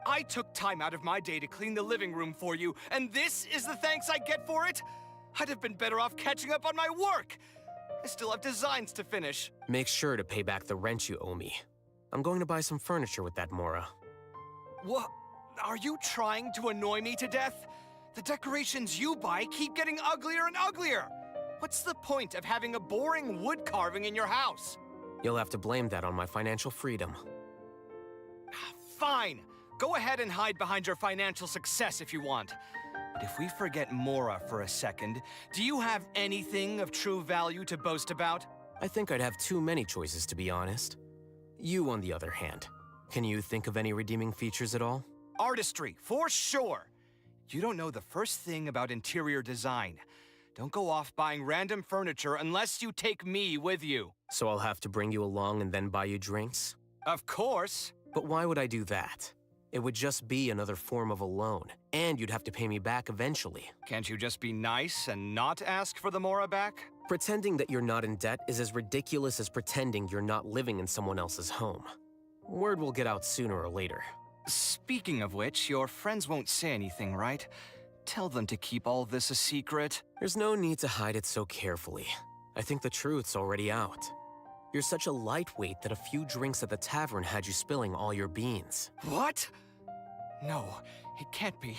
I took time out of my day to clean the living room for you, and this is the thanks I get for it? I'd have been better off catching up on my work. I still have designs to finish. Make sure to pay back the rent you owe me. I'm going to buy some furniture with that, Mora. What? Are you trying to annoy me to death? The decorations you buy keep getting uglier and uglier. What's the point of having a boring wood carving in your house? You'll have to blame that on my financial freedom. Fine. Go ahead and hide behind your financial success if you want. But if we forget Mora for a second, do you have anything of true value to boast about? I think I'd have too many choices, to be honest. You, on the other hand, can you think of any redeeming features at all? Artistry, for sure. You don't know the first thing about interior design. Don't go off buying random furniture unless you take me with you. So I'll have to bring you along and then buy you drinks? Of course. But why would I do that? It would just be another form of a loan, and you'd have to pay me back eventually. Can't you just be nice and not ask for the Mora back? Pretending that you're not in debt is as ridiculous as pretending you're not living in someone else's home. Word will get out sooner or later. Speaking of which, your friends won't say anything, right? Tell them to keep all this a secret. There's no need to hide it so carefully. I think the truth's already out. You're such a lightweight that a few drinks at the tavern had you spilling all your beans. What? No, it can't be.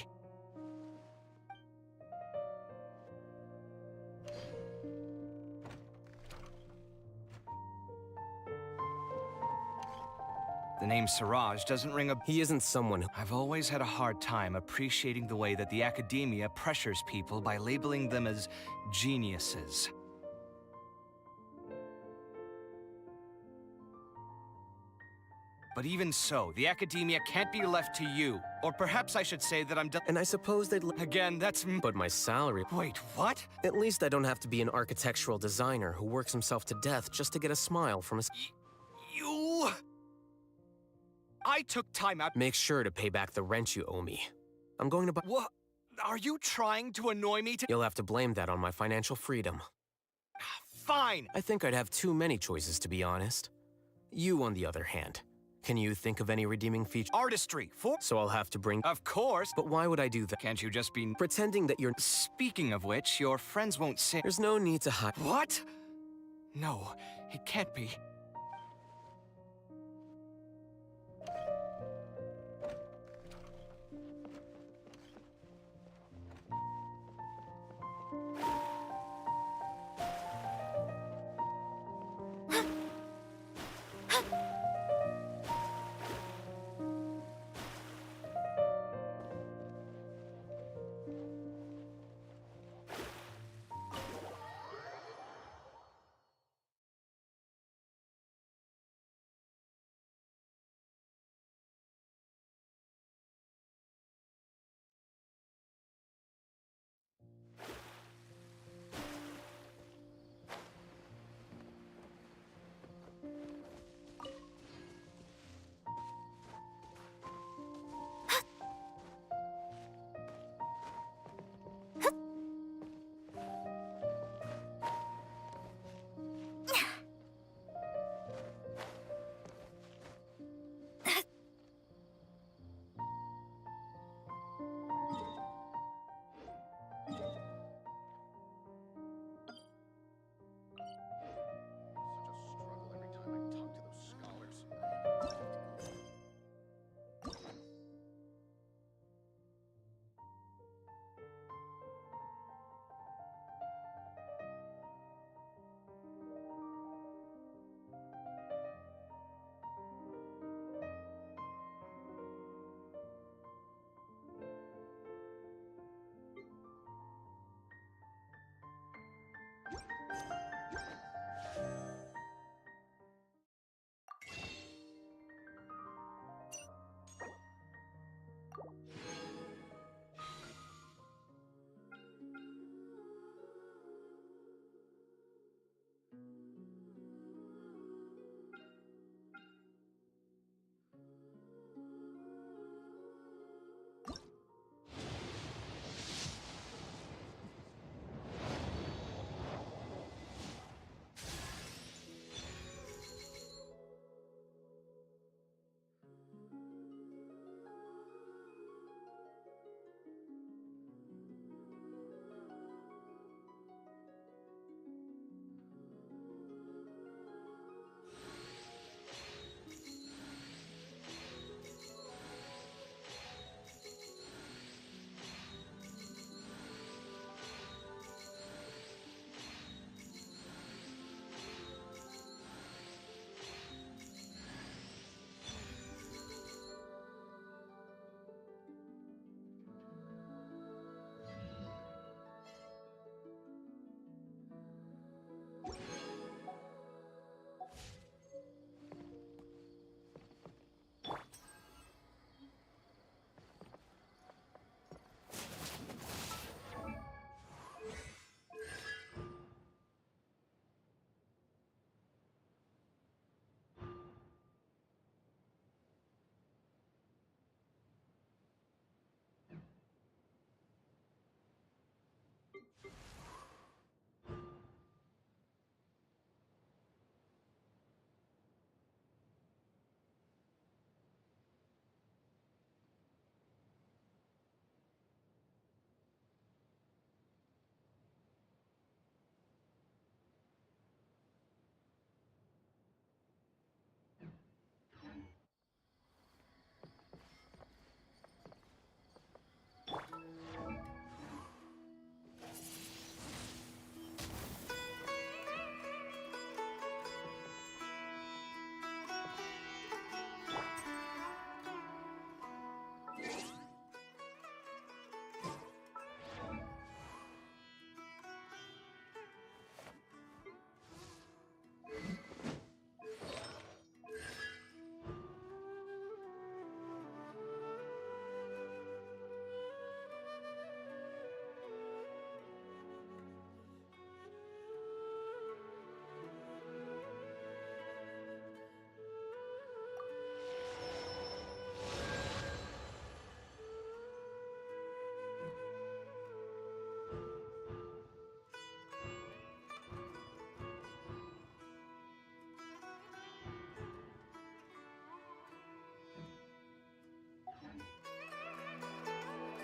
The name Siraj doesn't ring a... He isn't someone who... I've always had a hard time appreciating the way that the academia pressures people by labeling them as geniuses. But even so, the academia can't be left to you. Or perhaps I should say that I'm done. And I suppose they'd... Again, that's... But my salary... Wait, what? At least I don't have to be an architectural designer who works himself to death just to get a smile from his... You... I took time out... Make sure to pay back the rent you owe me. I'm going to buy... What? Are you trying to annoy me to... You'll have to blame that on my financial freedom. Fine! I think I'd have too many choices, to be honest. You, on the other hand. Can you think of any redeeming feature? Artistry, So I'll have to bring... Of course! But why would I do that? Can't you just be... Pretending that you're... Speaking of which, your friends won't say... There's no need to hide... What? No, it can't be.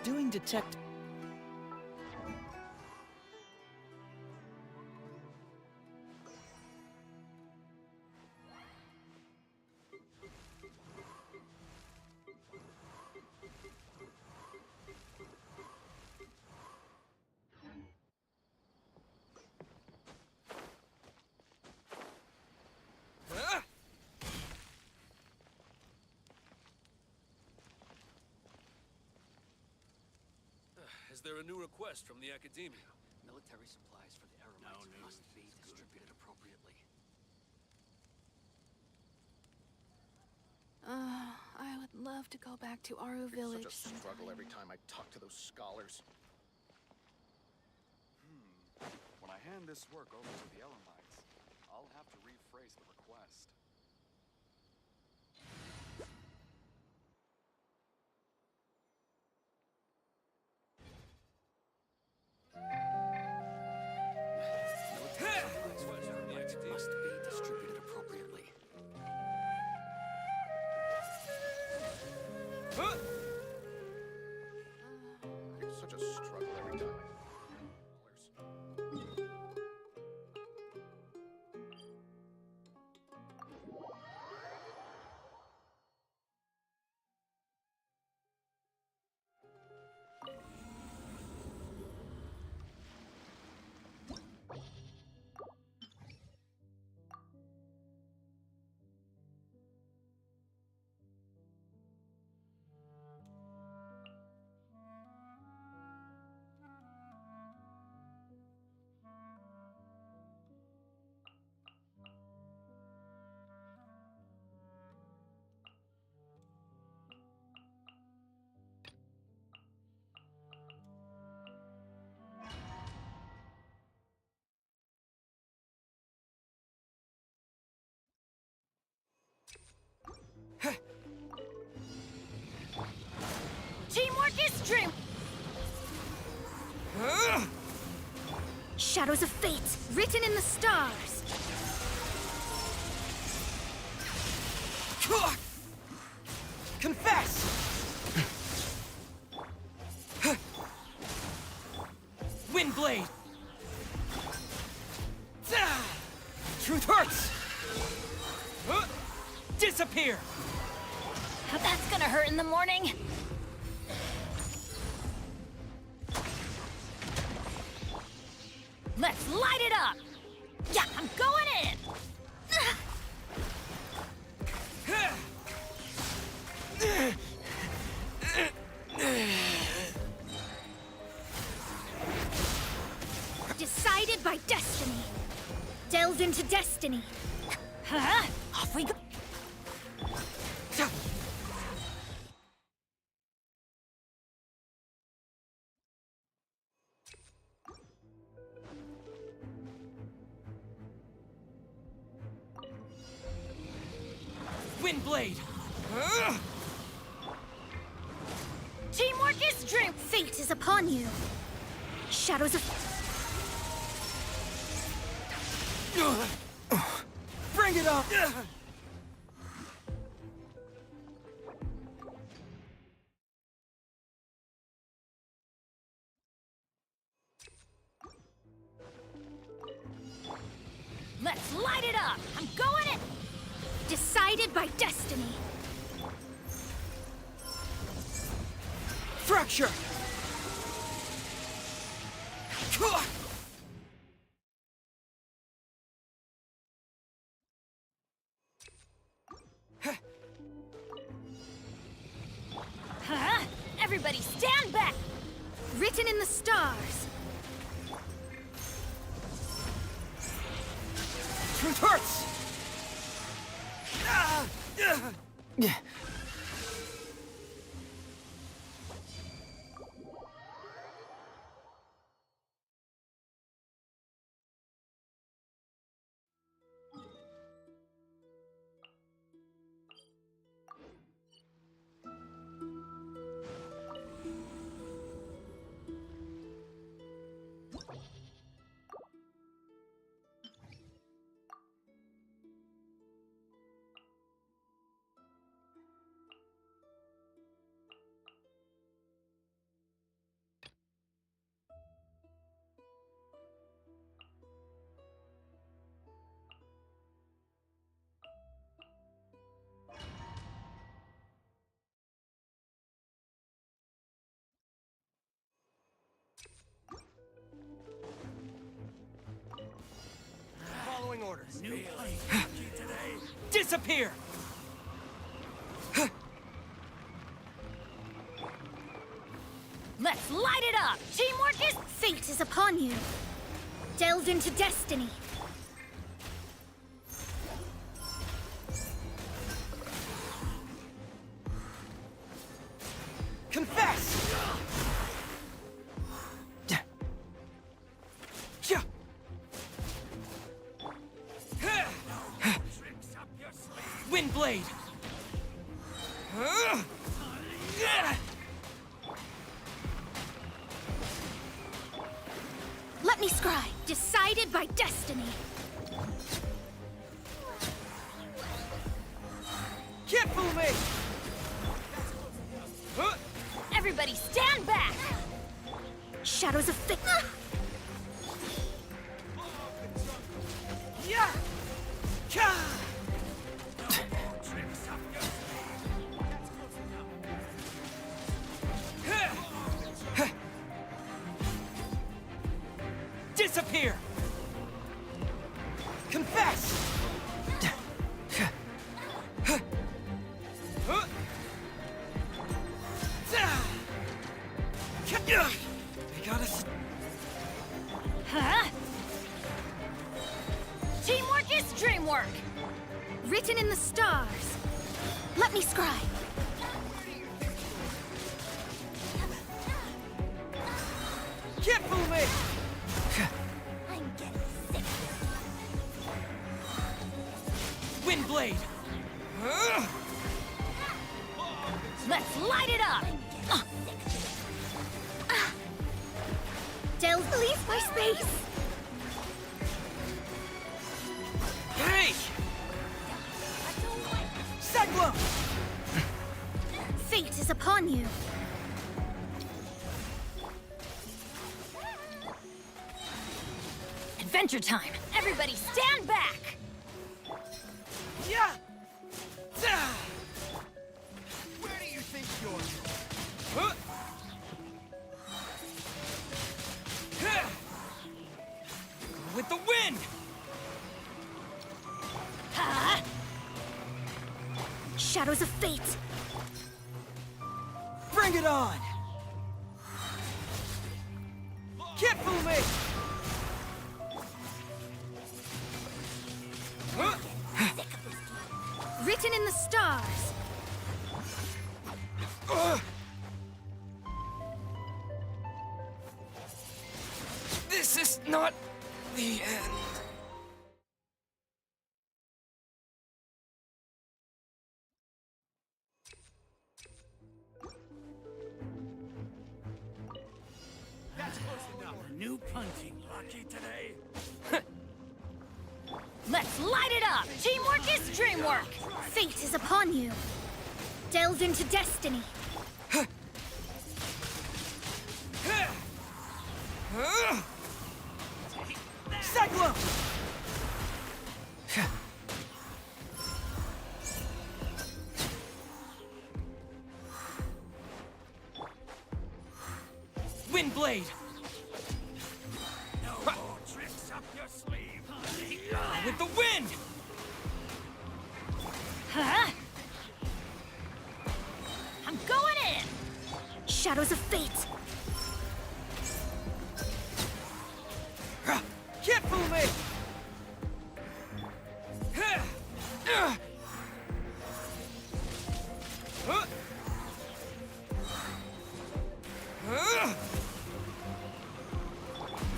Doing detect... Is there a new request from the Academia? Military supplies for the Aramites must be distributed appropriately. I would love to go back to Aru Village. Such a struggle every time I talk to those scholars. When I hand this work over to the Elamites, I'll have to rephrase the request. Must be distributed appropriately. It's such a struggle every time. Teamwork is dream. Shadows of fate written in the stars. Confess! Windblade! Truth hurts! Disappear! That's gonna hurt in the morning. Let's light it up! Yeah, I'm going in! Decided by destiny. Delve into destiny. Huh? Off we go. Windblade! Teamwork is dream. Fate is upon you. Shadows of... Bring it on! Let's light it up! I'm going in! Decided by destiny. Fracture! Huh? Everybody stand back! Written in the stars. Truth hurts! Disappear! Let's light it up! Teamwork is... Fate is upon you. Delve into destiny. Confess! Windblade! Let me scry. Decided by destiny. Can't fool me! Everybody stand back! Shadows of fate. Yeah! Disappear! Confess! They got us. Huh? Teamwork is dreamwork. Written in the stars. Let me scry. Can't fool me! I'm getting sick. Windblade! Let's light it up! Delve, leave my space! Hey! Cyclone! Fate is upon you. Adventure time! Everybody stand back! Yeah! Where do you think you're... Huh? With the wind! Ha! Shadows of fate! Bring it on! Can't fool me! Written in the stars! This is not the end. That's close enough. A new punching lucky today. Let's light it up! Teamwork is dreamwork! Fate is upon you. Delve into destiny. Cyclone! Windblade! No more tricks up your sleeve, honey. With the wind! Huh? I'm going in! Shadows of fate! Can't fool me!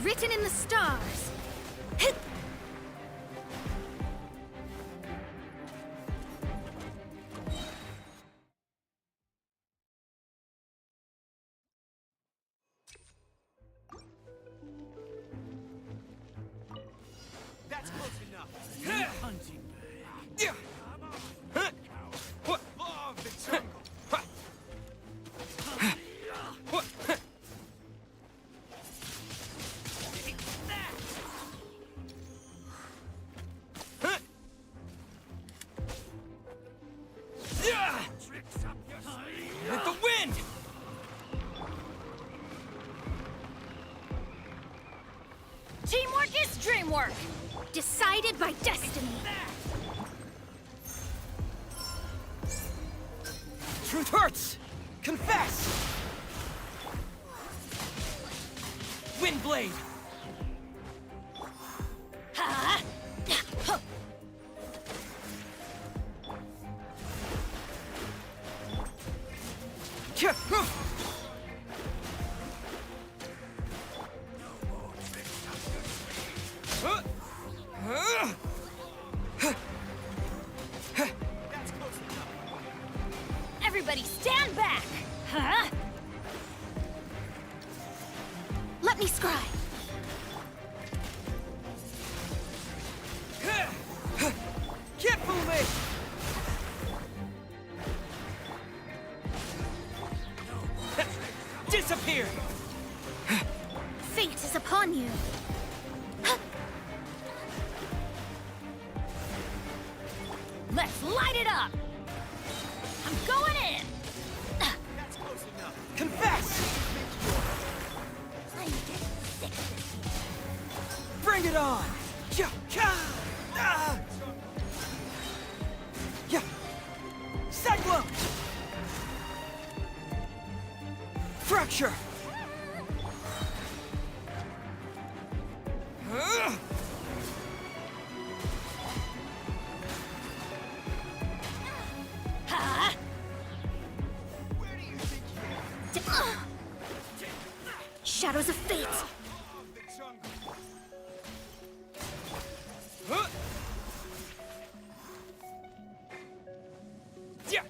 Written in the stars! That's close enough. New punching bag. Law of the jungle. Tricks up your sleeve. With the wind! Teamwork is dreamwork! decided by destiny. Truth hurts! Confess! Windblade! Ha! Huh. Everybody stand back! Huh? Let me scry. Kipume! Disappear! Fate is upon you. Let's light it up! I'm going in! That's close enough. Confess! I'm getting sick of this. Bring it on! Yeah! Yeah! Cyclone! Fracture! Ha! Shadows of fate! Yeah!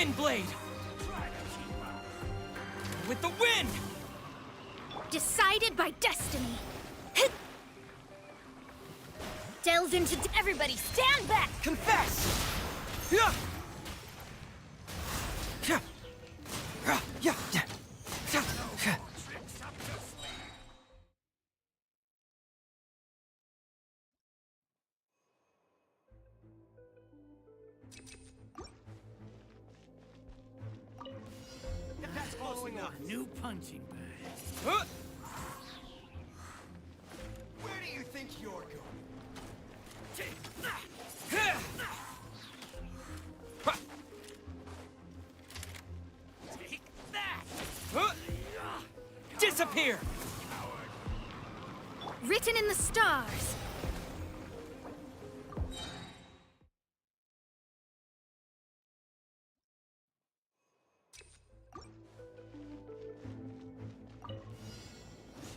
Wind Blade! With the wind! Decided by destiny. Delve into everybody, stand back! Confess! Yeah. Yeah. Yeah. Yeah. Yeah. Yeah. That's close enough. New punching bag. Where do you think you're going? Take that! Disappear! Written in the stars.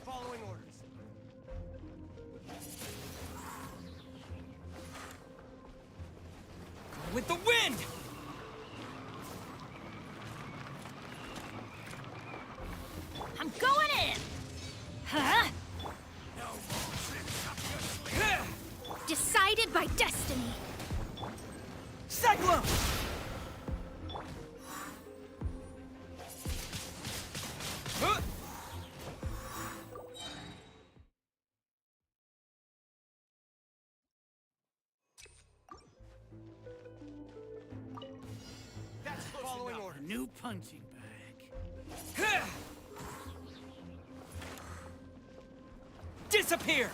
Following orders. With the wind! I'm going in! Huh? Decided by destiny. Cyclone! That's following order. New punching bag. Disappear!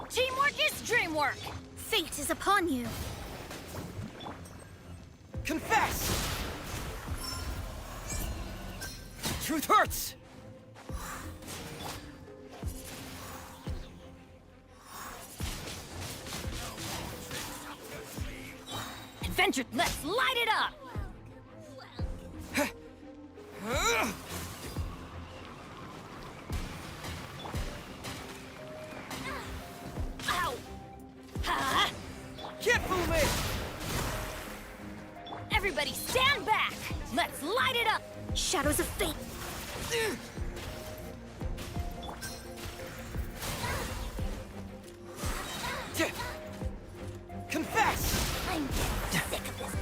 Teamwork is dreamwork. Fate is upon you. Confess! Truth hurts! Adventure, let's light it up! Ow! Ha! Can't fool me! Everybody stand back! Let's light it up! Shadows of fate! Confess! I'm getting sick of this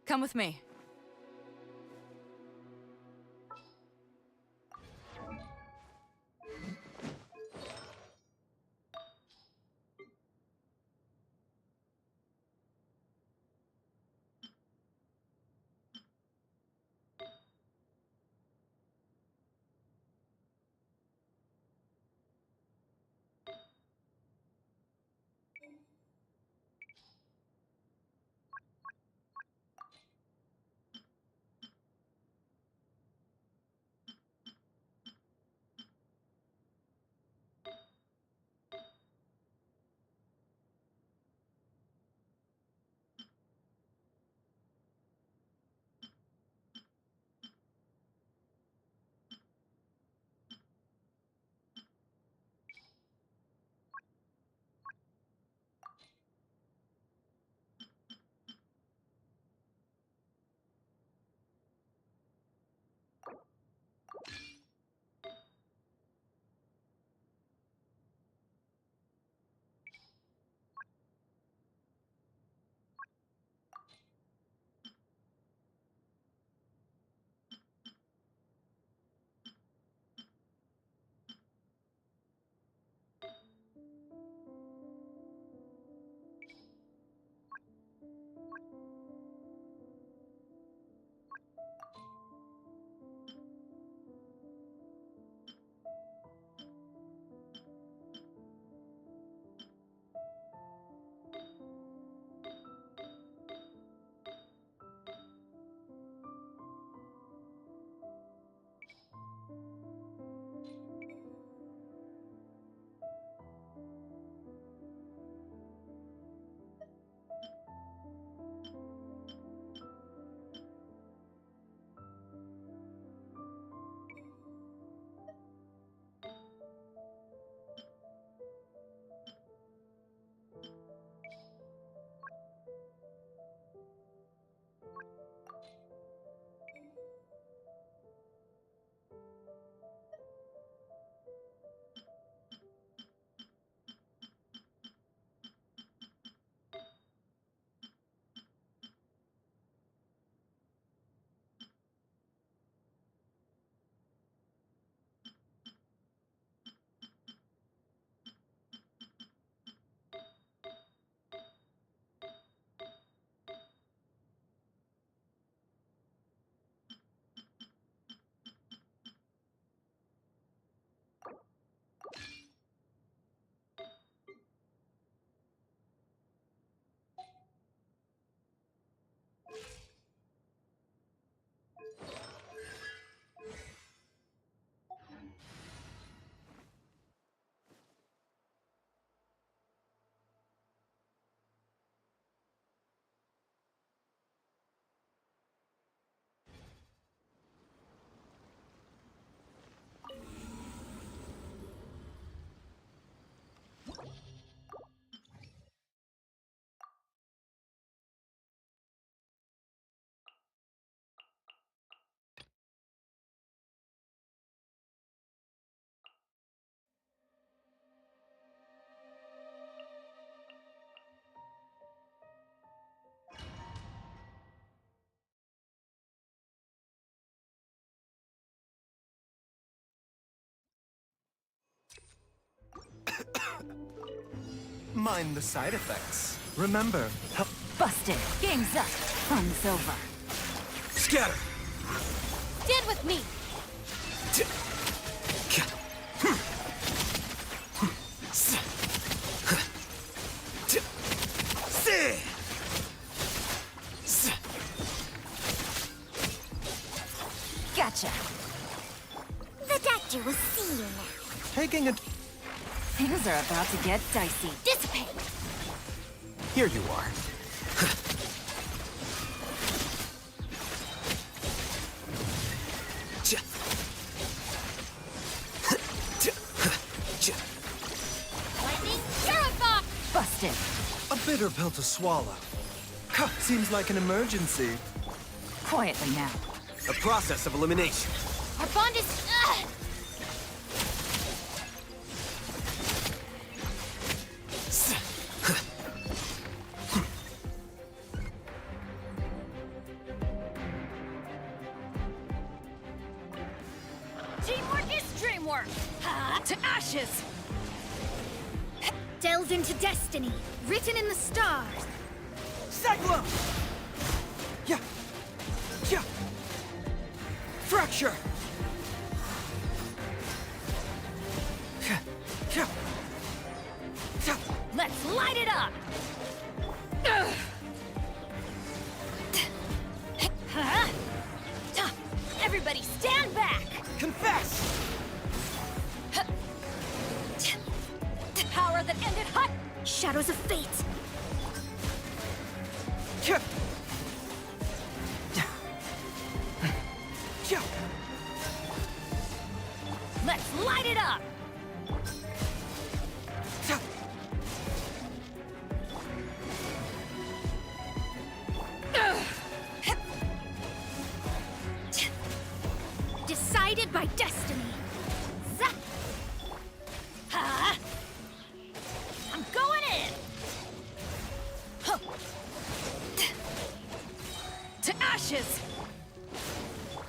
Come with me. Mind the side effects. Remember, Busted. Game's up. Fun's over. Scatter! Stand with me. Gotcha. The doctor will see you now. taking a... Things are about to get dicey. Dissipate. Here you are. Lightning Purify! Busted. A bitter pill to swallow. Seems like an emergency. Quietly now. A process of elimination. Our bond is... dreamwork! To ashes! Delved into destiny, written in the stars. Cyclone! Yeah! Yeah! Fracture! Let's light it up! Everybody stand back! Confess! Power that ended hot! Shadows of fate! Let's light it up! Decided by destiny. Zap! I'm going in! Huh. To ashes!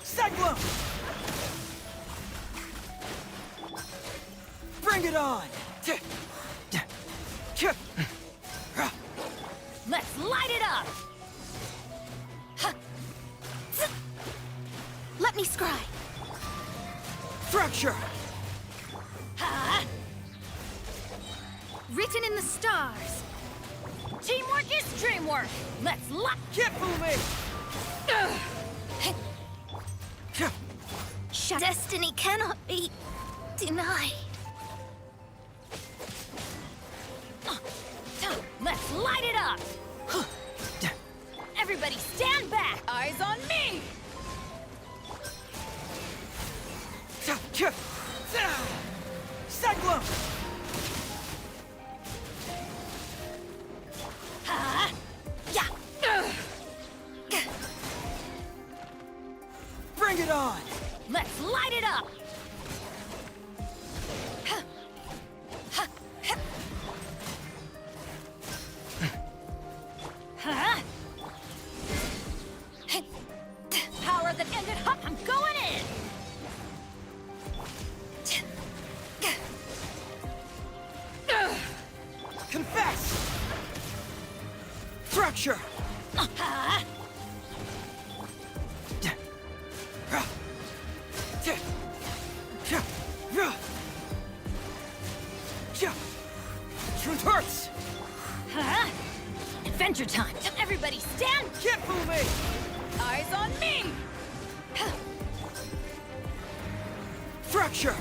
Cyclone! Bring it on! Let's light it up! Let me scry! Fracture! Written in the stars! Teamwork is dreamwork! Let's light... Can't fool me! Destiny cannot be denied. Let's light it up! Everybody stand back! Eyes on me! Cyclone! Bring it on! Let's light it up! Power that ended hot! I'm going in! Confess! Fracture! Truth hurts! Adventure time! Everybody stand! Can't fool me! Eyes on me! Fracture!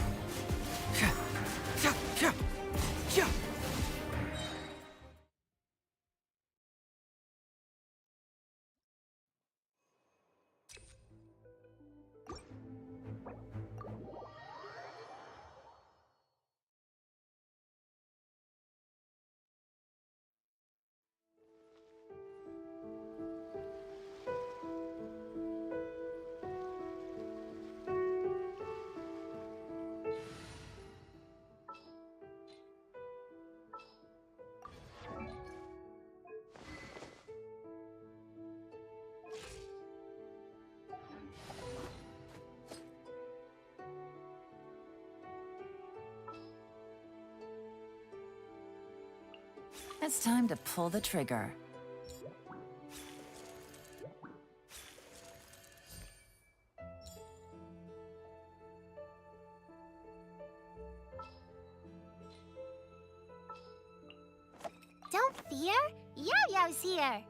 It's time to pull the trigger. Don't fear, Yo-Yo's here.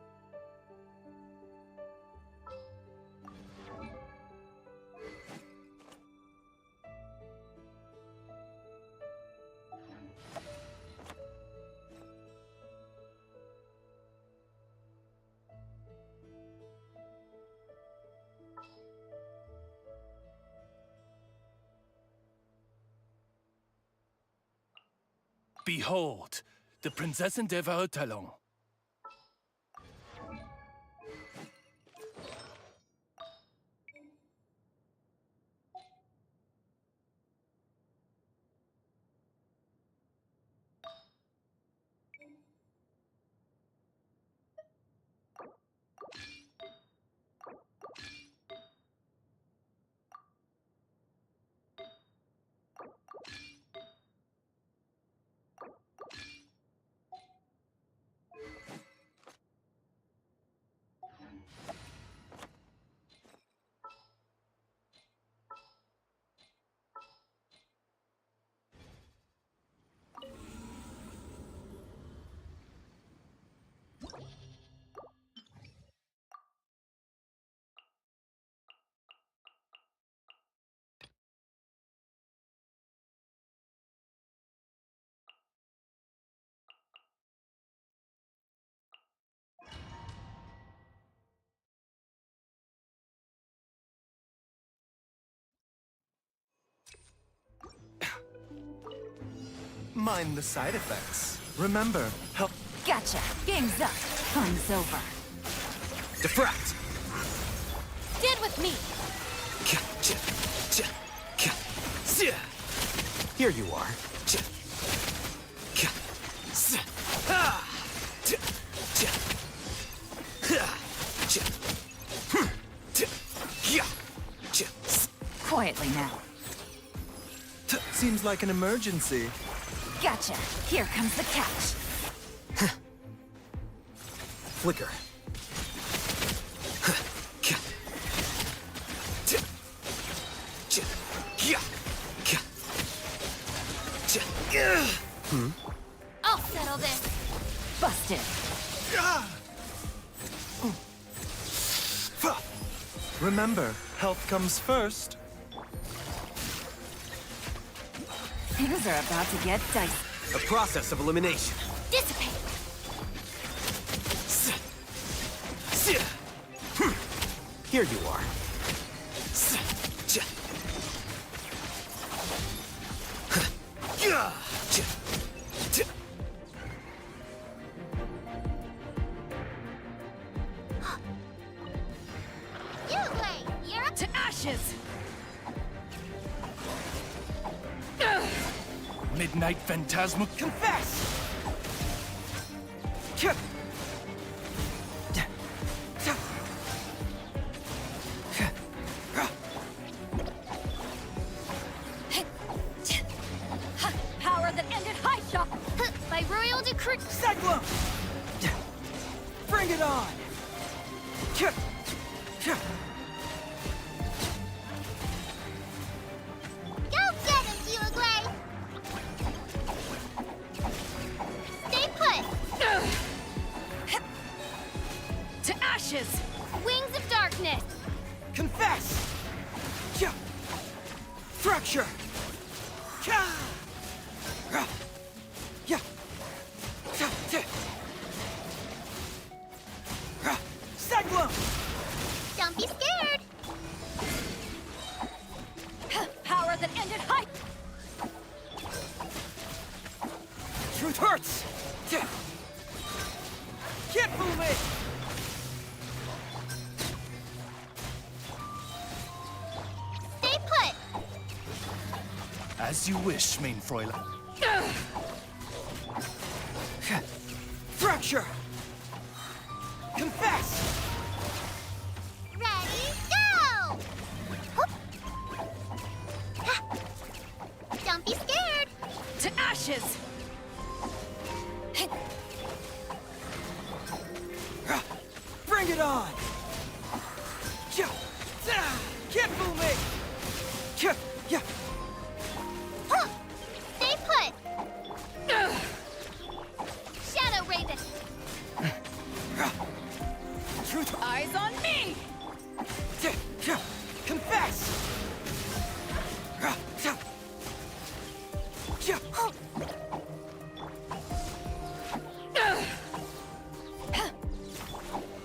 Behold, the Prinzessin der Verurteilung. Mind the side effects. Remember, help. Gotcha. Game's up. Fun's over. Diffract! Stand with me. Here you are. Quietly now. Seems like an emergency. Gotcha. Here comes the catch. Flicker. I'll settle this. Busted. Remember, health comes first. Things are about to get dicey. A process of elimination. Dissipate. Here you are. You're up to ashes. Midnight Phantasma. Confess! Power that ended Heizo. By royal decree. Seglum! Bring it on! Go get him, Uruguay! Stay put! To ashes. Wings of darkness. Confess! Fracture! Seglum! Don't be scared! Power that ended Heizo. Truth hurts! Can't fool me! Stay put! As you wish, main Fräulein. Fracture! Confess! Ready, go! Whoop. Ha. Don't be scared! To ashes. Bring it on! Can't fool me! Huh. Stay put! Shadow Raven! Truth. Eyes on me. Confess!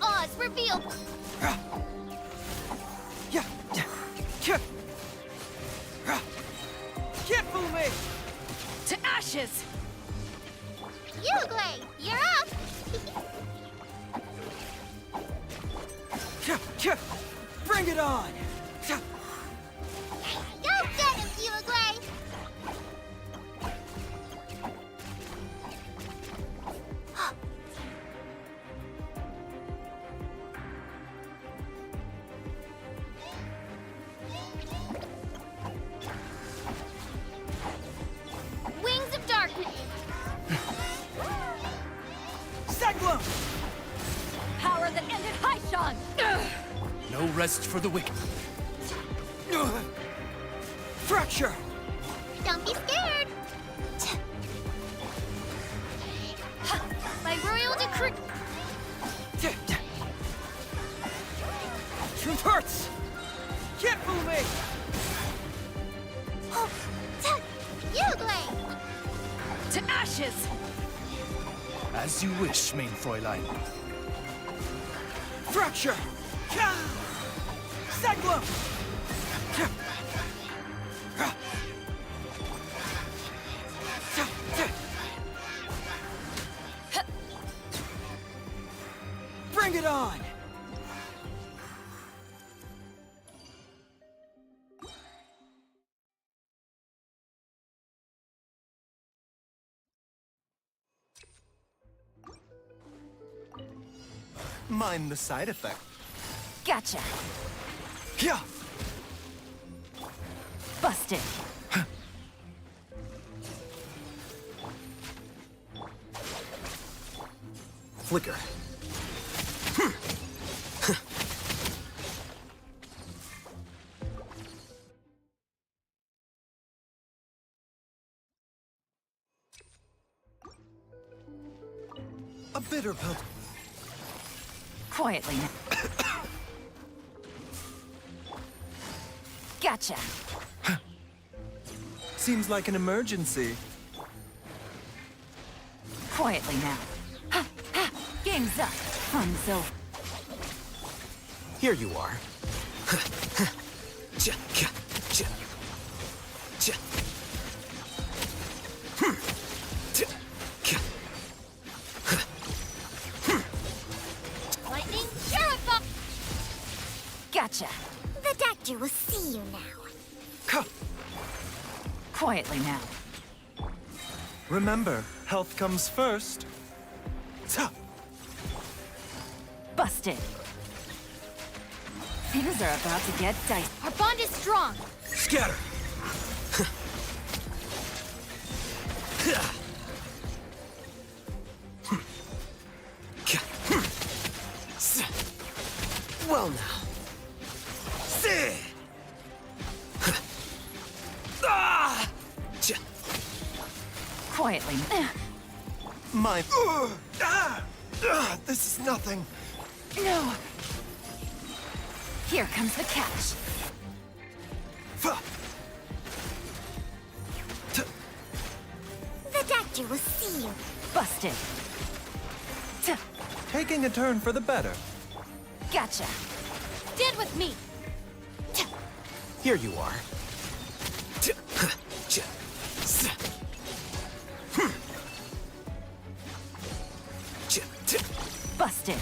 Oz revealed! Can't fool me! To ashes. Uruguay, you're up! Bring it on! Go get him, Uruguay! Wings of darkness! Seglum! Power that ended Heizo. No rest for the wicked. Fracture! Don't be scared! By royal decree. Truth hurts! Can't fool me! Uruguay! To ashes. As you wish, main Fräulein. Fracture! Seglum! Mind the side effect. Gotcha. Yeah. Busted. Flicker. A bitter pill. Quietly now. Gotcha. Seems like an emergency. Quietly now. Game's up. Fun's over. Here you are. Lightning Sheriff! Gotcha. The doctor will see you now. Quietly now. Remember, health comes first. Busted. Things are about to get dicey. Our bond is strong. Scatter. Well now. Quietly. My. This is nothing. No. Here comes the catch. The doctor will see you. Busted. Taking a turn for the better. Gotcha. Stand with me. Here you are. Busted.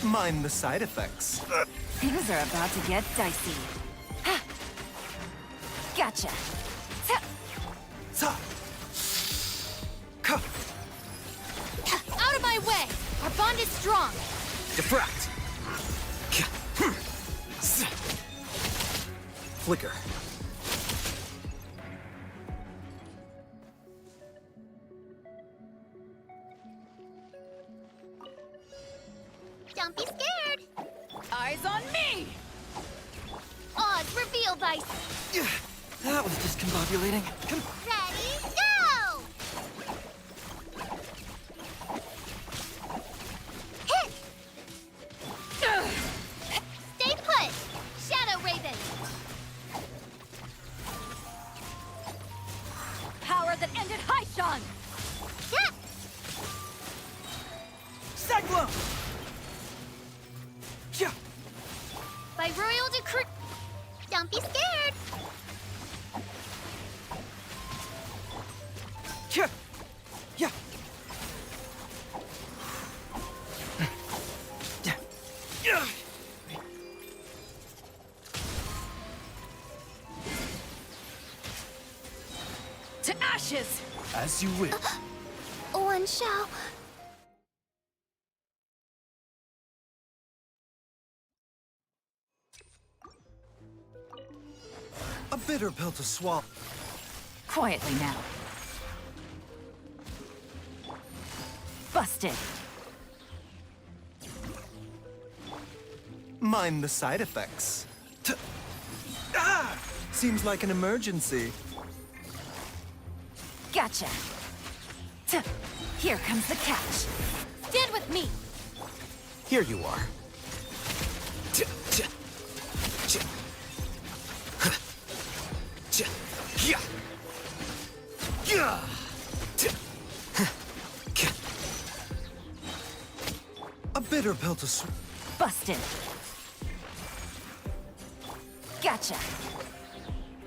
Mind the side effects. Things are about to get dicey. Gotcha. Out of my way. Our bond is strong. Diffract. Flicker. Don't be scared. Eyes on me. Odds reveal dice. That was discombobulating. Ready, go! Hit! Stay put. Shadow Raven. Power that ended Haishan. Yep. Cyclone! Yeah. By royal decree. Don't be scared. Yeah. Yeah. Yeah. To ashes. As you wish. One shall. A bitter pill to swallow. Quietly now. Busted. Mind the side effects. Seems like an emergency. Gotcha. Here comes the catch. Stand with me. Here you are. A bitter pill to Busted. Gotcha.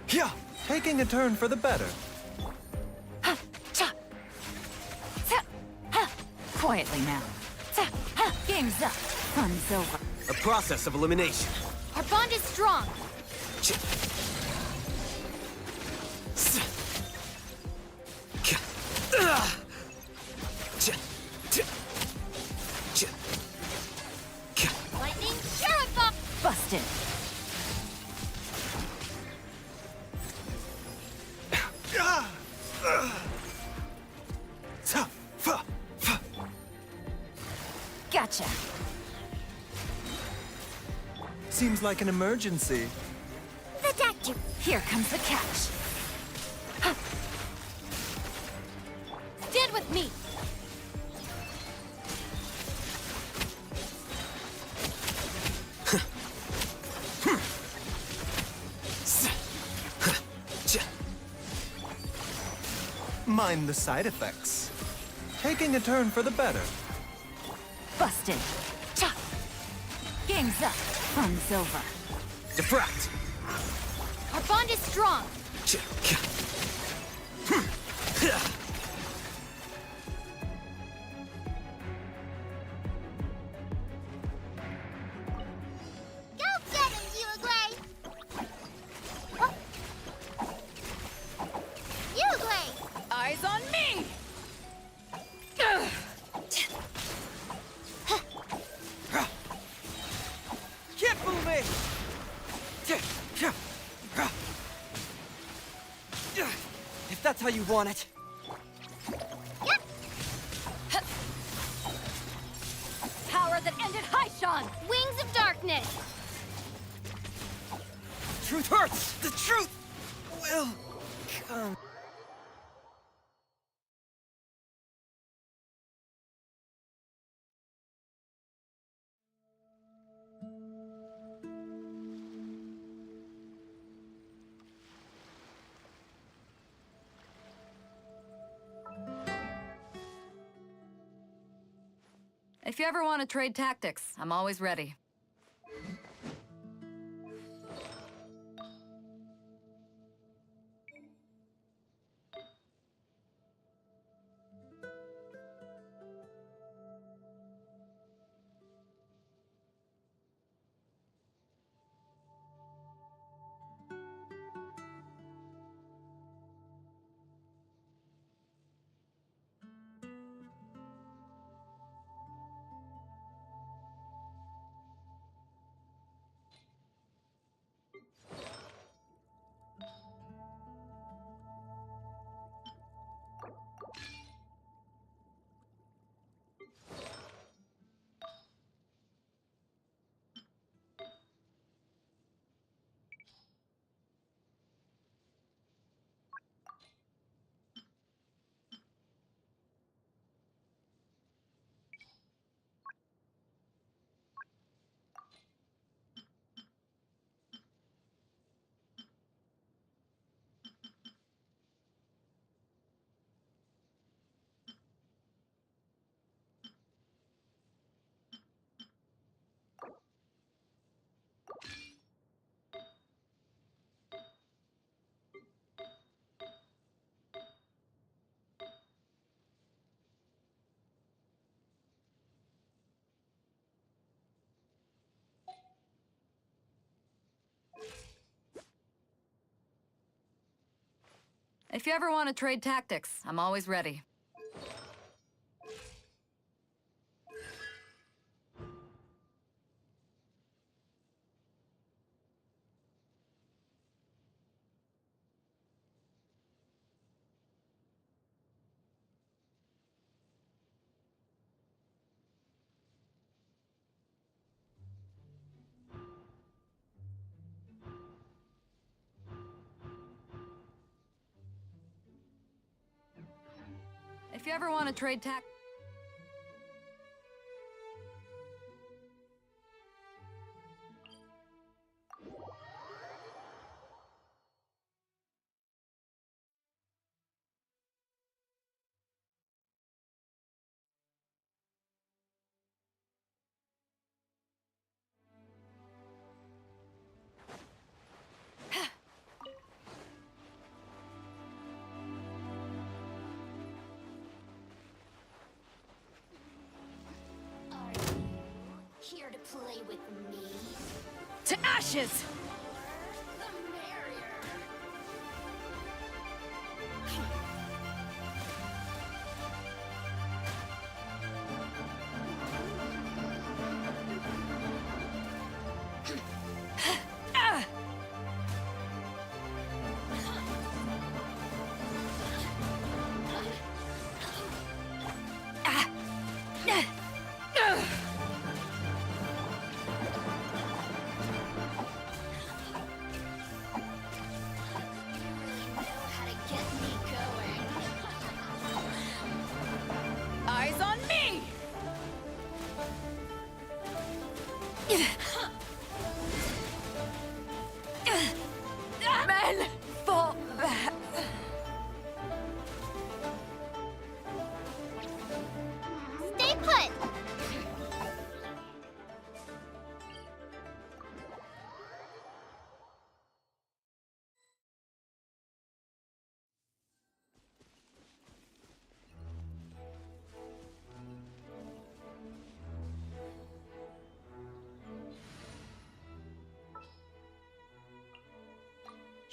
Yeah. Taking a turn for the better. Quietly now. Game's up. Fun's over. A process of elimination. Our bond is strong. Busted. Gotcha. Seems like an emergency. Protect you. Here comes the catch. Stand with me. Mind the side effects. Taking a turn for the better. Busted. Cha! Game's up. Fun's over. Defract! Our bond is strong. Go get him, Uruguay! Uruguay! Eyes on me! Can't fool me! If that's how you want it. Power that ended Haishan! Wings of darkness! Truth hurts! The truth will come. If you ever want to trade tactics, I'm always ready. If you ever want to trade tactics, I'm always ready. If you ever want to trade tactics... Here to play with me? To ashes!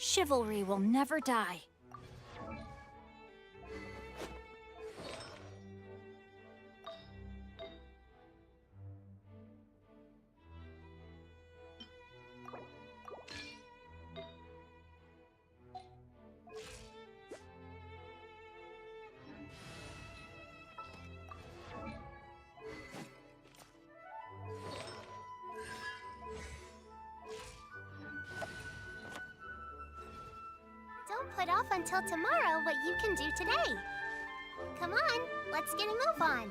Chivalry will never die. Don't put off until tomorrow what you can do today. Come on, let's get a move on.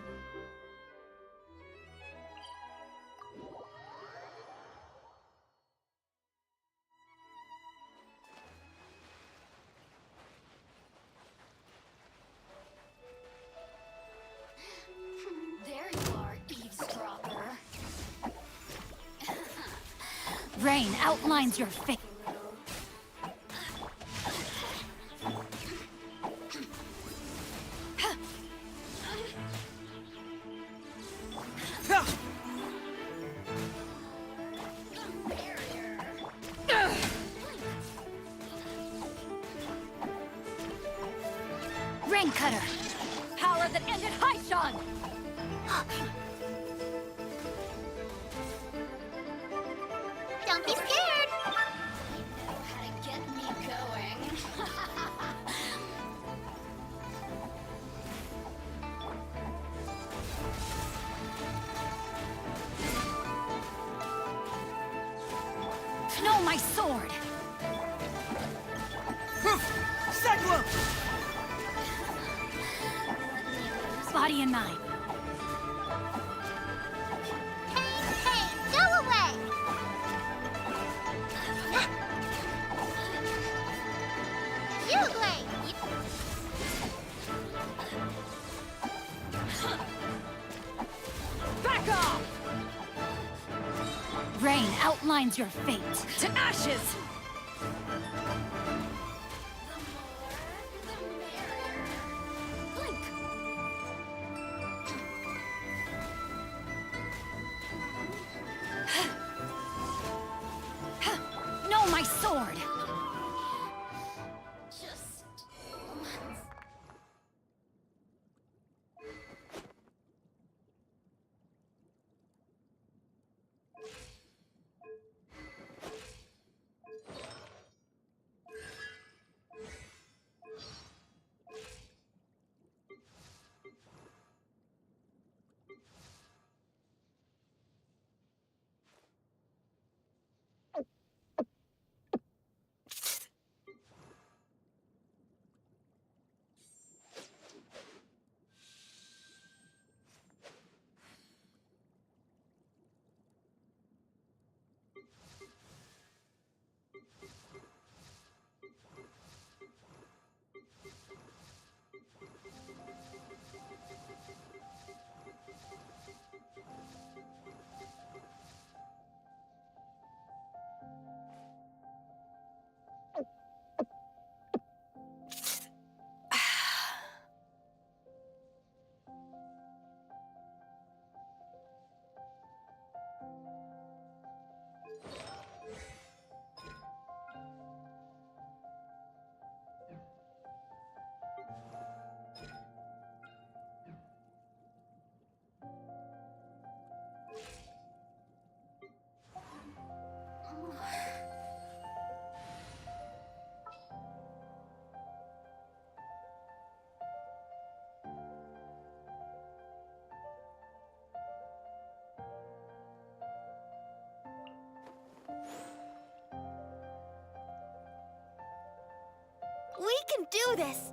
There you are, eavesdropper. Rain outlines your fate. Rain Cutter! Power that ended Heizo! Don't be scared! You know how to get me going. No, my sword! Body and mind. Hey, go away! You wait! Back off! Rain outlines your fate. To ashes! Blink! No, my sword! Just once. We can do this!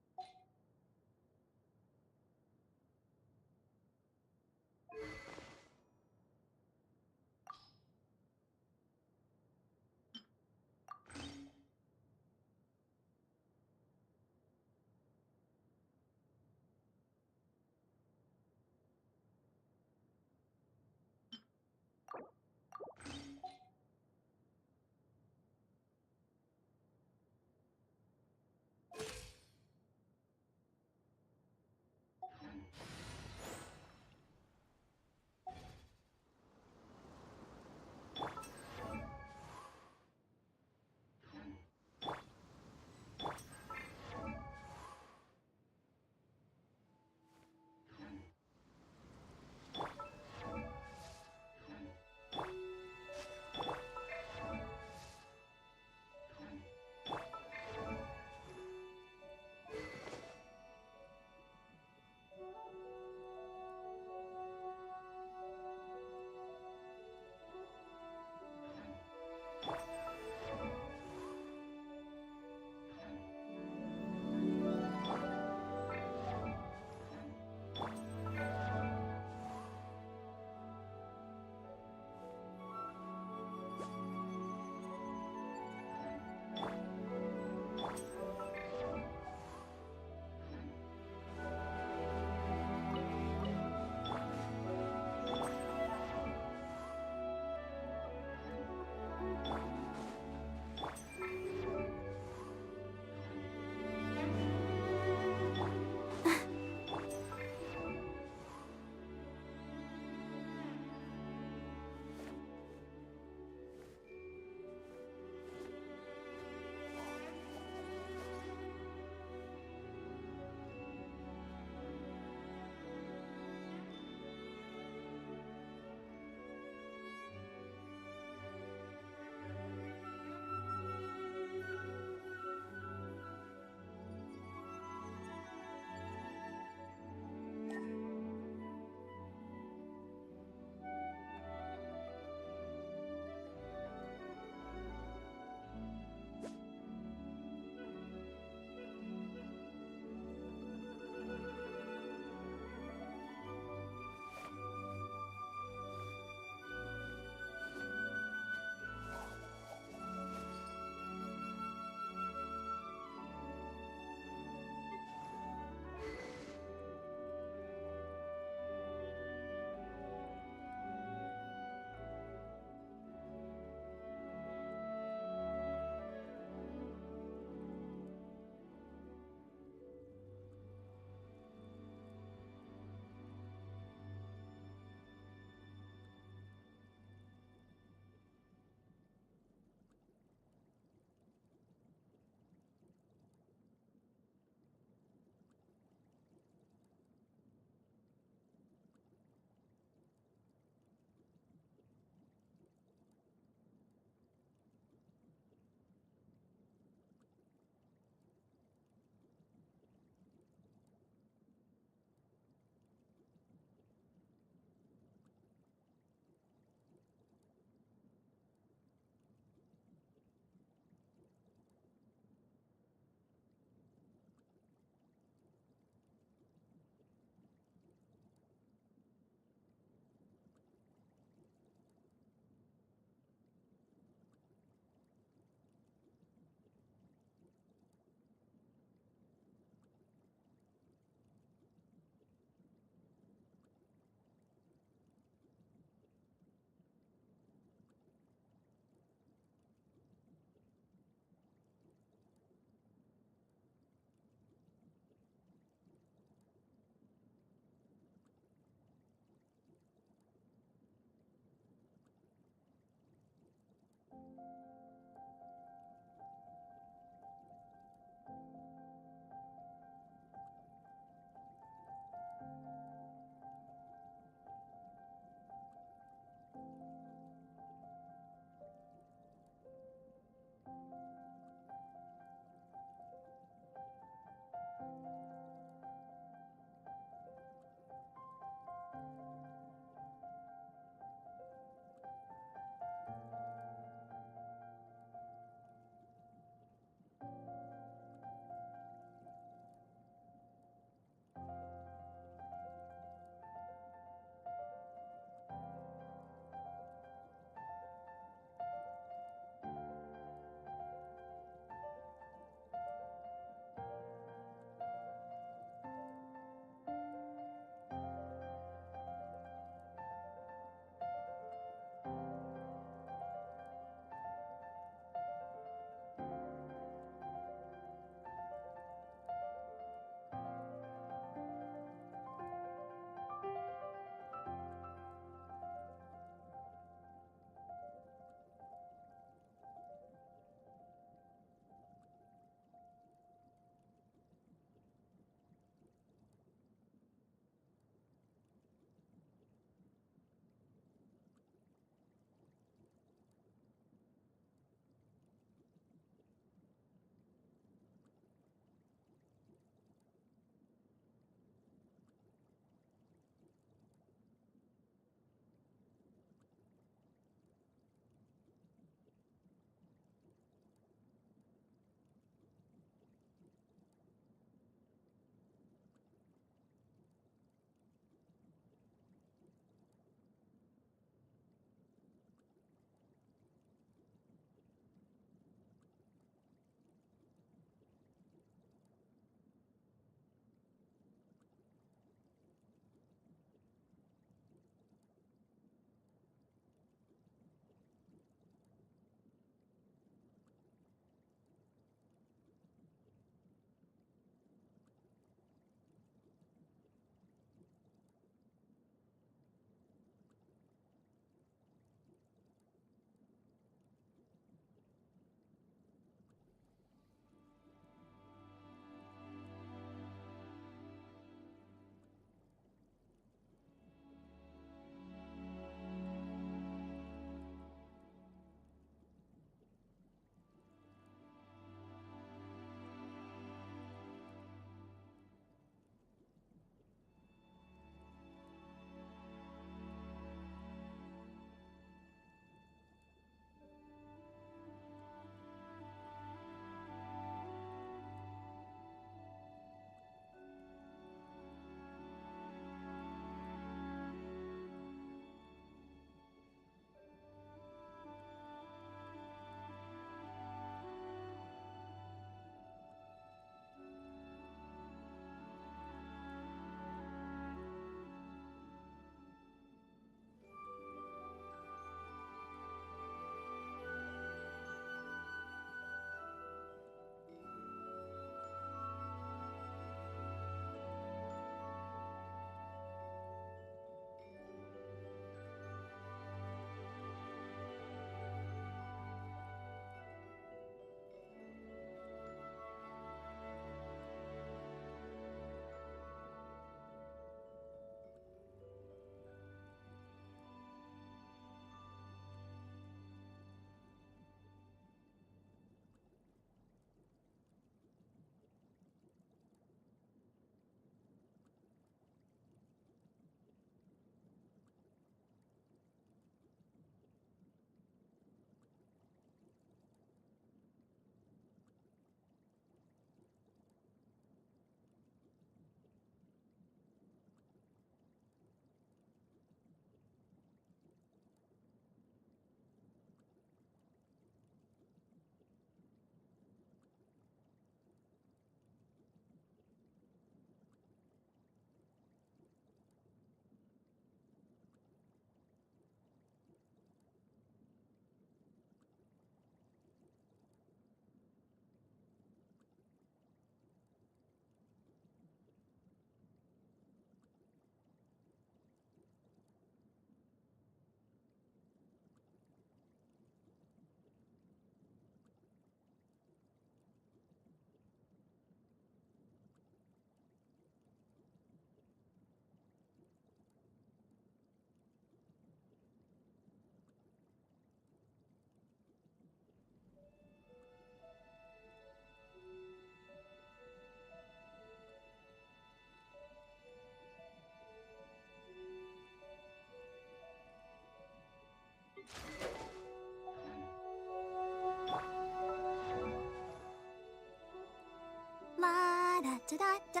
da.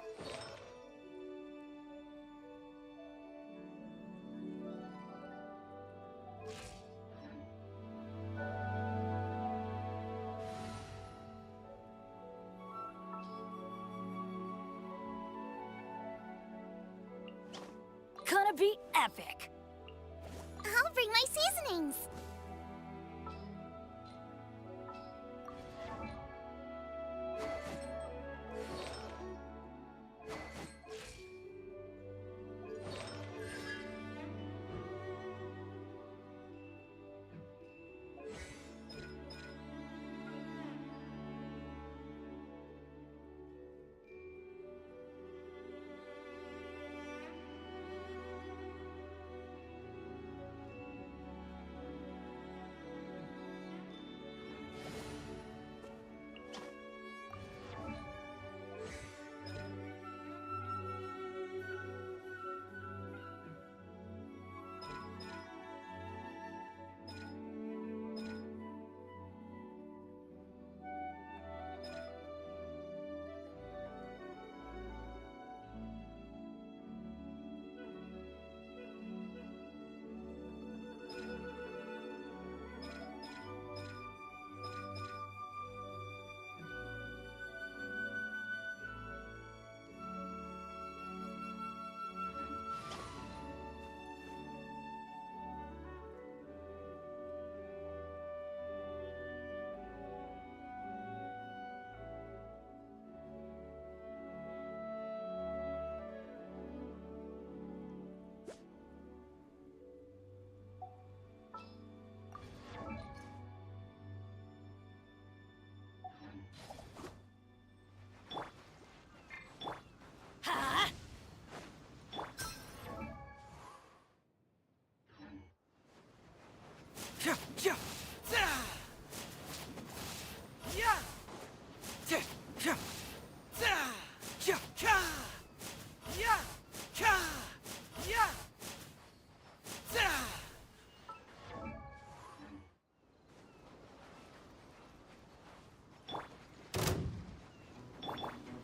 Gonna be epic. I'll bring my seasonings.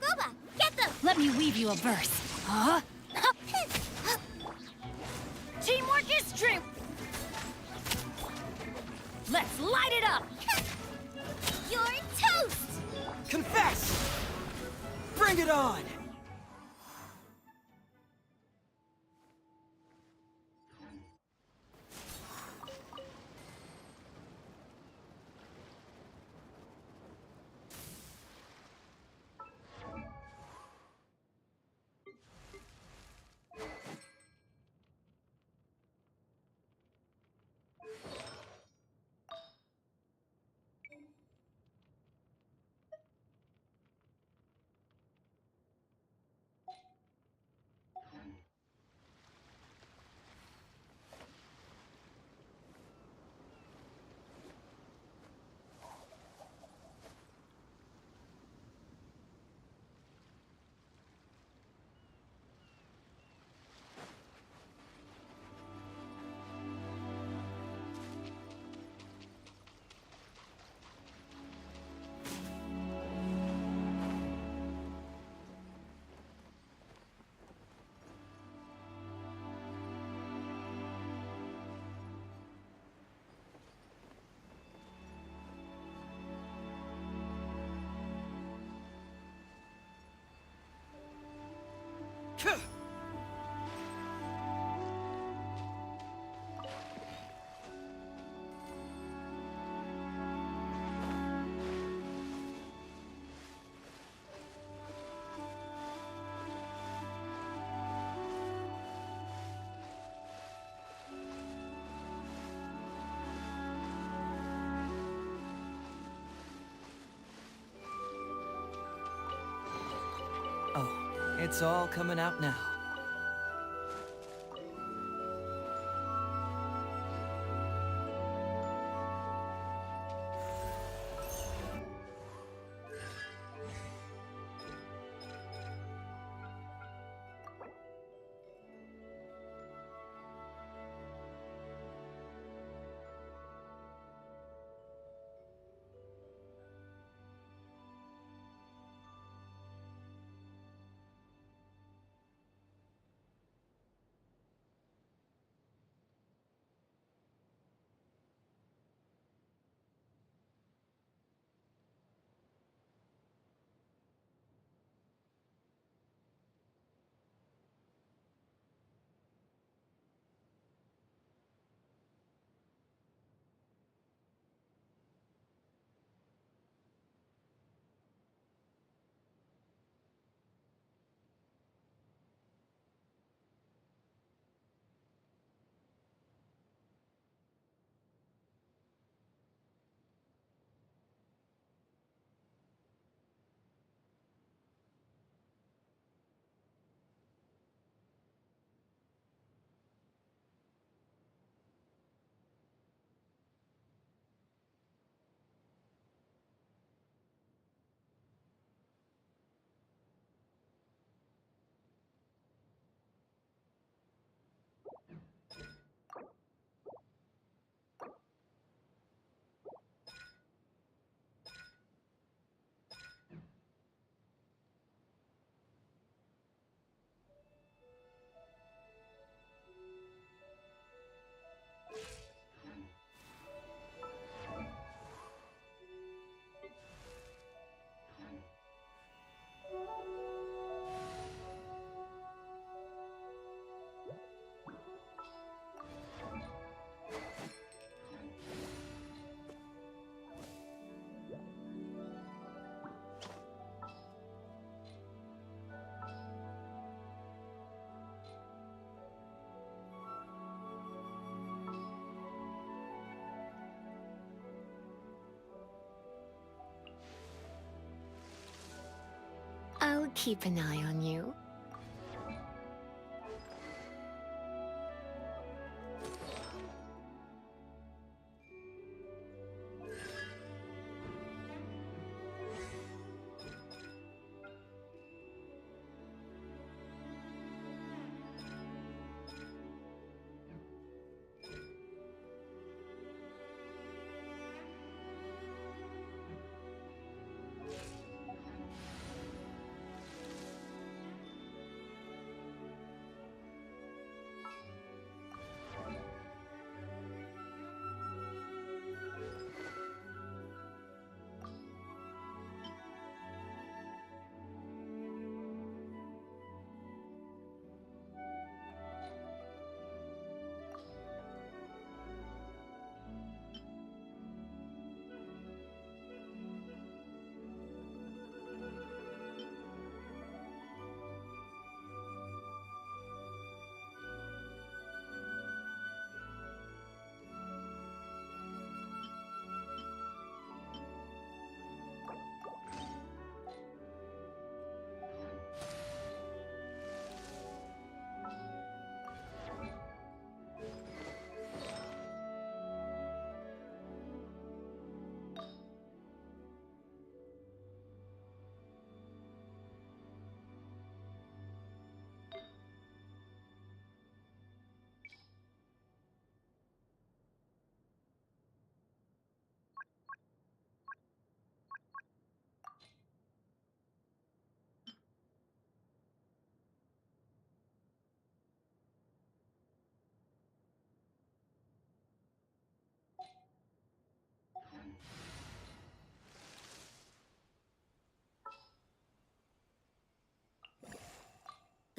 Gooba, get them! Let me weave you a verse. Huh? Teamwork is true! Let's light it up! You're toast! Confess! Bring it on! Oh, it's all coming out now. I'll keep an eye on you.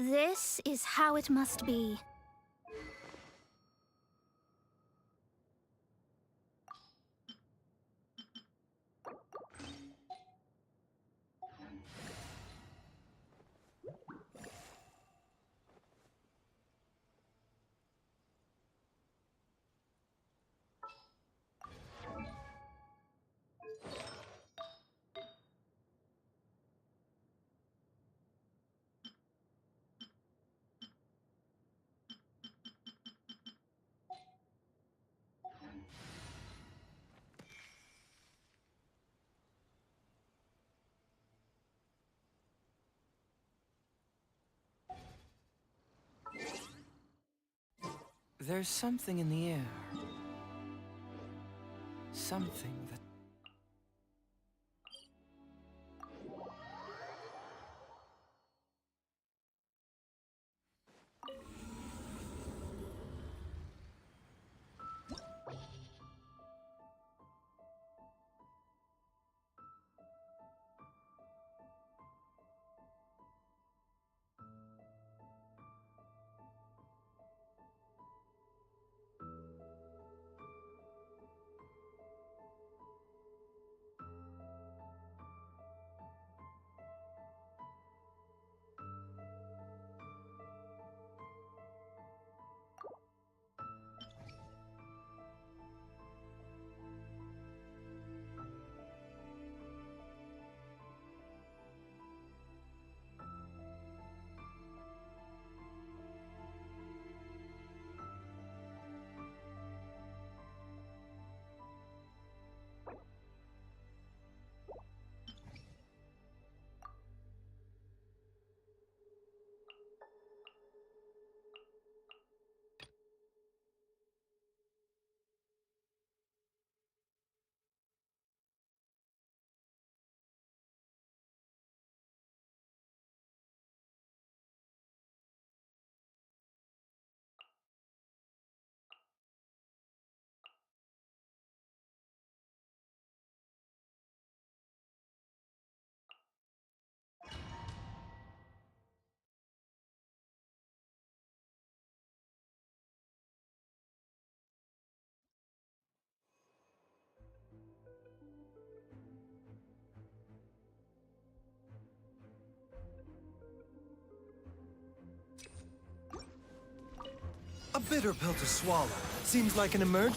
This is how it must be. There's something in the air. Something that... A bitter pill to swallow. Seems like an emerg...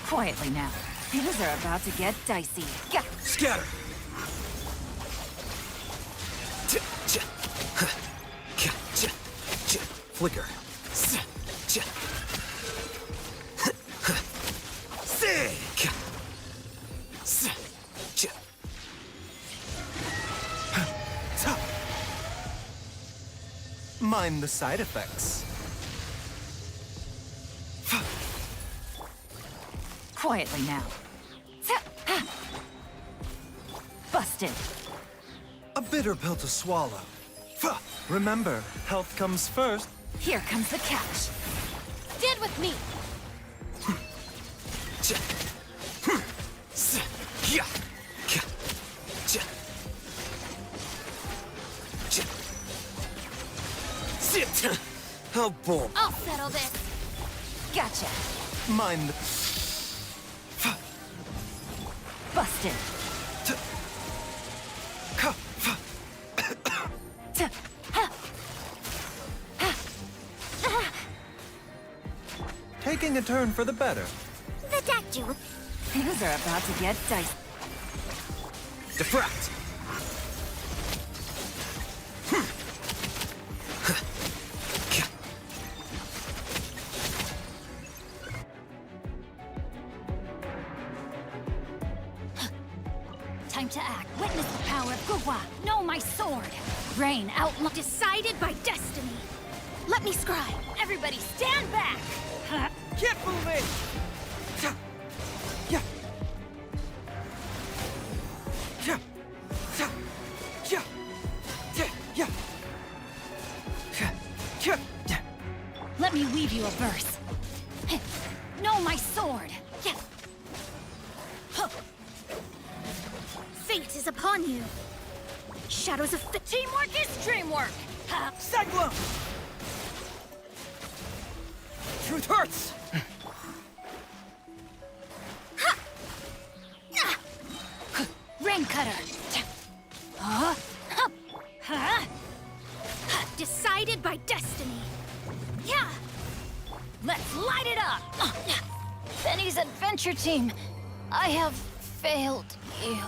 Quietly now. Things are about to get dicey. Scatter! flicker. Mind the side effects. Quietly now. Busted. A bitter pill to swallow. Remember, health comes first. Here comes the catch. Stand with me. How bold. I'll settle this. Gotcha. Mind the... Busted. Taking a turn for the better. The dactyl. Things are about to get dicey. Defract! Time to act. Witness the power of Gugwa. Know my sword. Reign outlaw. Decided by destiny. Let me scribe. Everybody stand back. Keep moving! Yeah. Yeah. Yeah. Yeah. Yeah. Yeah. Yeah. Let me weave you a verse. Know my sword. Yeah. Fate is upon you. Shadows of teamwork is dreamwork. Segla! Truth hurts! Rain cutter. Decided by destiny. Yeah. Let's light it up. Benny's adventure team. I have failed you.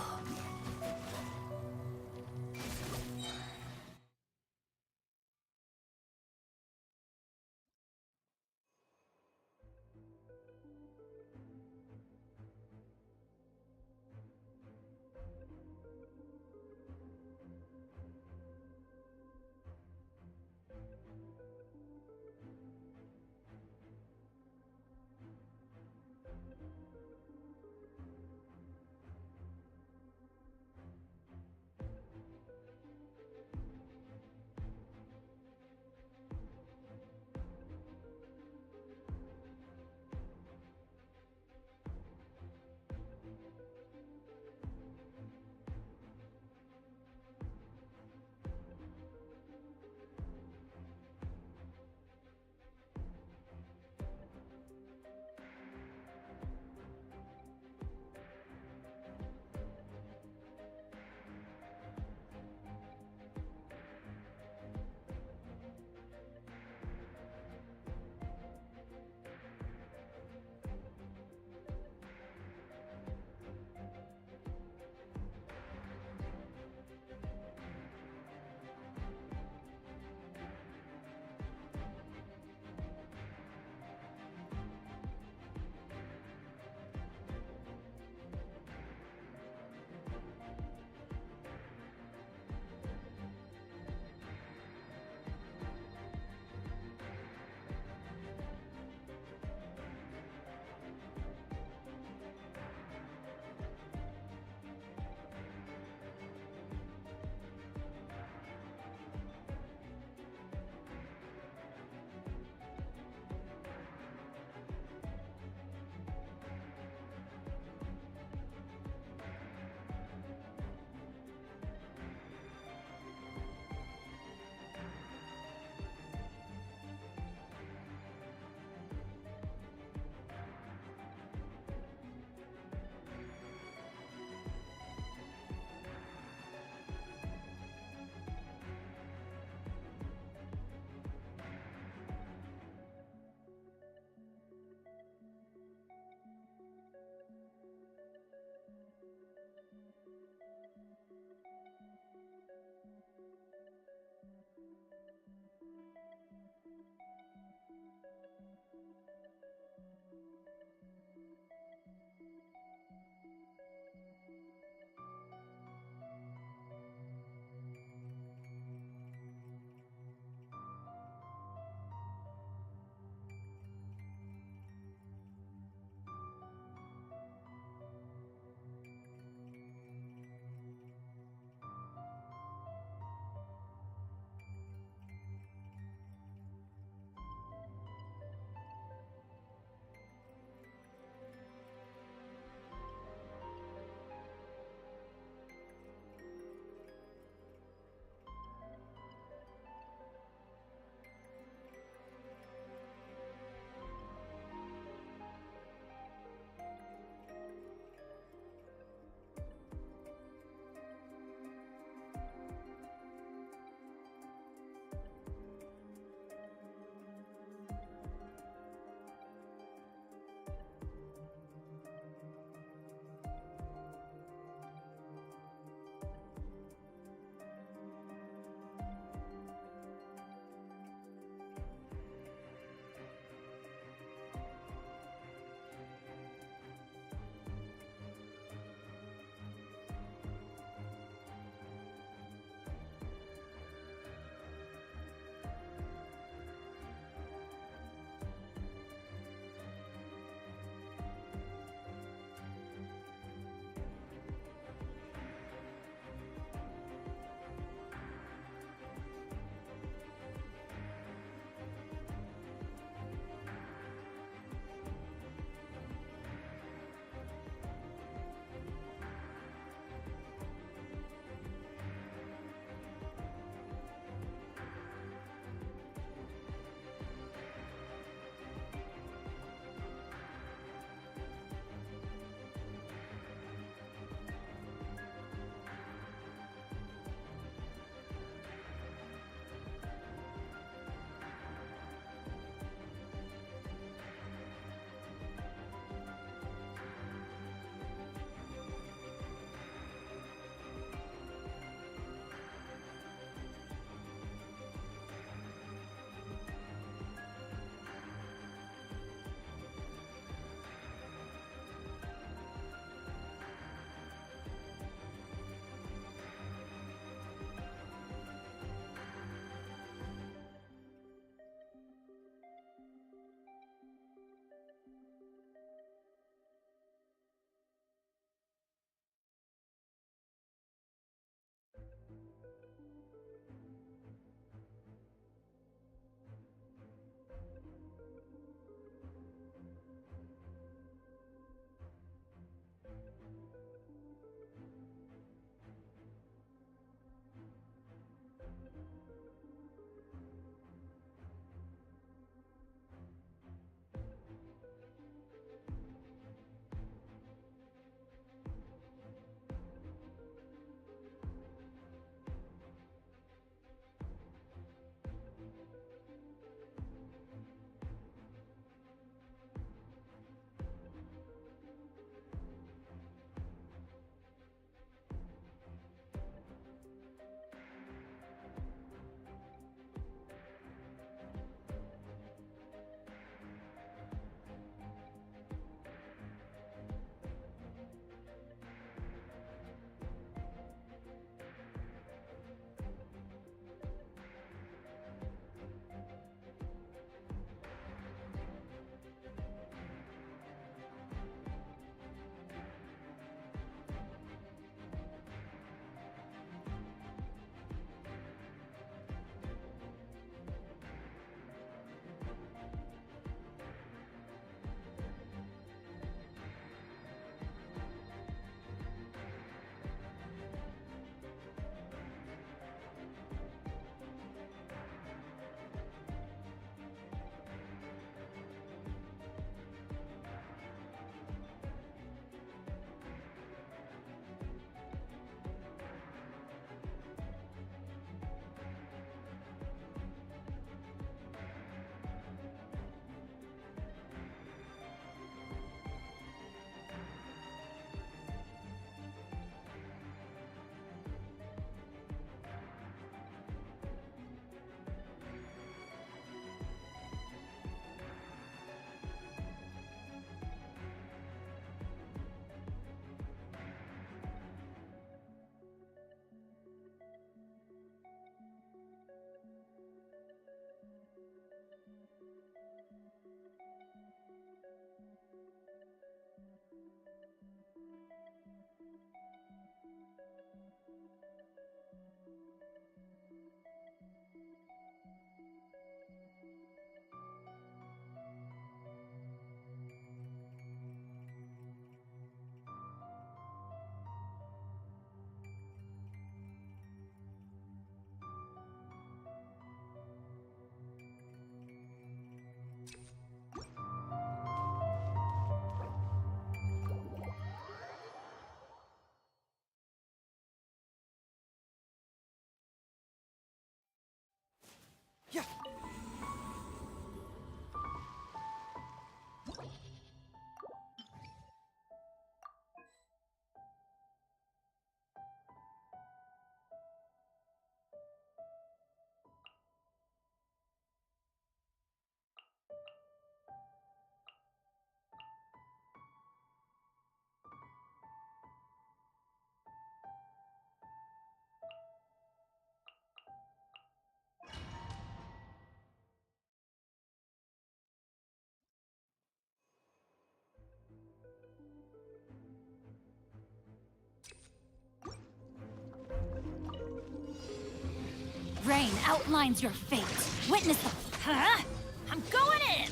outlines your fate. Witness the... Huh? I'm going in!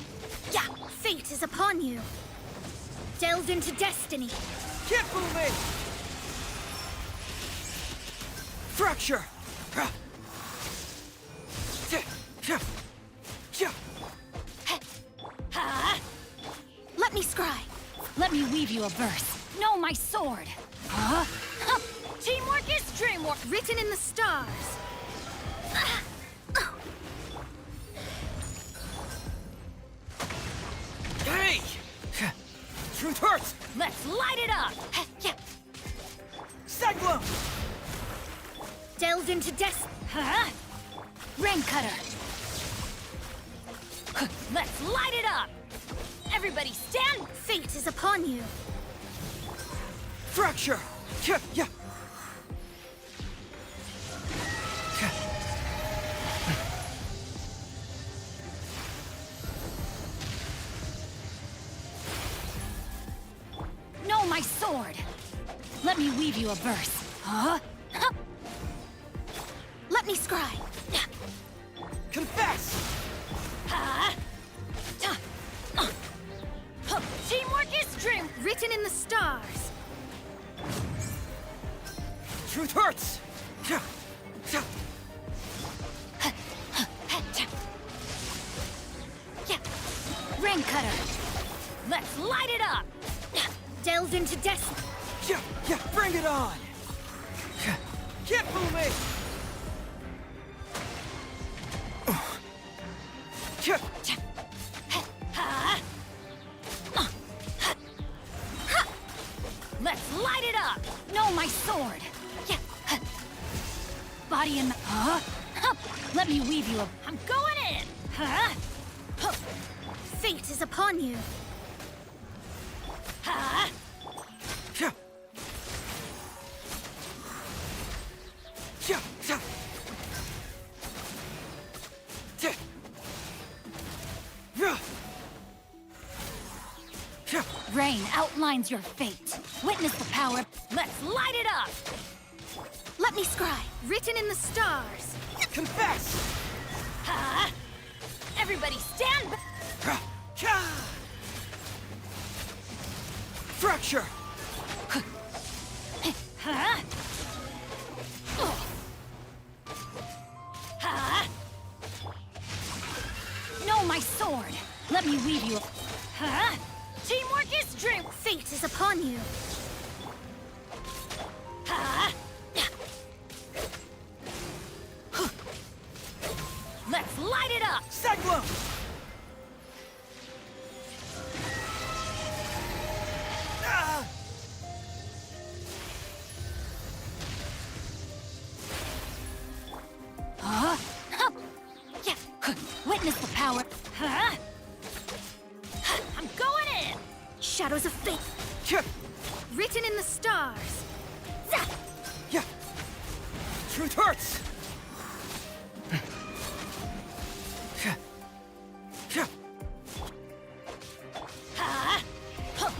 Yeah, fate is upon you. Delve into destiny. Keep moving! Fracture! Let me scry. Let me weave you a verse. Know my sword. Huh? Teamwork is dreamwork, written in the stars. Hey! Truth hurts! Let's light it up! Cyclone! Delve into Huh? Rain cutter. Let's light it up! Everybody stand! Fate is upon you. Fracture! Yeah. Know my sword. Let me weave you a verse. Huh? Let me scry. Confess! Teamwork is dream, written in the stars. Truth hurts! Rain cutter. Let's light it up. Delve into destiny. Yeah, bring it on! Keep moving! Let's light it up! Know my sword! Body in... Let me weave you a... I'm going in! Fate is upon you. Rain outlines your fate. Witness the power. Let's light it up! Let me scry. Written in the stars. Confess! Everybody stand back! Fracture! Know my sword. Let me weave you. Teamwork is dream. Fate is upon you. Let's light it up. Cyclone! Witness the power. I'm going in. Shadows of fate. Written in the stars. Yeah. Truth hurts.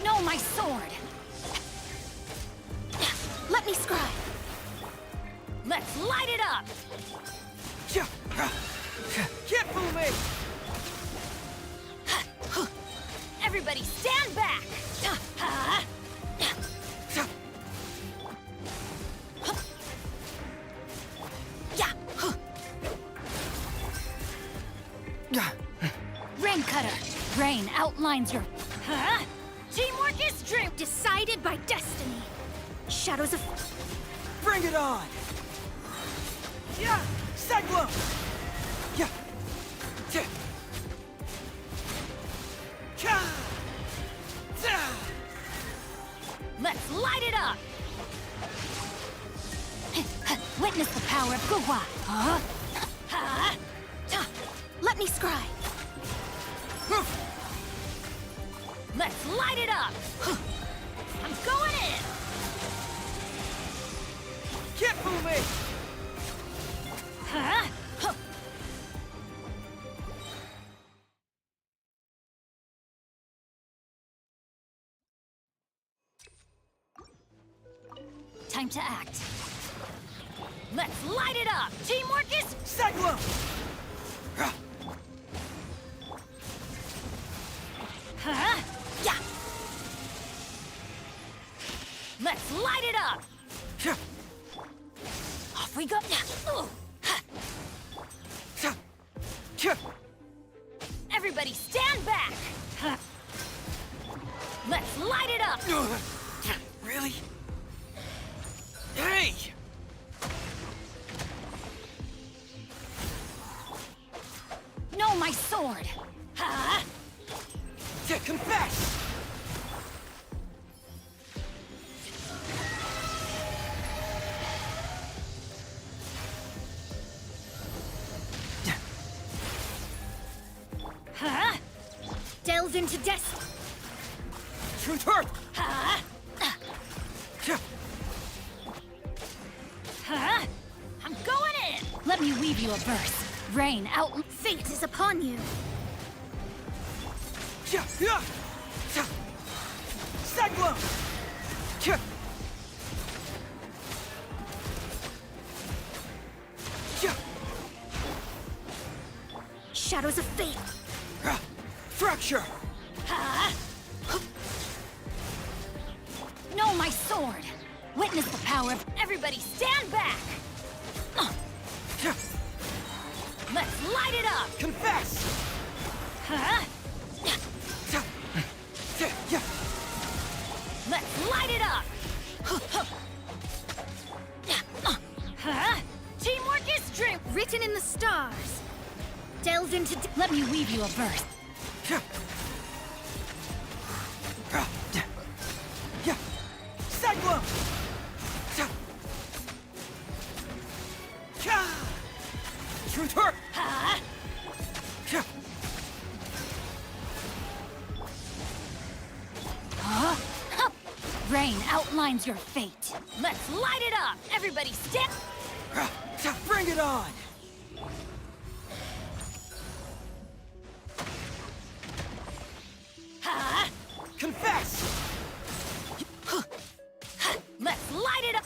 Know my sword. Let me scry. Let's light it up. Keep moving! Everybody stand back! Rain cutter. Rain outlines your... Teamwork is dream decided by destiny. Shadows of... Bring it on! Yeah! Cyclone! Yeah! Let's light it up! Witness the power of Guhua. Let me scry. Let's light it up! I'm going in! Keep moving! Time to act. Let's light it up! Teamwork is... Cyclone! Huh? Yeah! Let's light it up! Off we go! Ooh. Everybody stand back! Let's light it up! Really? Hey! No, my sword! Huh? Confess! Huh? Delves into destiny. Truth hurt! Huh? Huh? I'm going in! Let me weave you a verse. Rain out. Fate is upon you. Cyclone! Shadows of fate. Fracture! Huh? No, my sword! Witness the power of... Everybody stand back! Let's light it up! Confess! Huh? Let's light it up! Huh? Teamwork is dream written in the stars. Delves into... Let me weave you a verse. Cyclone! Truth hurt! Huh? Huh? Rain outlines your fate. Let's light it up! Everybody stand... Bring it on! Huh? Confess! Let's light it up!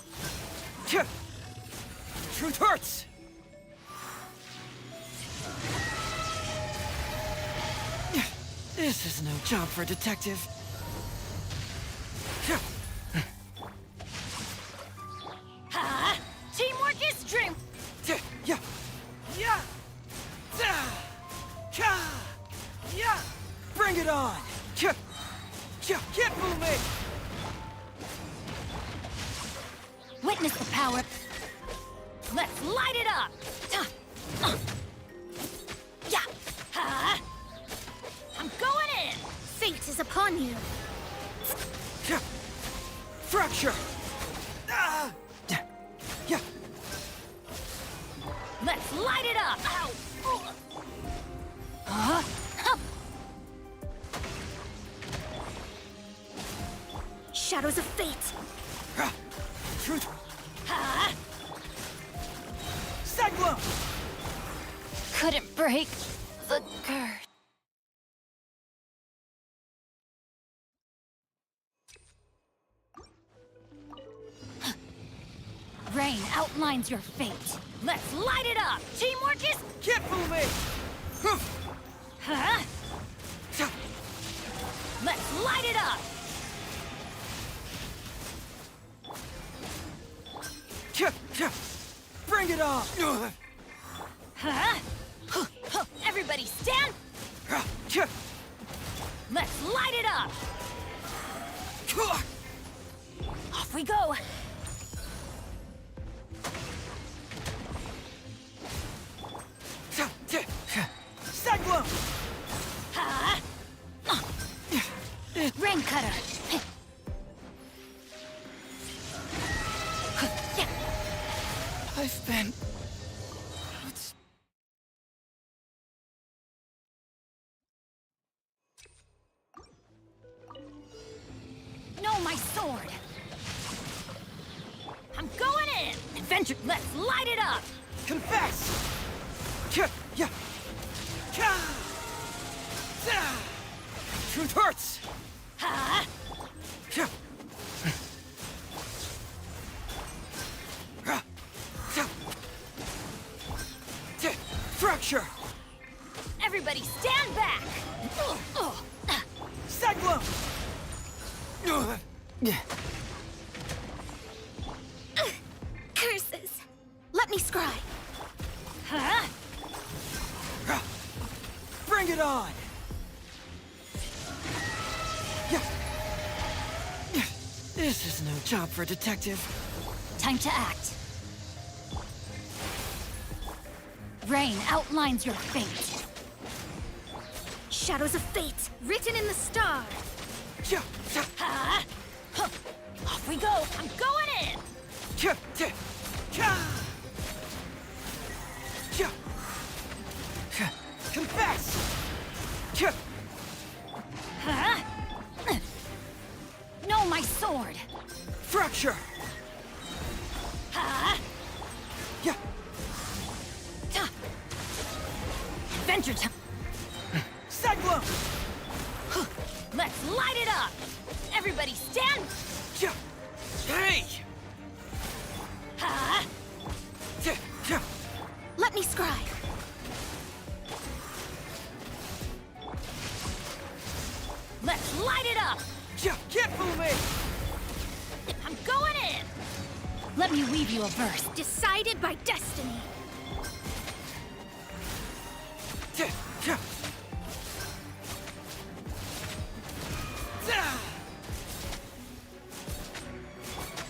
Truth hurts! This is no job for a detective. Huh? Teamwork is dream... Yeah! Yeah! Yeah! Bring it on! Can't fool me! Witness the power. Let's light it up! Yeah! Huh? I'm going in! Fate is upon you! Fracture! Yeah! Let's light it up! Ow! Huh? Shadows of fate! Truth! Huh? Cyclone! Couldn't break the curse. Rain outlines your fate. Let's light it up! Teamwork is... Can't fool me! Huh? Let's light it up! Bring it on! Huh? Everybody stand... Let's light it up! Off we go! Cyclone! Huh? Rain cutter! I've been... No, my sword! I'm going in! Adventure, let's light it up! Confess! Yeah! Truth hurts! Huh? This is no job for a detective. Time to act. Rain outlines your fate. Shadows of fate, written in the stars. Ha! Huh. Off we go! I'm going in! Confess! Huh? No, my sword! Fracture! Ha! Adventure time! Cyclone! Let's light it up! Everybody stand! Hey! Ha! Let me scribe. Let's light it up! Can't fool me! I'm going in! Let me weave you a verse. Decided by destiny.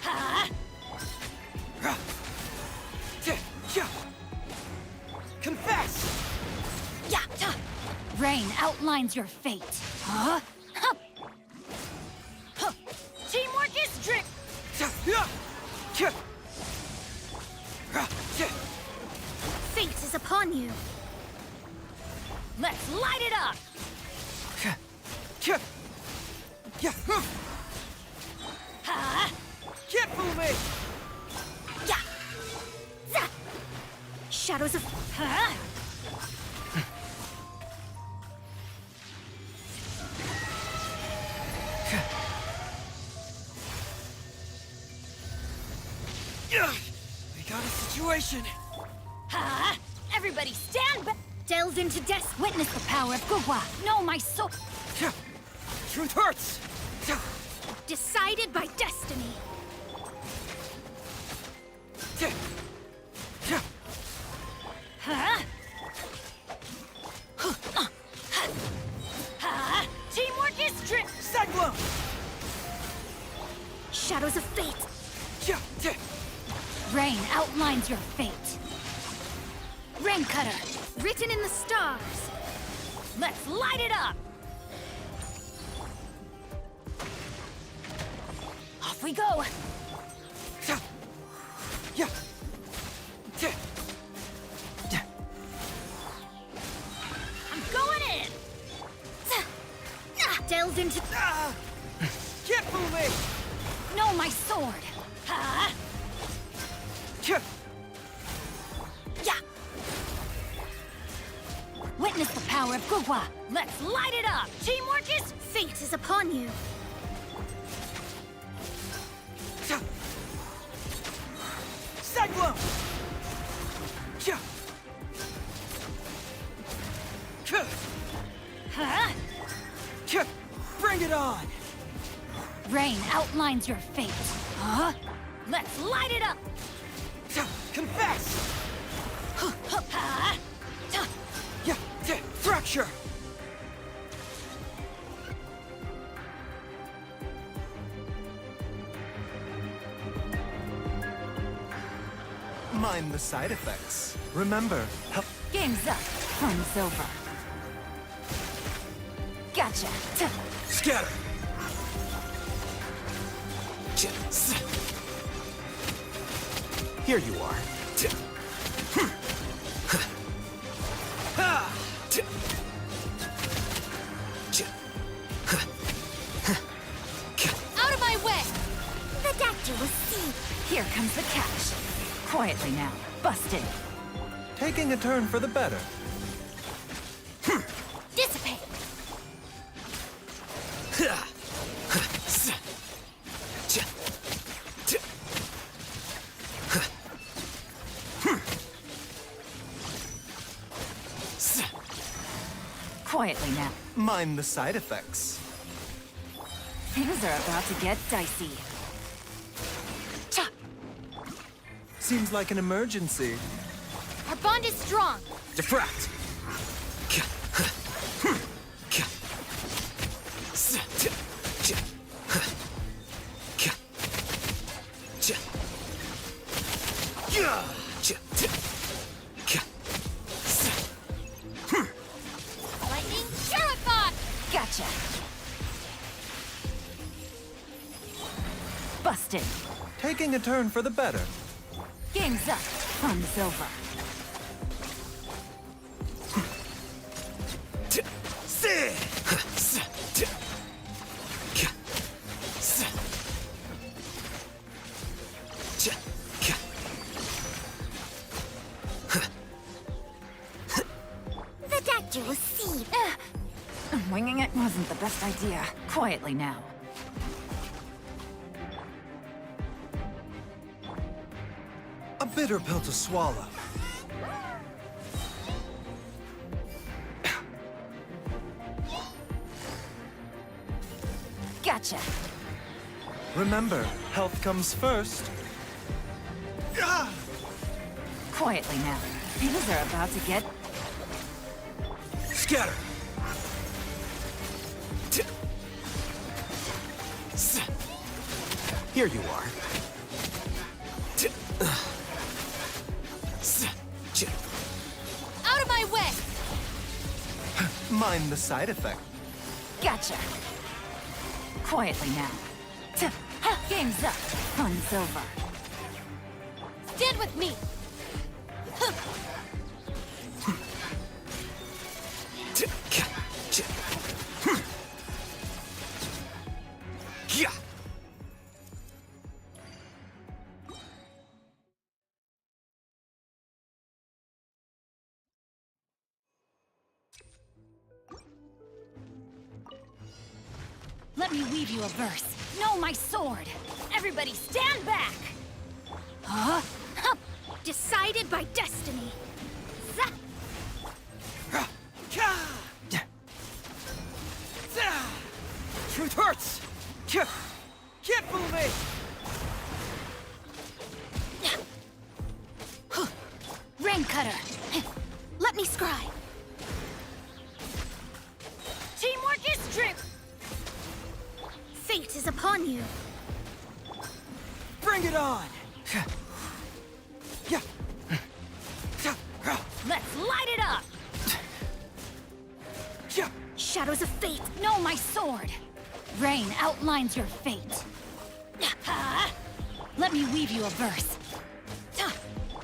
Ha! Confess! Yeah! Rain outlines your fate. Huh? Huh. Huh. Teamwork is drip! Fate is upon you. Let's light it up! Ha! Can't fool me! Yeah! Zah! Shadows of... Huh? We got a situation. Ha! Everybody stand back! Delves into death. Witness the power of Gugwa. No, my soul. Truth hurts. Decided by destiny. Huh? Ha! Teamwork is drip. Cyclone! Shadows of fate. Rain outlines your fate. Rain cutter. Written in the stars. Let's light it up. Off we go. I'm going in. Delves into... Can't fool me! No, my sword. Ha! Yeah. Witness the power of Gugwa. Let's light it up. Teamwork is... Fate is upon you. Cyclone! Huh? Bring it on! Rain outlines your fate. Huh? Let's light it up. Confess! Ha! Fracture! Mind the side effects. Remember, help. Game's up. Fun's over. Gotcha. Scatter! Here you are. Out of my way! The doctor will see. Here comes the catch. Quietly now. Busted. Taking a turn for the better. Dissipate. Quietly now. Mind the side effects. Things are about to get dicey. Seems like an emergency. Our bond is strong. Diffract! Gotcha. Busted. Taking a turn for the better. Game's up. Fun's over. The doctor will see. Winging it wasn't the best idea. Quietly now. A bitter pill to swallow. Gotcha. Remember, health comes first. Quietly now. Things are about to get... Scatter! Here you are. Out of my way! Mind the side effect. Gotcha. Quietly now. Game's up. Fun's over. Stand with me. Let me weave you a verse. Know my sword. Everybody stand back! Huh? Decided by destiny. Truth hurts! Can't fool me! Rain cutter. Let me scry. Teamwork is true. Fate is upon you. Bring it on! Let's light it up! Shadows of fate, know my sword! Rain outlines your fate. Let me weave you a verse.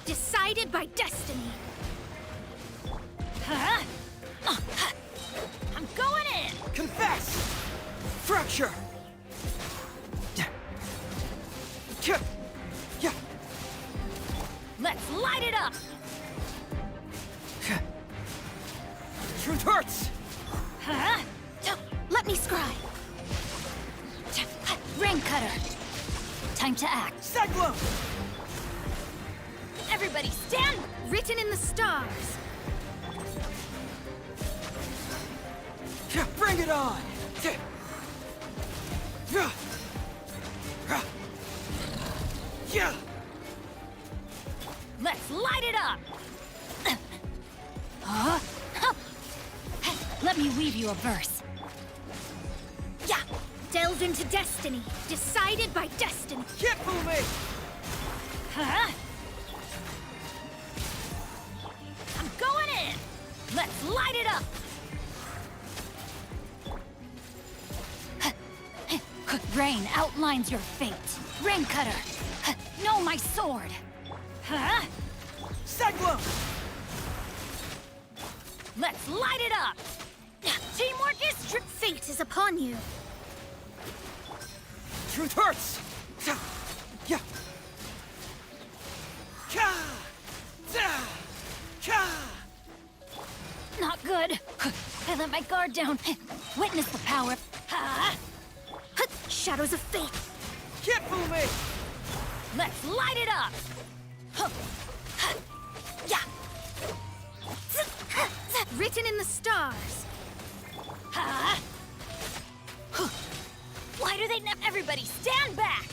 Decided by destiny. I'm going in! Confess! Fracture! Let's light it up! Truth hurts! Let me scry. Rain cutter. Time to act. Cyclone! Everybody stand! Written in the stars. Bring it on! Let's light it up! Let me weave you a verse. Delved into destiny. Decided by destiny. Can't fool me! I'm going in! Let's light it up! Rain outlines your fate. Rain cutter. Know my sword. Cyclone! Let's light it up! Teamwork is true. Fate is upon you. Truth hurts! Not good. I let my guard down. Witness the power. Shadows of fate. Can't fool me! Let's light it up! Written in the stars. Why do they not? Everybody stand back!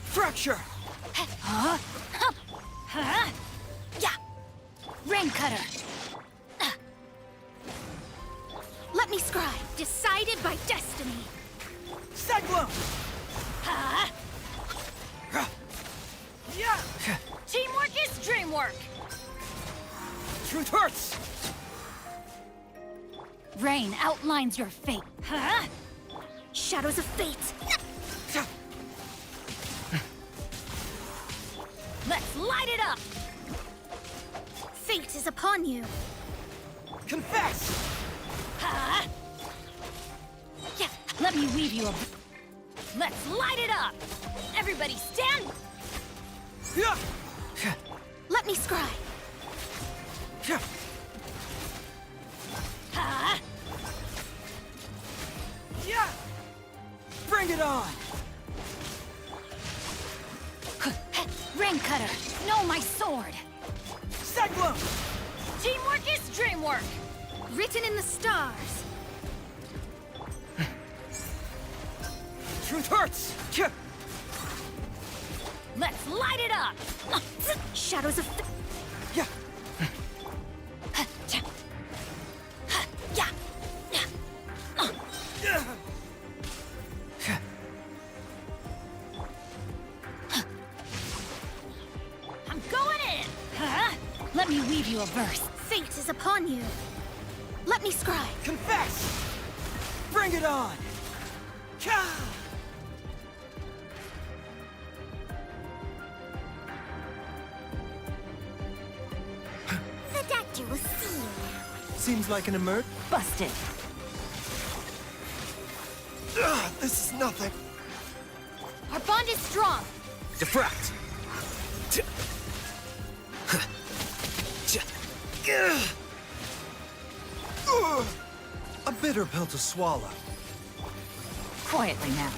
Fracture! Rain cutter. Let me scry. Decided by destiny. Cyclone! Teamwork is dreamwork. Truth hurts! Rain outlines your fate. Huh? Shadows of fate. Let's light it up! Fate is upon you. Confess! Huh? Yeah, let me weave you a... Let's light it up! Everybody stand... Let me scry. Huh? Yeah! Bring it on! Rain Cutter, know my sword! Cyclone! Teamwork is dreamwork! Written in the stars. Truth hurts! Let's light it up! Shadows of... Yeah! I'm going in! Huh? Let me weave you a verse. Fate is upon you. Let me scry. Confess! Bring it on! The doctor will see you now. Seems like an emerg. Busted. This is nothing. Our bond is strong. Diffract! A bitter pill to swallow. Quietly now.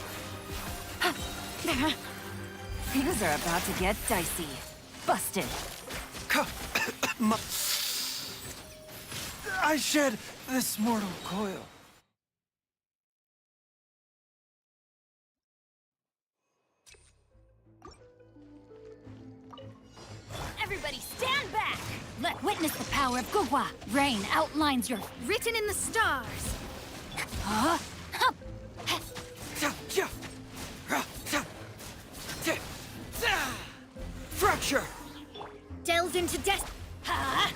Things are about to get dicey. Busted. I shed this mortal coil. Everybody stand back! Let witness the power of Gugwa. Rain outlines your... Written in the stars. Huh? Fracture! Delves into death. Huh?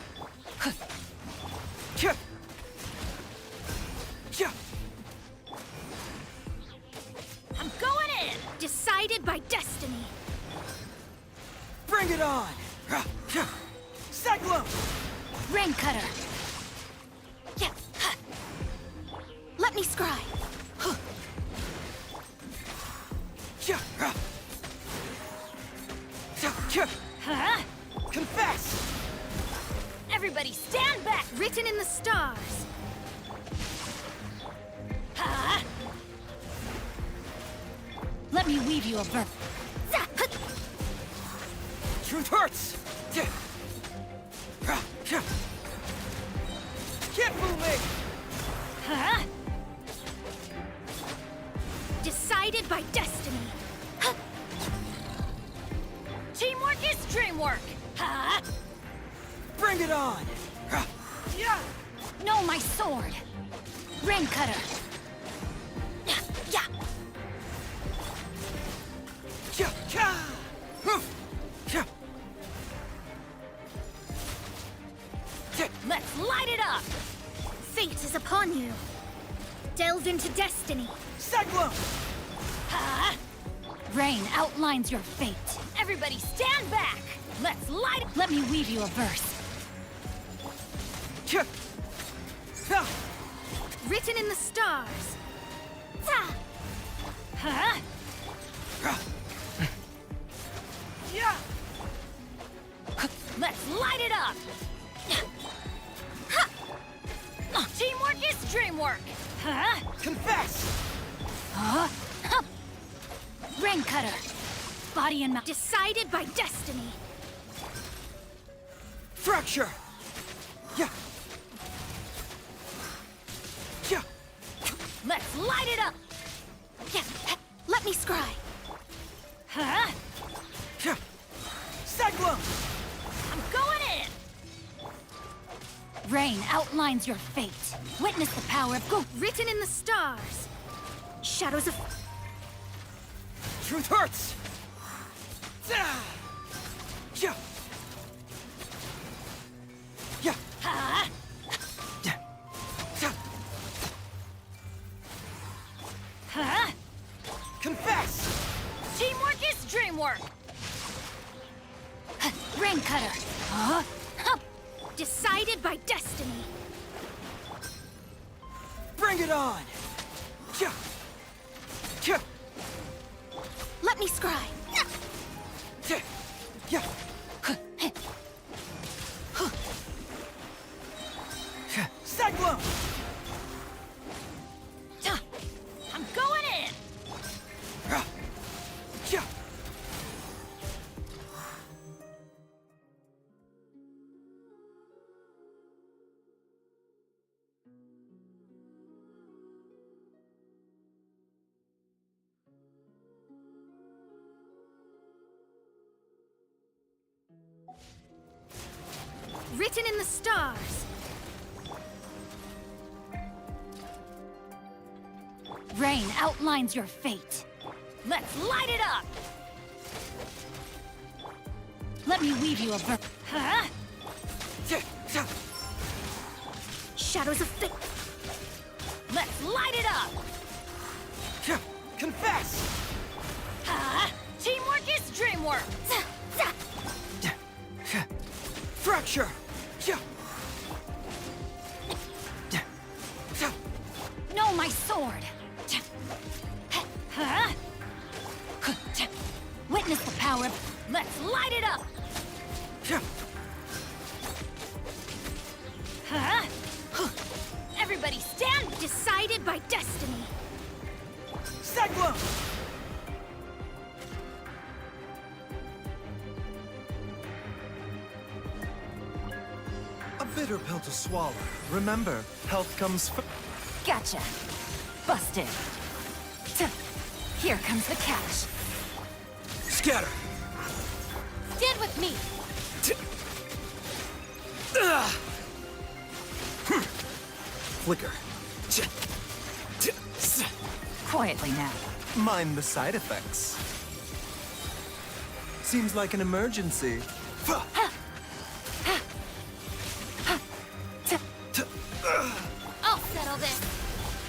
I'm going in! Decided by destiny. Bring it on! Cyclone! Rain Cutter. Yeah. Let me scry. Huh? Confess! Everybody stand back! Written in the stars. Huh? Let me weave you a verse. Truth hurts! Can't fool me! Huh? Decided by destiny. Teamwork is dreamwork. Huh? Bring it on! Know my sword. Rain Cutter. Let's light it up! Fate is upon you. Delve into destiny. Cyclone! Huh? Rain outlines your fate. Everybody stand back! Let's light it. Let me weave you a verse. Written in the stars. Huh? Let's light it up! Teamwork is dreamwork! Huh? Confess! Huh? Rain Cutter. Body and mouth. Decided by destiny. Fracture! Let's light it up! Let me scry. Huh? Cyclone! I'm going in! Rain outlines your fate. Witness the power of Go. Written in the stars. Shadows of... Truth hurts! Huh? it on! Kya! Kya! Let me scry. Kya! Yeah! Cyclone! I'm going in. Kya! Written in the stars. Rain outlines your fate. Let's light it up! Let me weave you a Huh? Shadows of fate. Let's light it up! Confess! Teamwork is dreamwork! Fracture! No, my sword! Witness the power. Let's light it up! Everybody stand! Decided by destiny! Cyclone! A bitter pill to swallow. Remember, health comes first. Gotcha. Busted. Here comes the catch. Scatter! Stand with me! Flicker. Quietly now. Mind the side effects. Seems like an emergency. I'll settle this.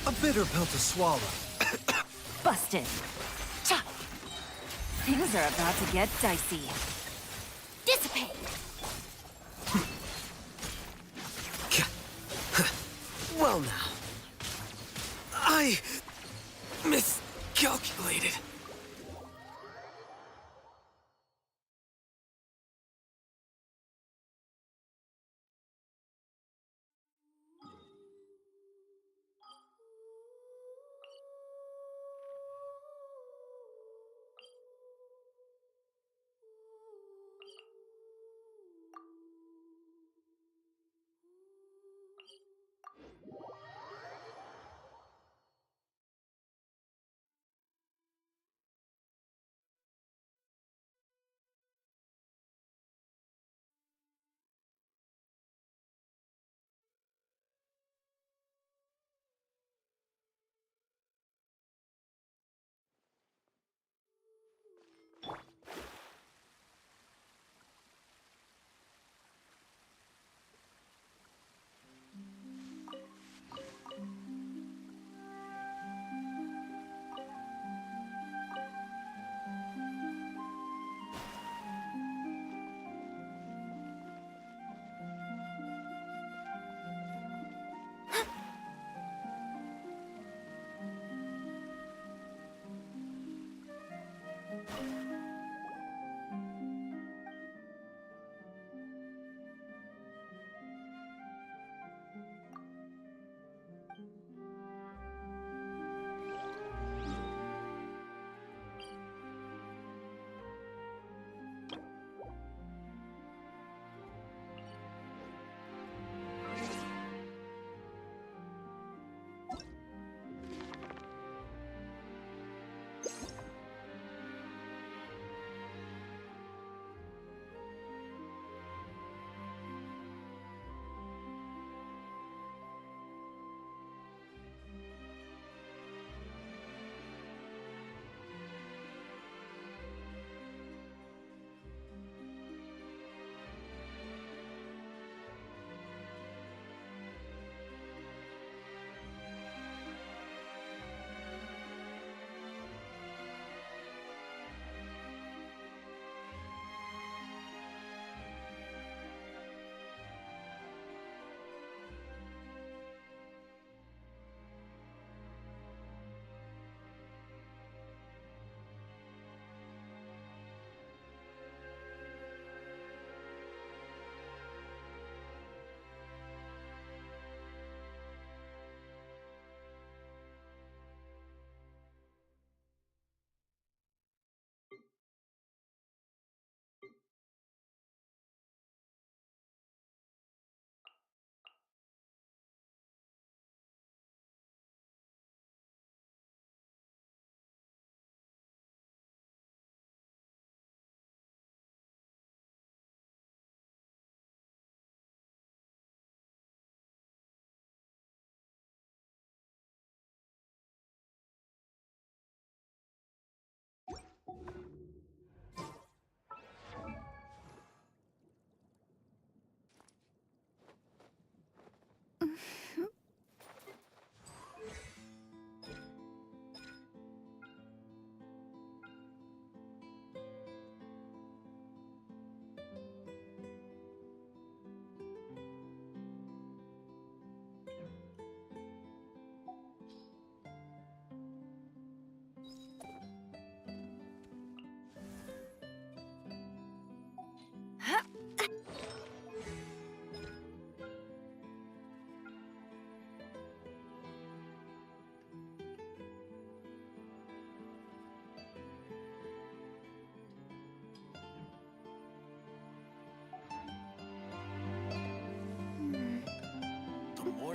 A bitter pill to swallow. Busted. Things are about to get dicey. Dissipate! Well now. I miscalculated.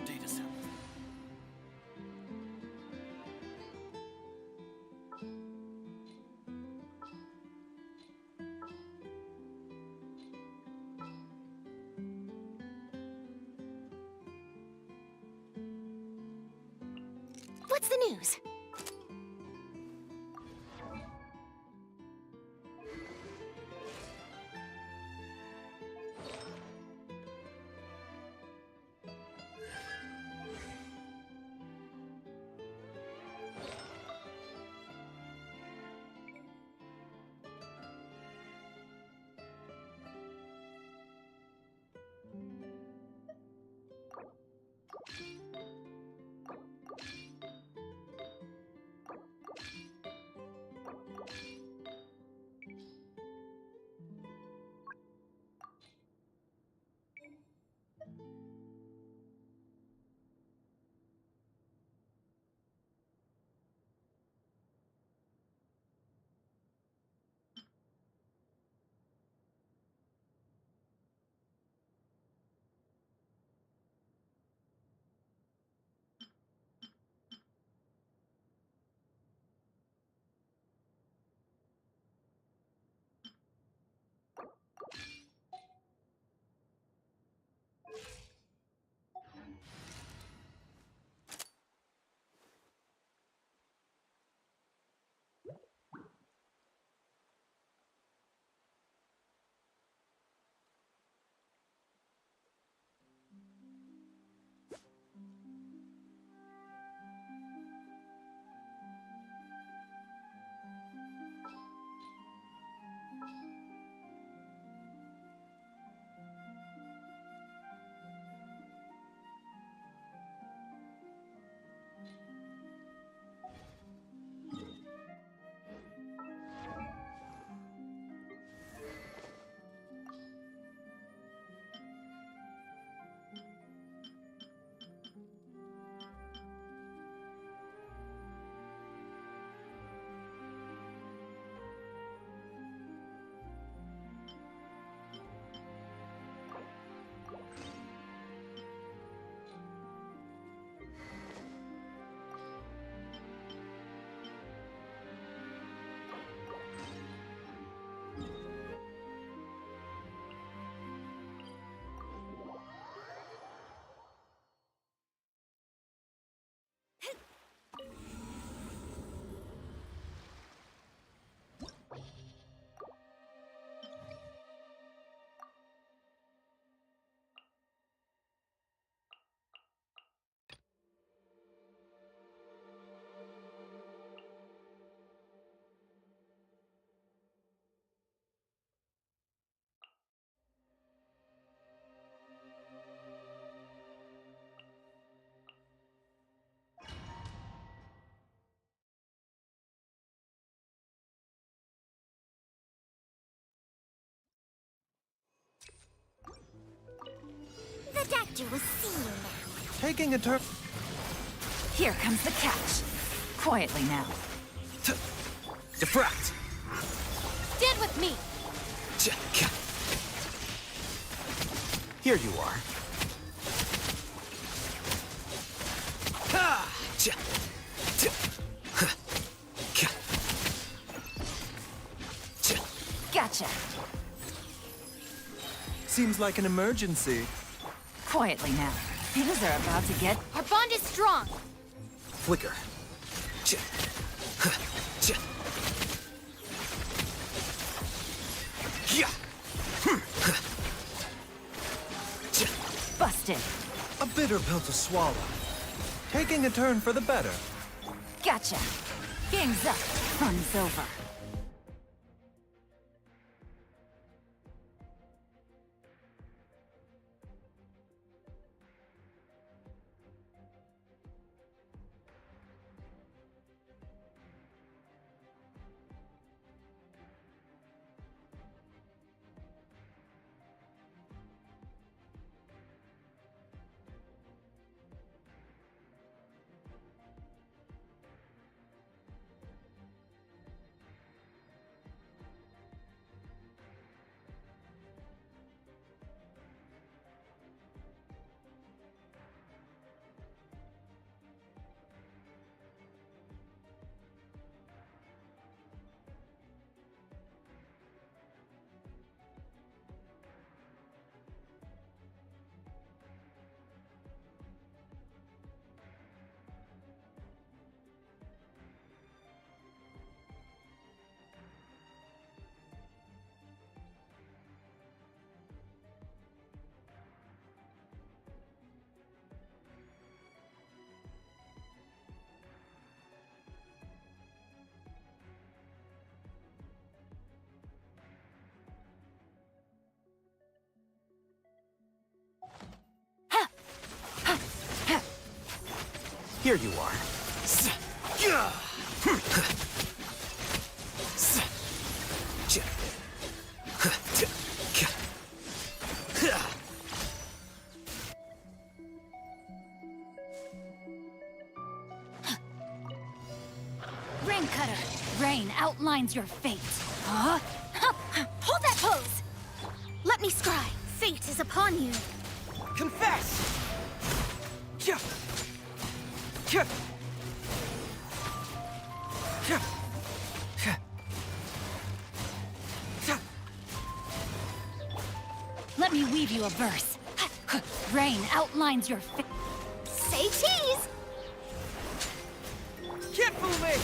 data samples. What's the news? The doctor will see you now. Taking a turn. Here comes the catch. Quietly now. Defract! Stand with me! Here you are. Gotcha. Seems like an emergency. Quietly now. Things are about to get... Our bond is strong! Flicker. Busted. A bitter pill to swallow. Taking a turn for the better. Gotcha. Game's up. Fun's over. Here you are. Rain Cutter. Rain outlines your fate. Huh? Hold that pose! Let me scry. Fate is upon you. Confess! Let me weave you a verse. Rain outlines your fate. Say cheese! Can't fool me!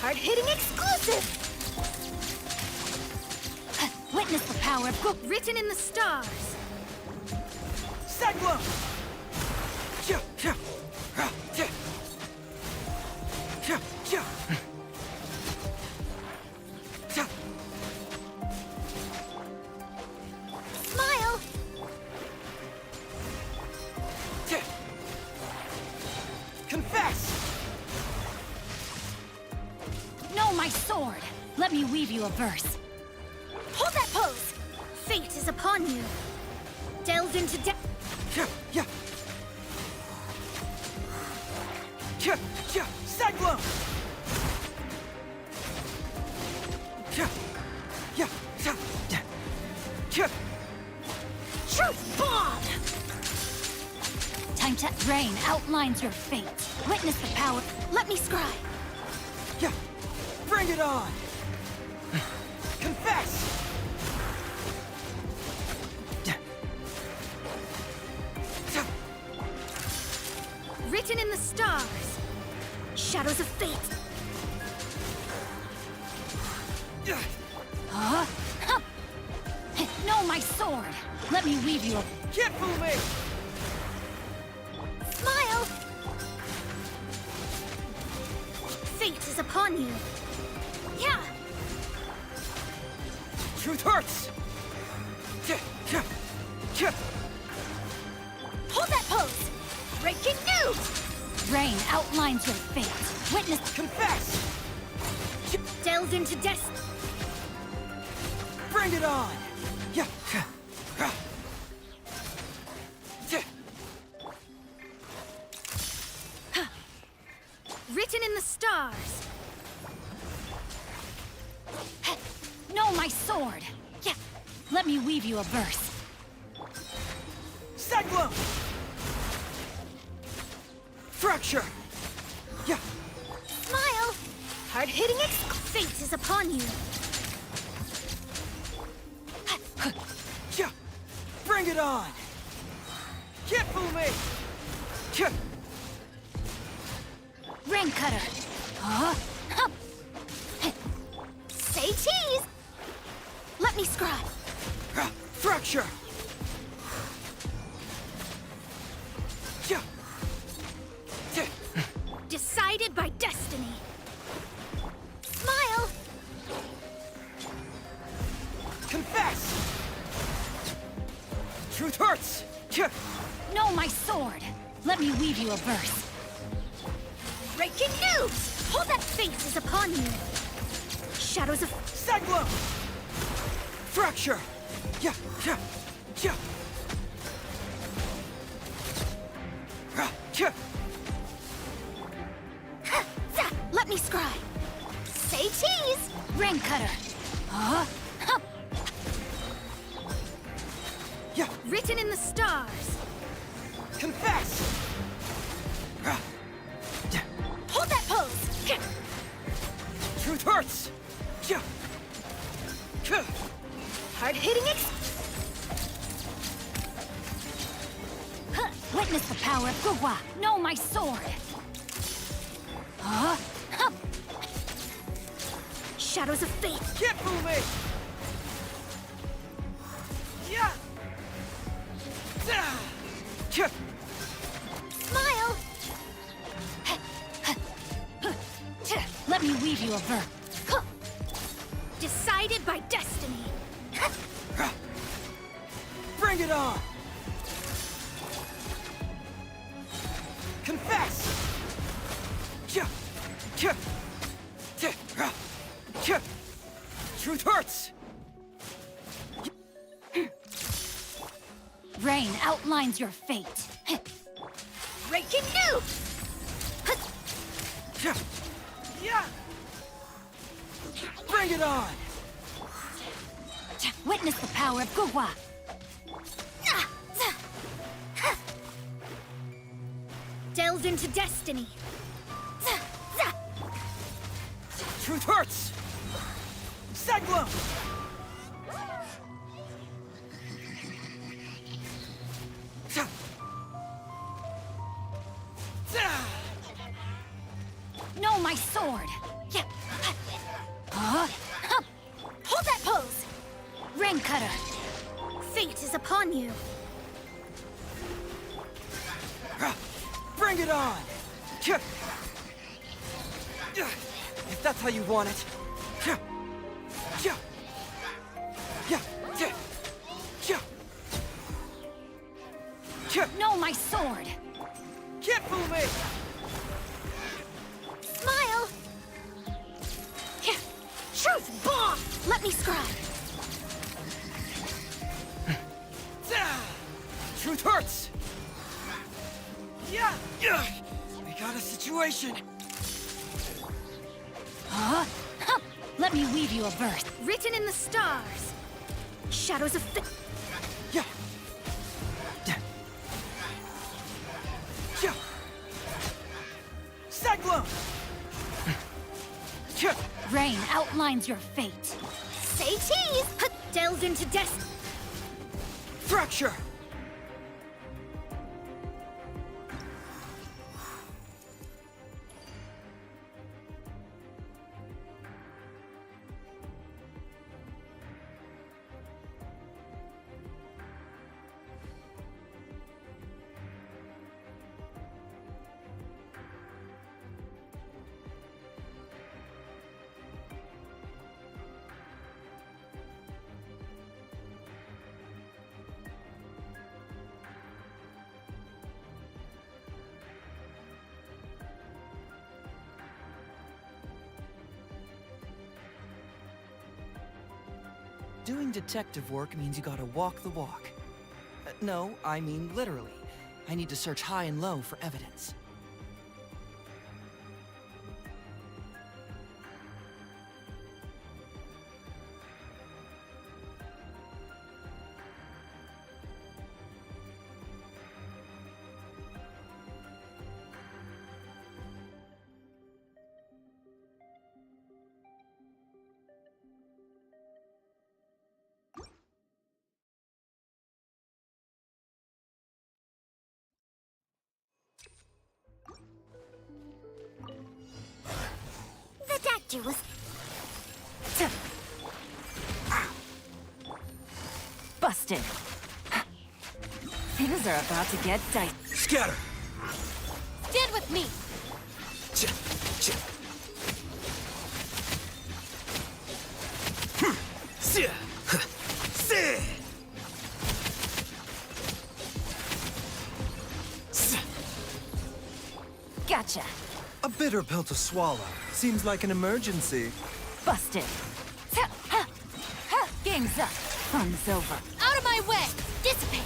Hard-hitting exclusive! Witness the power of book written in the stars. Cyclone! Smile! Confess! Know my sword. Let me weave you a verse. Hold that pose! Fate is upon you. Delve into depth. Cyclone! Truth bomb! Time to rain outlines your fate. Witness the power. Let me scry. Bring it on! Confess! Written in the stars. Shadows of fate. Huh? Know my sword. Let me weave you a... Can't fool me! Smile! Fate is upon you. Yeah! Truth hurts! Hold that pose! Breaking news! Rain outlines your fate. Witness... Confess! Delve into destiny. Bring it on! Written in the stars. Know my sword. Yeah. Let me weave you a verse. Cyclone! Fracture! Smile! Hard-hitting fate is upon you. Bring it on! Can't fool me! Rain Cutter. Say cheese! Let me scry. Fracture! Decided by destiny. Smile! Confess! Truth hurts! Know my sword. Let me weave you a verse. Breaking news! Hold that fate is upon you. Shadows of... Cyclone! Fracture! Let me scry. Say cheese! Rain Cutter. Written in the stars. Confess! Hold that pose! Truth hurts! Hard-hitting Witness the power of Gugwa. Know my sword. Shadows of fate. Can't fool me! Smile! Let me me weave you a verse. Decided by destiny. Bring it on! Confess! Truth hurts! Rain outlines your fate. Raking new! Bring it on! Witness the power of Gugwa. Delves into destiny. Truth hurts! Cyclone! No, my sword! Hold that pose! Rain Cutter! Fate is upon you! Bring it on! If that's how you want it. No, my sword! Can't fool me! Smile! Truth bomb! Let me scribe! Truth hurts! We got a situation! Let me weave you a verse. Written in the stars. Shadows of Cyclone! Rain outlines your fate. Say cheese! Delves into destiny. Fracture! Doing detective work means you gotta walk the walk. No, I mean literally. I need to search high and low for evidence. The doctor was... Busted. Things are about to get dicey. Scatter! Stand with me! Gotcha. A bitter pill to swallow. Seems like an emergency. Busted. Game's up. Fun's over. Out of my way! Dissipate!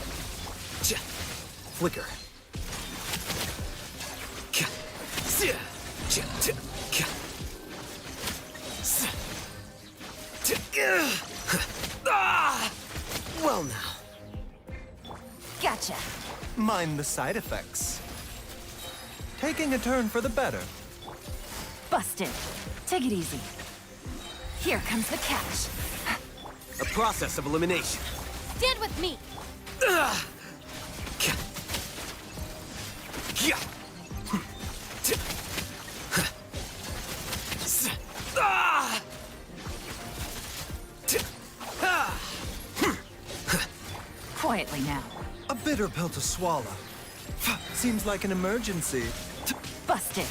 Flicker. Well now. Gotcha. Mind the side effects. Taking a turn for the better. Busted. Take it easy. Here comes the catch. A process of elimination. Stand with me! Quietly now. A bitter pill to swallow. Seems like an emergency. Busted.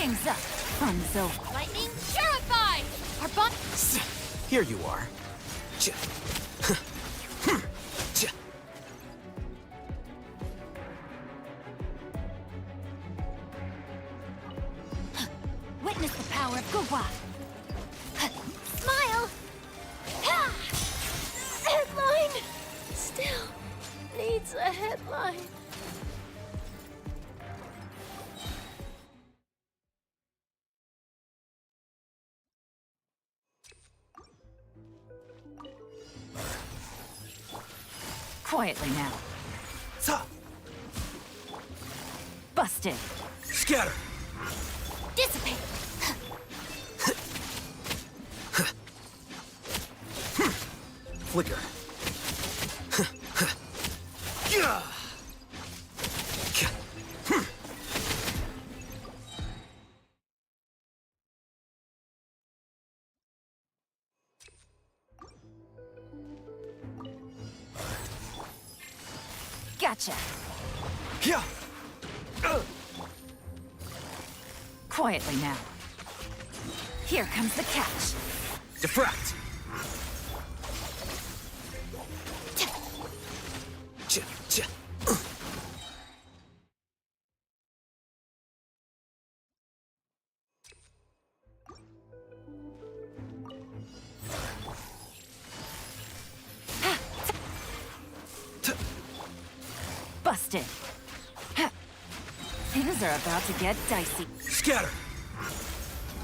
Game's up. Fun's over. Lightning purified! Our bond... Here you are. Witness the power of Gugwa. Smile! Ha! Headline! Still needs a headline. Quietly now. Busted. Scatter! Dissipate! Flicker. Gotcha. Yeah. Quietly now. Here comes the catch. Diffract. Busted. Things are about to get dicey. Scatter!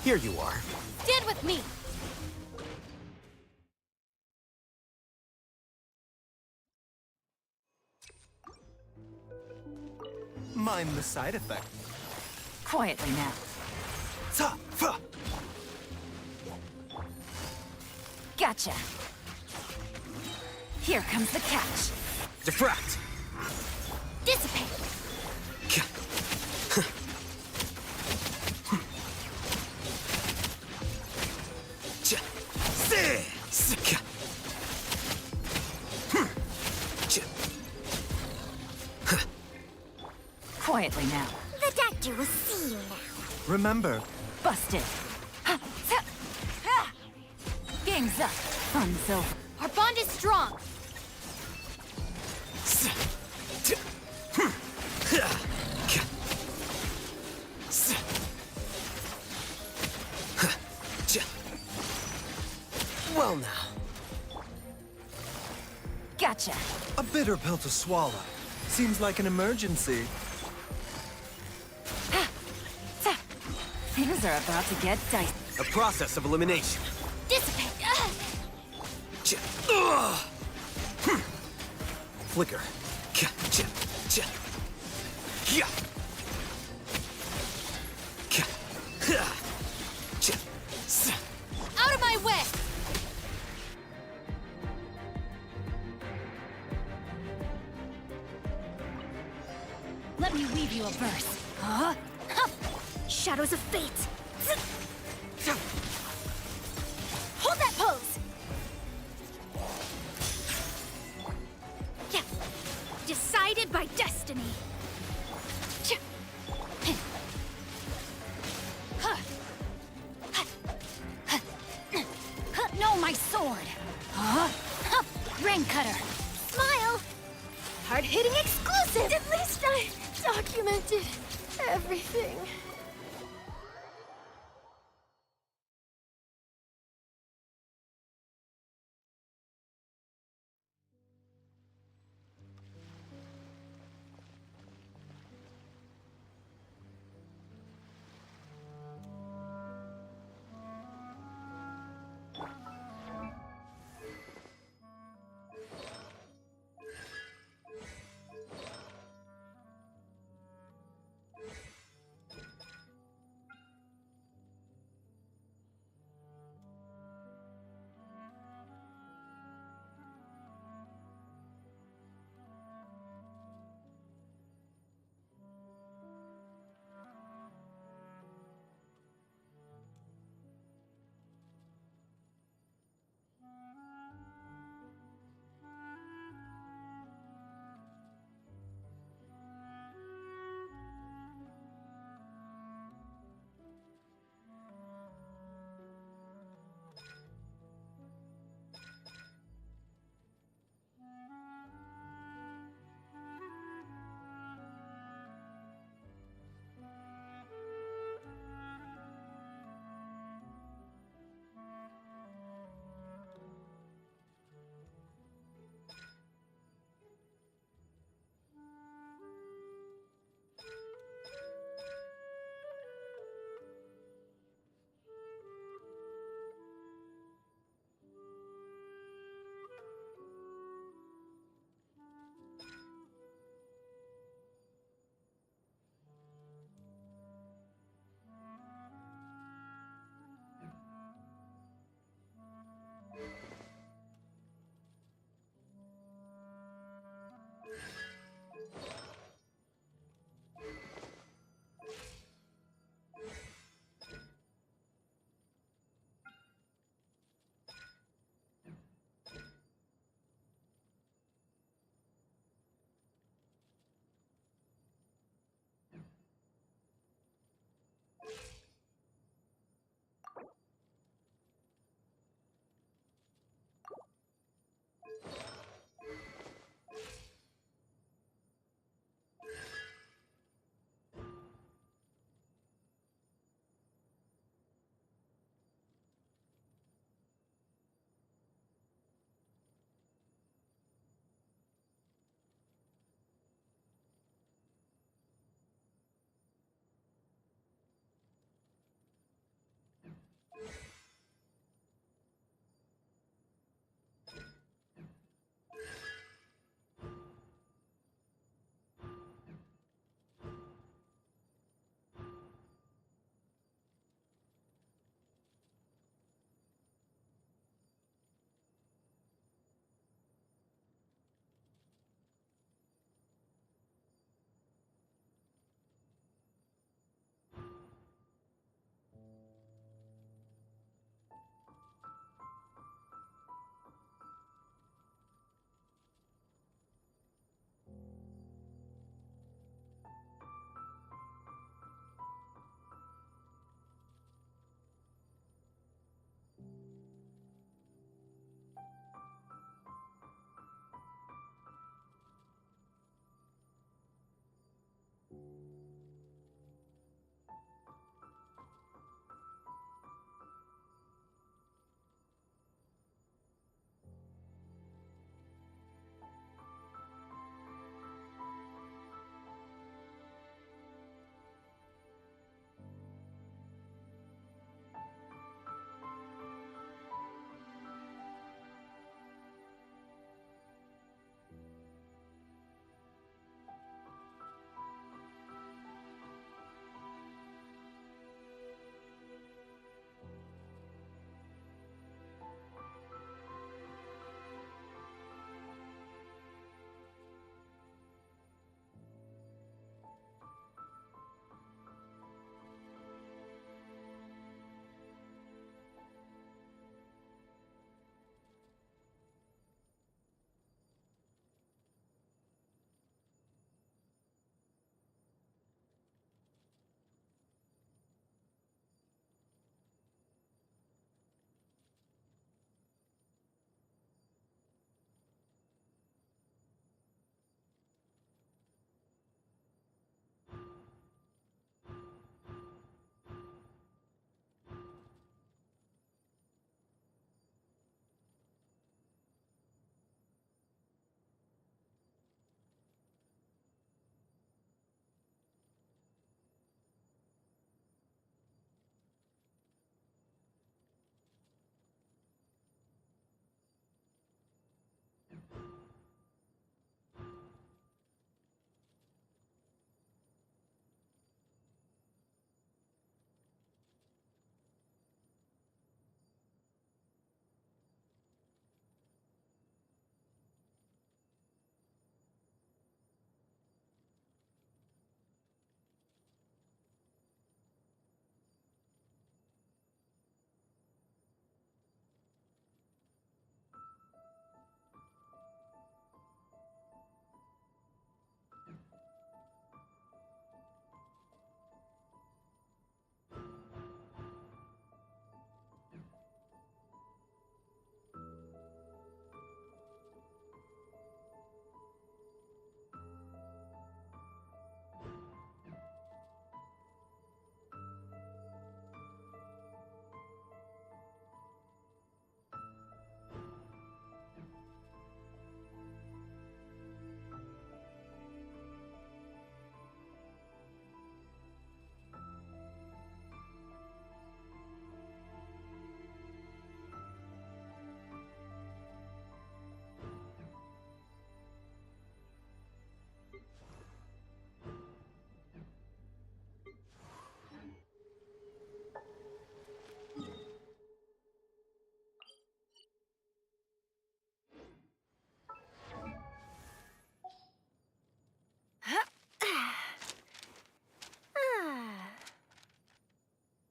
Here you are. Stand with me! Mind the side effect. Quietly now. Gotcha. Here comes the catch. Diffract. Dissipate! Quietly now. The doctor will see you now. Remember, Busted. Game's up. Fun's over. Our bond is strong! Well now. Gotcha. a bitter pill to swallow. Seems like an emergency. Things are about to get dicey. A process of elimination. Dissipate! Flicker. Out of my way! Let me weave you a verse. Huh? Shadows of fate! Hold that pose! Yeah. Decided by destiny. No, my sword! Rain cutter! Smile! Hard-hitting exclusive! At least I documented everything.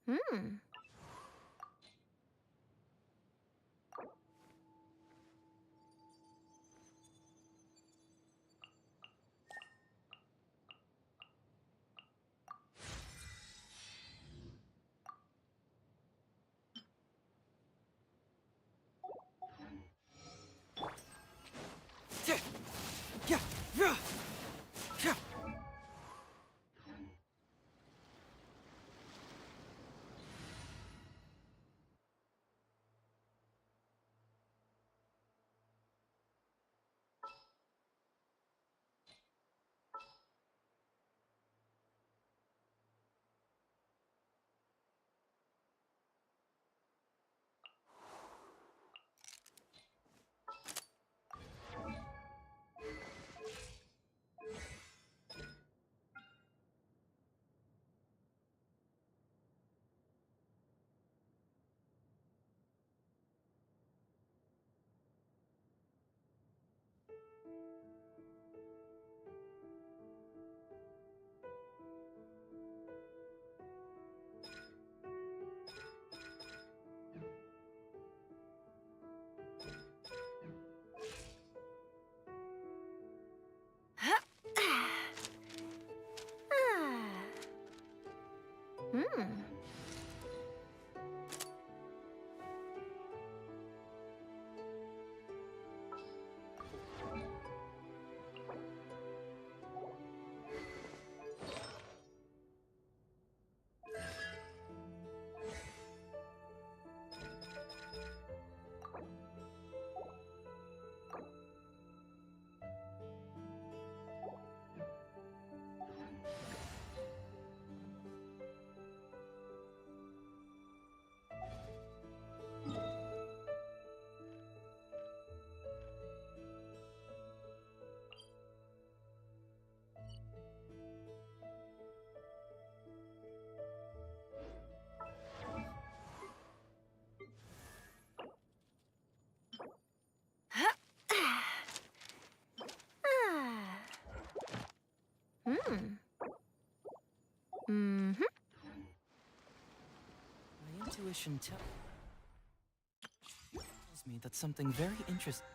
Hmm. Hmm. Mm-hmm. My intuition tells me that something very interesting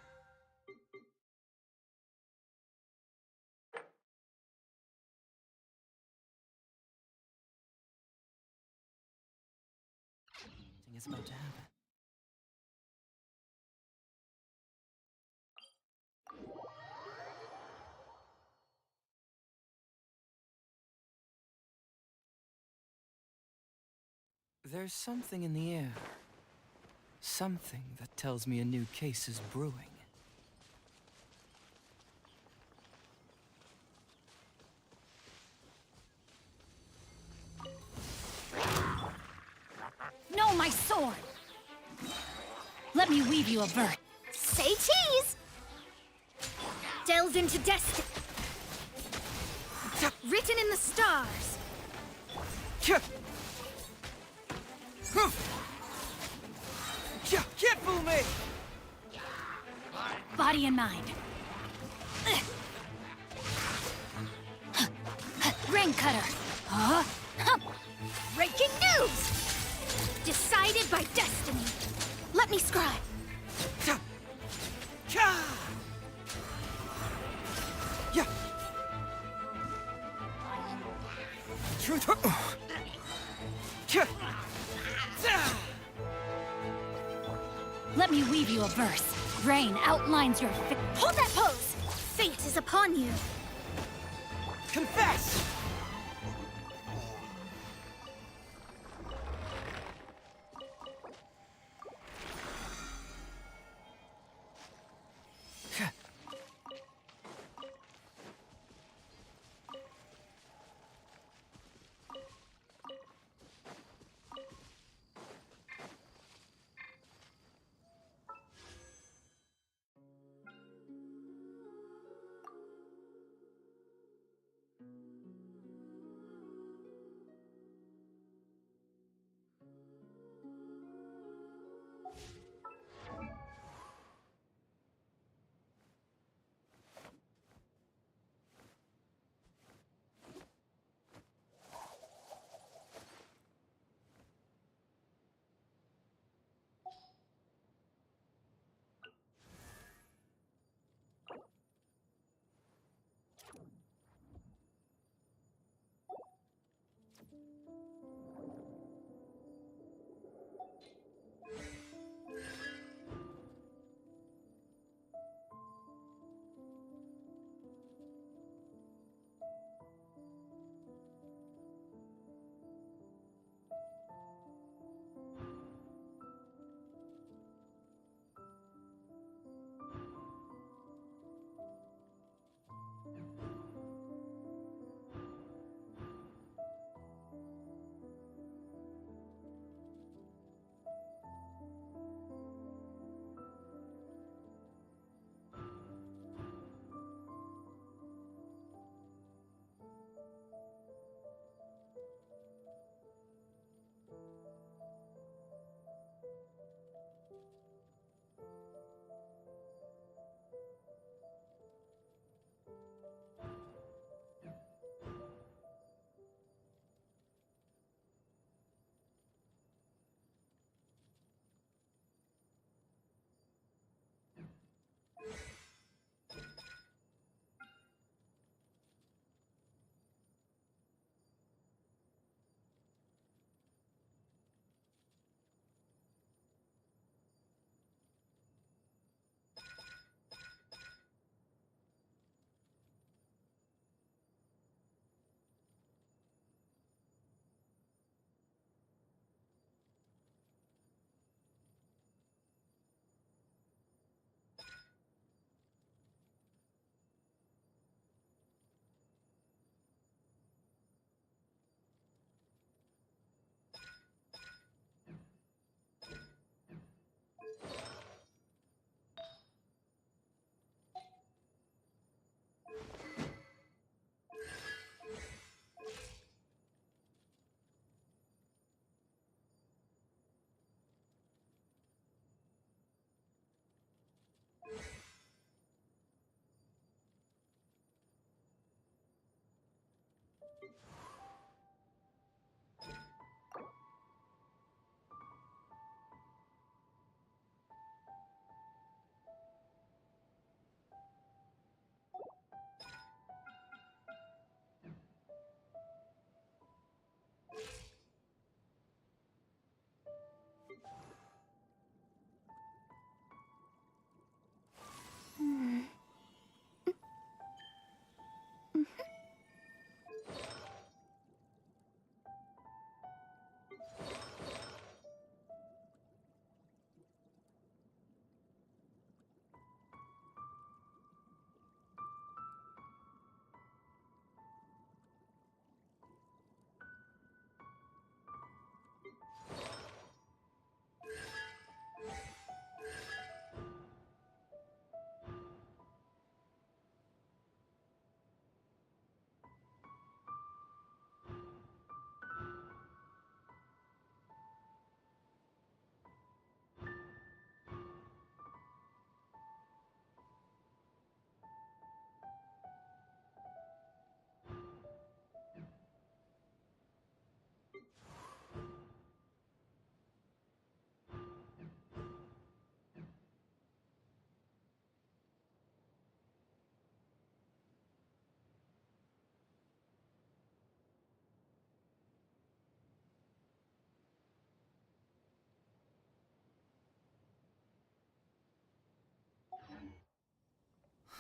is about to happen. There's something in the air. Something that tells me a new case is brewing. No, my sword! Let me weave you a verse. Say cheese! Delves into destiny. Written in the stars. Can't fool me! Body and mind. Rain cutter. Breaking news! Decided by destiny. Let me scribe. Let me weave you a verse. Rain outlines your Hold that pose! Fate is upon you. Confess!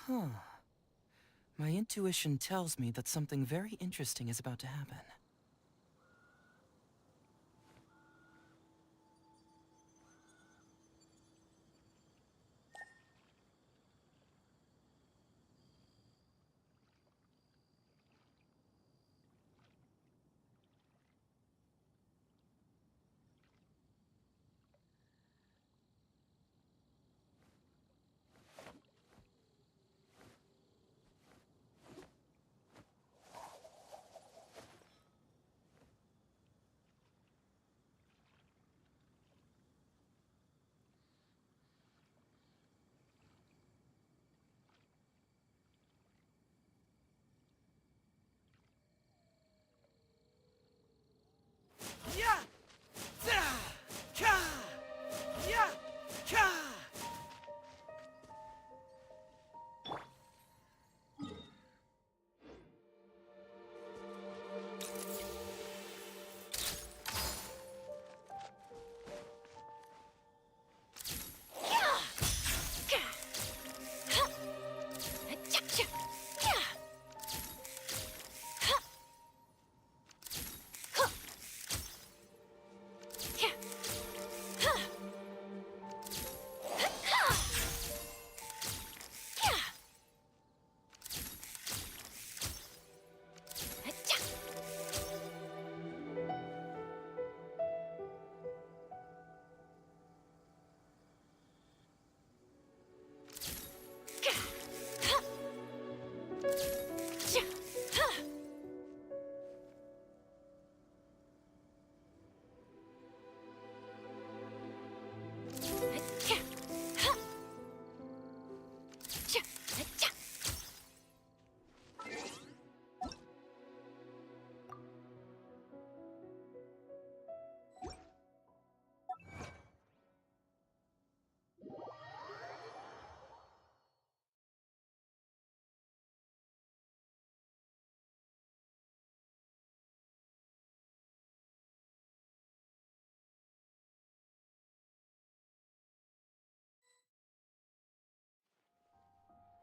Huh. My intuition tells me that something very interesting is about to happen. Yeah! Ka! Yeah! Ka!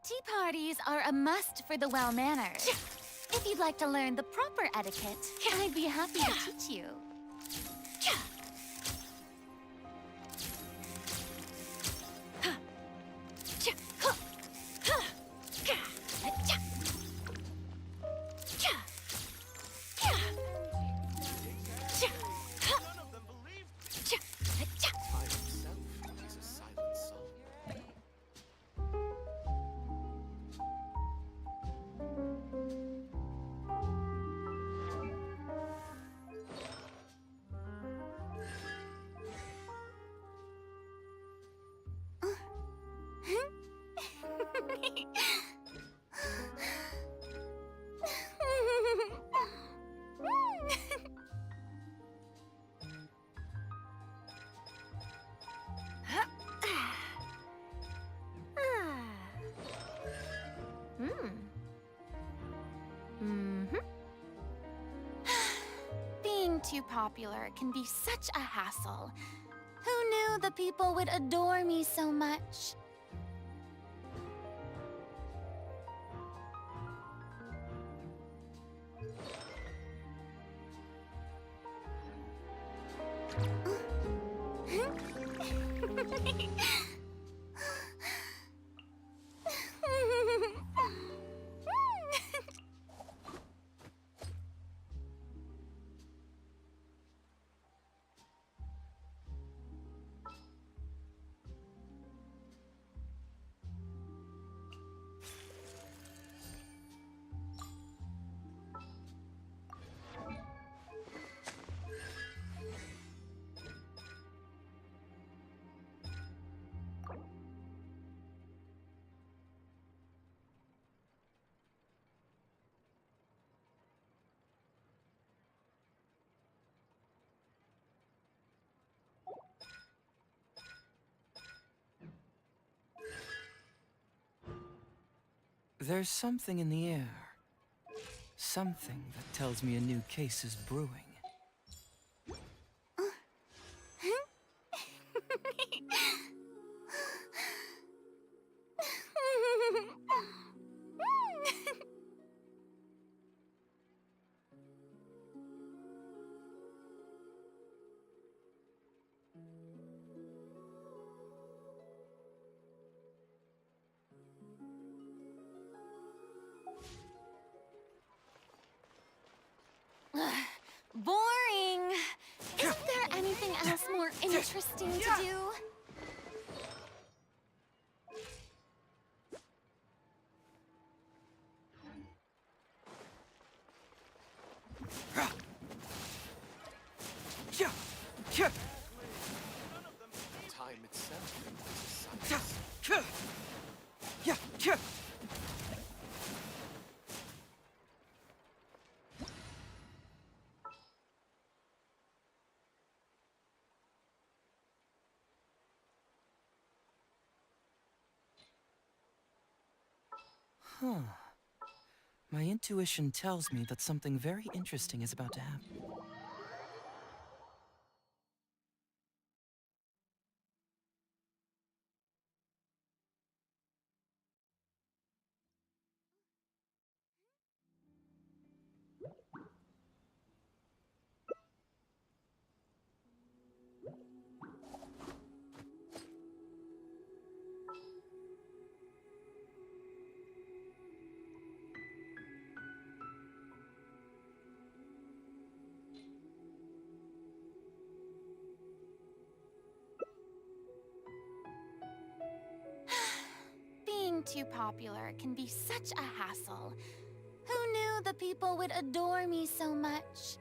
Tea parties are a must for the well-mannered. If you'd like to learn the proper etiquette, I'd be happy to teach you. Being too popular can be such a hassle. Who knew the people would adore me so much? There's something in the air. Something that tells me a new case is brewing. anything else more interesting to do? Time itself is a science. Huh. My intuition tells me that something very interesting is about to happen. Being too popular can be such a hassle. Who knew the people would adore me so much?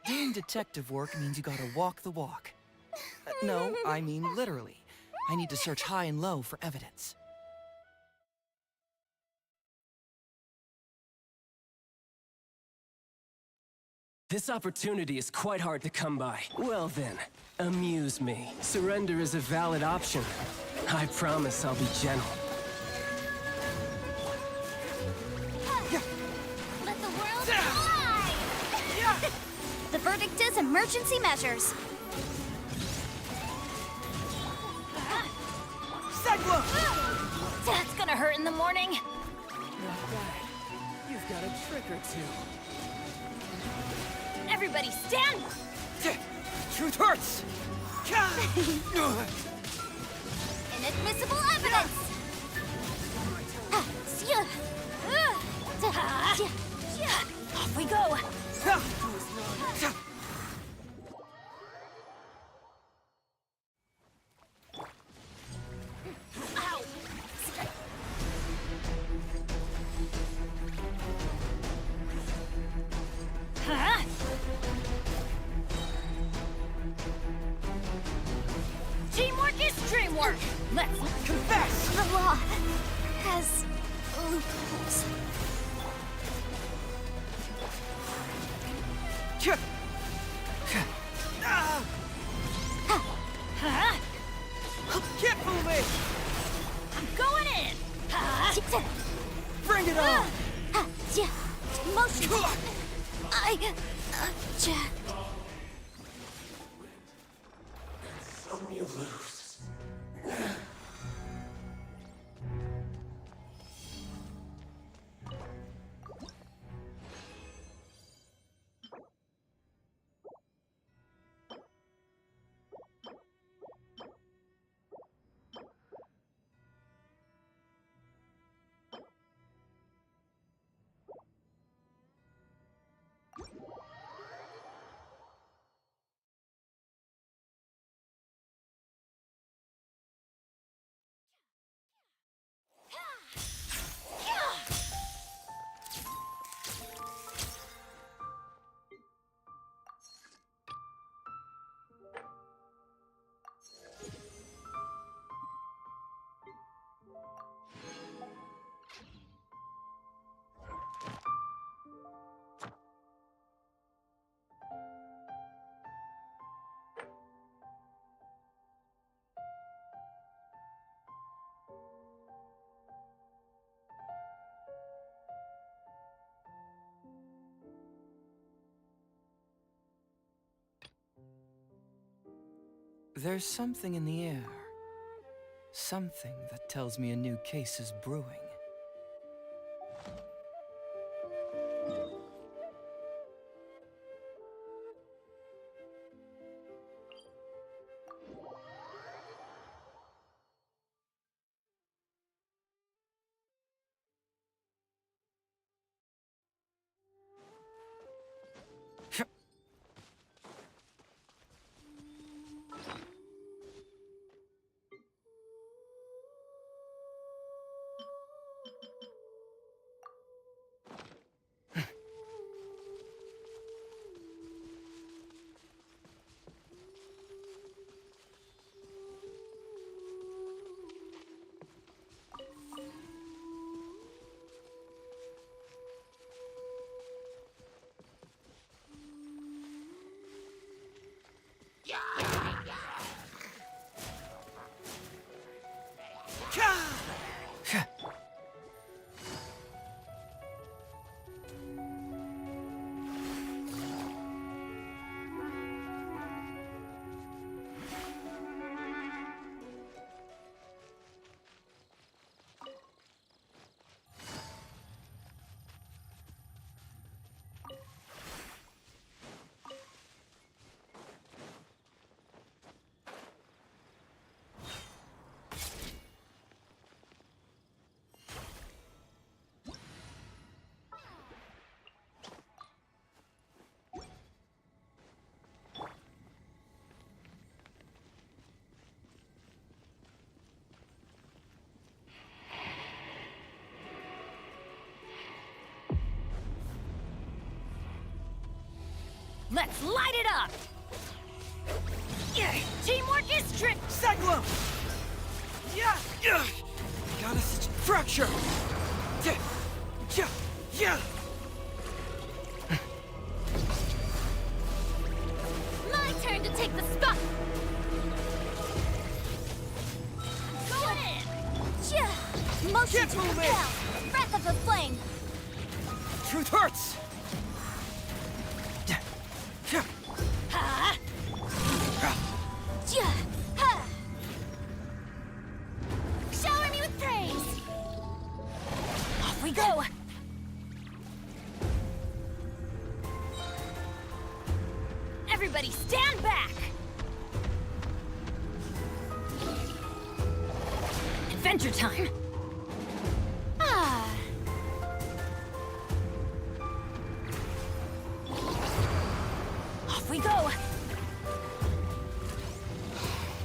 Doing detective work means you gotta walk the walk. No, I mean literally. I need to search high and low for evidence. This opportunity is quite hard to come by. Well then, amuse me. Surrender is a valid option. I promise I'll be gentle. Let the world fly! The verdict is emergency measures. That's gonna hurt in the morning. Not bad. You've got a trick or two. Everybody stand! Truth hurts! Inadmissible evidence! Off we go! Teamwork is dreamwork! Let's confess! The law has loopholes. Can't fool me! I'm going in! Bring it on! Motion! I object. Some you lose. There's something in the air. Something that tells me a new case is brewing. Let's light it up! Teamwork is trick! Cyclone! Yeah! Got a fracture! Yeah! My turn to take the spot! Going in! Motion Can't to move compel! Breath of the flame! Truth hurts! Ha! Ja! Ha! Shower me with praise! Off we go! Everybody stand back! Adventure time! Ah! Off we go!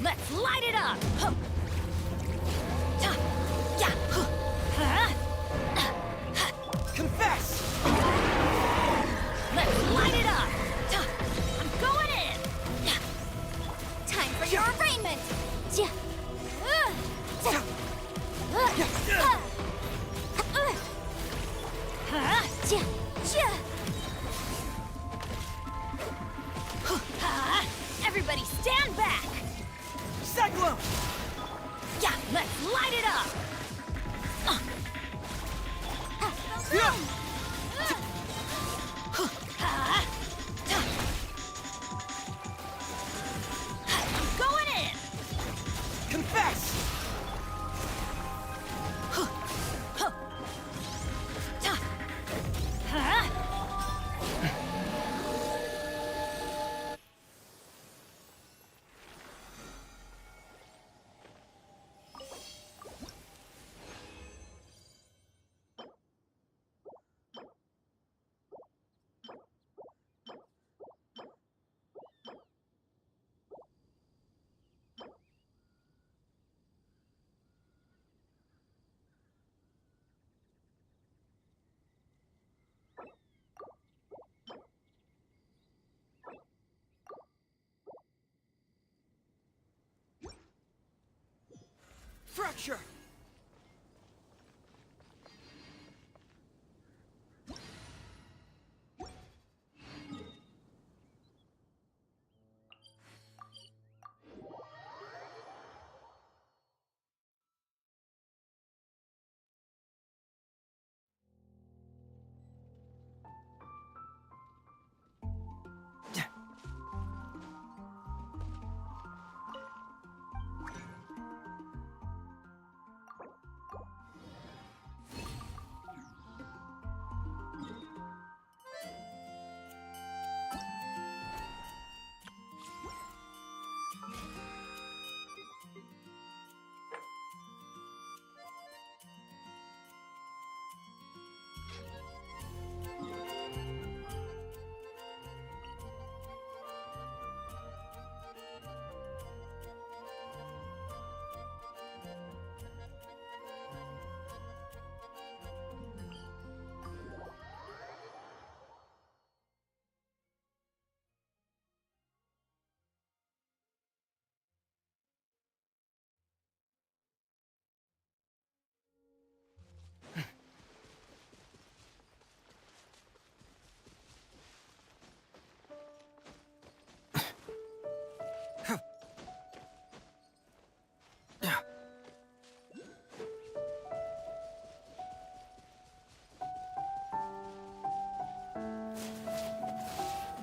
Let's light it up! Huh. Ta. Ya. Huh. Huh. Confess! Let's light it up! Ta. I'm going in! Ya. Time for your arraignment! Ja. Ta. Huh. Ja. Ja. Everybody stand back! Cyclone! Yeah, let's light it up! I'm going in! Confess! Fracture!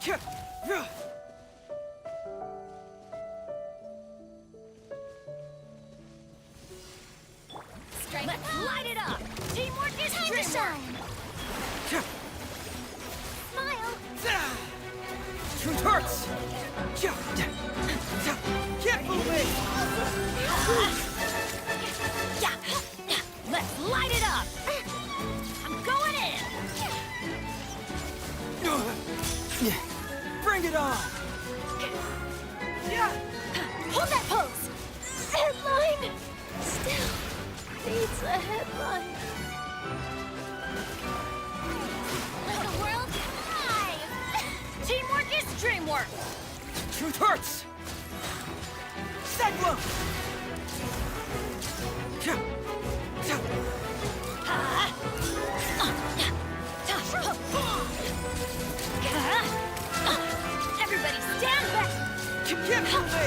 Let's light it up! Teamwork is Time to dreamwork! shine! Smile! Truth hurts! Can't move me! Let's light it up! I'm going in! Bring it on! Hold that pose! Headline! Still needs a headline. Let the world thrive! Teamwork is dreamwork! Truth hurts! Seglo! Everybody stand back! Can't move me!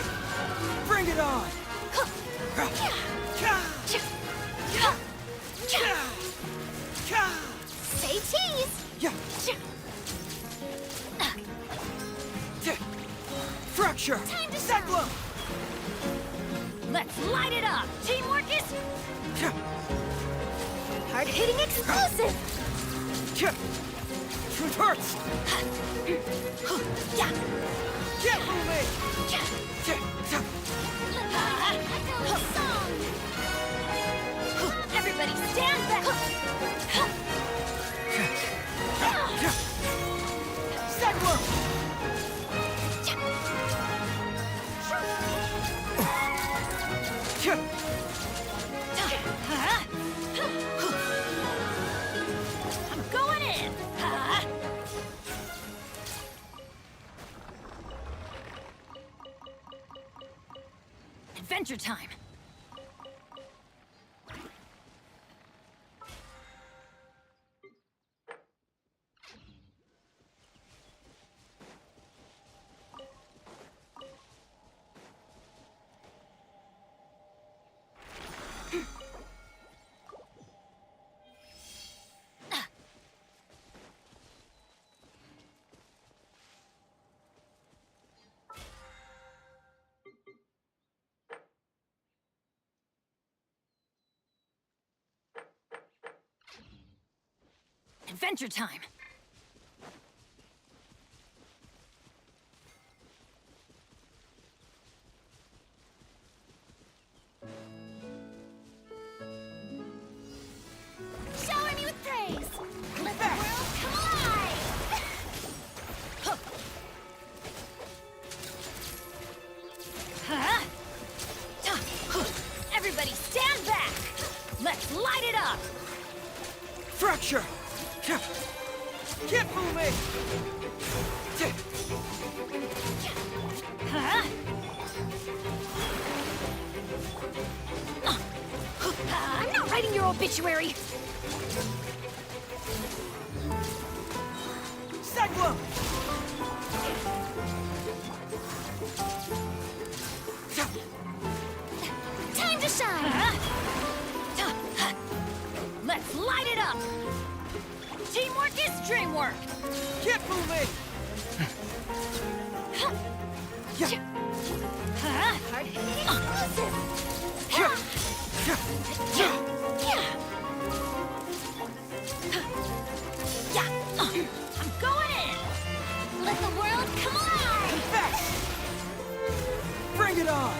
Bring it on! Say cheese! Fracture! Time to Seglo! Let's light it up! Teamwork is... Hard-hitting explosive! Truth hurts! Can't move me! Everybody stand back! Seglo! I'm going in! Adventure time! Adventure time! Shower me with praise! Let the world come alive! Everybody stand back! Let's light it up! Fracture! Can't move me! I'm not writing your obituary! Seglo! Time to shine! Let's light it up! Teamwork is dreamwork! Can't move me! Hard-hitting explosive! I'm going in! Let the world come alive! Confess! Bring it on!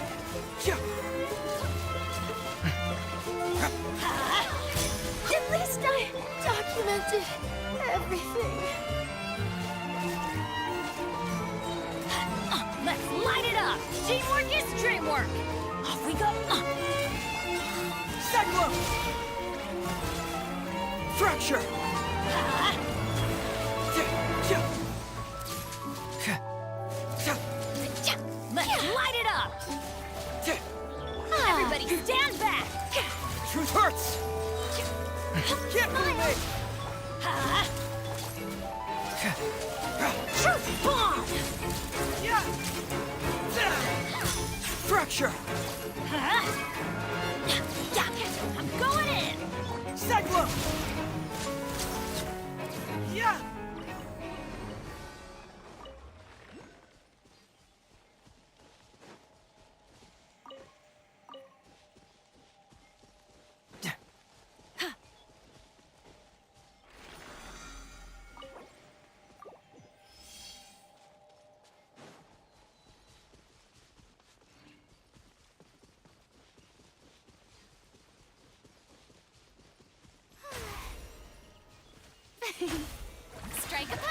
At least I documented everything. Let's light it up! Teamwork is dreamwork! Off we go! Seglo! Fracture! Let's light it up! Everybody stand back! Truth hurts! Can't move me! Truth bomb! Fracture! I'm going in! Seglo! Strike a pose!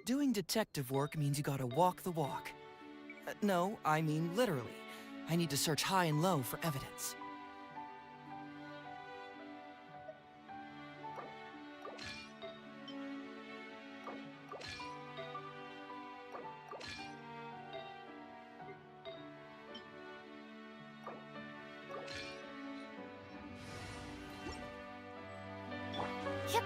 Doing detective work means you gotta walk the walk. No, I mean literally. I need to search high and low for evidence. Yep.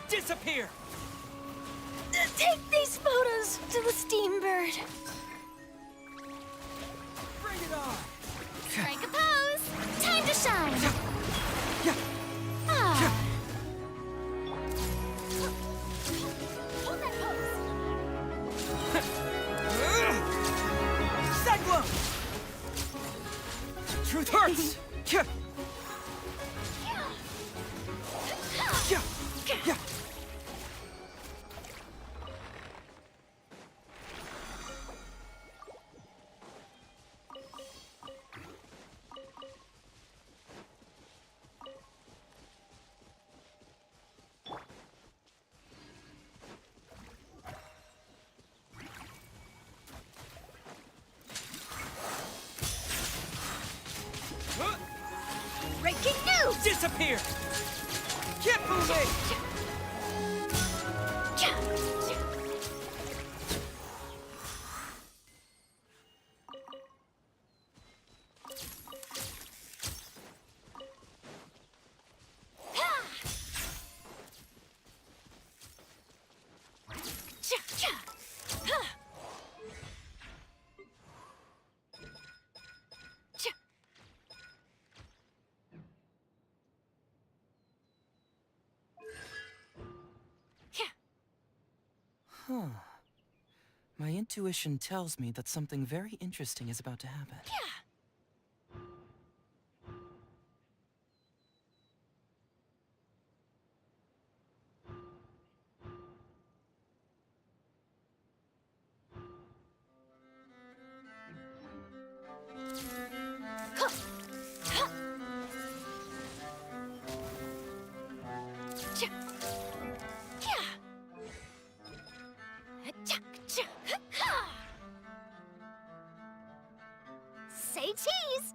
Disappear! Take these photos to the Steambird. Bring it on! Strike a pose! Time to shine! Ah. Hold that pose! Cyclone! Truth hurts! Breaking news! Disappear! Keep moving! Huh. My intuition tells me that something very interesting is about to happen. Say cheese!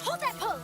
Hold that pose!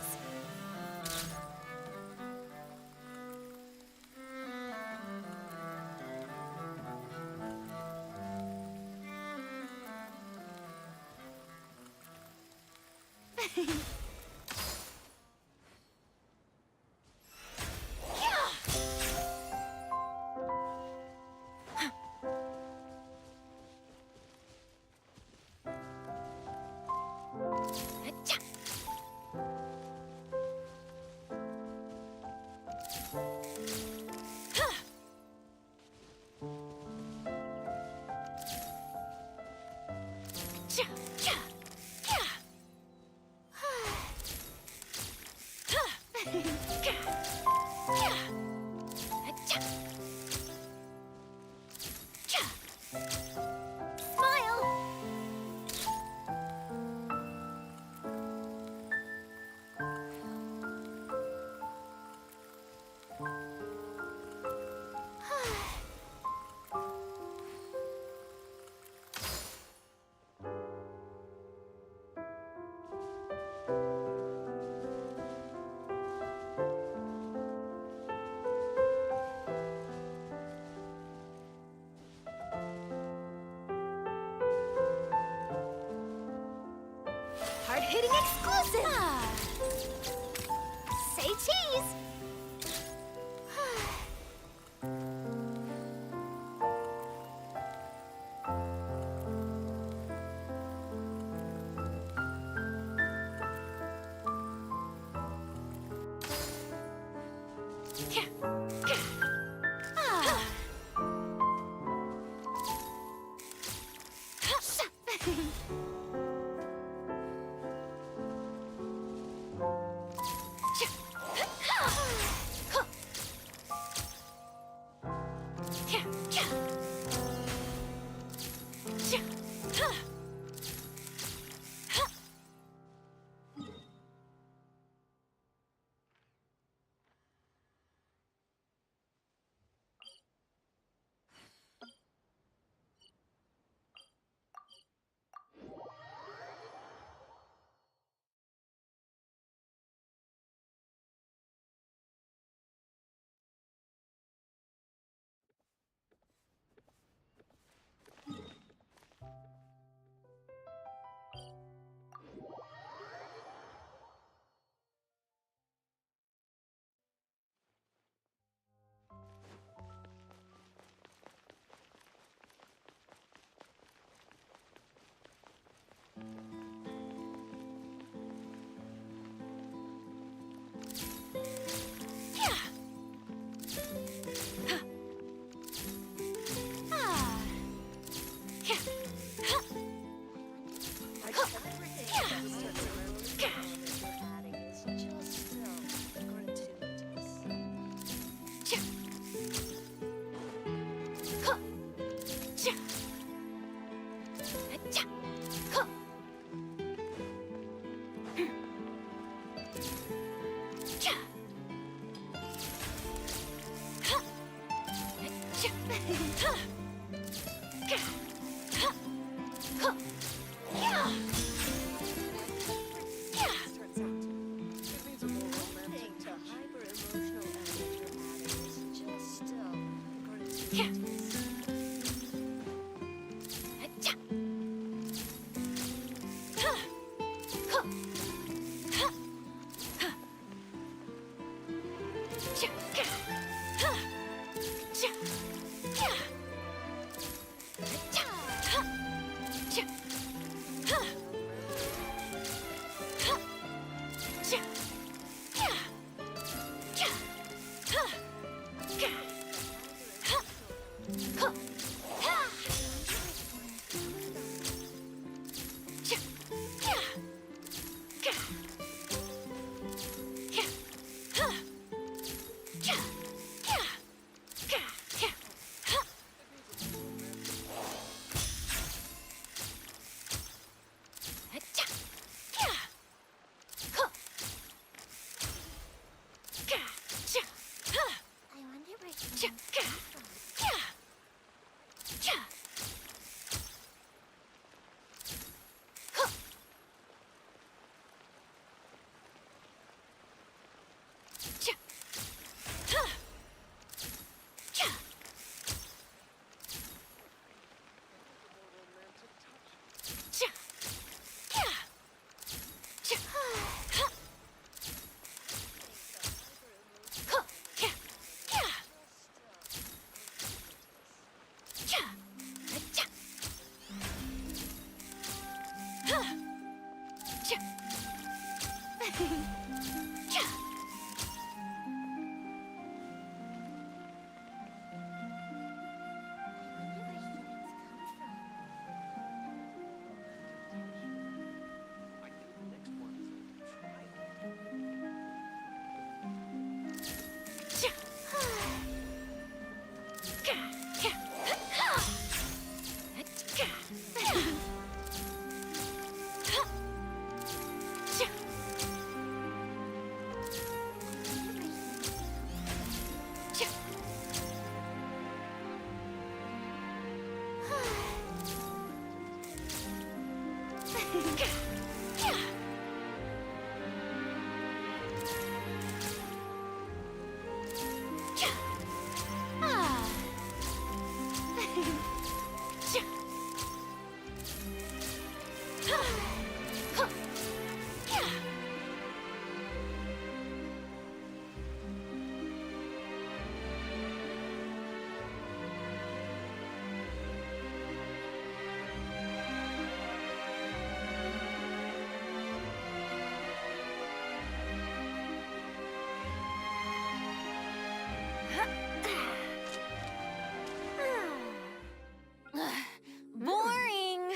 Boring!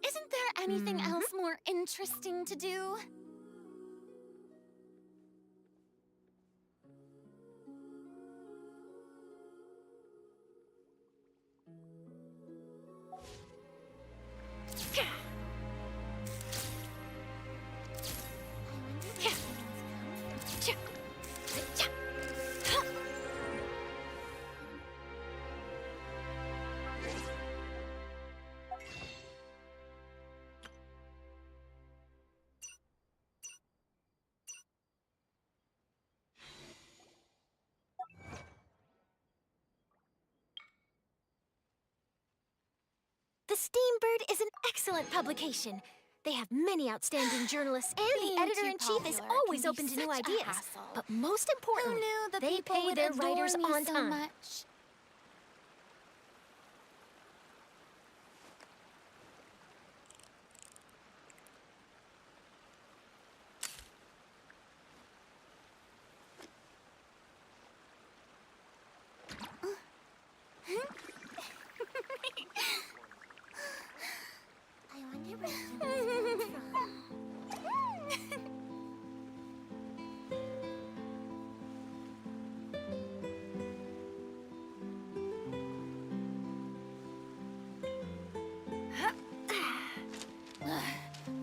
Isn't there anything else more interesting to do? The Steambird is an excellent publication. They have many outstanding journalists, and the editor-in-chief is always open to new ideas. But most importantly, they pay their writers on time. I wonder where humans come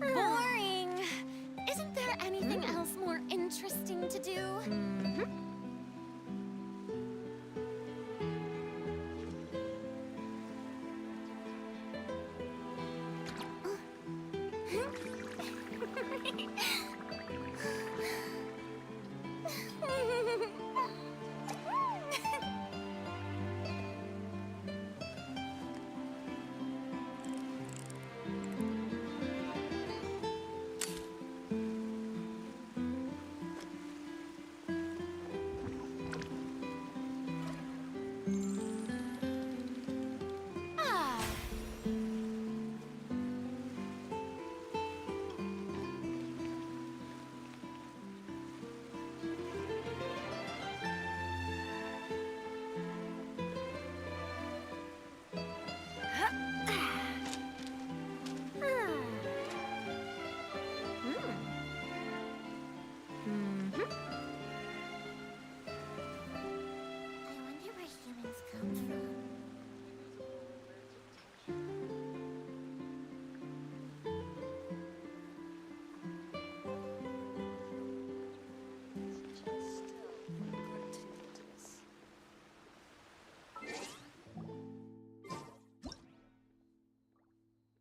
from. Boring! Isn't there anything else more interesting to do?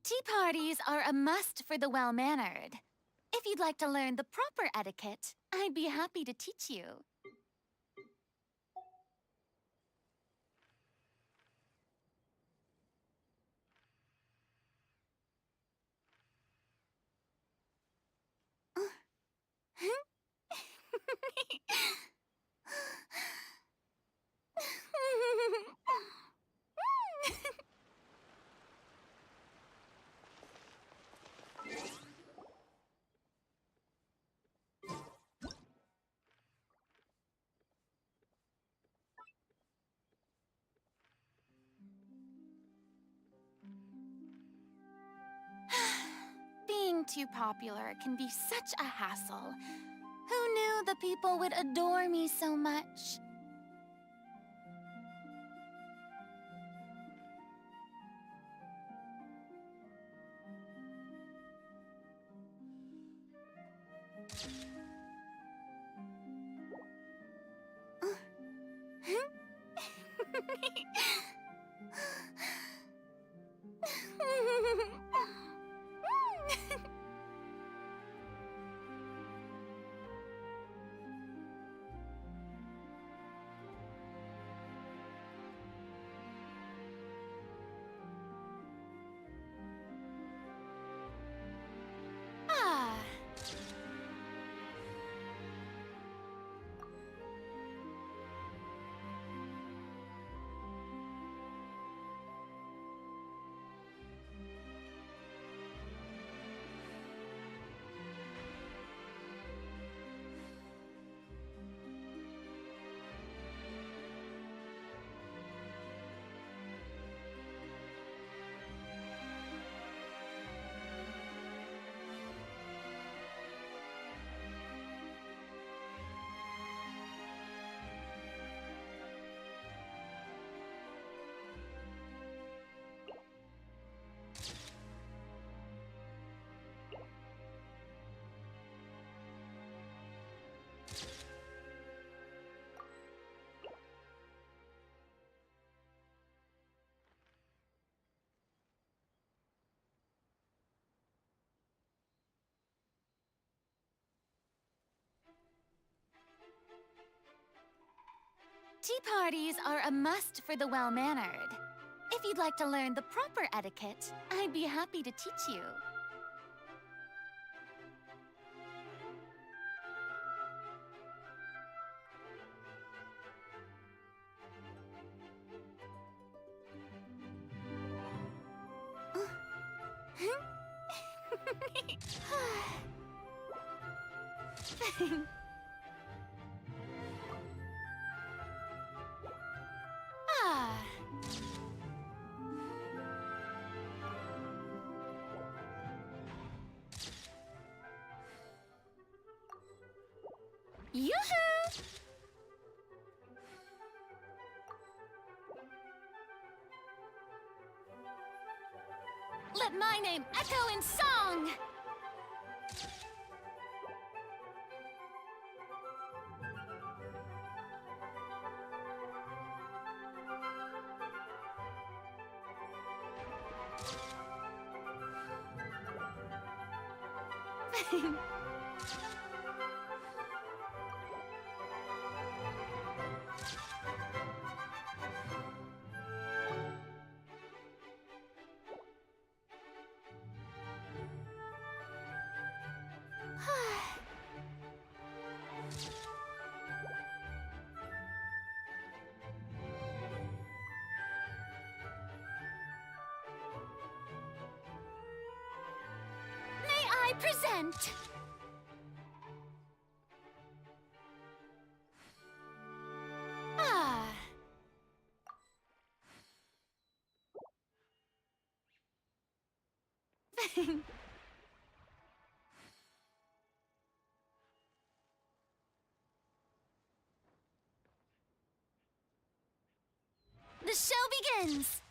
Tea parties are a must for the well-mannered. If you'd like to learn the proper etiquette, I'd be happy to teach you. Being too popular can be such a hassle. Who knew the people would adore me so much? Ah. Tea parties are a must for the well-mannered. If you'd like to learn the proper etiquette, I'd be happy to teach you. Ah. Yoo-hoo! Let my name echo in song! May I present? Ah. The show begins!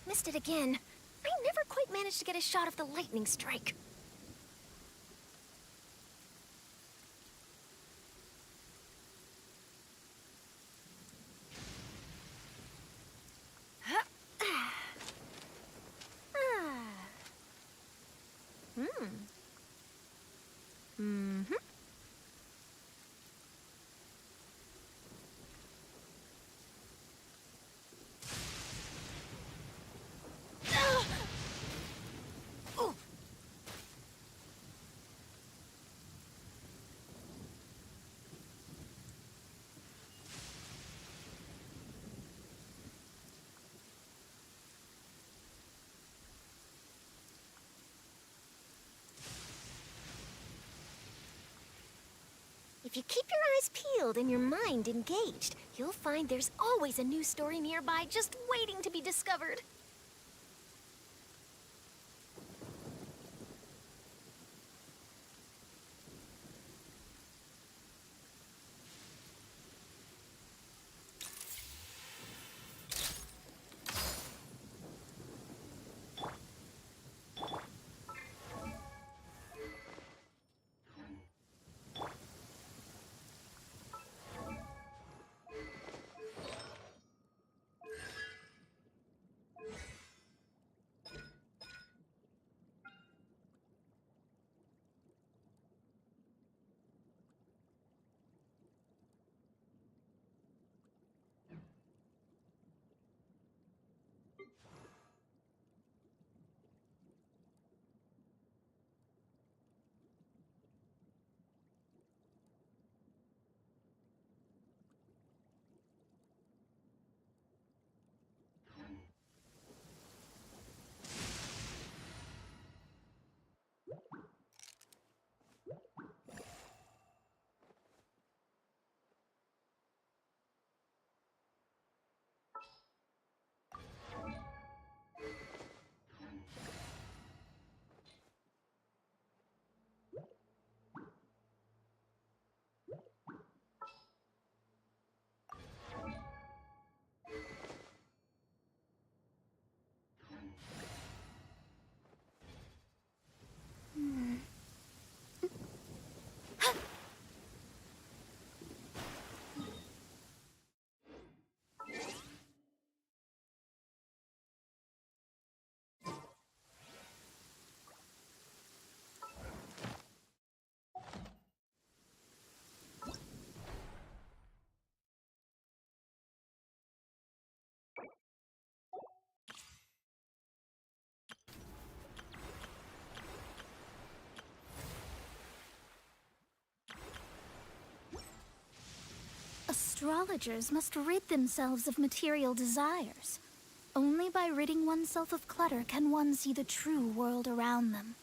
Missed it again. I never quite managed to get a shot of the lightning strike. If you keep your eyes peeled and your mind engaged, you'll find there's always a new story nearby just waiting to be discovered. Astrologers must rid themselves of material desires. Only by ridding oneself of clutter can one see the true world around them.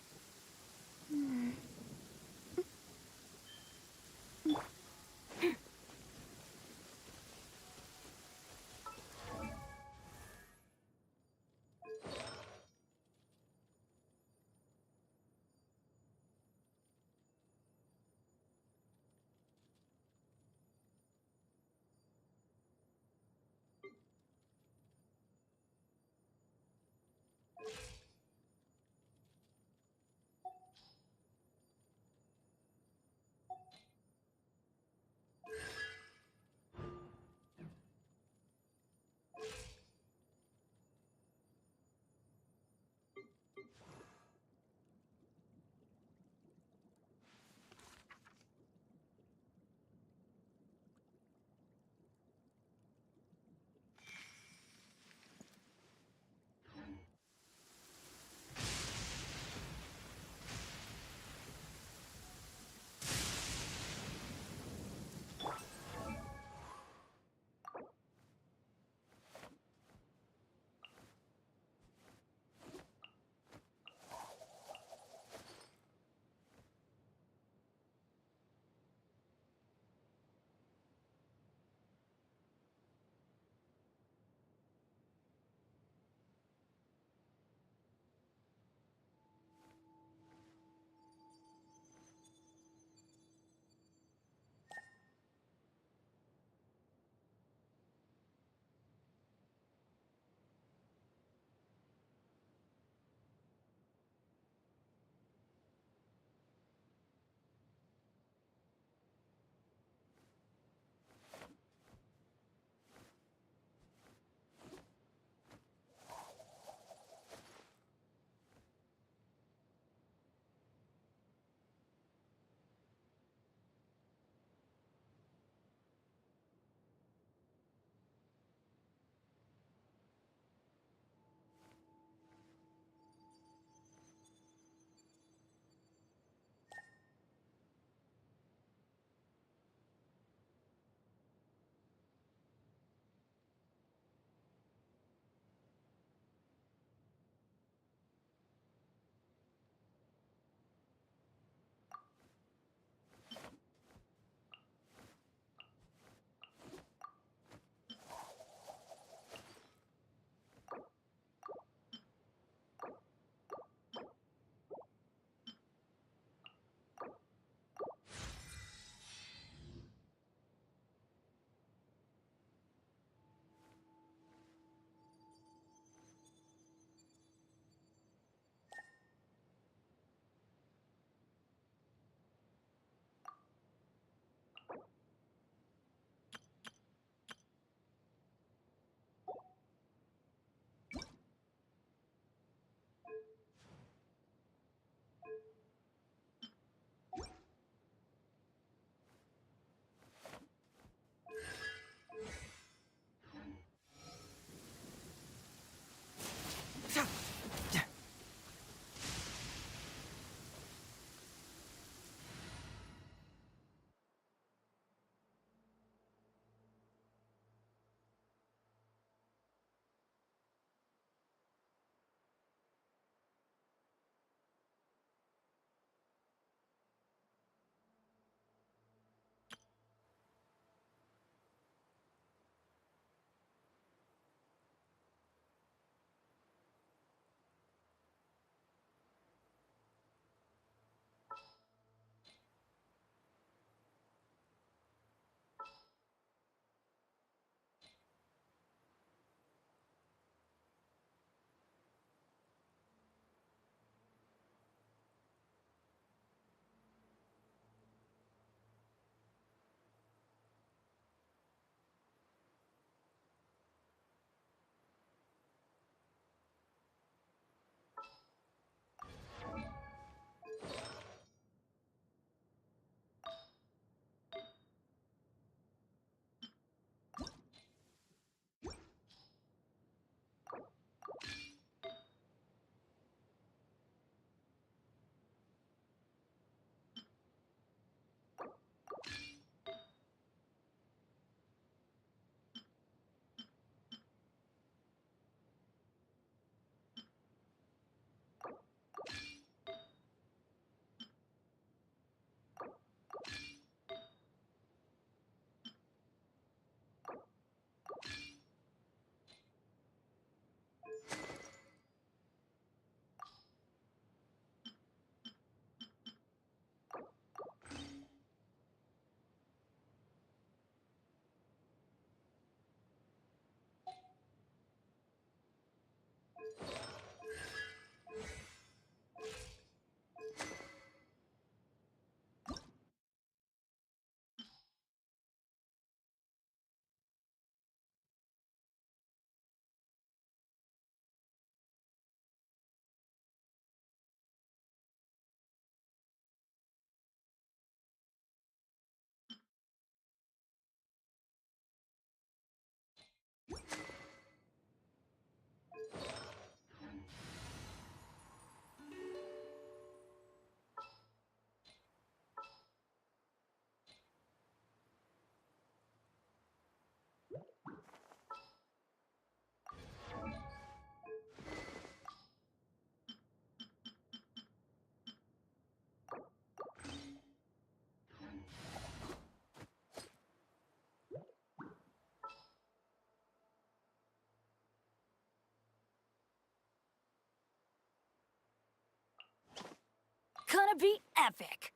gonna be epic.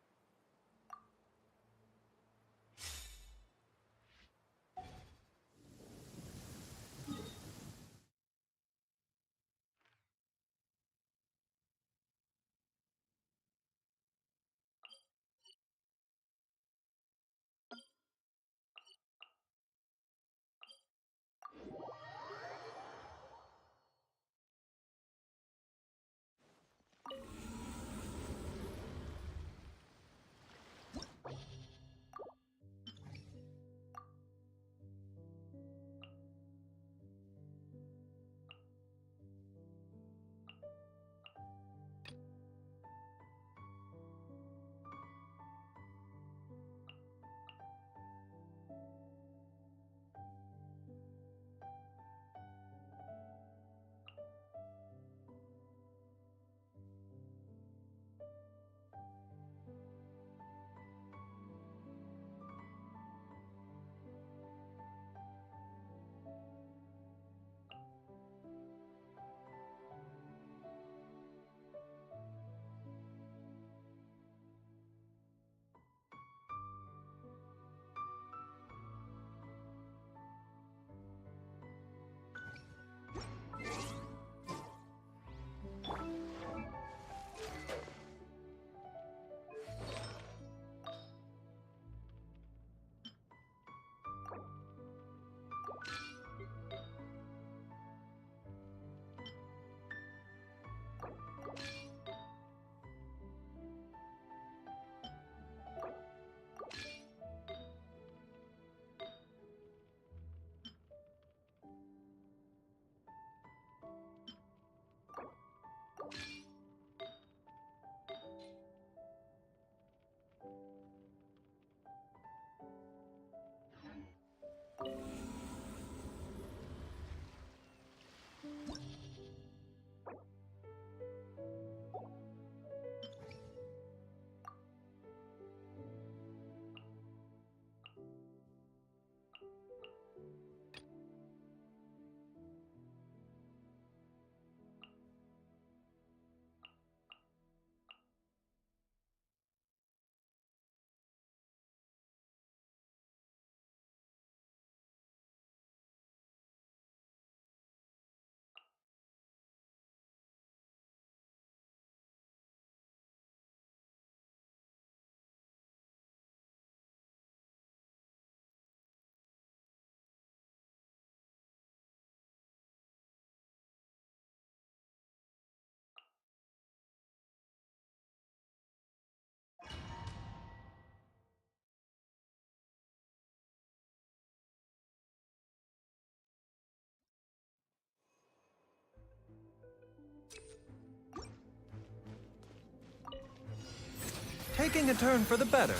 Taking a turn for the better.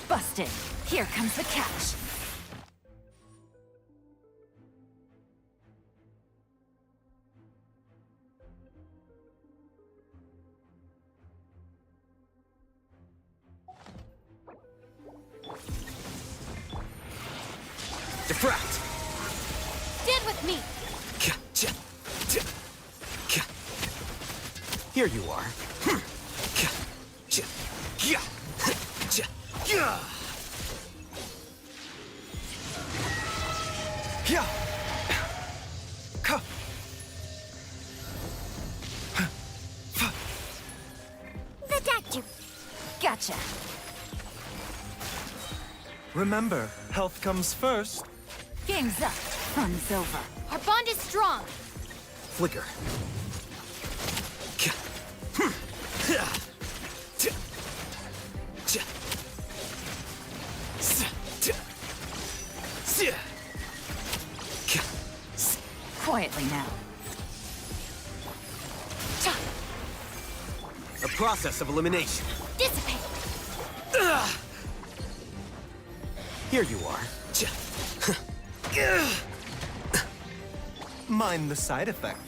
Busted. Here comes the catch. Diffract! Stand with me! Here you are. Protect you. Gotcha. Remember, health comes first. Game's up. Fun's over. Our bond is strong. Flicker. Quietly now. A process of elimination. Dissipate. Here you are. Mind the side effect.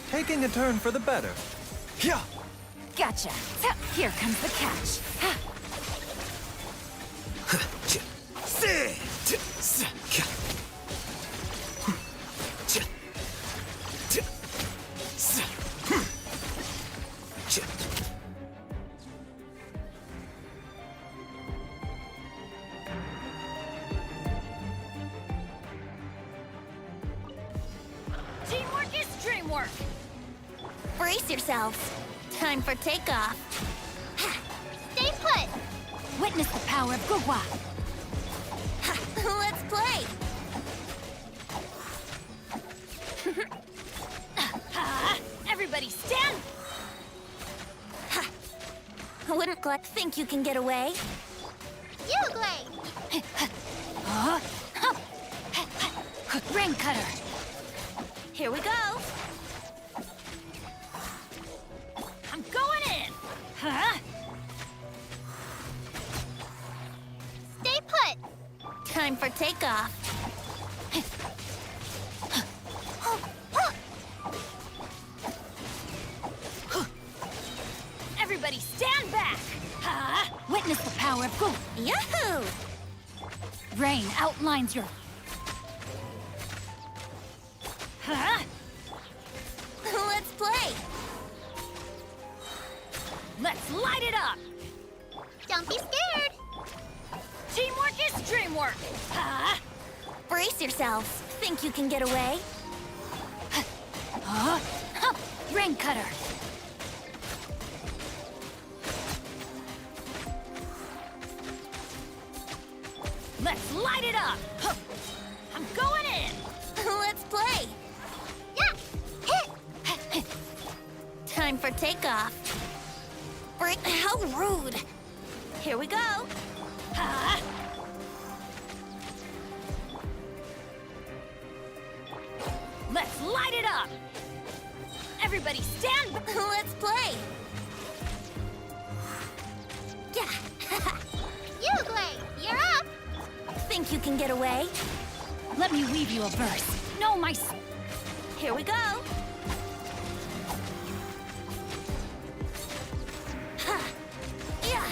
Taking a turn for the better. Gotcha. Here comes the catch. DreamWork! Brace yourselves. Time for takeoff. Stay put! Witness the power of Gugwa! Let's play! Everybody stand! Wouldn't Gluck think you can get away? Yuglei! Rain cutter! Here we go! I'm going in! Huh? Stay put! Time for takeoff. Everybody stand back! Huh? Witness the power of Gugwa! Yahoo! Rain outlines your... Huh? Let's play! Let's light it up! Don't be scared! Teamwork is dreamwork! Huh? Brace yourselves. Think you can get away? Rain cutter! Let's light it up! I'm going in! Let's play! Yeah! Hit! Time for takeoff. How rude! Here we go! Let's light it up! Everybody stand... Let's play! Yeah! Yuglei, you're up! Think you can get away? Let me weave you a verse. No, my... Here we go! Yeah!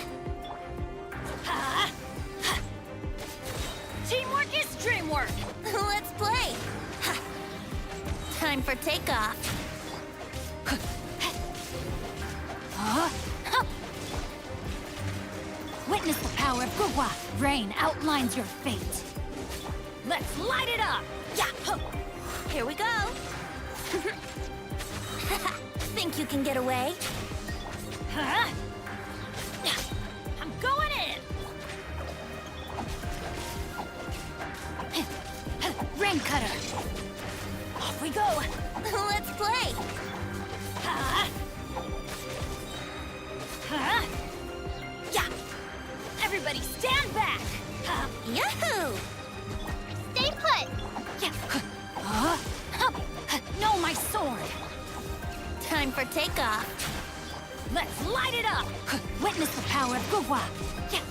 Teamwork is dreamwork! Let's play! Time for takeoff. Witness the power of Gugwa! Rain outlines your fate. Let's light it up! Yeah! Here we go! Think you can get away? Huh? I'm going in! Rain cutter! Off we go! Let's play! Yeah! Everybody stand back! Yahoo! Stay put! Yeah! No, my sword! Time for takeoff. Let's light it up! Witness the power of Gugwa! Yeah!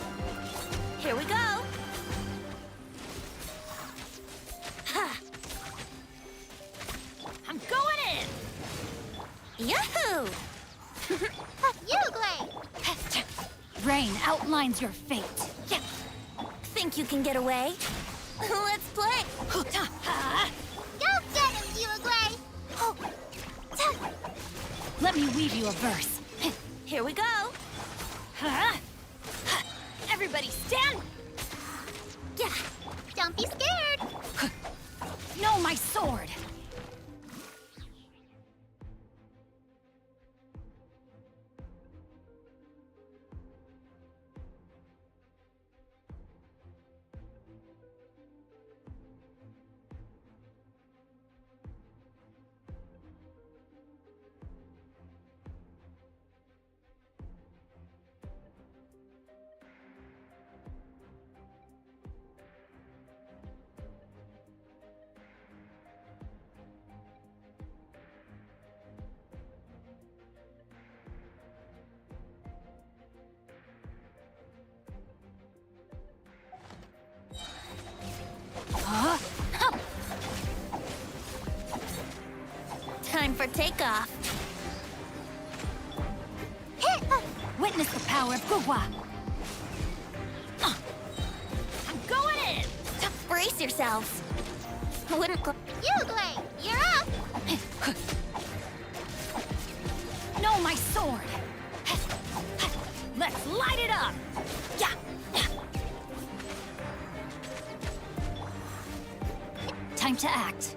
Here we go! I'm going in! Yahoo! Yuglei! Rain outlines your fate. Yeah! Think you can get away? Let's play! Go get him, Yuglei! Let me weave you a verse. Here we go! Everybody stand! Yeah! Don't be scared! No, my sword! Time for takeoff. Witness the power of Gugwa! I'm going in! Brace yourselves. Wouldn't Yuglei, you're up! No, my sword! Let's light it up! Yeah! Time to act.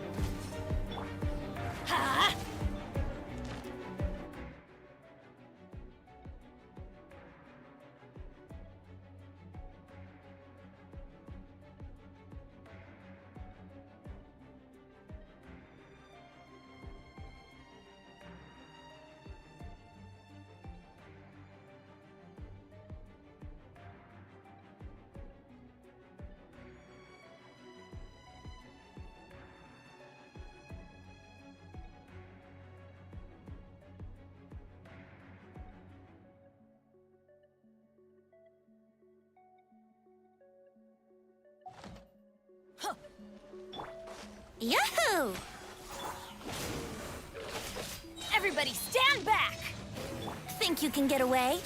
Yahoo! Everybody stand back! Think you can get away?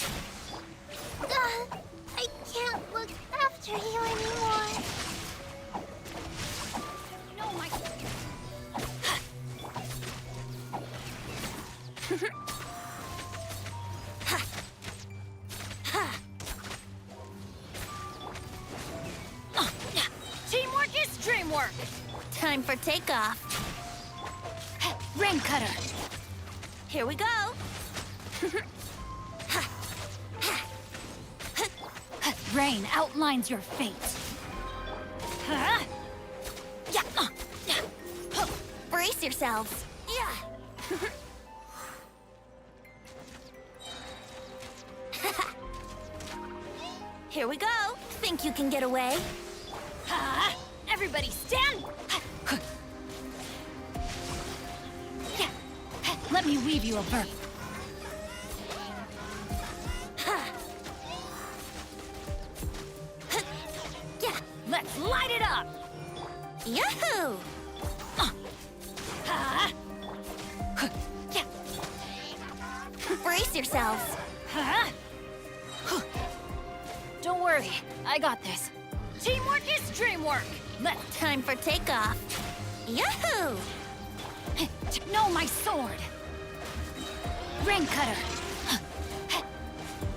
I can't look after you anymore. No, my... Teamwork is dreamwork! Time for takeoff. Rain cutter! Here we go. Rain outlines your fate. Brace yourselves. Yeah. Here we go. Think you can get away? Everybody stand! Let me weave you a berth. Let's light it up! Yahoo! Brace yourselves. Don't worry, I got this. Teamwork is dreamwork! Time for takeoff. Yahoo! No, my sword! Rain cutter!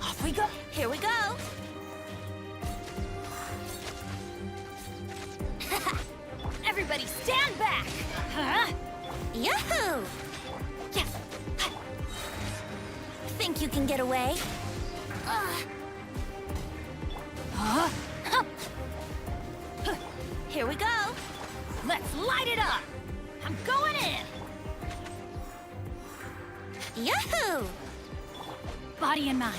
Off we go! Here we go. Everybody stand back! Yahoo! Think you can get away? Here we go. Let's light it up! I'm going in! Yahoo! Body and mind.